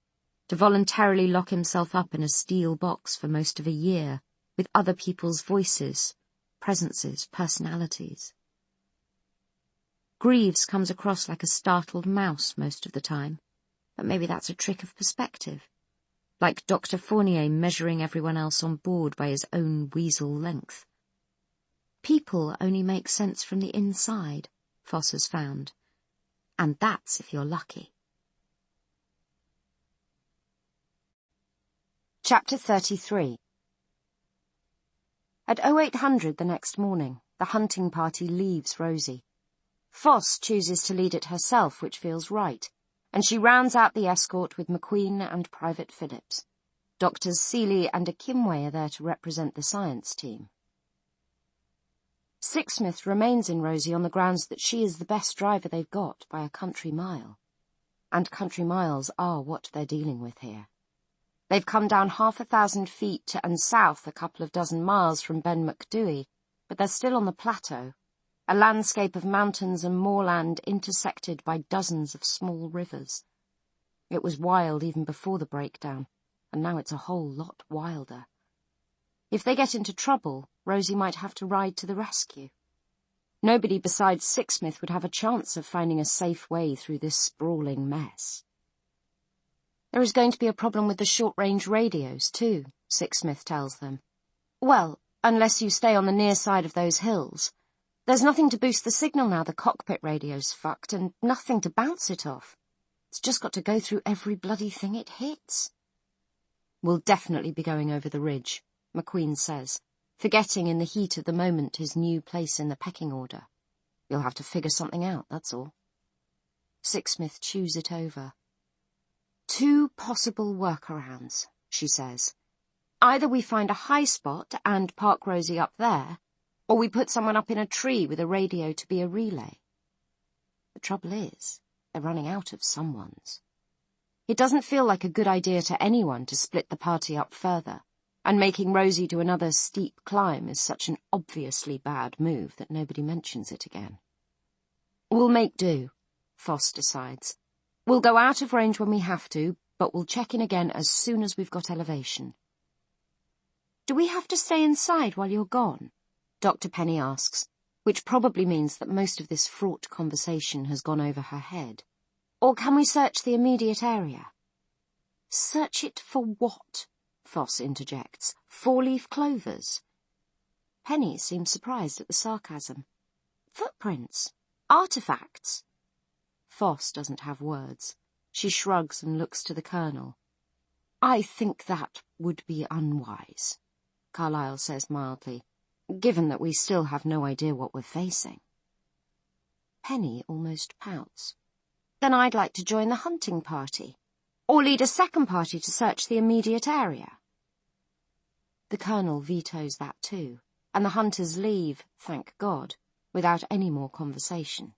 to voluntarily lock himself up in a steel box for most of a year, with other people's voices, presences, personalities. Greaves comes across like a startled mouse most of the time, but maybe that's a trick of perspective, like Dr. Fournier measuring everyone else on board by his own weasel length. People only make sense from the inside, Foss has found, and that's if you're lucky. Chapter 33. At 0800 the next morning, the hunting party leaves Rosie. Foss chooses to lead it herself, which feels right, and she rounds out the escort with McQueen and Private Phillips. Doctors Seeley and Akimwe are there to represent the science team. Sixsmith remains in Rosie on the grounds that she is the best driver they've got by a country mile. And country miles are what they're dealing with here. They've come down 1,000 feet and south a couple of dozen miles from Ben Macdui, but they're still on the plateau, a landscape of mountains and moorland intersected by dozens of small rivers. It was wild even before the breakdown, and now it's a whole lot wilder. If they get into trouble, Rosie might have to ride to the rescue. Nobody besides Sixsmith would have a chance of finding a safe way through this sprawling mess. There is going to be a problem with the short-range radios, too, Sixsmith tells them. Well, unless you stay on the near side of those hills. There's nothing to boost the signal now the cockpit radio's fucked, and nothing to bounce it off. It's just got to go through every bloody thing it hits. We'll definitely be going over the ridge, McQueen says, forgetting in the heat of the moment his new place in the pecking order. You'll have to figure something out, that's all. Sixsmith chews it over. 2 possible workarounds, she says. Either we find a high spot and park Rosie up there, or we put someone up in a tree with a radio to be a relay. The trouble is, they're running out of someones. It doesn't feel like a good idea to anyone to split the party up further, and making Rosie do another steep climb is such an obviously bad move that nobody mentions it again. We'll make do, Foss decides. We'll go out of range when we have to, but we'll check in again as soon as we've got elevation. Do we have to stay inside while you're gone? Dr. Penny asks, which probably means that most of this fraught conversation has gone over her head. Or can we search the immediate area? Search it for what? Foss interjects. 4-leaf clovers. Penny seems surprised at the sarcasm. Footprints. Artifacts. Foss doesn't have words. She shrugs and looks to the Colonel. I think that would be unwise, Carlyle says mildly, given that we still have no idea what we're facing. Penny almost pouts. Then I'd like to join the hunting party, or lead a second party to search the immediate area. The Colonel vetoes that too, and the hunters leave, thank God, without any more conversation.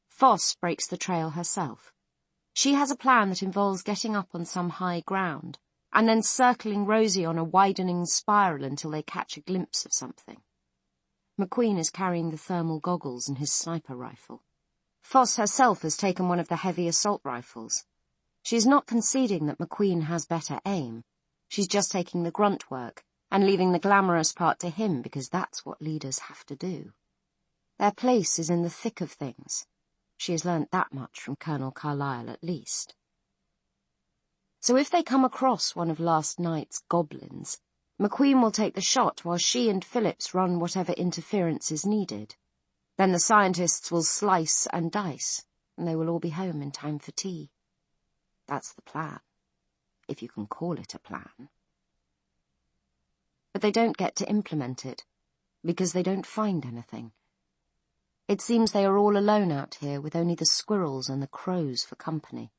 Foss breaks the trail herself. She has a plan that involves getting up on some high ground, and then circling Rosie on a widening spiral until they catch a glimpse of something. McQueen is carrying the thermal goggles and his sniper rifle. Foss herself has taken one of the heavy assault rifles. She's not conceding that McQueen has better aim. She's just taking the grunt work and leaving the glamorous part to him because that's what leaders have to do. Their place is in the thick of things. She has learnt that much from Colonel Carlyle at least. So if they come across one of last night's goblins, McQueen will take the shot while she and Phillips run whatever interference is needed. Then the scientists will slice and dice, and they will all be home in time for tea. That's the plan, if you can call it a plan. But they don't get to implement it, because they don't find anything. It seems they are all alone out here with only the squirrels and the crows for company.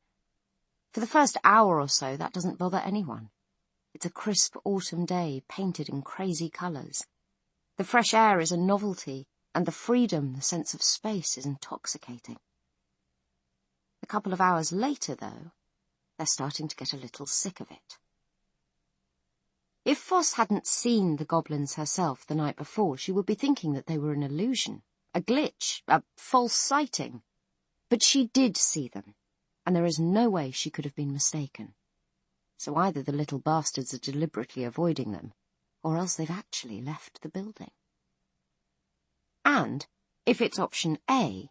For the first hour or so, that doesn't bother anyone. It's a crisp autumn day painted in crazy colours. The fresh air is a novelty, and the freedom, the sense of space, is intoxicating. A couple of hours later, though, they're starting to get a little sick of it. If Foss hadn't seen the goblins herself the night before, she would be thinking that they were an illusion, a glitch, a false sighting. But she did see them, and there is no way she could have been mistaken. So either the little bastards are deliberately avoiding them, or else they've actually left the building. And, if it's option A,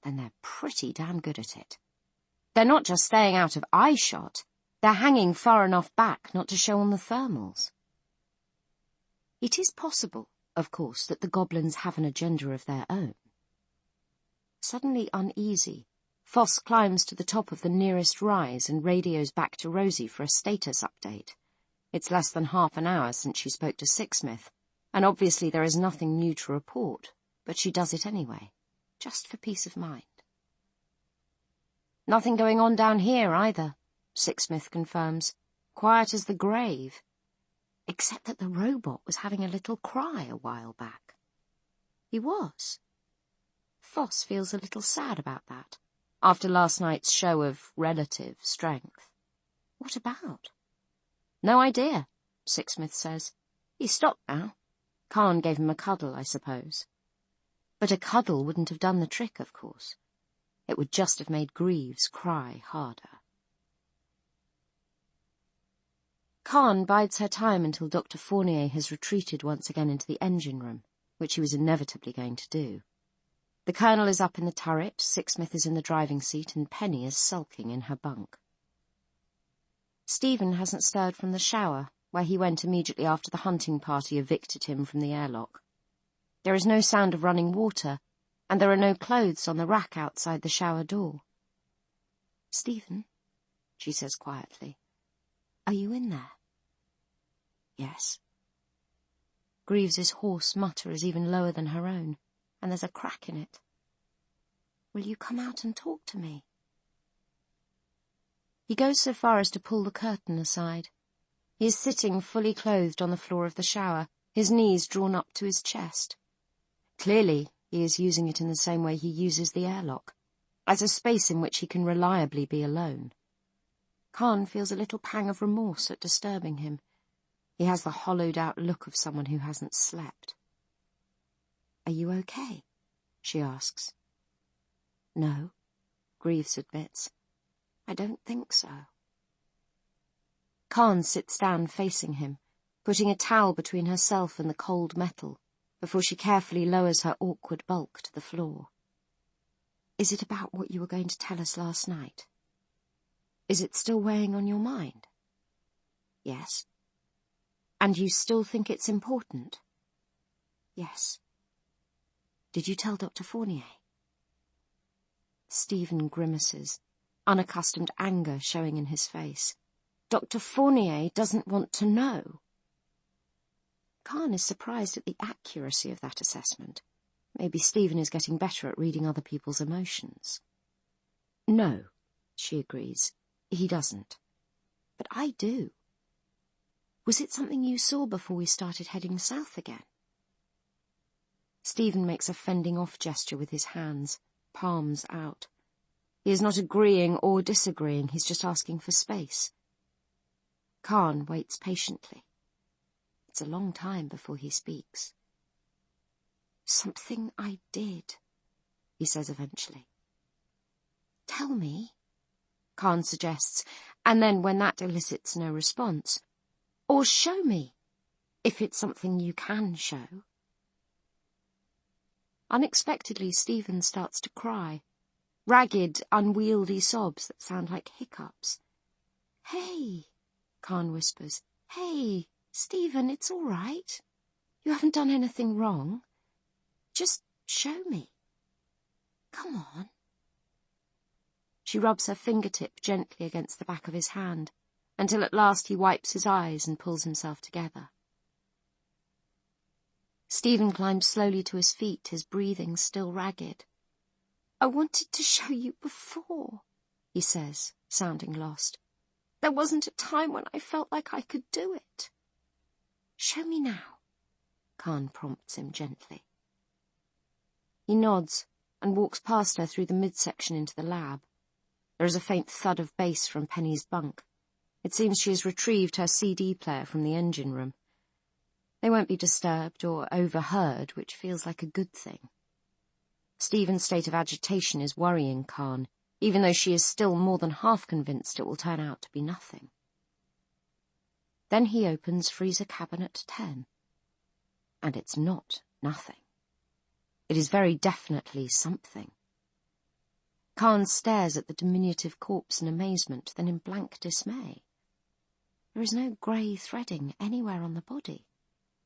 then they're pretty damn good at it. They're not just staying out of eye-shot, they're hanging far enough back not to show on the thermals. It is possible, of course, that the goblins have an agenda of their own. Suddenly uneasy, Foss climbs to the top of the nearest rise and radios back to Rosie for a status update. It's less than half an hour since she spoke to Sixsmith, and obviously there is nothing new to report, but she does it anyway, just for peace of mind. Nothing going on down here either, Sixsmith confirms. Quiet as the grave. Except that the robot was having a little cry a while back. He was. Foss feels a little sad about that, after last night's show of relative strength. What about? No idea, Sixsmith says. He's stopped now. Khan gave him a cuddle, I suppose. But a cuddle wouldn't have done the trick, of course. It would just have made Greaves cry harder. Khan bides her time until Dr. Fournier has retreated once again into the engine room, which he was inevitably going to do. The Colonel is up in the turret, Sixsmith is in the driving seat, and Penny is sulking in her bunk. Stephen hasn't stirred from the shower, where he went immediately after the hunting party evicted him from the airlock. There is no sound of running water, and there are no clothes on the rack outside the shower door. "Stephen," she says quietly, "are you in there?" "Yes." Greaves's hoarse mutter is even lower than her own, and there's a crack in it. "Will you come out and talk to me?" He goes so far as to pull the curtain aside. He is sitting fully clothed on the floor of the shower, his knees drawn up to his chest. Clearly, he is using it in the same way he uses the airlock, as a space in which he can reliably be alone. Khan feels a little pang of remorse at disturbing him. He has the hollowed-out look of someone who hasn't slept. "Are you okay?" she asks. "No," Greaves admits. "I don't think so." Khan sits down facing him, putting a towel between herself and the cold metal, before she carefully lowers her awkward bulk to the floor. "Is it about what you were going to tell us last night? Is it still weighing on your mind?" "Yes," And you still think it's important? Yes. Did you tell Dr. Fournier? Stephen grimaces, unaccustomed anger showing in his face. Dr. Fournier doesn't want to know. Khan is surprised at the accuracy of that assessment. Maybe Stephen is getting better at reading other people's emotions. No, she agrees. He doesn't. But I do. Was it something you saw before we started heading south again? Stephen makes a fending-off gesture with his hands, palms out. He is not agreeing or disagreeing, he's just asking for space. Khan waits patiently. It's a long time before he speaks. Something I did, he says eventually. Tell me, Khan suggests, and then when that elicits no response, or show me, if it's something you can show. Unexpectedly, Stephen starts to cry, ragged, unwieldy sobs that sound like hiccups. Hey, Khan whispers. Hey, Stephen, it's all right. You haven't done anything wrong. Just show me. Come on. She rubs her fingertip gently against the back of his hand, until at last he wipes his eyes and pulls himself together. Stephen climbs slowly to his feet, his breathing still ragged. I wanted to show you before, he says, sounding lost. There wasn't a time when I felt like I could do it. Show me now, Khan prompts him gently. He nods and walks past her through the midsection into the lab. There is a faint thud of bass from Penny's bunk. It seems she has retrieved her CD player from the engine room. They won't be disturbed or overheard, which feels like a good thing. Stephen's state of agitation is worrying Khan, even though she is still more than half convinced it will turn out to be nothing. Then he opens freezer cabinet 10. And it's not nothing. It is very definitely something. Khan stares at the diminutive corpse in amazement, then in blank dismay. There is no grey threading anywhere on the body.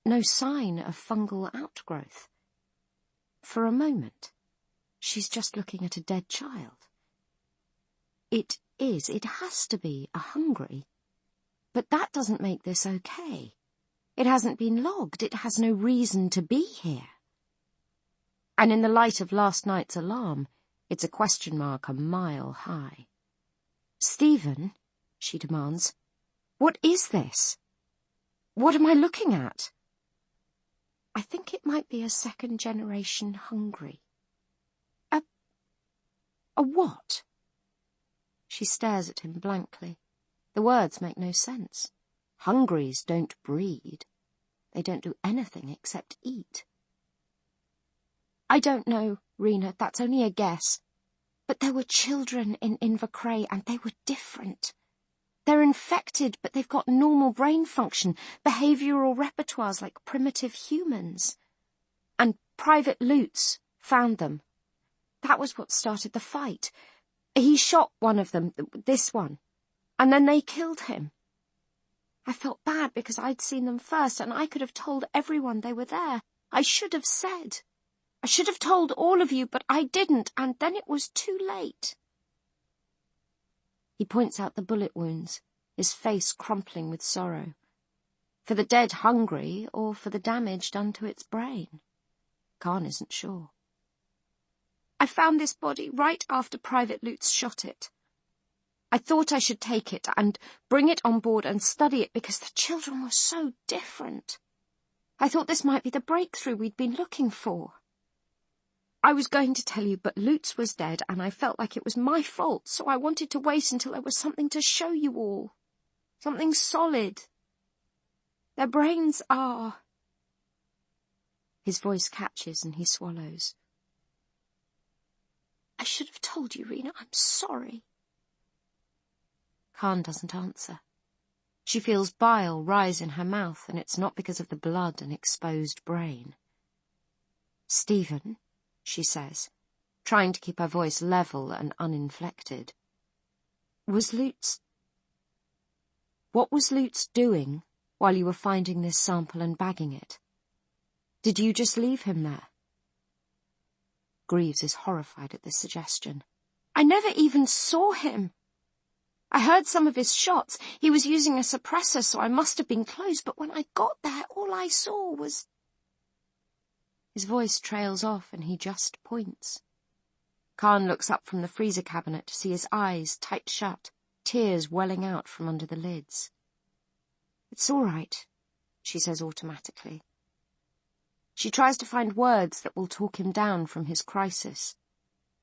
No sign of fungal outgrowth. For a moment, she's just looking at a dead child. It has to be a hungry. But that doesn't make this okay. It hasn't been logged. It has no reason to be here. And in the light of last night's alarm, it's a question mark a mile high. Stephen, she demands, what is this? What am I looking at? I think it might be a second-generation hungry. A what? She stares at him blankly. The words make no sense. Hungries don't breed. They don't do anything except eat. I don't know, Rena, that's only a guess. But there were children in Invercray and they were different. They're infected, but they've got normal brain function, behavioural repertoires like primitive humans. And Private Lutz found them. That was what started the fight. He shot one of them, this one, and then they killed him. I felt bad because I'd seen them first, and I could have told everyone they were there. I should have said. I should have told all of you, but I didn't, and then it was too late. He points out the bullet wounds, his face crumpling with sorrow. For the dead hungry, or for the damage done to its brain? Khan isn't sure. I found this body right after Private Lutz shot it. I thought I should take it and bring it on board and study it because the children were so different. I thought this might be the breakthrough we'd been looking for. I was going to tell you, but Lutz was dead and I felt like it was my fault, so I wanted to wait until there was something to show you all. Something solid. Their brains are... His voice catches and he swallows. I should have told you, Rena. I'm sorry. Khan doesn't answer. She feels bile rise in her mouth, and it's not because of the blood and exposed brain. Stephen, she says, trying to keep her voice level and uninflected. Was Lutz... What was Lutz doing while you were finding this sample and bagging it. Did you just leave him there? Greaves is horrified at this suggestion. I never even saw him. I heard some of his shots. He was using a suppressor, so I must have been close, but when I got there, all I saw was... His voice trails off and he just points. Khan looks up from the freezer cabinet to see his eyes tight shut, tears welling out from under the lids. It's all right, she says automatically. She tries to find words that will talk him down from his crisis.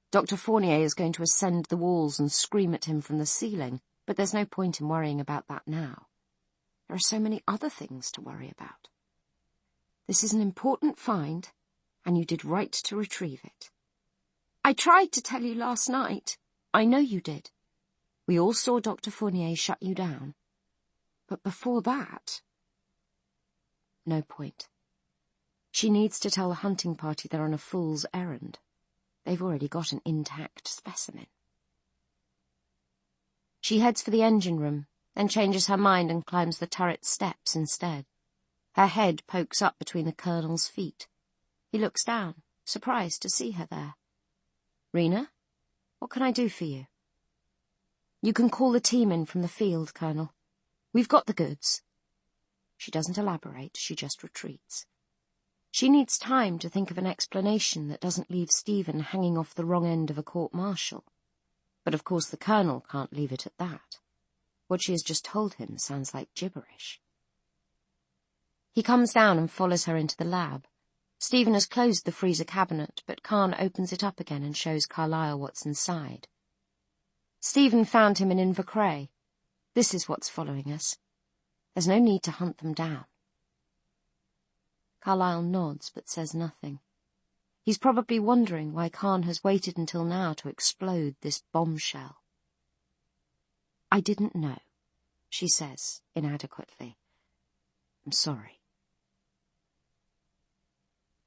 Dr. Fournier is going to ascend the walls and scream at him from the ceiling, but there's no point in worrying about that now. There are so many other things to worry about. This is an important find, and you did right to retrieve it. I tried to tell you last night. I know you did. We all saw Dr. Fournier shut you down. But before that... No point. She needs to tell the hunting party they're on a fool's errand. They've already got an intact specimen. She heads for the engine room, then changes her mind and climbs the turret steps instead. Her head pokes up between the Colonel's feet. He looks down, surprised to see her there. Rena, what can I do for you? You can call the team in from the field, Colonel. We've got the goods. She doesn't elaborate, she just retreats. She needs time to think of an explanation that doesn't leave Stephen hanging off the wrong end of a court-martial. But of course the Colonel can't leave it at that. What she has just told him sounds like gibberish. He comes down and follows her into the lab. Stephen has closed the freezer cabinet, but Khan opens it up again and shows Carlyle what's inside. Stephen found him in Invercray. This is what's following us. There's no need to hunt them down. Carlyle nods but says nothing. He's probably wondering why Khan has waited until now to explode this bombshell. I didn't know, she says inadequately. I'm sorry.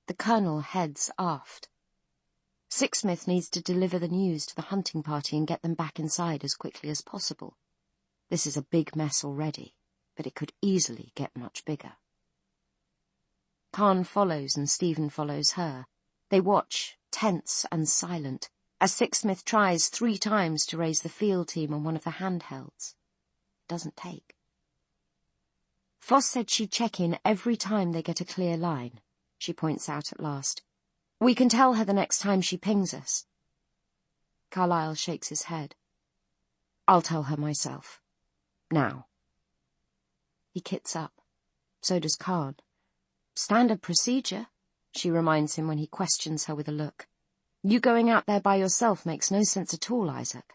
The Colonel heads aft. Sixsmith needs to deliver the news to the hunting party and get them back inside as quickly as possible. This is a big mess already, but it could easily get much bigger. Khan follows and Stephen follows her. They watch, tense and silent, as Sixsmith tries 3 times to raise the field team on one of the handhelds. It doesn't take. Foss said she'd check in every time they get a clear line, she points out at last. We can tell her the next time she pings us. Carlyle shakes his head. I'll tell her myself. Now. He kits up. So does Khan. Standard procedure, she reminds him when he questions her with a look. You going out there by yourself makes no sense at all, Isaac.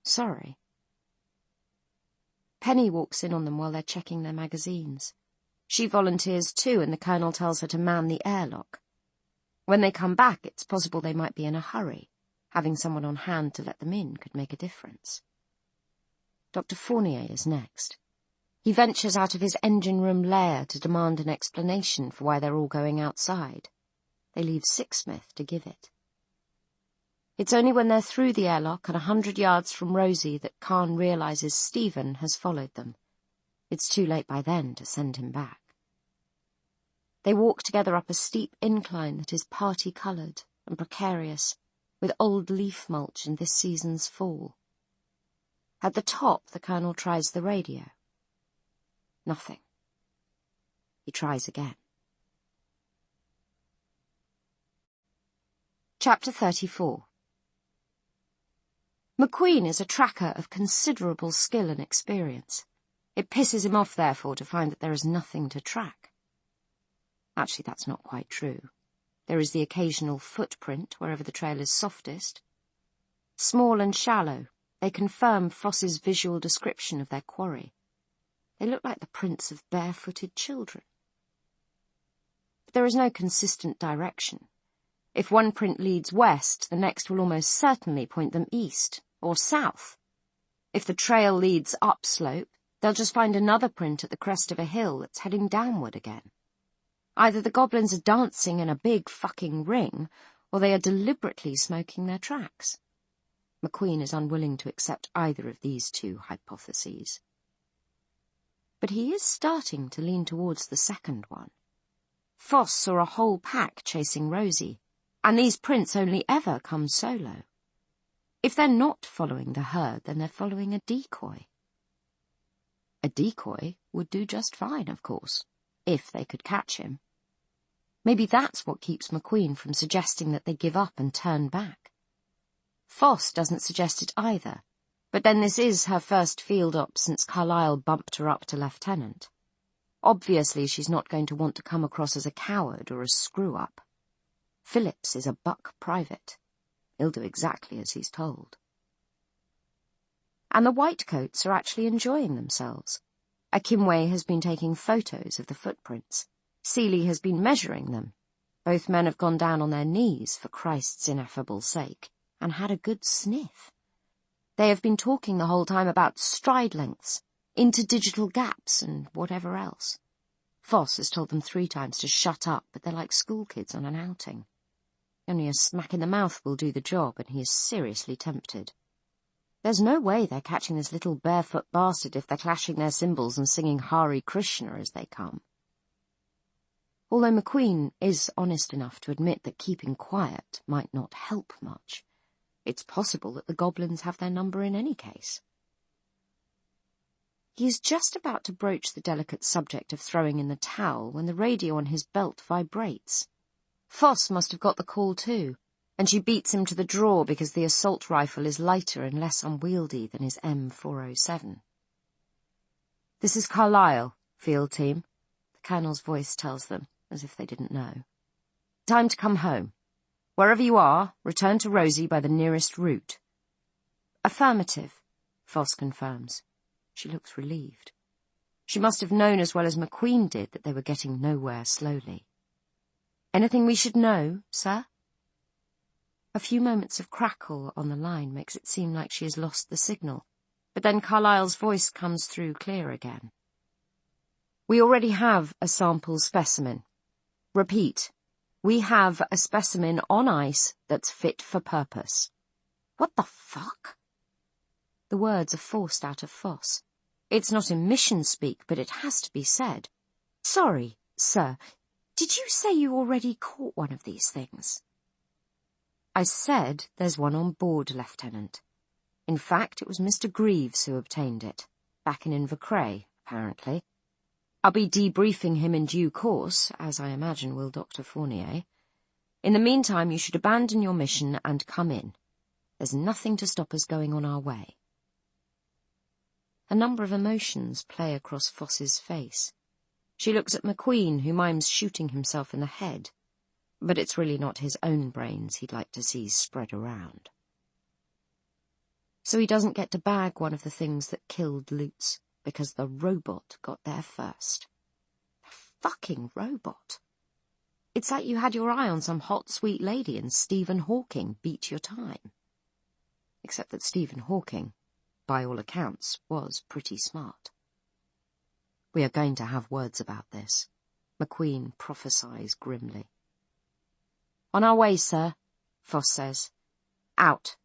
Sorry. Penny walks in on them while they're checking their magazines. She volunteers too, and the Colonel tells her to man the airlock. When they come back, it's possible they might be in a hurry. Having someone on hand to let them in could make a difference. Dr. Fournier is next. He ventures out of his engine room lair to demand an explanation for why they're all going outside. They leave Sixsmith to give it. It's only when they're through the airlock and 100 yards from Rosie that Khan realizes Stephen has followed them. It's too late by then to send him back. They walk together up a steep incline that is party-coloured and precarious, with old leaf mulch in this season's fall. At the top, the Colonel tries the radio. Nothing. He tries again. Chapter 34. McQueen is a tracker of considerable skill and experience. It pisses him off, therefore, to find that there is nothing to track. Actually, that's not quite true. There is the occasional footprint wherever the trail is softest. Small and shallow, they confirm Foss's visual description of their quarry. They look like the prints of barefooted children. But there is no consistent direction. If one print leads west, the next will almost certainly point them east or south. If the trail leads upslope, they'll just find another print at the crest of a hill that's heading downward again. Either the goblins are dancing in a big fucking ring, or they are deliberately smoking their tracks. McQueen is unwilling to accept either of these 2 hypotheses. but he is starting to lean towards the second one. Foss saw a whole pack chasing Rosie, and these prints only ever come solo. If they're not following the herd, then they're following a decoy. A decoy would do just fine, of course, if they could catch him. Maybe that's what keeps McQueen from suggesting that they give up and turn back. Foss doesn't suggest it either, but then this is her first field op since Carlyle bumped her up to lieutenant. Obviously she's not going to want to come across as a coward or a screw-up. Phillips is a buck private. He'll do exactly as he's told. And the Whitecoats are actually enjoying themselves. Akimwe has been taking photos of the footprints. Seeley has been measuring them. Both men have gone down on their knees, for Christ's ineffable sake, and had a good sniff. They have been talking the whole time about stride lengths, interdigital gaps, and whatever else. Foss has told them 3 times to shut up, but they're like schoolkids on an outing. Only a smack in the mouth will do the job, and he is seriously tempted. There's no way they're catching this little barefoot bastard if they're clashing their cymbals and singing Hare Krishna as they come. Although McQueen is honest enough to admit that keeping quiet might not help much, it's possible that the goblins have their number in any case. He is just about to broach the delicate subject of throwing in the towel when the radio on his belt vibrates. Foss must have got the call too, and she beats him to the draw because the assault rifle is lighter and less unwieldy than his M407. "This is Carlyle, field team," the colonel's voice tells them, as if they didn't know. "Time to come home. Wherever you are, return to Rosie by the nearest route." "Affirmative," Foss confirms. She looks relieved. She must have known as well as McQueen did that they were getting nowhere slowly. "Anything we should know, sir?" A few moments of crackle on the line makes it seem like she has lost the signal, but then Carlyle's voice comes through clear again. "We already have a sample specimen. Repeat, we have a specimen on ice that's fit for purpose." "What the fuck?" The words are forced out of Foss. It's not in mission speak, but it has to be said. "Sorry, sir, did you say you already caught one of these things?" "I said there's one on board, Lieutenant. In fact, it was Mr. Greaves who obtained it, back in Invercray, apparently. I'll be debriefing him in due course, as I imagine will Dr. Fournier. In the meantime, you should abandon your mission and come in. There's nothing to stop us going on our way." A number of emotions play across Foss's face. She looks at McQueen, who mimes shooting himself in the head, but it's really not his own brains he'd like to see spread around. So he doesn't get to bag one of the things that killed Lutz, because the robot got there first. The fucking robot. It's like you had your eye on some hot, sweet lady and Stephen Hawking beat your time. Except that Stephen Hawking, by all accounts, was pretty smart. "We are going to have words about this," McQueen prophesies grimly. "On our way, sir," Foss says. "Out."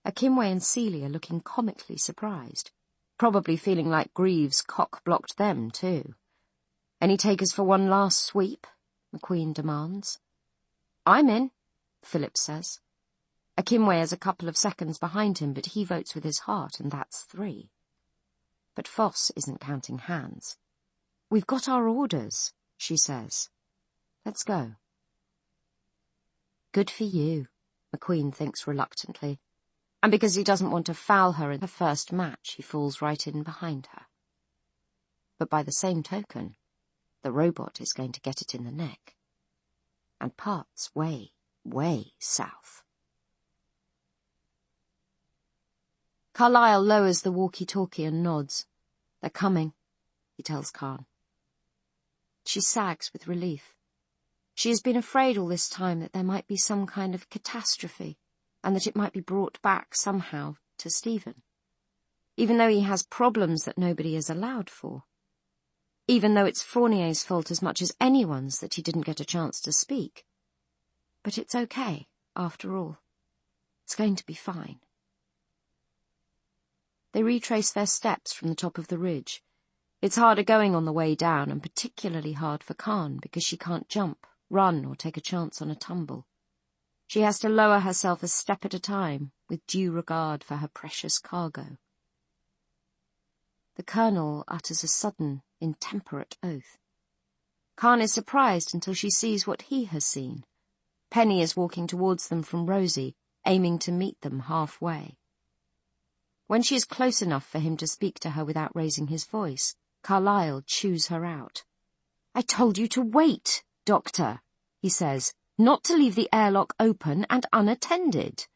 Akimwe and Seeley are looking comically surprised, probably feeling like Greaves cock-blocked them too. "Any takers for one last sweep?" McQueen demands. "I'm in," Phillips says. Akimwe is a couple of seconds behind him, but he votes with his heart, and that's 3. But Foss isn't counting hands. "We've got our orders," she says. "Let's go." Good for you, McQueen thinks reluctantly, and because he doesn't want to foul her in her first match, he falls right in behind her. But by the same token, the robot is going to get it in the neck, and parts way, way south. Carlyle lowers the walkie-talkie and nods. "They're coming," he tells Khan. She sags with relief. She has been afraid all this time that there might be some kind of catastrophe, and that it might be brought back somehow to Stephen. Even though he has problems that nobody is allowed for. Even though it's Fournier's fault as much as anyone's that he didn't get a chance to speak. But it's okay, after all. It's going to be fine. They retrace their steps from the top of the ridge. It's harder going on the way down, and particularly hard for Khan because she can't jump, run, or take a chance on a tumble. She has to lower herself a step at a time, with due regard for her precious cargo. The Colonel utters a sudden, intemperate oath. Khan is surprised until she sees what he has seen. Penny is walking towards them from Rosie, aiming to meet them halfway. When she is close enough for him to speak to her without raising his voice, Carlyle chews her out. "I told you to wait, Doctor," he says, "not to leave the airlock open and unattended."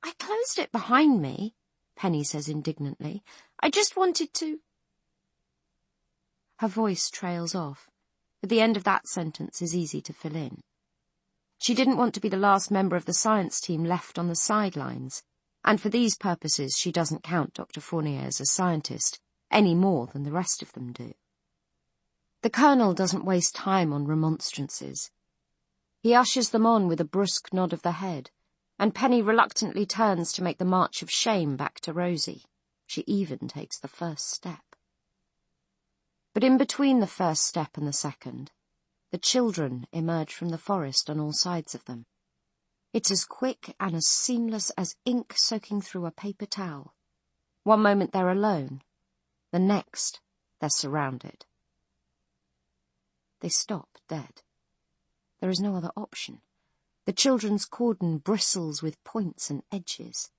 "I closed it behind me," Penny says indignantly. "I just wanted to—" Her voice trails off, but the end of that sentence is easy to fill in. She didn't want to be the last member of the science team left on the sidelines, and for these purposes she doesn't count Dr. Fournier as a scientist, any more than the rest of them do. The Colonel doesn't waste time on remonstrances. He ushers them on with a brusque nod of the head, and Penny reluctantly turns to make the march of shame back to Rosie. She even takes the first step. But in between the first step and the second, the children emerge from the forest on all sides of them. It's as quick and as seamless as ink soaking through a paper towel. One moment they're alone, the next they're surrounded. They stop dead. There is no other option. The children's cordon bristles with points and edges.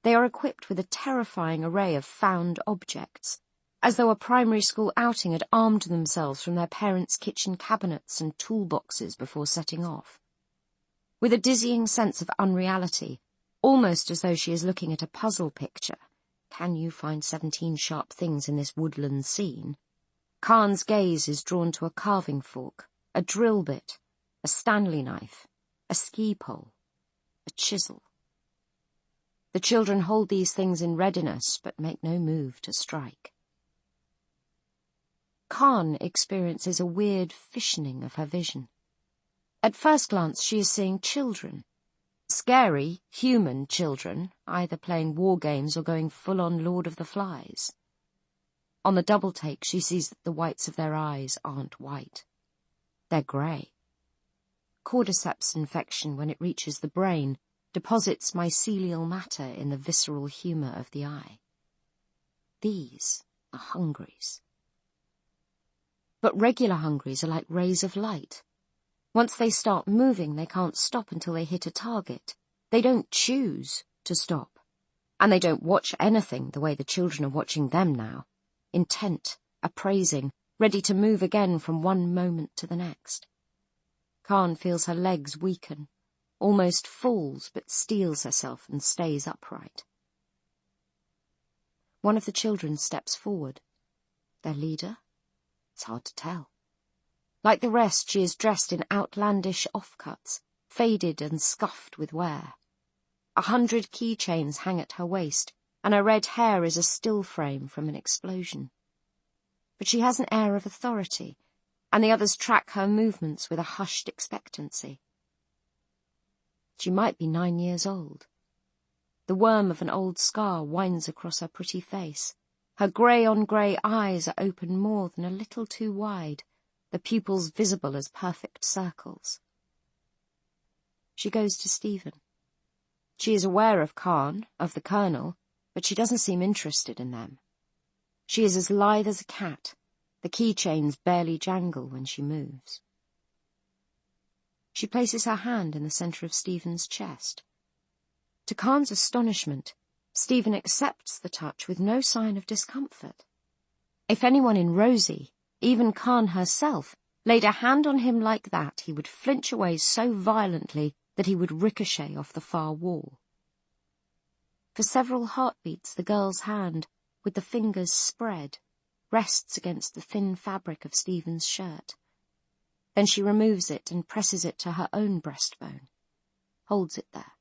They are equipped with a terrifying array of found objects, as though a primary school outing had armed themselves from their parents' kitchen cabinets and toolboxes before setting off. With a dizzying sense of unreality, almost as though she is looking at a puzzle picture, can you find 17 sharp things in this woodland scene? Khan's gaze is drawn to a carving fork, a drill bit, a Stanley knife, a ski pole, a chisel. The children hold these things in readiness, but make no move to strike. Khan experiences a weird fissioning of her vision. At first glance she is seeing children. Scary, human children, either playing war games or going full-on Lord of the Flies. On the double take she sees that the whites of their eyes aren't white. They're grey. Cordyceps infection, when it reaches the brain, deposits mycelial matter in the visceral humour of the eye. These are hungries. But regular hungries are like rays of light. Once they start moving, they can't stop until they hit a target. They don't choose to stop. And they don't watch anything the way the children are watching them now, intent, appraising, ready to move again from one moment to the next. Khan feels her legs weaken, almost falls but steels herself and stays upright. One of the children steps forward. Their leader? It's hard to tell. Like the rest, she is dressed in outlandish offcuts, faded and scuffed with wear. 100 keychains hang at her waist, and her red hair is a still frame from an explosion. But she has an air of authority, and the others track her movements with a hushed expectancy. She might be 9 years old. The worm of an old scar winds across her pretty face. Her grey-on-grey eyes are open more than a little too wide, the pupils visible as perfect circles. She goes to Stephen. She is aware of Khan, of the Colonel, but she doesn't seem interested in them. She is as lithe as a cat. The keychains barely jangle when she moves. She places her hand in the centre of Stephen's chest. To Khan's astonishment, Stephen accepts the touch with no sign of discomfort. If anyone in Rosie, even Khan herself, laid a hand on him like that, he would flinch away so violently that he would ricochet off the far wall. For several heartbeats the girl's hand, with the fingers spread, rests against the thin fabric of Stephen's shirt. Then she removes it and presses it to her own breastbone, holds it there,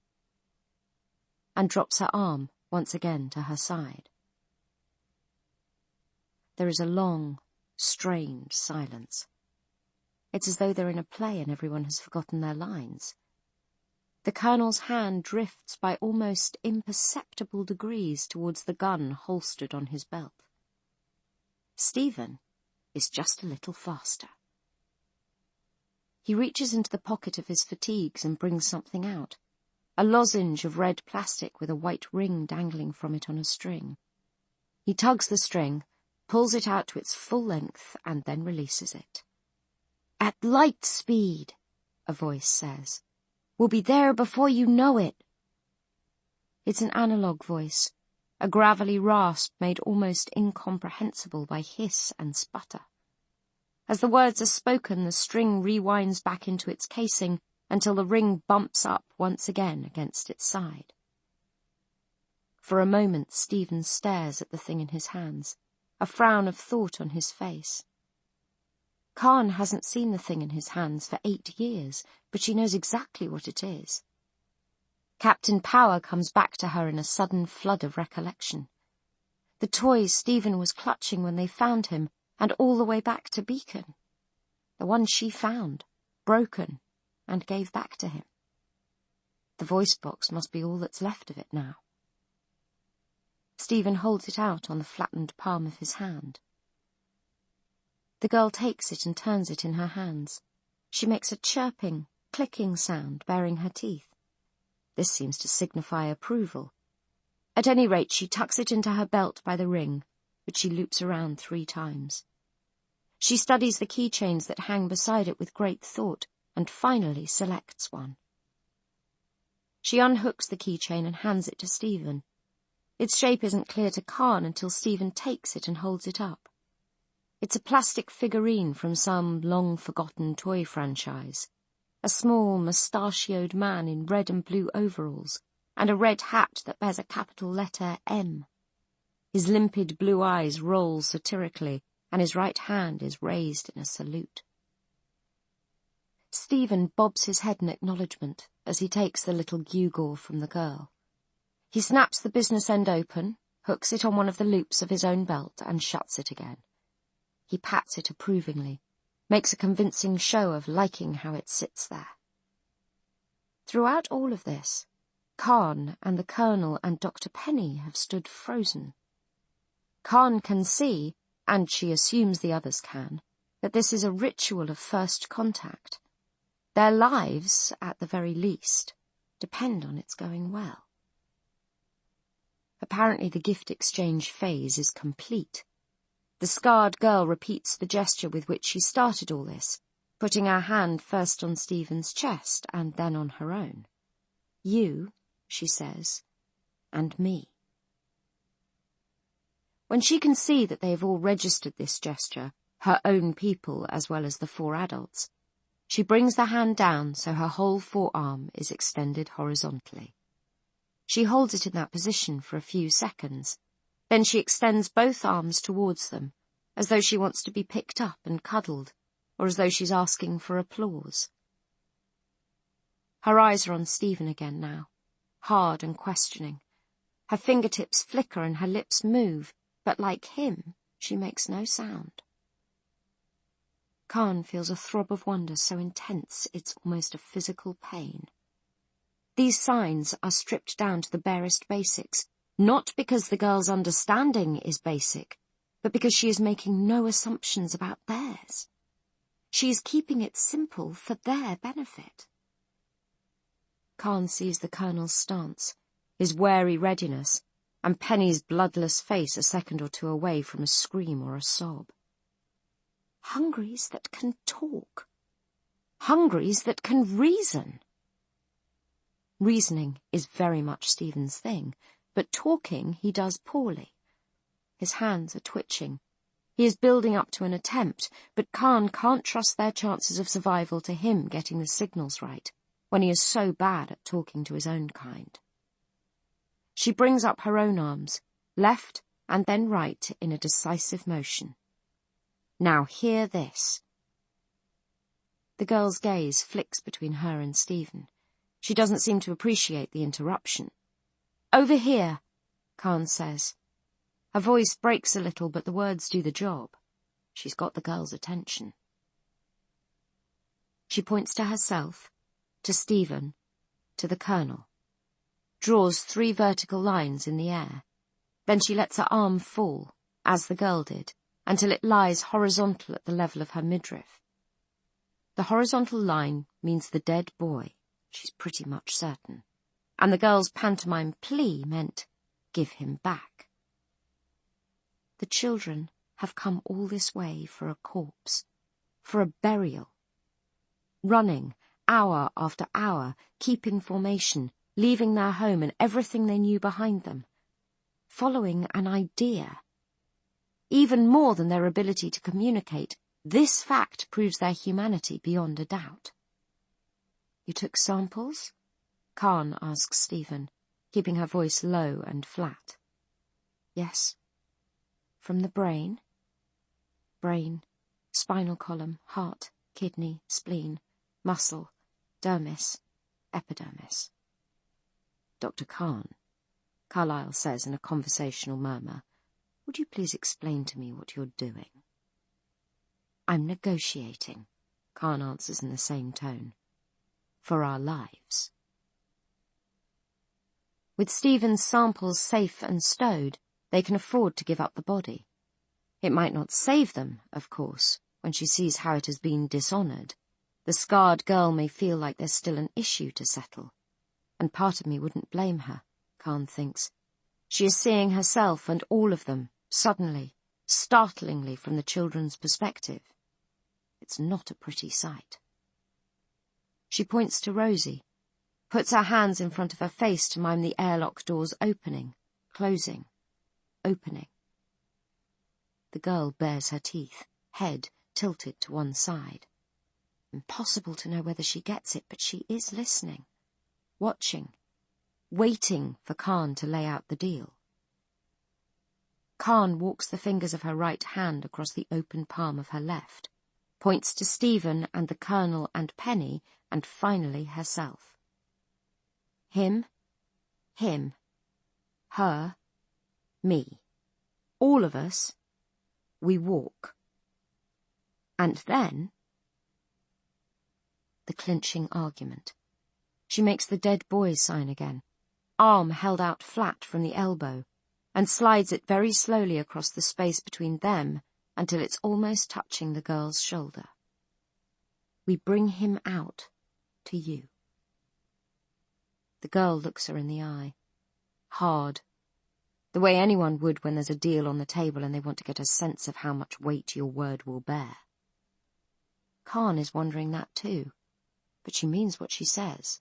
and drops her arm once again to her side. There is a long, strained silence. It's as though they're in a play and everyone has forgotten their lines. The Colonel's hand drifts by almost imperceptible degrees towards the gun holstered on his belt. Stephen is just a little faster. He reaches into the pocket of his fatigues and brings something out, a lozenge of red plastic with a white ring dangling from it on a string. He tugs the string, pulls it out to its full length, and then releases it. "At light speed," a voice says. "We'll be there before you know it." It's an analog voice, a gravelly rasp made almost incomprehensible by hiss and sputter. As the words are spoken, the string rewinds back into its casing until the ring bumps up once again against its side. For a moment, Stephen stares at the thing in his hands, a frown of thought on his face. Khan hasn't seen the thing in his hands for 8 years, but she knows exactly what it is. Captain Power comes back to her in a sudden flood of recollection. The toy Stephen was clutching when they found him, and all the way back to Beacon. The one she found, broken, and gave back to him. The voice box must be all that's left of it now. Stephen holds it out on the flattened palm of his hand. The girl takes it and turns it in her hands. She makes a chirping, clicking sound, baring her teeth. This seems to signify approval. At any rate, she tucks it into her belt by the ring, which she loops around 3 times. She studies the keychains that hang beside it with great thought, and finally selects one. She unhooks the keychain and hands it to Stephen. Its shape isn't clear to Khan until Stephen takes it and holds it up. It's a plastic figurine from some long-forgotten toy franchise. A small, mustachioed man in red and blue overalls, and a red hat that bears a capital letter M. His limpid blue eyes roll satirically, and his right hand is raised in a salute. Stephen bobs his head in acknowledgement as he takes the little gewgaw from the girl. He snaps the business end open, hooks it on one of the loops of his own belt, and shuts it again. He pats it approvingly, makes a convincing show of liking how it sits there. Throughout all of this, Khan and the Colonel and Dr. Penny have stood frozen. Khan can see, and she assumes the others can, that this is a ritual of first contact. Their lives, at the very least, depend on its going well. Apparently the gift exchange phase is complete. The scarred girl repeats the gesture with which she started all this, putting her hand first on Stephen's chest and then on her own. "You," she says, "and me." When she can see that they have all registered this gesture, her own people as well as the 4 adults, she brings the hand down so her whole forearm is extended horizontally. She holds it in that position for a few seconds. Then she extends both arms towards them, as though she wants to be picked up and cuddled, or as though she's asking for applause. Her eyes are on Stephen again now, hard and questioning. Her fingertips flicker and her lips move, but like him, she makes no sound. Khan feels a throb of wonder so intense it's almost a physical pain. These signs are stripped down to the barest basics, not because the girl's understanding is basic, but because she is making no assumptions about theirs. She is keeping it simple for their benefit. Khan sees the Colonel's stance, his wary readiness, and Penny's bloodless face a second or two away from a scream or a sob. Hungries that can talk. Hungries that can reason. Reasoning is very much Stephen's thing, but talking he does poorly. His hands are twitching. He is building up to an attempt, but Khan can't trust their chances of survival to him getting the signals right, when he is so bad at talking to his own kind. She brings up her own arms, left and then right in a decisive motion. "Now hear this." The girl's gaze flicks between her and Stephen. She doesn't seem to appreciate the interruption. "Over here," Khan says. Her voice breaks a little, but the words do the job. She's got the girl's attention. She points to herself, to Stephen, to the Colonel, draws 3 vertical lines in the air. Then she lets her arm fall, as the girl did, until it lies horizontal at the level of her midriff. The horizontal line means the dead boy, she's pretty much certain, and the girl's pantomime plea meant, give him back. The children have come all this way for a corpse, for a burial. Running, hour after hour, keeping formation, leaving their home and everything they knew behind them. Following an idea. Even more than their ability to communicate, this fact proves their humanity beyond a doubt. You took samples? Khan asks Stephen, keeping her voice low and flat. Yes. From the brain? Brain, spinal column, heart, kidney, spleen, muscle, dermis, epidermis. Dr. Khan, Carlyle says in a conversational murmur, would you please explain to me what you're doing? I'm negotiating, Khan answers in the same tone. For our lives. With Stephen's samples safe and stowed, they can afford to give up the body. It might not save them, of course, when she sees how it has been dishonoured. The scarred girl may feel like there's still an issue to settle. And part of me wouldn't blame her, Khan thinks. She is seeing herself and all of them, suddenly, startlingly from the children's perspective. It's not a pretty sight. She points to Rosie, puts her hands in front of her face to mime the airlock doors opening, closing, opening. The girl bares her teeth, head tilted to one side. Impossible to know whether she gets it, but she is listening, watching, waiting for Khan to lay out the deal. Khan walks the fingers of her right hand across the open palm of her left, points to Stephen and the Colonel and Penny, and finally herself. Him, her, me. All of us, we walk. And then, the clinching argument. She makes the dead boy sign again, arm held out flat from the elbow, and slides it very slowly across the space between them until it's almost touching the girl's shoulder. We bring him out to you. The girl looks her in the eye, hard, the way anyone would when there's a deal on the table and they want to get a sense of how much weight your word will bear. Khan is wondering that too, but she means what she says.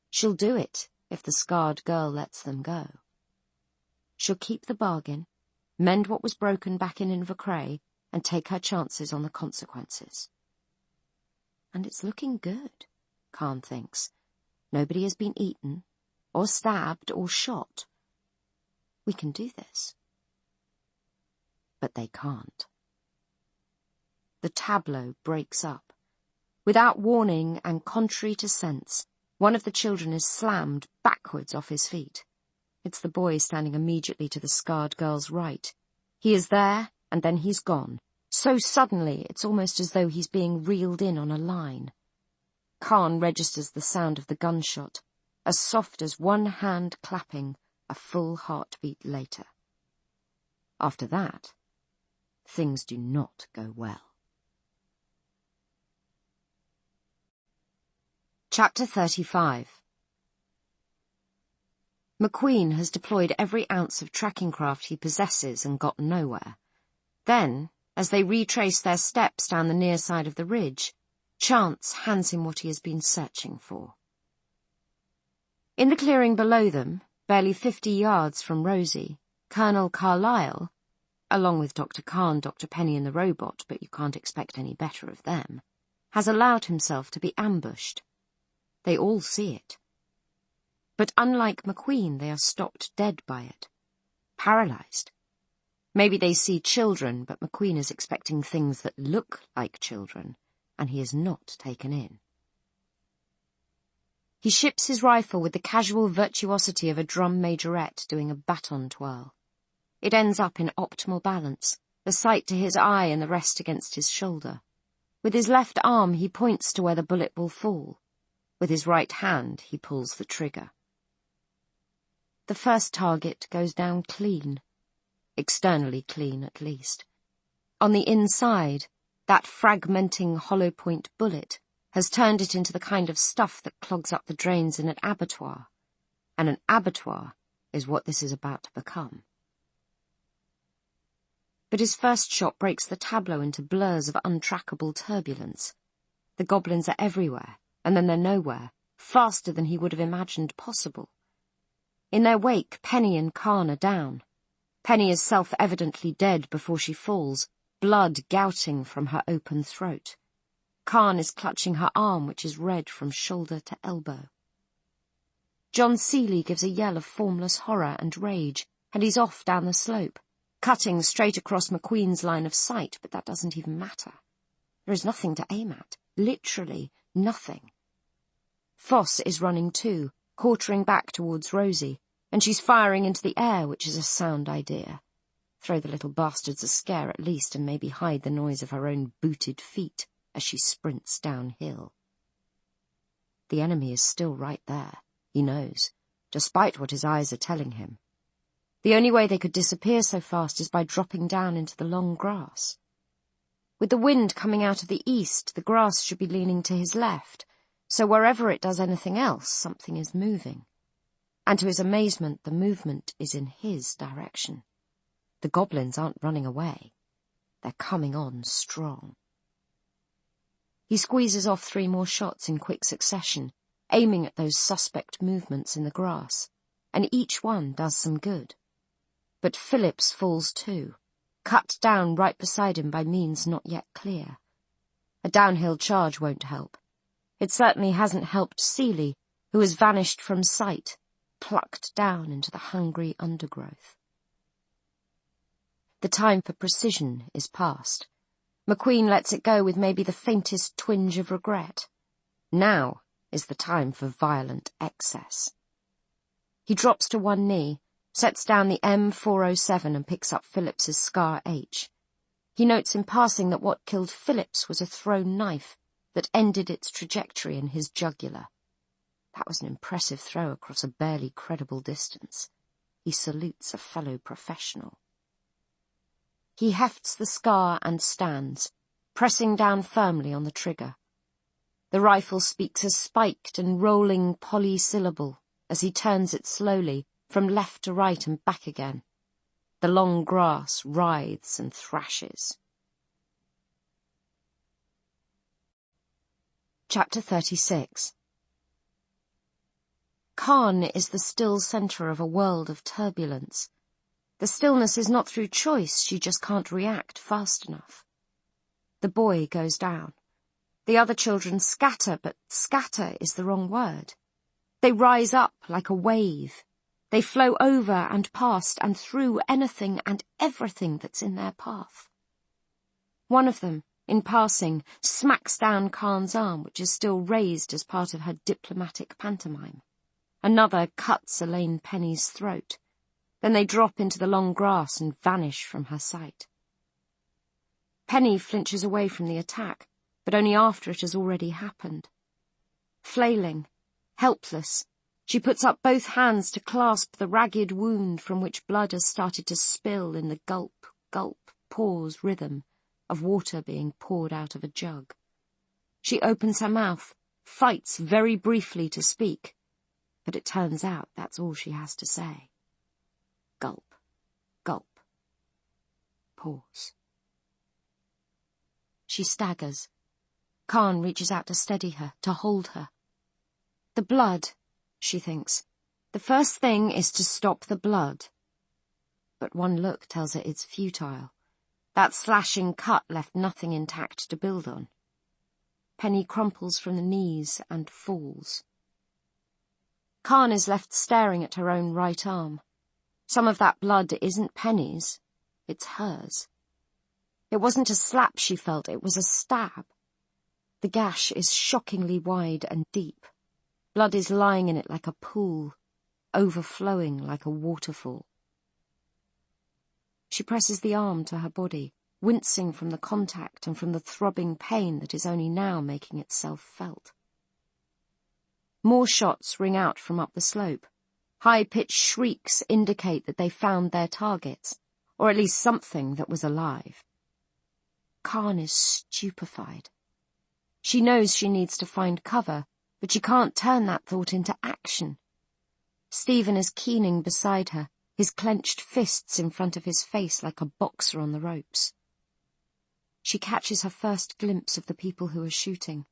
She'll do it if the scarred girl lets them go. She'll keep the bargain, mend what was broken back in Invercray, and take her chances on the consequences. And it's looking good, Khan thinks. Nobody has been eaten, or stabbed, or shot. We can do this. But they can't. The tableau breaks up. Without warning and contrary to sense, one of the children is slammed backwards off his feet. It's the boy standing immediately to the scarred girl's right. He is there, and then he's gone. So suddenly, it's almost as though he's being reeled in on a line. Khan registers the sound of the gunshot, as soft as one hand clapping a full heartbeat later. After that, things do not go well. Chapter 35. McQueen has deployed every ounce of tracking craft he possesses and got nowhere. Then, as they retrace their steps down the near side of the ridge, chance hands him what he has been searching for. In the clearing below them, barely 50 yards from Rosie, Colonel Carlyle, along with Dr. Khan, Dr. Penny and the robot, but you can't expect any better of them, has allowed himself to be ambushed. They all see it. But unlike McQueen, they are stopped dead by it, paralyzed. Maybe they see children, but McQueen is expecting things that look like children, and he is not taken in. He ships his rifle with the casual virtuosity of a drum majorette doing a baton twirl. It ends up in optimal balance, the sight to his eye and the rest against his shoulder. With his left arm he points to where the bullet will fall. With his right hand, he pulls the trigger. The first target goes down clean. Externally clean, at least. On the inside, that fragmenting hollow-point bullet has turned it into the kind of stuff that clogs up the drains in an abattoir. And an abattoir is what this is about to become. But his first shot breaks the tableau into blurs of untrackable turbulence. The goblins are everywhere, and then they're nowhere, faster than he would have imagined possible. In their wake, Penny and Khan are down. Penny is self-evidently dead before she falls, blood gouting from her open throat. Khan is clutching her arm, which is red from shoulder to elbow. John Seeley gives a yell of formless horror and rage, and he's off down the slope, cutting straight across McQueen's line of sight, but that doesn't even matter. There is nothing to aim at, literally nothing. Foss is running too, quartering back towards Rosie, and she's firing into the air, which is a sound idea. Throw the little bastards a scare at least, and maybe hide the noise of her own booted feet as she sprints downhill. The enemy is still right there, he knows, despite what his eyes are telling him. The only way they could disappear so fast is by dropping down into the long grass. With the wind coming out of the east, the grass should be leaning to his left, so wherever it does anything else, something is moving. And to his amazement, the movement is in his direction. The goblins aren't running away. They're coming on strong. He squeezes off 3 more shots in quick succession, aiming at those suspect movements in the grass, and each one does some good. But Phillips falls too, cut down right beside him by means not yet clear. A downhill charge won't help. It certainly hasn't helped Seeley, who has vanished from sight, plucked down into the hungry undergrowth. The time for precision is past. McQueen lets it go with maybe the faintest twinge of regret. Now is the time for violent excess. He drops to one knee, sets down the M407 and picks up Phillips's Scar H. He notes in passing that what killed Phillips was a thrown knife that ended its trajectory in his jugular. That was an impressive throw across a barely credible distance. He salutes a fellow professional. He hefts the scar and stands, pressing down firmly on the trigger. The rifle speaks a spiked and rolling polysyllable as he turns it slowly from left to right and back again. The long grass writhes and thrashes. Chapter 36. Khan is the still centre of a world of turbulence. The stillness is not through choice, she just can't react fast enough. The boy goes down. The other children scatter, but scatter is the wrong word. They rise up like a wave. They flow over and past and through anything and everything that's in their path. One of them, in passing, smacks down Khan's arm, which is still raised as part of her diplomatic pantomime. Another cuts Elaine Penny's throat. Then they drop into the long grass and vanish from her sight. Penny flinches away from the attack, but only after it has already happened. Flailing, helpless, she puts up both hands to clasp the ragged wound from which blood has started to spill in the gulp, gulp, pause rhythm of water being poured out of a jug. She opens her mouth, fights very briefly to speak, but it turns out that's all she has to say. Gulp, gulp, pause. She staggers. Khan reaches out to steady her, to hold her. The blood, she thinks. The first thing is to stop the blood. But one look tells her it's futile. That slashing cut left nothing intact to build on. Penny crumples from the knees and falls. Khan is left staring at her own right arm. Some of that blood isn't Penny's, it's hers. It wasn't a slap she felt, it was a stab. The gash is shockingly wide and deep. Blood is lying in it like a pool, overflowing like a waterfall. She presses the arm to her body, wincing from the contact and from the throbbing pain that is only now making itself felt. More shots ring out from up the slope. High-pitched shrieks indicate that they found their targets, or at least something that was alive. Khan is stupefied. She knows she needs to find cover, but she can't turn that thought into action. Stephen is keening beside her, his clenched fists in front of his face like a boxer on the ropes. She catches her first glimpse of the people who are shooting.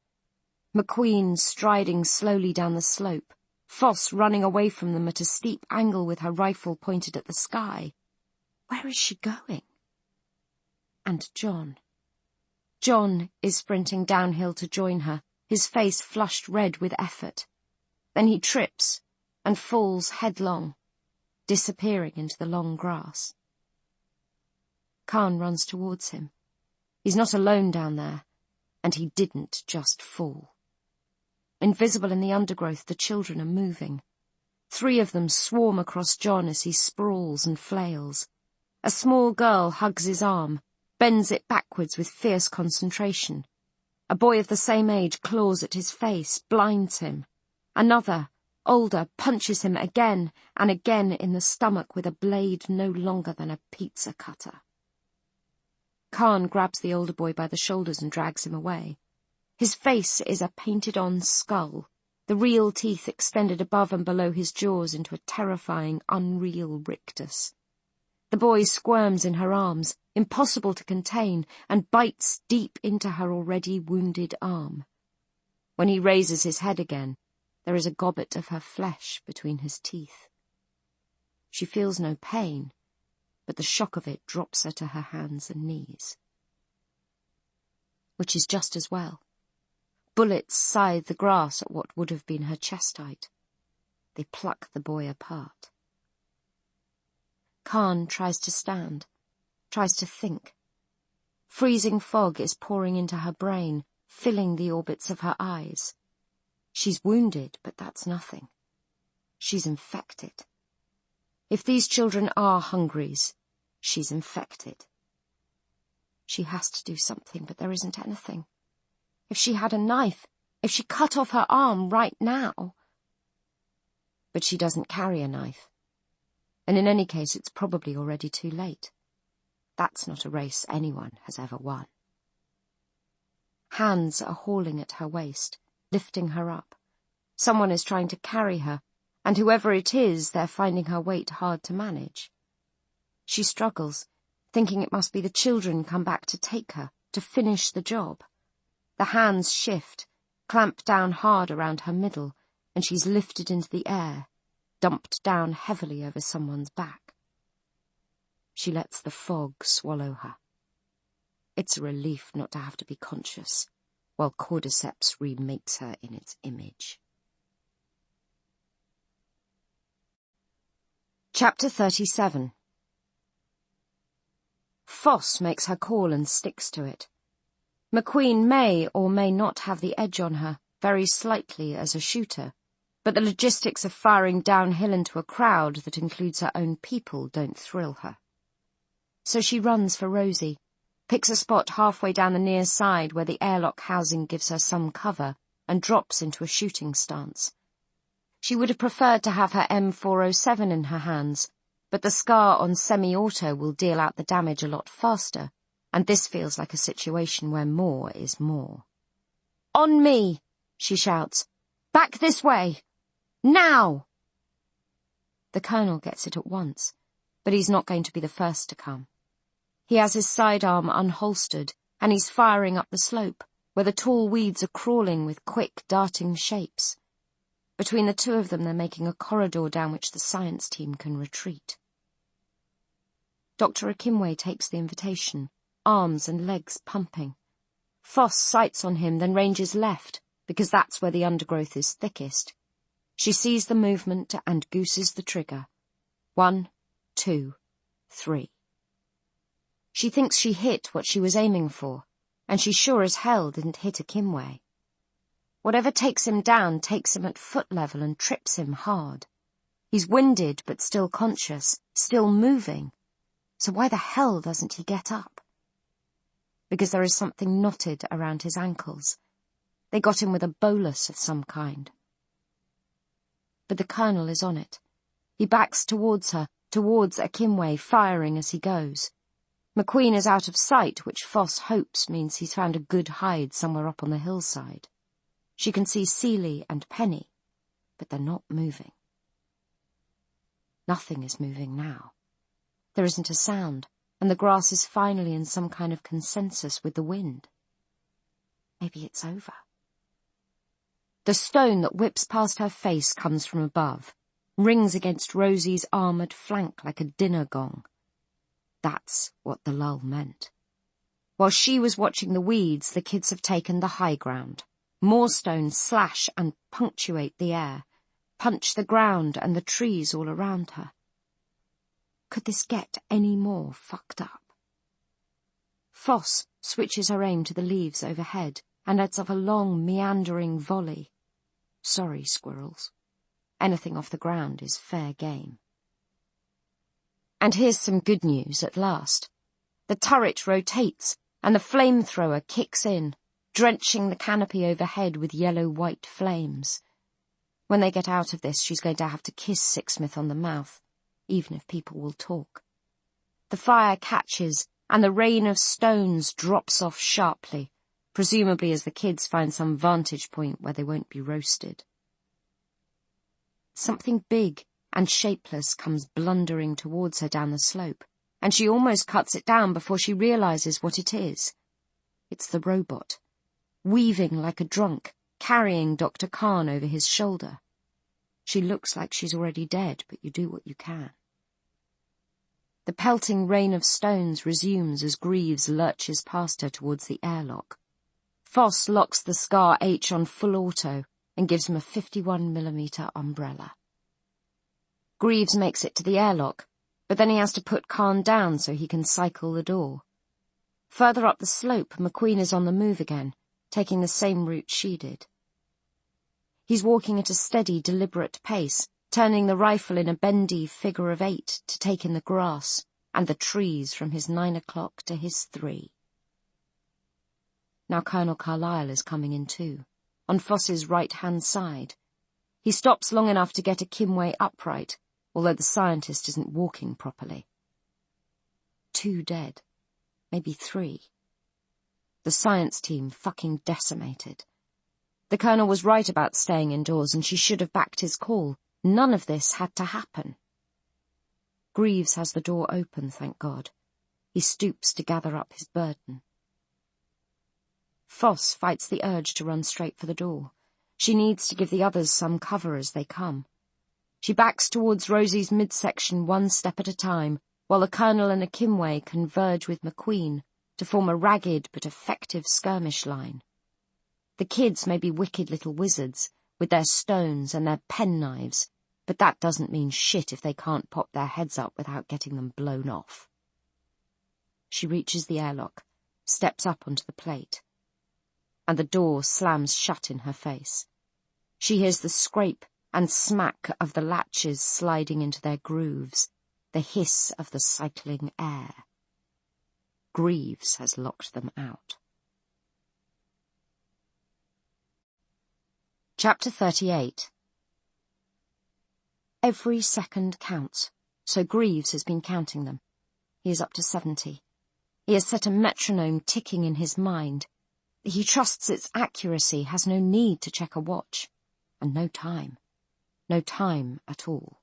McQueen striding slowly down the slope, Foss running away from them at a steep angle with her rifle pointed at the sky. Where is she going? And John. John is sprinting downhill to join her, his face flushed red with effort. Then he trips and falls headlong, disappearing into the long grass. Khan runs towards him. He's not alone down there, and he didn't just fall. Invisible in the undergrowth, the children are moving. 3 of them swarm across John as he sprawls and flails. A small girl hugs his arm, bends it backwards with fierce concentration. A boy of the same age claws at his face, blinds him. Another, older, punches him again and again in the stomach with a blade no longer than a pizza cutter. Khan grabs the older boy by the shoulders and drags him away. His face is a painted-on skull, the real teeth extended above and below his jaws into a terrifying, unreal rictus. The boy squirms in her arms, impossible to contain, and bites deep into her already wounded arm. When he raises his head again, there is a gobbet of her flesh between his teeth. She feels no pain, but the shock of it drops her to her hands and knees. Which is just as well. Bullets scythe the grass at what would have been her chest height. They pluck the boy apart. Khan tries to stand, tries to think. Freezing fog is pouring into her brain, filling the orbits of her eyes. She's wounded, but that's nothing. She's infected. If these children are hungries, she's infected. She has to do something, but there isn't anything. If she had a knife, if she cut off her arm right now. But she doesn't carry a knife. And in any case, it's probably already too late. That's not a race anyone has ever won. Hands are hauling at her waist, lifting her up. Someone is trying to carry her, and whoever it is, they're finding her weight hard to manage. She struggles, thinking it must be the children come back to take her, to finish the job. The hands shift, clamp down hard around her middle, and she's lifted into the air, dumped down heavily over someone's back. She lets the fog swallow her. It's a relief not to have to be conscious, while cordyceps remakes her in its image. Chapter 37. Foss makes her call and sticks to it. McQueen may or may not have the edge on her, very slightly as a shooter, but the logistics of firing downhill into a crowd that includes her own people don't thrill her. So she runs for Rosie, picks a spot halfway down the near side where the airlock housing gives her some cover, and drops into a shooting stance. She would have preferred to have her M407 in her hands, but the Scar on semi-auto will deal out the damage a lot faster, and this feels like a situation where more is more. "On me!" she shouts. "Back this way! Now!" The Colonel gets it at once, but he's not going to be the first to come. He has his sidearm unholstered, and he's firing up the slope, where the tall weeds are crawling with quick, darting shapes. Between the 2 of them, they're making a corridor down which the science team can retreat. Dr. Akimwe takes the invitation, arms and legs pumping. Foss sights on him, then ranges left, because that's where the undergrowth is thickest. She sees the movement and gooses the trigger. 1, 2, 3. She thinks she hit what she was aiming for, and she sure as hell didn't hit Akimwe. Whatever takes him down takes him at foot level and trips him hard. He's winded but still conscious, still moving. So why the hell doesn't he get up? Because there is something knotted around his ankles. They got him with a bolus of some kind. but the colonel is on it. He backs towards her, towards Akimwe, firing as he goes. McQueen is out of sight, which Foss hopes means he's found a good hide somewhere up on the hillside. She can see Seeley and Penny, but they're not moving. Nothing is moving now. There isn't a sound, and the grass is finally in some kind of consensus with the wind. Maybe it's over. The stone that whips past her face comes from above, rings against Rosie's armoured flank like a dinner gong. That's what the lull meant. While she was watching the weeds, the kids have taken the high ground. More stones slash and punctuate the air, punch the ground and the trees all around her. Could this get any more fucked up? Foss switches her aim to the leaves overhead and lets off a long, meandering volley. Sorry, squirrels. Anything off the ground is fair game. And here's some good news at last. The turret rotates, and the flamethrower kicks in, drenching the canopy overhead with yellow-white flames. When they get out of this, she's going to have to kiss Sixsmith on the mouth, even if people will talk. The fire catches, and the rain of stones drops off sharply, presumably as the kids find some vantage point where they won't be roasted. Something big and shapeless comes blundering towards her down the slope, and she almost cuts it down before she realizes what it is. It's the robot, weaving like a drunk, carrying Dr. Khan over his shoulder. She looks like she's already dead, but you do what you can. The pelting rain of stones resumes as Greaves lurches past her towards the airlock. Foss locks the Scar H on full auto and gives him a 51mm umbrella. Greaves makes it to the airlock, but then he has to put Khan down so he can cycle the door. Further up the slope, McQueen is on the move again, taking the same route she did. He's walking at a steady, deliberate pace, turning the rifle in a bendy figure of 8 to take in the grass and the trees from his 9 o'clock to his 3. Now Colonel Carlyle is coming in too, on Foss's right-hand side. He stops long enough to get Akimwe upright, although the scientist isn't walking properly. 2 dead. Maybe 3. The science team fucking decimated. The colonel was right about staying indoors, and she should have backed his call. None of this had to happen. Greaves has the door open, thank God. He stoops to gather up his burden. Foss fights the urge to run straight for the door. She needs to give the others some cover as they come. She backs towards Rosie's midsection 1 step at a time, while the colonel and Akimwe converge with McQueen to form a ragged but effective skirmish line. The kids may be wicked little wizards, with their stones and their penknives, but that doesn't mean shit if they can't pop their heads up without getting them blown off. She reaches the airlock, steps up onto the plate, and the door slams shut in her face. She hears the scrape and smack of the latches sliding into their grooves, the hiss of the cycling air. Greaves has locked them out. Chapter 38. Every second counts, so Greaves has been counting them. He is up to 70. He has set a metronome ticking in his mind. He trusts its accuracy, has no need to check a watch, and no time. No time at all.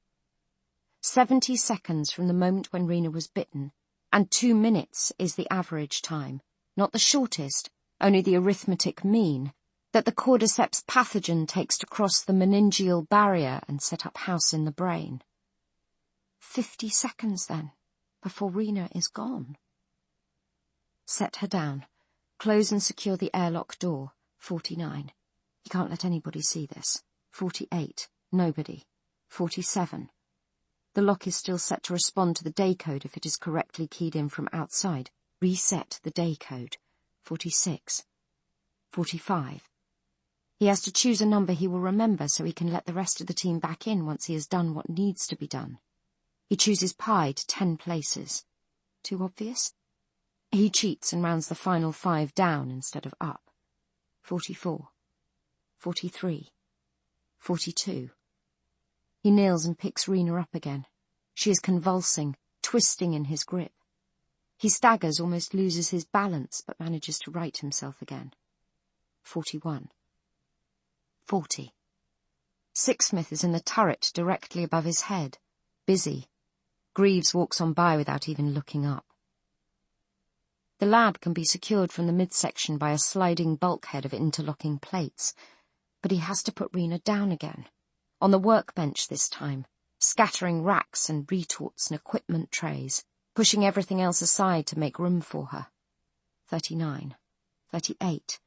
70 seconds from the moment when Rena was bitten, and 2 minutes is the average time, not the shortest, only the arithmetic mean, that the cordyceps pathogen takes to cross the meningeal barrier and set up house in the brain. 50 seconds, then, before Rena is gone. Set her down. Close and secure the airlock door. 49. He can't let anybody see this. 48. Nobody. 47. The lock is still set to respond to the day code if it is correctly keyed in from outside. Reset the day code. 46. 45. He has to choose a number he will remember so he can let the rest of the team back in once he has done what needs to be done. He chooses pi to 10 places. Too obvious? He cheats and rounds the final 5 down instead of up. 44. 43. 42. He kneels and picks Rena up again. She is convulsing, twisting in his grip. He staggers, almost loses his balance, but manages to right himself again. 41. 40. Sixsmith is in the turret directly above his head, busy. Greaves walks on by without even looking up. The lab can be secured from the midsection by a sliding bulkhead of interlocking plates, but he has to put Rena down again, on the workbench this time, scattering racks and retorts and equipment trays, pushing everything else aside to make room for her. 39. 38.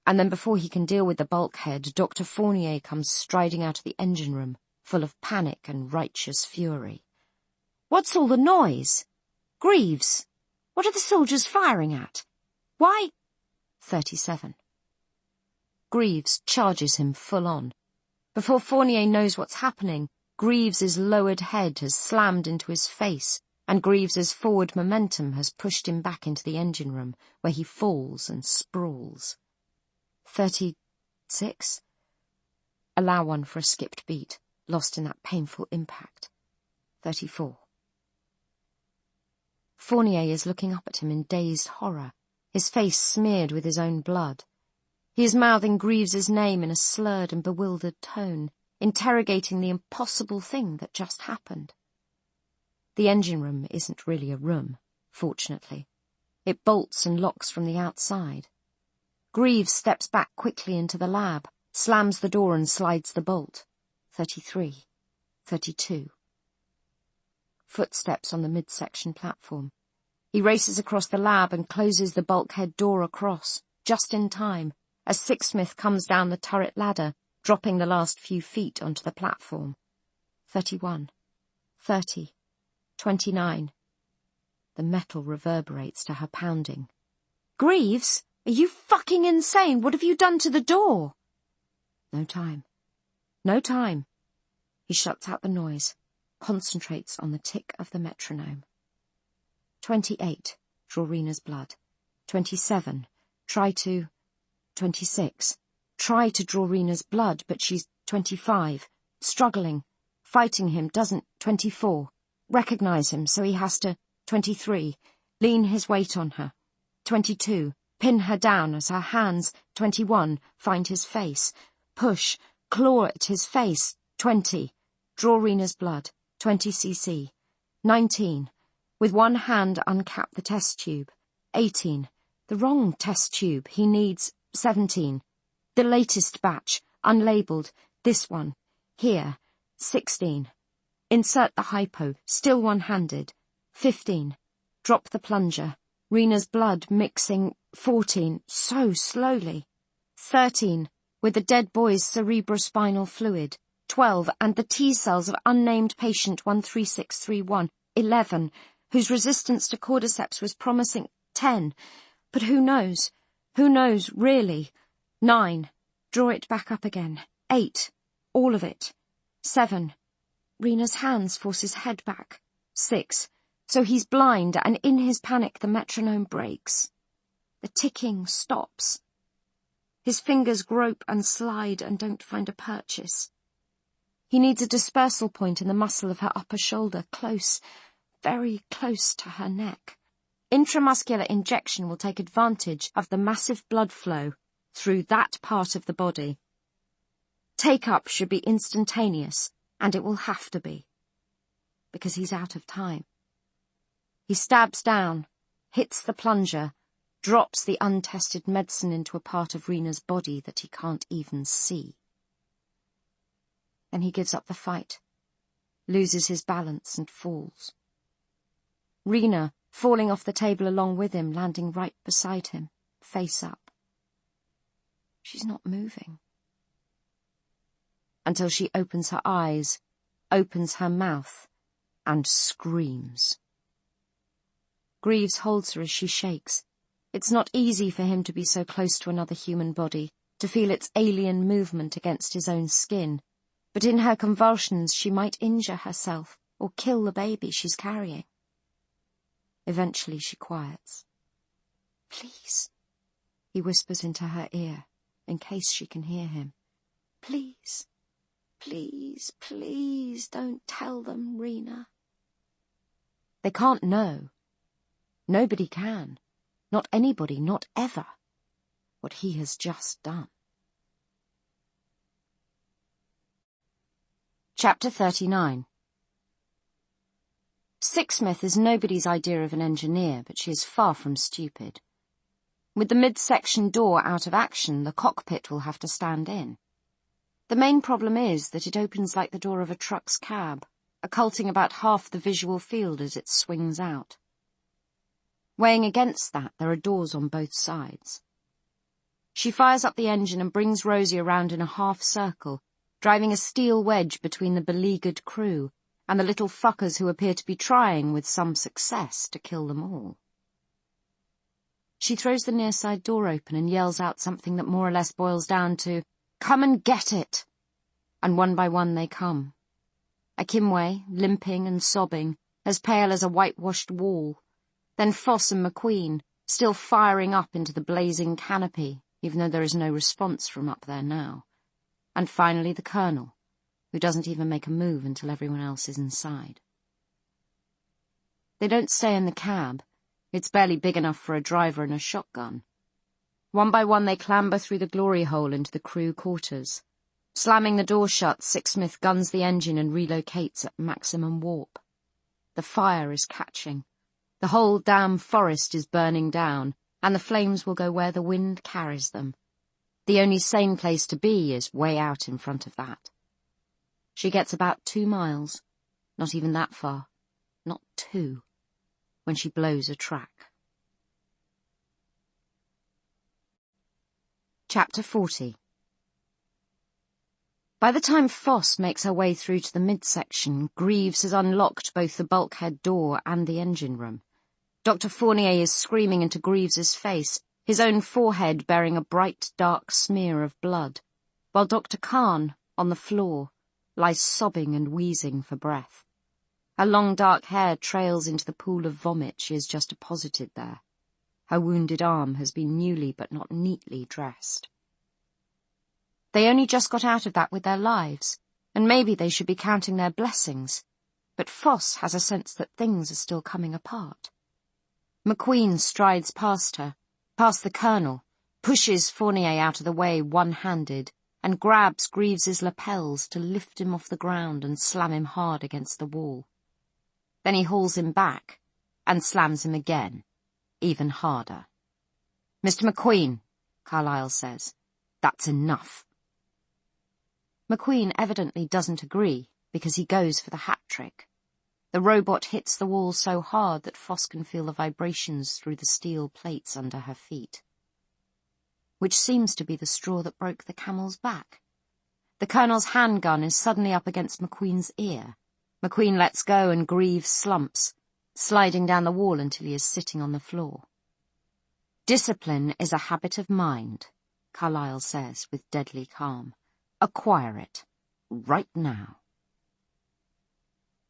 And then before he can deal with the bulkhead, Dr. Fournier comes striding out of the engine room, full of panic and righteous fury. "What's all the noise? Greaves, what are the soldiers firing at? Why?" 37. Greaves charges him full on. Before Fournier knows what's happening, Greaves's lowered head has slammed into his face, and Greaves's forward momentum has pushed him back into the engine room, where he falls and sprawls. 36. Allow one for a skipped beat, lost in that painful impact. 34. Fournier is looking up at him in dazed horror, his face smeared with his own blood. He is mouthing Greaves's name in a slurred and bewildered tone, interrogating the impossible thing that just happened. The engine room isn't really a room, fortunately. It bolts and locks from the outside. Greaves steps back quickly into the lab, slams the door and slides the bolt. 33. 32. Footsteps on the midsection platform. He races across the lab and closes the bulkhead door across, just in time, as Sixsmith comes down the turret ladder, dropping the last few feet onto the platform. 31. 30. 29. The metal reverberates to her pounding. "Greaves, are you fucking insane? What have you done to the door?" No time. No time. He shuts out the noise, concentrates on the tick of the metronome. 28. Draw Rena's blood. 27. 26. Try to draw Rena's blood, but she's 25. Struggling. Fighting him, doesn't. 24. Recognize him, so he has to. 23. Lean his weight on her. 22. Pin her down as her hands. 21. Find his face. Push. Claw at his face. 20. Draw Rena's blood. 20 cc. 19. With one hand uncap the test tube. 18. The wrong test tube. He needs. 17. The latest batch. Unlabeled. This one. Here. 16. Insert the hypo. Still one-handed. 15. Drop the plunger. Rena's blood mixing. 14. So slowly. 13. With the dead boy's cerebrospinal fluid. 12. And the T-cells of unnamed patient 13631. 11. Whose resistance to cordyceps was promising. 10. But who knows? Who knows, really? 9. Draw it back up again. 8. All of it. 7. Rena's hands force his head back. 6. So he's blind, and in his panic the metronome breaks. The ticking stops. His fingers grope and slide and don't find a purchase. He needs a dispersal point in the muscle of her upper shoulder, close, very close to her neck. Intramuscular injection will take advantage of the massive blood flow through that part of the body. Take-up should be instantaneous, and it will have to be, because he's out of time. He stabs down, hits the plunger, drops the untested medicine into a part of Rena's body that he can't even see. Then he gives up the fight, loses his balance and falls. Rena, falling off the table along with him, landing right beside him, face up. She's not moving. Until she opens her eyes, opens her mouth, and screams. Greaves holds her as she shakes. It's not easy for him to be so close to another human body, to feel its alien movement against his own skin, but in her convulsions she might injure herself or kill the baby she's carrying. Eventually she quiets. "Please," he whispers into her ear, in case she can hear him. "Please." Please, please don't tell them, Rena. They can't know. Nobody can. Not anybody, not ever. What he has just done. Chapter 39. Sixsmith is nobody's idea of an engineer, but she is far from stupid. With the midsection door out of action, the cockpit will have to stand in. The main problem is that it opens like the door of a truck's cab, occulting about half the visual field as it swings out. Weighing against that, there are doors on both sides. She fires up the engine and brings Rosie around in a half circle, driving a steel wedge between the beleaguered crew and the little fuckers who appear to be trying, with some success, to kill them all. She throws the near side door open and yells out something that more or less boils down to, "Come and get it!" And one by one they come. Akimwe, limping and sobbing, as pale as a whitewashed wall. Then Foss and McQueen, still firing up into the blazing canopy, even though there is no response from up there now. And finally the Colonel, who doesn't even make a move until everyone else is inside. They don't stay in the cab. It's barely big enough for a driver and a shotgun. One by one they clamber through the glory hole into the crew quarters. Slamming the door shut, Sixsmith guns the engine and relocates at maximum warp. The fire is catching. The whole damn forest is burning down, and the flames will go where the wind carries them. The only sane place to be is way out in front of that. She gets about 2 miles, not even that far, not 2, when she blows a track. Chapter 40. By the time Foss makes her way through to the midsection, Greaves has unlocked both the bulkhead door and the engine room. Dr. Fournier is screaming into Greaves's face, his own forehead bearing a bright, dark smear of blood, while Dr. Khan, on the floor, lies sobbing and wheezing for breath. Her long dark hair trails into the pool of vomit she has just deposited there. Her wounded arm has been newly but not neatly dressed. They only just got out of that with their lives, and maybe they should be counting their blessings, but Foss has a sense that things are still coming apart. McQueen strides past her, past the Colonel, pushes Fournier out of the way one-handed, and grabs Greaves's lapels to lift him off the ground and slam him hard against the wall. Then he hauls him back, and slams him again, even harder. "Mr. McQueen," Carlyle says, "that's enough." McQueen evidently doesn't agree, because he goes for the hat trick. The robot hits the wall so hard that Foss can feel the vibrations through the steel plates under her feet. Which seems to be the straw that broke the camel's back. The Colonel's handgun is suddenly up against McQueen's ear. McQueen lets go and Greaves slumps, sliding down the wall until he is sitting on the floor. "Discipline is a habit of mind," Carlyle says with deadly calm. "Acquire it. Right now."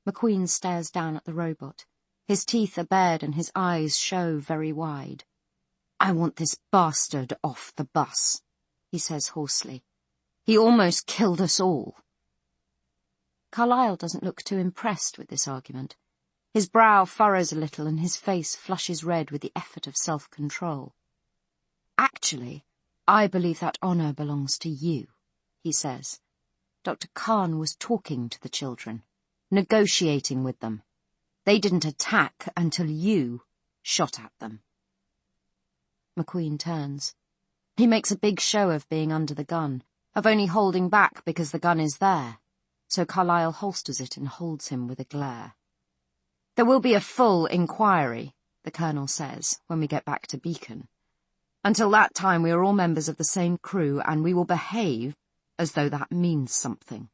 McQueen stares down at the robot. His teeth are bared and his eyes show very wide. "I want this bastard off the bus," he says hoarsely. "He almost killed us all." Carlyle doesn't look too impressed with this argument. His brow furrows a little and his face flushes red with the effort of self-control. "Actually, I believe that honor belongs to you," he says. "Dr. Khan was talking to the children, negotiating with them. They didn't attack until you shot at them." McQueen turns. He makes a big show of being under the gun, of only holding back because the gun is there, so Carlyle holsters it and holds him with a glare. "There will be a full inquiry," the Colonel says, "when we get back to Beacon. Until that time we are all members of the same crew, and we will behave as though that means something."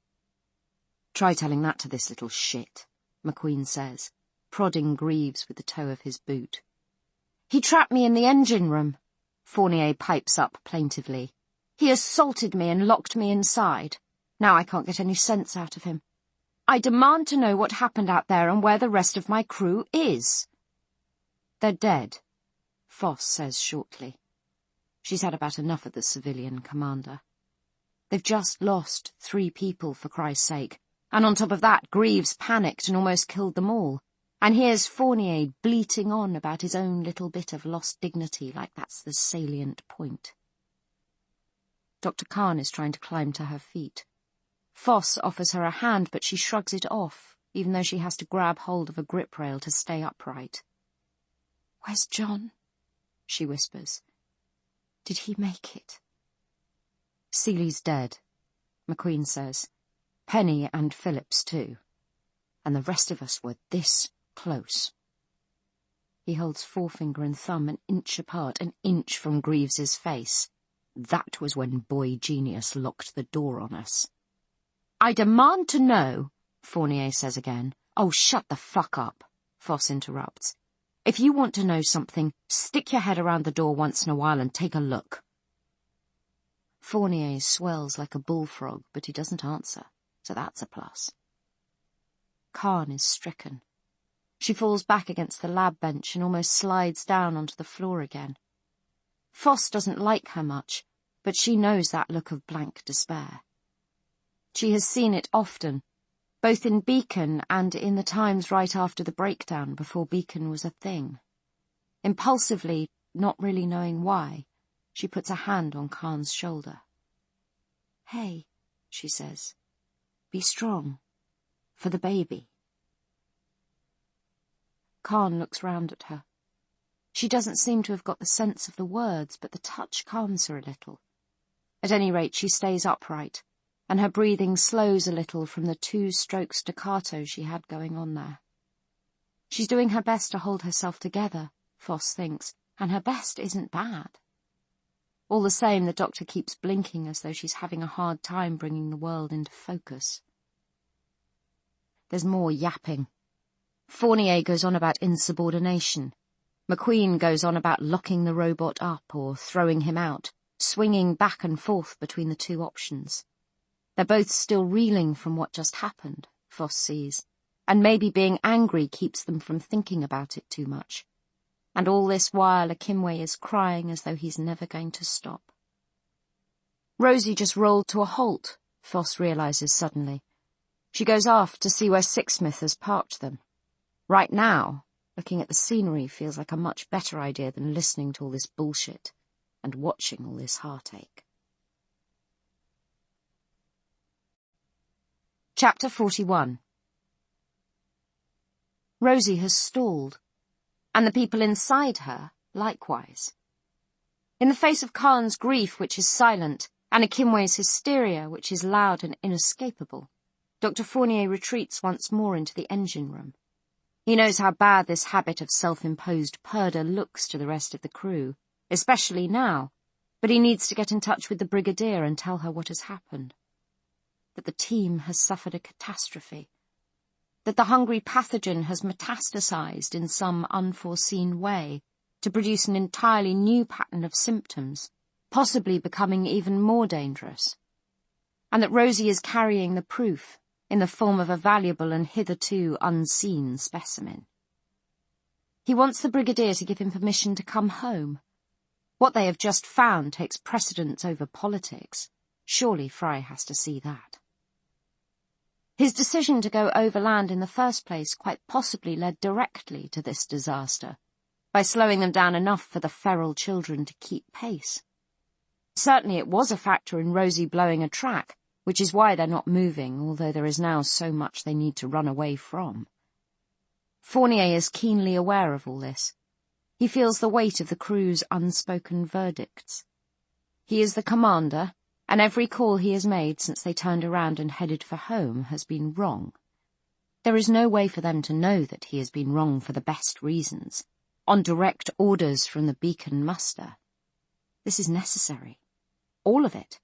"Try telling that to this little shit," McQueen says, prodding Greaves with the toe of his boot. "He trapped me in the engine room," Fournier pipes up plaintively. "He assaulted me and locked me inside. Now I can't get any sense out of him. I demand to know what happened out there and where the rest of my crew is." "They're dead," Foss says shortly. She's had about enough of the civilian commander. They've just lost 3 people, for Christ's sake, and on top of that, Greaves panicked and almost killed them all. And here's Fournier bleating on about his own little bit of lost dignity like that's the salient point. Dr. Khan is trying to climb to her feet. Foss offers her a hand, but she shrugs it off, even though she has to grab hold of a grip rail to stay upright. "Where's John?" she whispers. "Did he make it?" "Seeley's dead," McQueen says. "Penny and Phillips too. And the rest of us were this close." He holds forefinger and thumb an inch apart, an inch from Greaves's face. "That was when boy genius locked the door on us." "I demand to know," Fournier says again. "Oh, shut the fuck up," Foss interrupts. "If you want to know something, stick your head around the door once in a while and take a look." Fournier swells like a bullfrog, but he doesn't answer, so that's a plus. Khan is stricken. She falls back against the lab bench and almost slides down onto the floor again. Foss doesn't like her much, but she knows that look of blank despair. She has seen it often, both in Beacon and in the times right after the breakdown, before Beacon was a thing. Impulsively, not really knowing why, she puts a hand on Khan's shoulder. "Hey," she says, "be strong. For the baby." Khan looks round at her. She doesn't seem to have got the sense of the words, but the touch calms her a little. At any rate, she stays upright, and her breathing slows a little from the 2-stroke staccato she had going on there. She's doing her best to hold herself together, Foss thinks, and her best isn't bad. All the same, the doctor keeps blinking as though she's having a hard time bringing the world into focus. There's more yapping. Fournier goes on about insubordination. McQueen goes on about locking the robot up or throwing him out, swinging back and forth between the 2 options. They're both still reeling from what just happened, Foss sees, and maybe being angry keeps them from thinking about it too much. And all this while Akimwe is crying as though he's never going to stop. Rosie just rolled to a halt, Foss realizes suddenly. She goes aft to see where Sixsmith has parked them. Right now, looking at the scenery feels like a much better idea than listening to all this bullshit and watching all this heartache. Chapter 41. Rosie has stalled, and the people inside her likewise. In the face of Khan's grief, which is silent, and Akimwe's hysteria, which is loud and inescapable, Dr. Fournier retreats once more into the engine room. He knows how bad this habit of self-imposed purder looks to the rest of the crew, especially now, but he needs to get in touch with the Brigadier and tell her what has happened. That the team has suffered a catastrophe. That the hungry pathogen has metastasized in some unforeseen way to produce an entirely new pattern of symptoms, possibly becoming even more dangerous. And that Rosie is carrying the proof in the form of a valuable and hitherto unseen specimen. He wants the Brigadier to give him permission to come home. What they have just found takes precedence over politics. Surely Fry has to see that. His decision to go overland in the first place quite possibly led directly to this disaster, by slowing them down enough for the feral children to keep pace. Certainly it was a factor in Rosie blowing a track, which is why they're not moving, although there is now so much they need to run away from. Fournier is keenly aware of all this. He feels the weight of the crew's unspoken verdicts. He is the commander, and every call he has made since they turned around and headed for home has been wrong. There is no way for them to know that he has been wrong for the best reasons, on direct orders from the Beacon muster. This is necessary. All of it.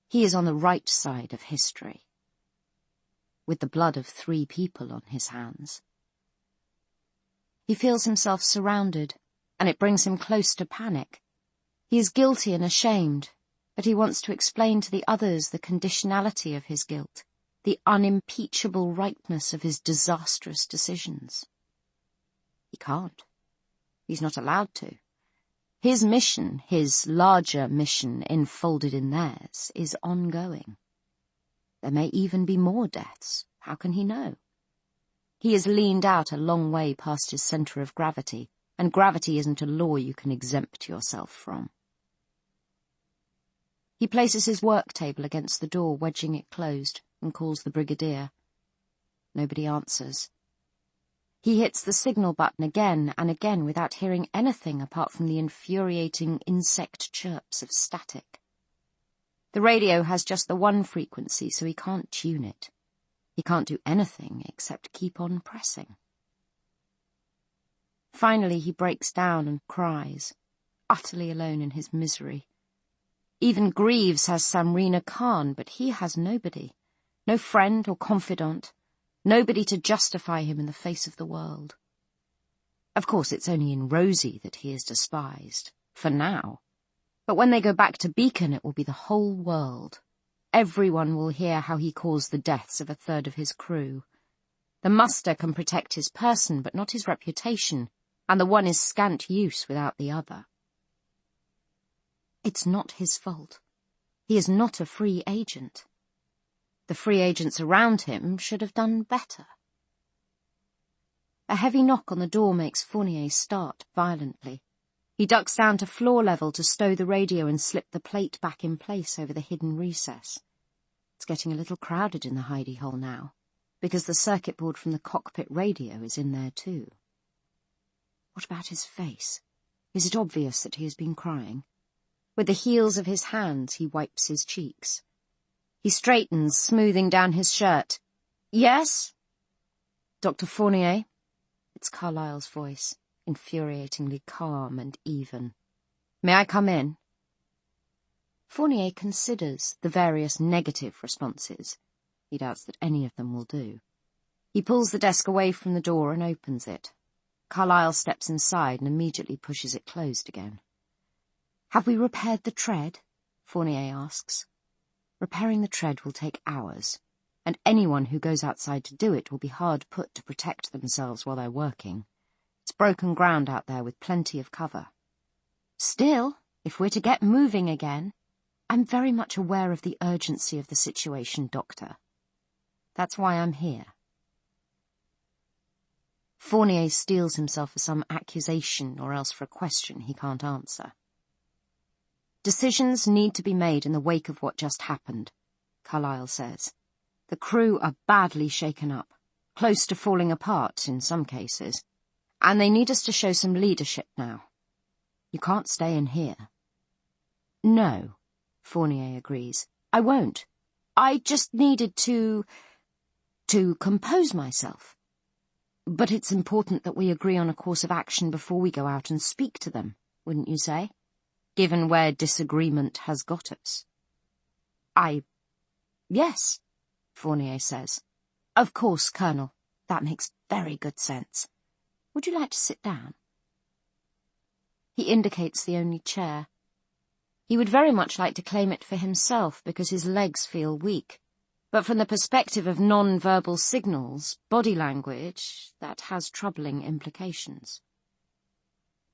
He is on the right side of history, with the blood of 3 people on his hands. He feels himself surrounded, and it brings him close to panic. He is guilty and ashamed, but he wants to explain to the others the conditionality of his guilt, the unimpeachable rightness of his disastrous decisions. He can't. He's not allowed to. His mission, his larger mission enfolded in theirs, is ongoing. There may even be more deaths. How can he know? He has leaned out a long way past his centre of gravity, and gravity isn't a law you can exempt yourself from. He places his work table against the door, wedging it closed, and calls the Brigadier. Nobody answers. He hits the signal button again and again without hearing anything apart from the infuriating insect chirps of static. The radio has just the one frequency, so he can't tune it. He can't do anything except keep on pressing. Finally he breaks down and cries, utterly alone in his misery. Even Greaves has Samrina Khan, but he has nobody. No friend or confidant. Nobody to justify him in the face of the world. Of course, it's only in Rosie that he is despised, for now. But when they go back to Beacon, it will be the whole world. Everyone will hear how he caused the deaths of a third of his crew. The muster can protect his person, but not his reputation, and the one is scant use without the other. It's not his fault. He is not a free agent. The free agents around him should have done better. A heavy knock on the door makes Fournier start violently. He ducks down to floor level to stow the radio and slip the plate back in place over the hidden recess. It's getting a little crowded in the hidey hole now, because the circuit board from the cockpit radio is in there too. What about his face? Is it obvious that he has been crying? With the heels of his hands he wipes his cheeks. He straightens, smoothing down his shirt. Yes? Dr. Fournier? It's Carlyle's voice, infuriatingly calm and even. May I come in? Fournier considers the various negative responses. He doubts that any of them will do. He pulls the desk away from the door and opens it. Carlyle steps inside and immediately pushes it closed again. Have we repaired the tread? Fournier asks. Repairing the tread will take hours, and anyone who goes outside to do it will be hard put to protect themselves while they're working. It's broken ground out there with plenty of cover. Still, if we're to get moving again, I'm very much aware of the urgency of the situation, Doctor. That's why I'm here. Fournier steels himself for some accusation or else for a question he can't answer. Decisions need to be made in the wake of what just happened, Carlyle says. The crew are badly shaken up, close to falling apart in some cases, and they need us to show some leadership now. You can't stay in here. No, Fournier agrees. I won't. I just needed to compose myself. But it's important that we agree on a course of action before we go out and speak to them, wouldn't you say? Given where disagreement has got us. Yes, Fournier says. Of course, Colonel. That makes very good sense. Would you like to sit down? He indicates the only chair. He would very much like to claim it for himself because his legs feel weak. But from the perspective of non-verbal signals, body language, that has troubling implications.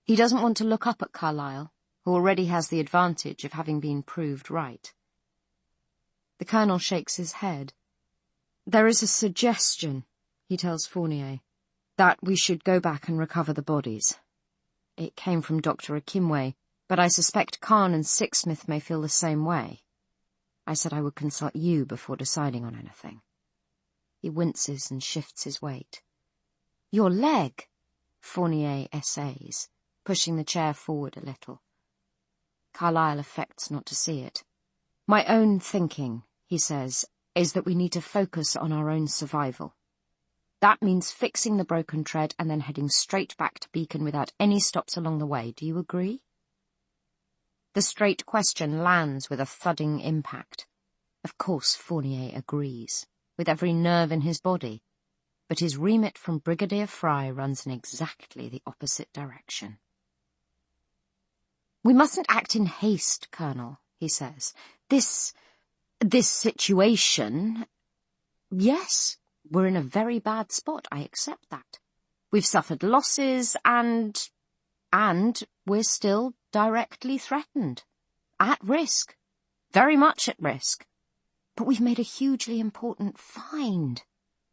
He doesn't want to look up at Carlyle, who already has the advantage of having been proved right. The Colonel shakes his head. There is a suggestion, he tells Fournier, that we should go back and recover the bodies. It came from Dr. Akimwe, but I suspect Khan and Sixsmith may feel the same way. I said I would consult you before deciding on anything. He winces and shifts his weight. Your leg, Fournier essays, pushing the chair forward a little. Carlyle affects not to see it. My own thinking, he says, is that we need to focus on our own survival. That means fixing the broken tread and then heading straight back to Beacon without any stops along the way. Do you agree? The straight question lands with a thudding impact. Of course Fournier agrees, with every nerve in his body, but his remit from Brigadier Fry runs in exactly the opposite direction. We mustn't act in haste, Colonel, he says. This situation... Yes, we're in a very bad spot, I accept that. We've suffered losses and we're still directly threatened. At risk. Very much at risk. But we've made a hugely important find.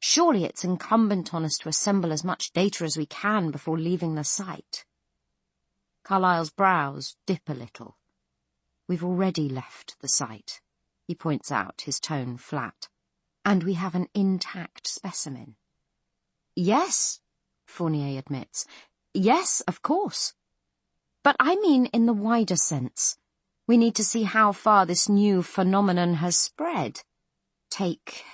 Surely it's incumbent on us to assemble as much data as we can before leaving the site. Carlyle's brows dip a little. We've already left the site, he points out, his tone flat. And we have an intact specimen. Yes, Fournier admits. Yes, of course. But I mean in the wider sense. We need to see how far this new phenomenon has spread. Take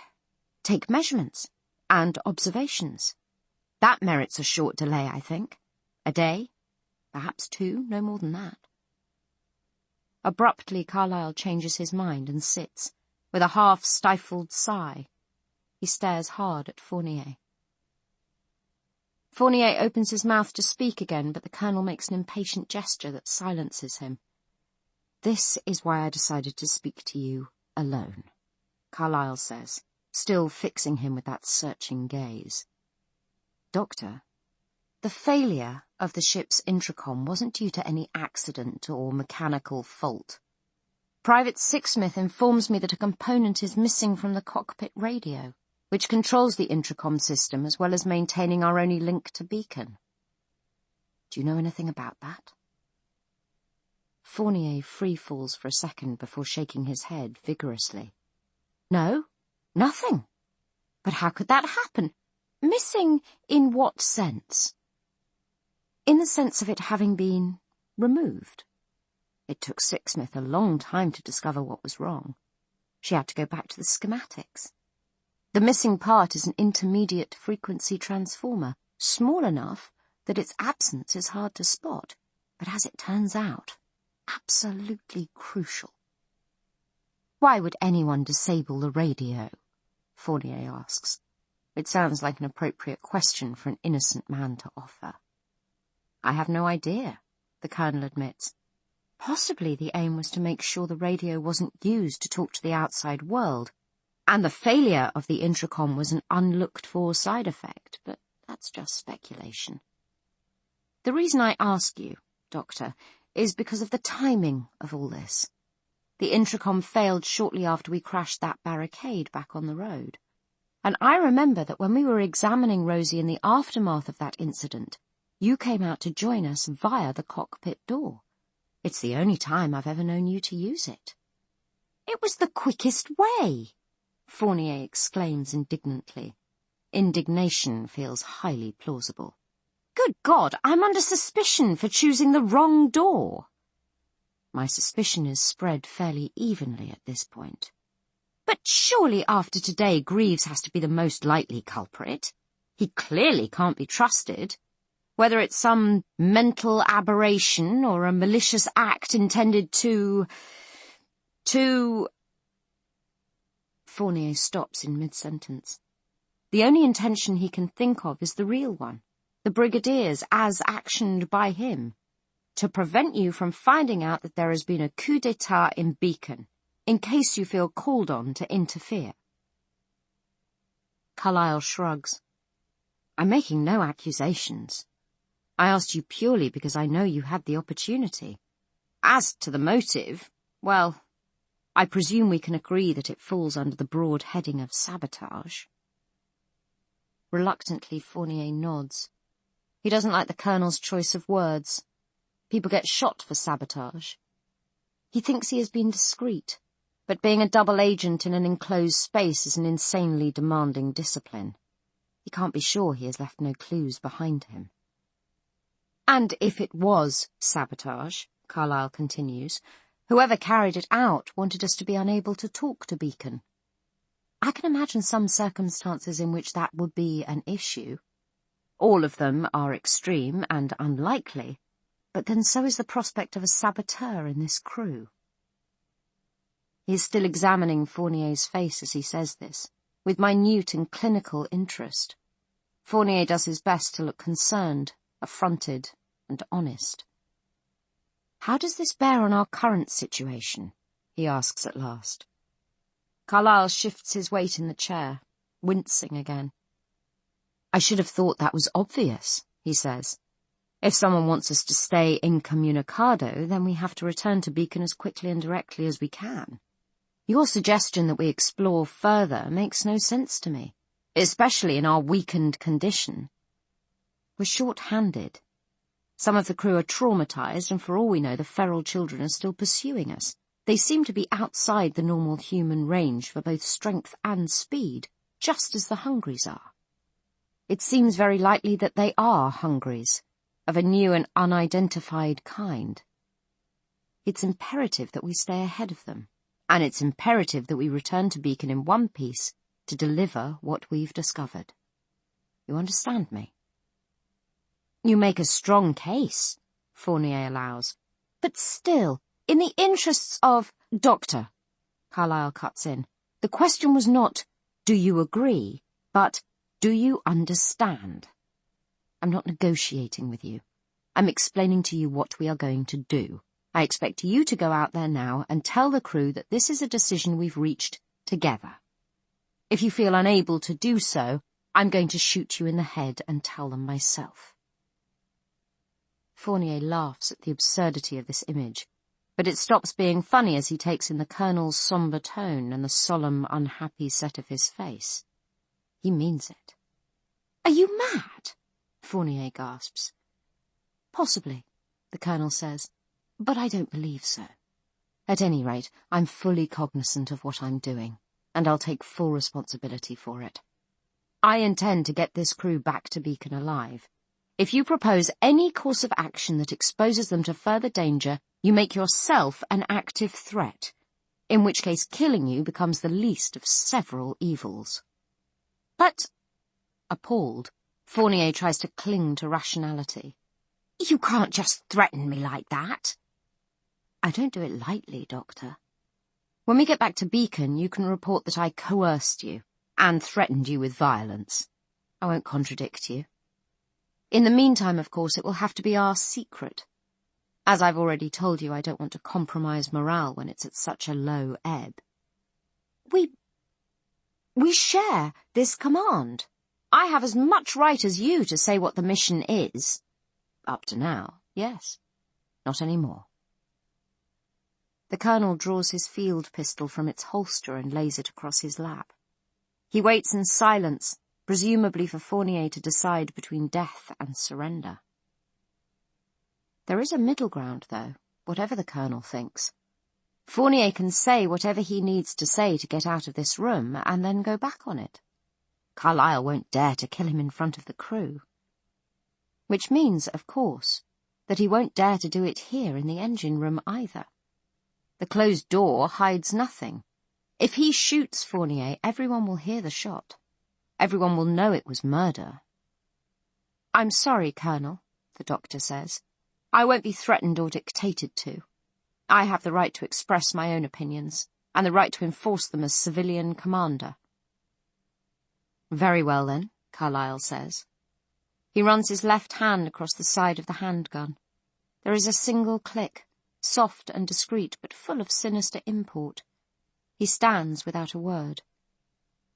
measurements and observations. That merits a short delay, I think. A day, perhaps 2, no more than that. Abruptly, Carlyle changes his mind and sits, with a half-stifled sigh. He stares hard at Fournier. Fournier opens his mouth to speak again, but the Colonel makes an impatient gesture that silences him. This is why I decided to speak to you alone, Carlyle says, still fixing him with that searching gaze. Doctor, the failure of the ship's intercom wasn't due to any accident or mechanical fault. Private Sixsmith informs me that a component is missing from the cockpit radio, which controls the intercom system as well as maintaining our only link to Beacon. Do you know anything about that? Fournier free-falls for a second before shaking his head vigorously. No, nothing. But how could that happen? Missing in what sense? In the sense of it having been removed. It took Sixsmith a long time to discover what was wrong. She had to go back to the schematics. The missing part is an intermediate frequency transformer, small enough that its absence is hard to spot, but as it turns out, absolutely crucial. Why would anyone disable the radio? Fournier asks. It sounds like an appropriate question for an innocent man to offer. I have no idea, the Colonel admits. Possibly the aim was to make sure the radio wasn't used to talk to the outside world, and the failure of the intercom was an unlooked-for side effect, but that's just speculation. The reason I ask you, Doctor, is because of the timing of all this. The intercom failed shortly after we crashed that barricade back on the road. And I remember that when we were examining Rosie in the aftermath of that incident, you came out to join us via the cockpit door. It's the only time I've ever known you to use it. It was the quickest way, Fournier exclaims indignantly. Indignation feels highly plausible. Good God, I'm under suspicion for choosing the wrong door. My suspicion is spread fairly evenly at this point. But surely after today Greaves has to be the most likely culprit. He clearly can't be trusted. Whether it's some mental aberration or a malicious act intended to... Fournier stops in mid-sentence. The only intention he can think of is the real one, the Brigadier's as actioned by him, to prevent you from finding out that there has been a coup d'etat in Beacon, in case you feel called on to interfere. Carlyle shrugs. I'm making no accusations. I asked you purely because I know you had the opportunity. As to the motive, well, I presume we can agree that it falls under the broad heading of sabotage. Reluctantly, Fournier nods. He doesn't like the Colonel's choice of words. People get shot for sabotage. He thinks he has been discreet, but being a double agent in an enclosed space is an insanely demanding discipline. He can't be sure he has left no clues behind him. And if it was sabotage, Carlyle continues, whoever carried it out wanted us to be unable to talk to Beacon. I can imagine some circumstances in which that would be an issue. All of them are extreme and unlikely, but then so is the prospect of a saboteur in this crew. He is still examining Fournier's face as he says this, with minute and clinical interest. Fournier does his best to look concerned, affronted, and honest. How does this bear on our current situation? He asks at last. Carlyle shifts his weight in the chair, wincing again. I should have thought that was obvious, he says. If someone wants us to stay incommunicado, then we have to return to Beacon as quickly and directly as we can. Your suggestion that we explore further makes no sense to me, especially in our weakened condition. We're short-handed. Some of the crew are traumatized, and for all we know, the feral children are still pursuing us. They seem to be outside the normal human range for both strength and speed, just as the Hungries are. It seems very likely that they are Hungries, of a new and unidentified kind. It's imperative that we stay ahead of them, and it's imperative that we return to Beacon in one piece to deliver what we've discovered. You understand me? You make a strong case, Fournier allows. But still, in the interests of— Doctor, Carlyle cuts in, the question was not, do you agree, but do you understand? I'm not negotiating with you. I'm explaining to you what we are going to do. I expect you to go out there now and tell the crew that this is a decision we've reached together. If you feel unable to do so, I'm going to shoot you in the head and tell them myself. Fournier laughs at the absurdity of this image, but it stops being funny as he takes in the Colonel's sombre tone and the solemn, unhappy set of his face. He means it. Are you mad? Fournier gasps. Possibly, the Colonel says, but I don't believe so. At any rate, I'm fully cognizant of what I'm doing, and I'll take full responsibility for it. I intend to get this crew back to Beacon alive. If you propose any course of action that exposes them to further danger, you make yourself an active threat, in which case killing you becomes the least of several evils. But, appalled, Fournier tries to cling to rationality. You can't just threaten me like that. I don't do it lightly, Doctor. When we get back to Beacon, you can report that I coerced you and threatened you with violence. I won't contradict you. In the meantime, of course, it will have to be our secret. As I've already told you, I don't want to compromise morale when it's at such a low ebb. We share this command. I have as much right as you to say what the mission is. Up to now, yes. Not any more. The Colonel draws his field pistol from its holster and lays it across his lap. He waits in silence, presumably for Fournier to decide between death and surrender. There is a middle ground, though, whatever the Colonel thinks. Fournier can say whatever he needs to say to get out of this room, and then go back on it. Carlyle won't dare to kill him in front of the crew. Which means, of course, that he won't dare to do it here in the engine room either. The closed door hides nothing. If he shoots Fournier, everyone will hear the shot. Everyone will know it was murder. I'm sorry, Colonel, the doctor says. I won't be threatened or dictated to. I have the right to express my own opinions, and the right to enforce them as civilian commander. Very well, then, Carlyle says. He runs his left hand across the side of the handgun. There is a single click, soft and discreet, but full of sinister import. He stands without a word.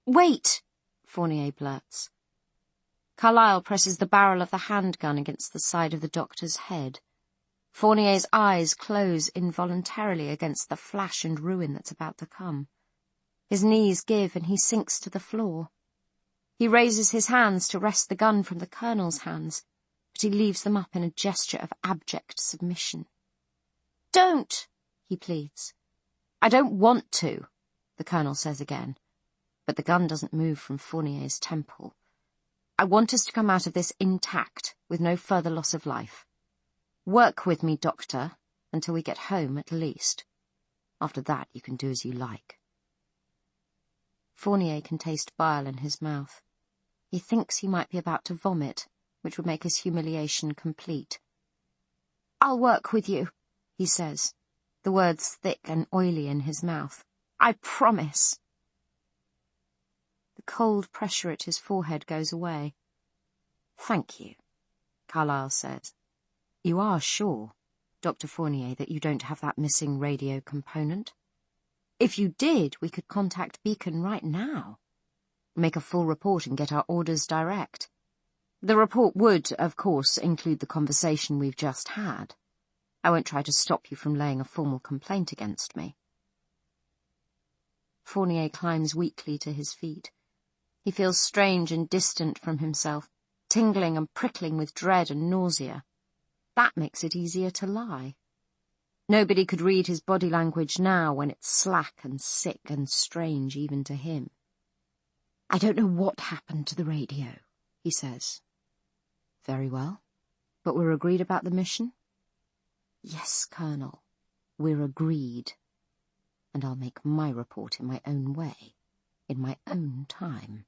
Wait! Fournier blurts. Carlyle presses the barrel of the handgun against the side of the doctor's head. Fournier's eyes close involuntarily against the flash and ruin that's about to come. His knees give and he sinks to the floor. He raises his hands to wrest the gun from the Colonel's hands, but he leaves them up in a gesture of abject submission. Don't, he pleads. I don't want to, the Colonel says again, but the gun doesn't move from Fournier's temple. I want us to come out of this intact, with no further loss of life. Work with me, Doctor, until we get home at least. After that, you can do as you like. Fournier can taste bile in his mouth. He thinks he might be about to vomit, which would make his humiliation complete. I'll work with you, he says, the words thick and oily in his mouth. I promise. The cold pressure at his forehead goes away. Thank you, Carlyle says. You are sure, Dr. Fournier, that you don't have that missing radio component? If you did, we could contact Beacon right now. Make a full report and get our orders direct. The report would, of course, include the conversation we've just had. I won't try to stop you from laying a formal complaint against me. Fournier climbs weakly to his feet. He feels strange and distant from himself, tingling and prickling with dread and nausea. That makes it easier to lie. Nobody could read his body language now when it's slack and sick and strange even to him. I don't know what happened to the radio, he says. Very well. But we're agreed about the mission? Yes, Colonel. We're agreed. And I'll make my report in my own way, in my own time.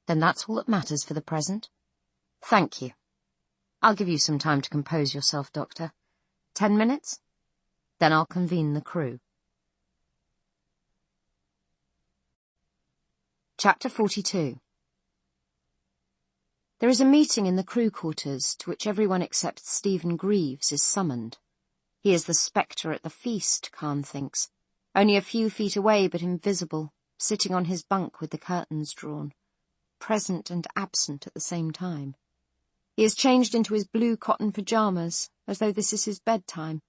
Then that's all that matters for the present. Thank you. I'll give you some time to compose yourself, Doctor. 10 minutes? Then I'll convene the crew. Chapter 42. There is a meeting in the crew quarters to which everyone except Stephen Greaves is summoned. He is the spectre at the feast, Khan thinks, only a few feet away but invisible, sitting on his bunk with the curtains drawn, present and absent at the same time. He has changed into his blue cotton pyjamas, as though this is his bedtime,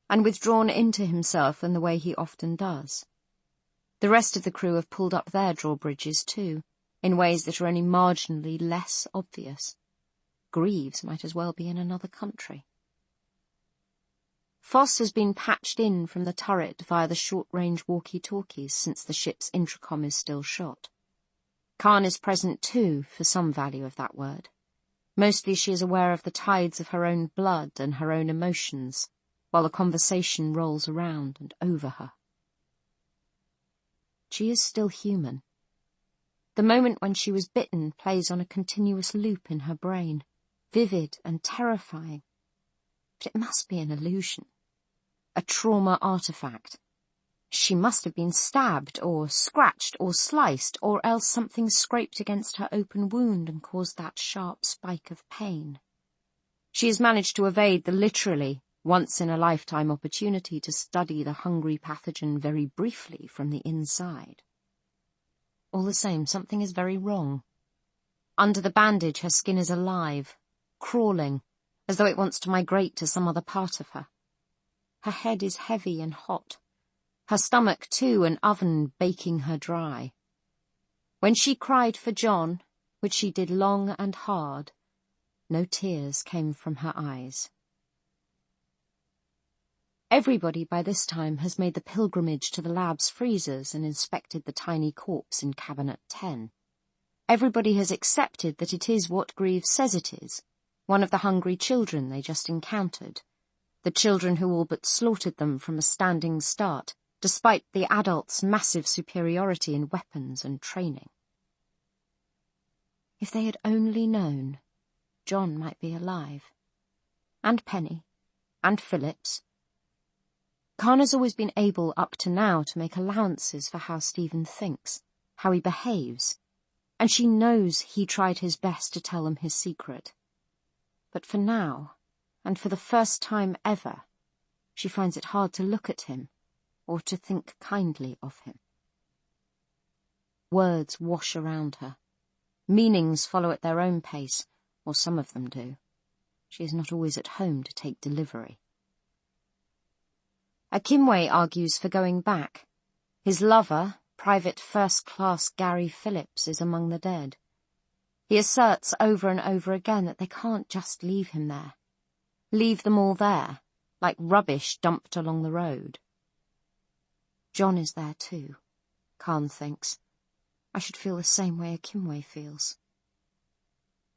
and withdrawn into himself in the way he often does. The rest of the crew have pulled up their drawbridges too, in ways that are only marginally less obvious. Greaves might as well be in another country. Foss has been patched in from the turret via the short-range walkie-talkies since the ship's intracom is still shot. Khan is present too, for some value of that word. Mostly she is aware of the tides of her own blood and her own emotions, while the conversation rolls around and over her. She is still human. The moment when she was bitten plays on a continuous loop in her brain, vivid and terrifying. But it must be an illusion, a trauma artifact. She must have been stabbed or scratched or sliced, or else something scraped against her open wound and caused that sharp spike of pain. She has managed to evade the literally once-in-a-lifetime opportunity to study the hungry pathogen very briefly from the inside. All the same, something is very wrong. Under the bandage, her skin is alive, crawling, as though it wants to migrate to some other part of her. Her head is heavy and hot. Her stomach, too, an oven baking her dry. When she cried for John, which she did long and hard, no tears came from her eyes. Everybody by this time has made the pilgrimage to the lab's freezers and inspected the tiny corpse in Cabinet 10. Everybody has accepted that it is what Greaves says it is, one of the hungry children they just encountered, the children who all but slaughtered them from a standing start, despite the adults' massive superiority in weapons and training. If they had only known, John might be alive. And Penny. And Phillips. Khan has always been able up to now to make allowances for how Stephen thinks, how he behaves, and she knows he tried his best to tell them his secret. But for now, and for the first time ever, she finds it hard to look at him, or to think kindly of him. Words wash around her. Meanings follow at their own pace, or some of them do. She is not always at home to take delivery. Akimwe argues for going back. His lover, Private First Class Gary Phillips, is among the dead. He asserts over and over again that they can't just leave him there. Leave them all there, like rubbish dumped along the road. John is there too, Khan thinks. I should feel the same way Akimwe feels.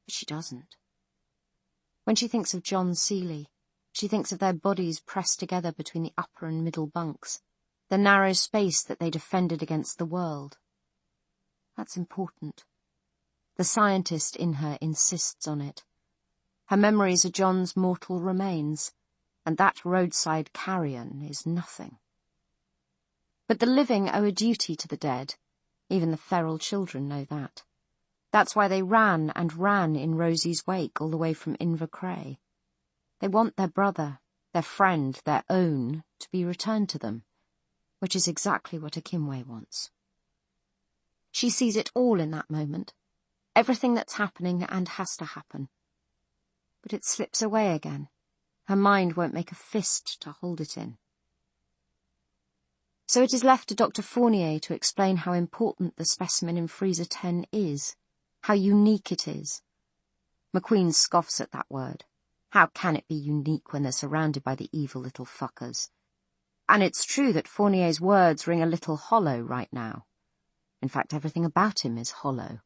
But she doesn't. When she thinks of John Seeley, she thinks of their bodies pressed together between the upper and middle bunks, the narrow space that they defended against the world. That's important. The scientist in her insists on it. Her memories are John's mortal remains, and that roadside carrion is nothing. But the living owe a duty to the dead. Even the feral children know that. That's why they ran and ran in Rosie's wake all the way from Invercray. They want their brother, their friend, their own, to be returned to them, which is exactly what Akimwe wants. She sees it all in that moment. everything that's happening and has to happen. But it slips away again. Her mind won't make a fist to hold it in. So it is left to Dr. Fournier to explain how important the specimen in freezer 10 is, how unique it is. McQueen scoffs at that word. How can it be unique when they're surrounded by the evil little fuckers? And it's true that Fournier's words ring a little hollow right now. In fact, everything about him is hollow.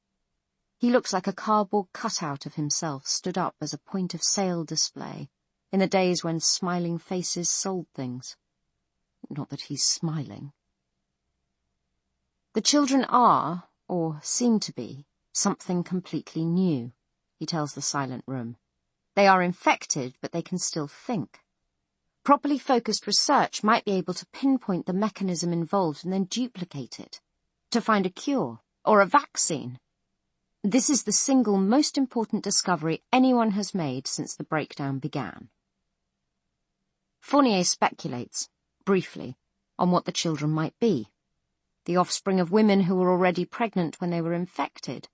He looks like a cardboard cutout of himself stood up as a point-of-sale display in the days when smiling faces sold things. Not that he's smiling. The children are, or seem to be, something completely new, he tells the silent room. They are infected, but they can still think. Properly focused research might be able to pinpoint the mechanism involved and then duplicate it, to find a cure or a vaccine. This is the single most important discovery anyone has made since the breakdown began. Fournier speculates, briefly, on what the children might be. The offspring of women who were already pregnant when they were infected,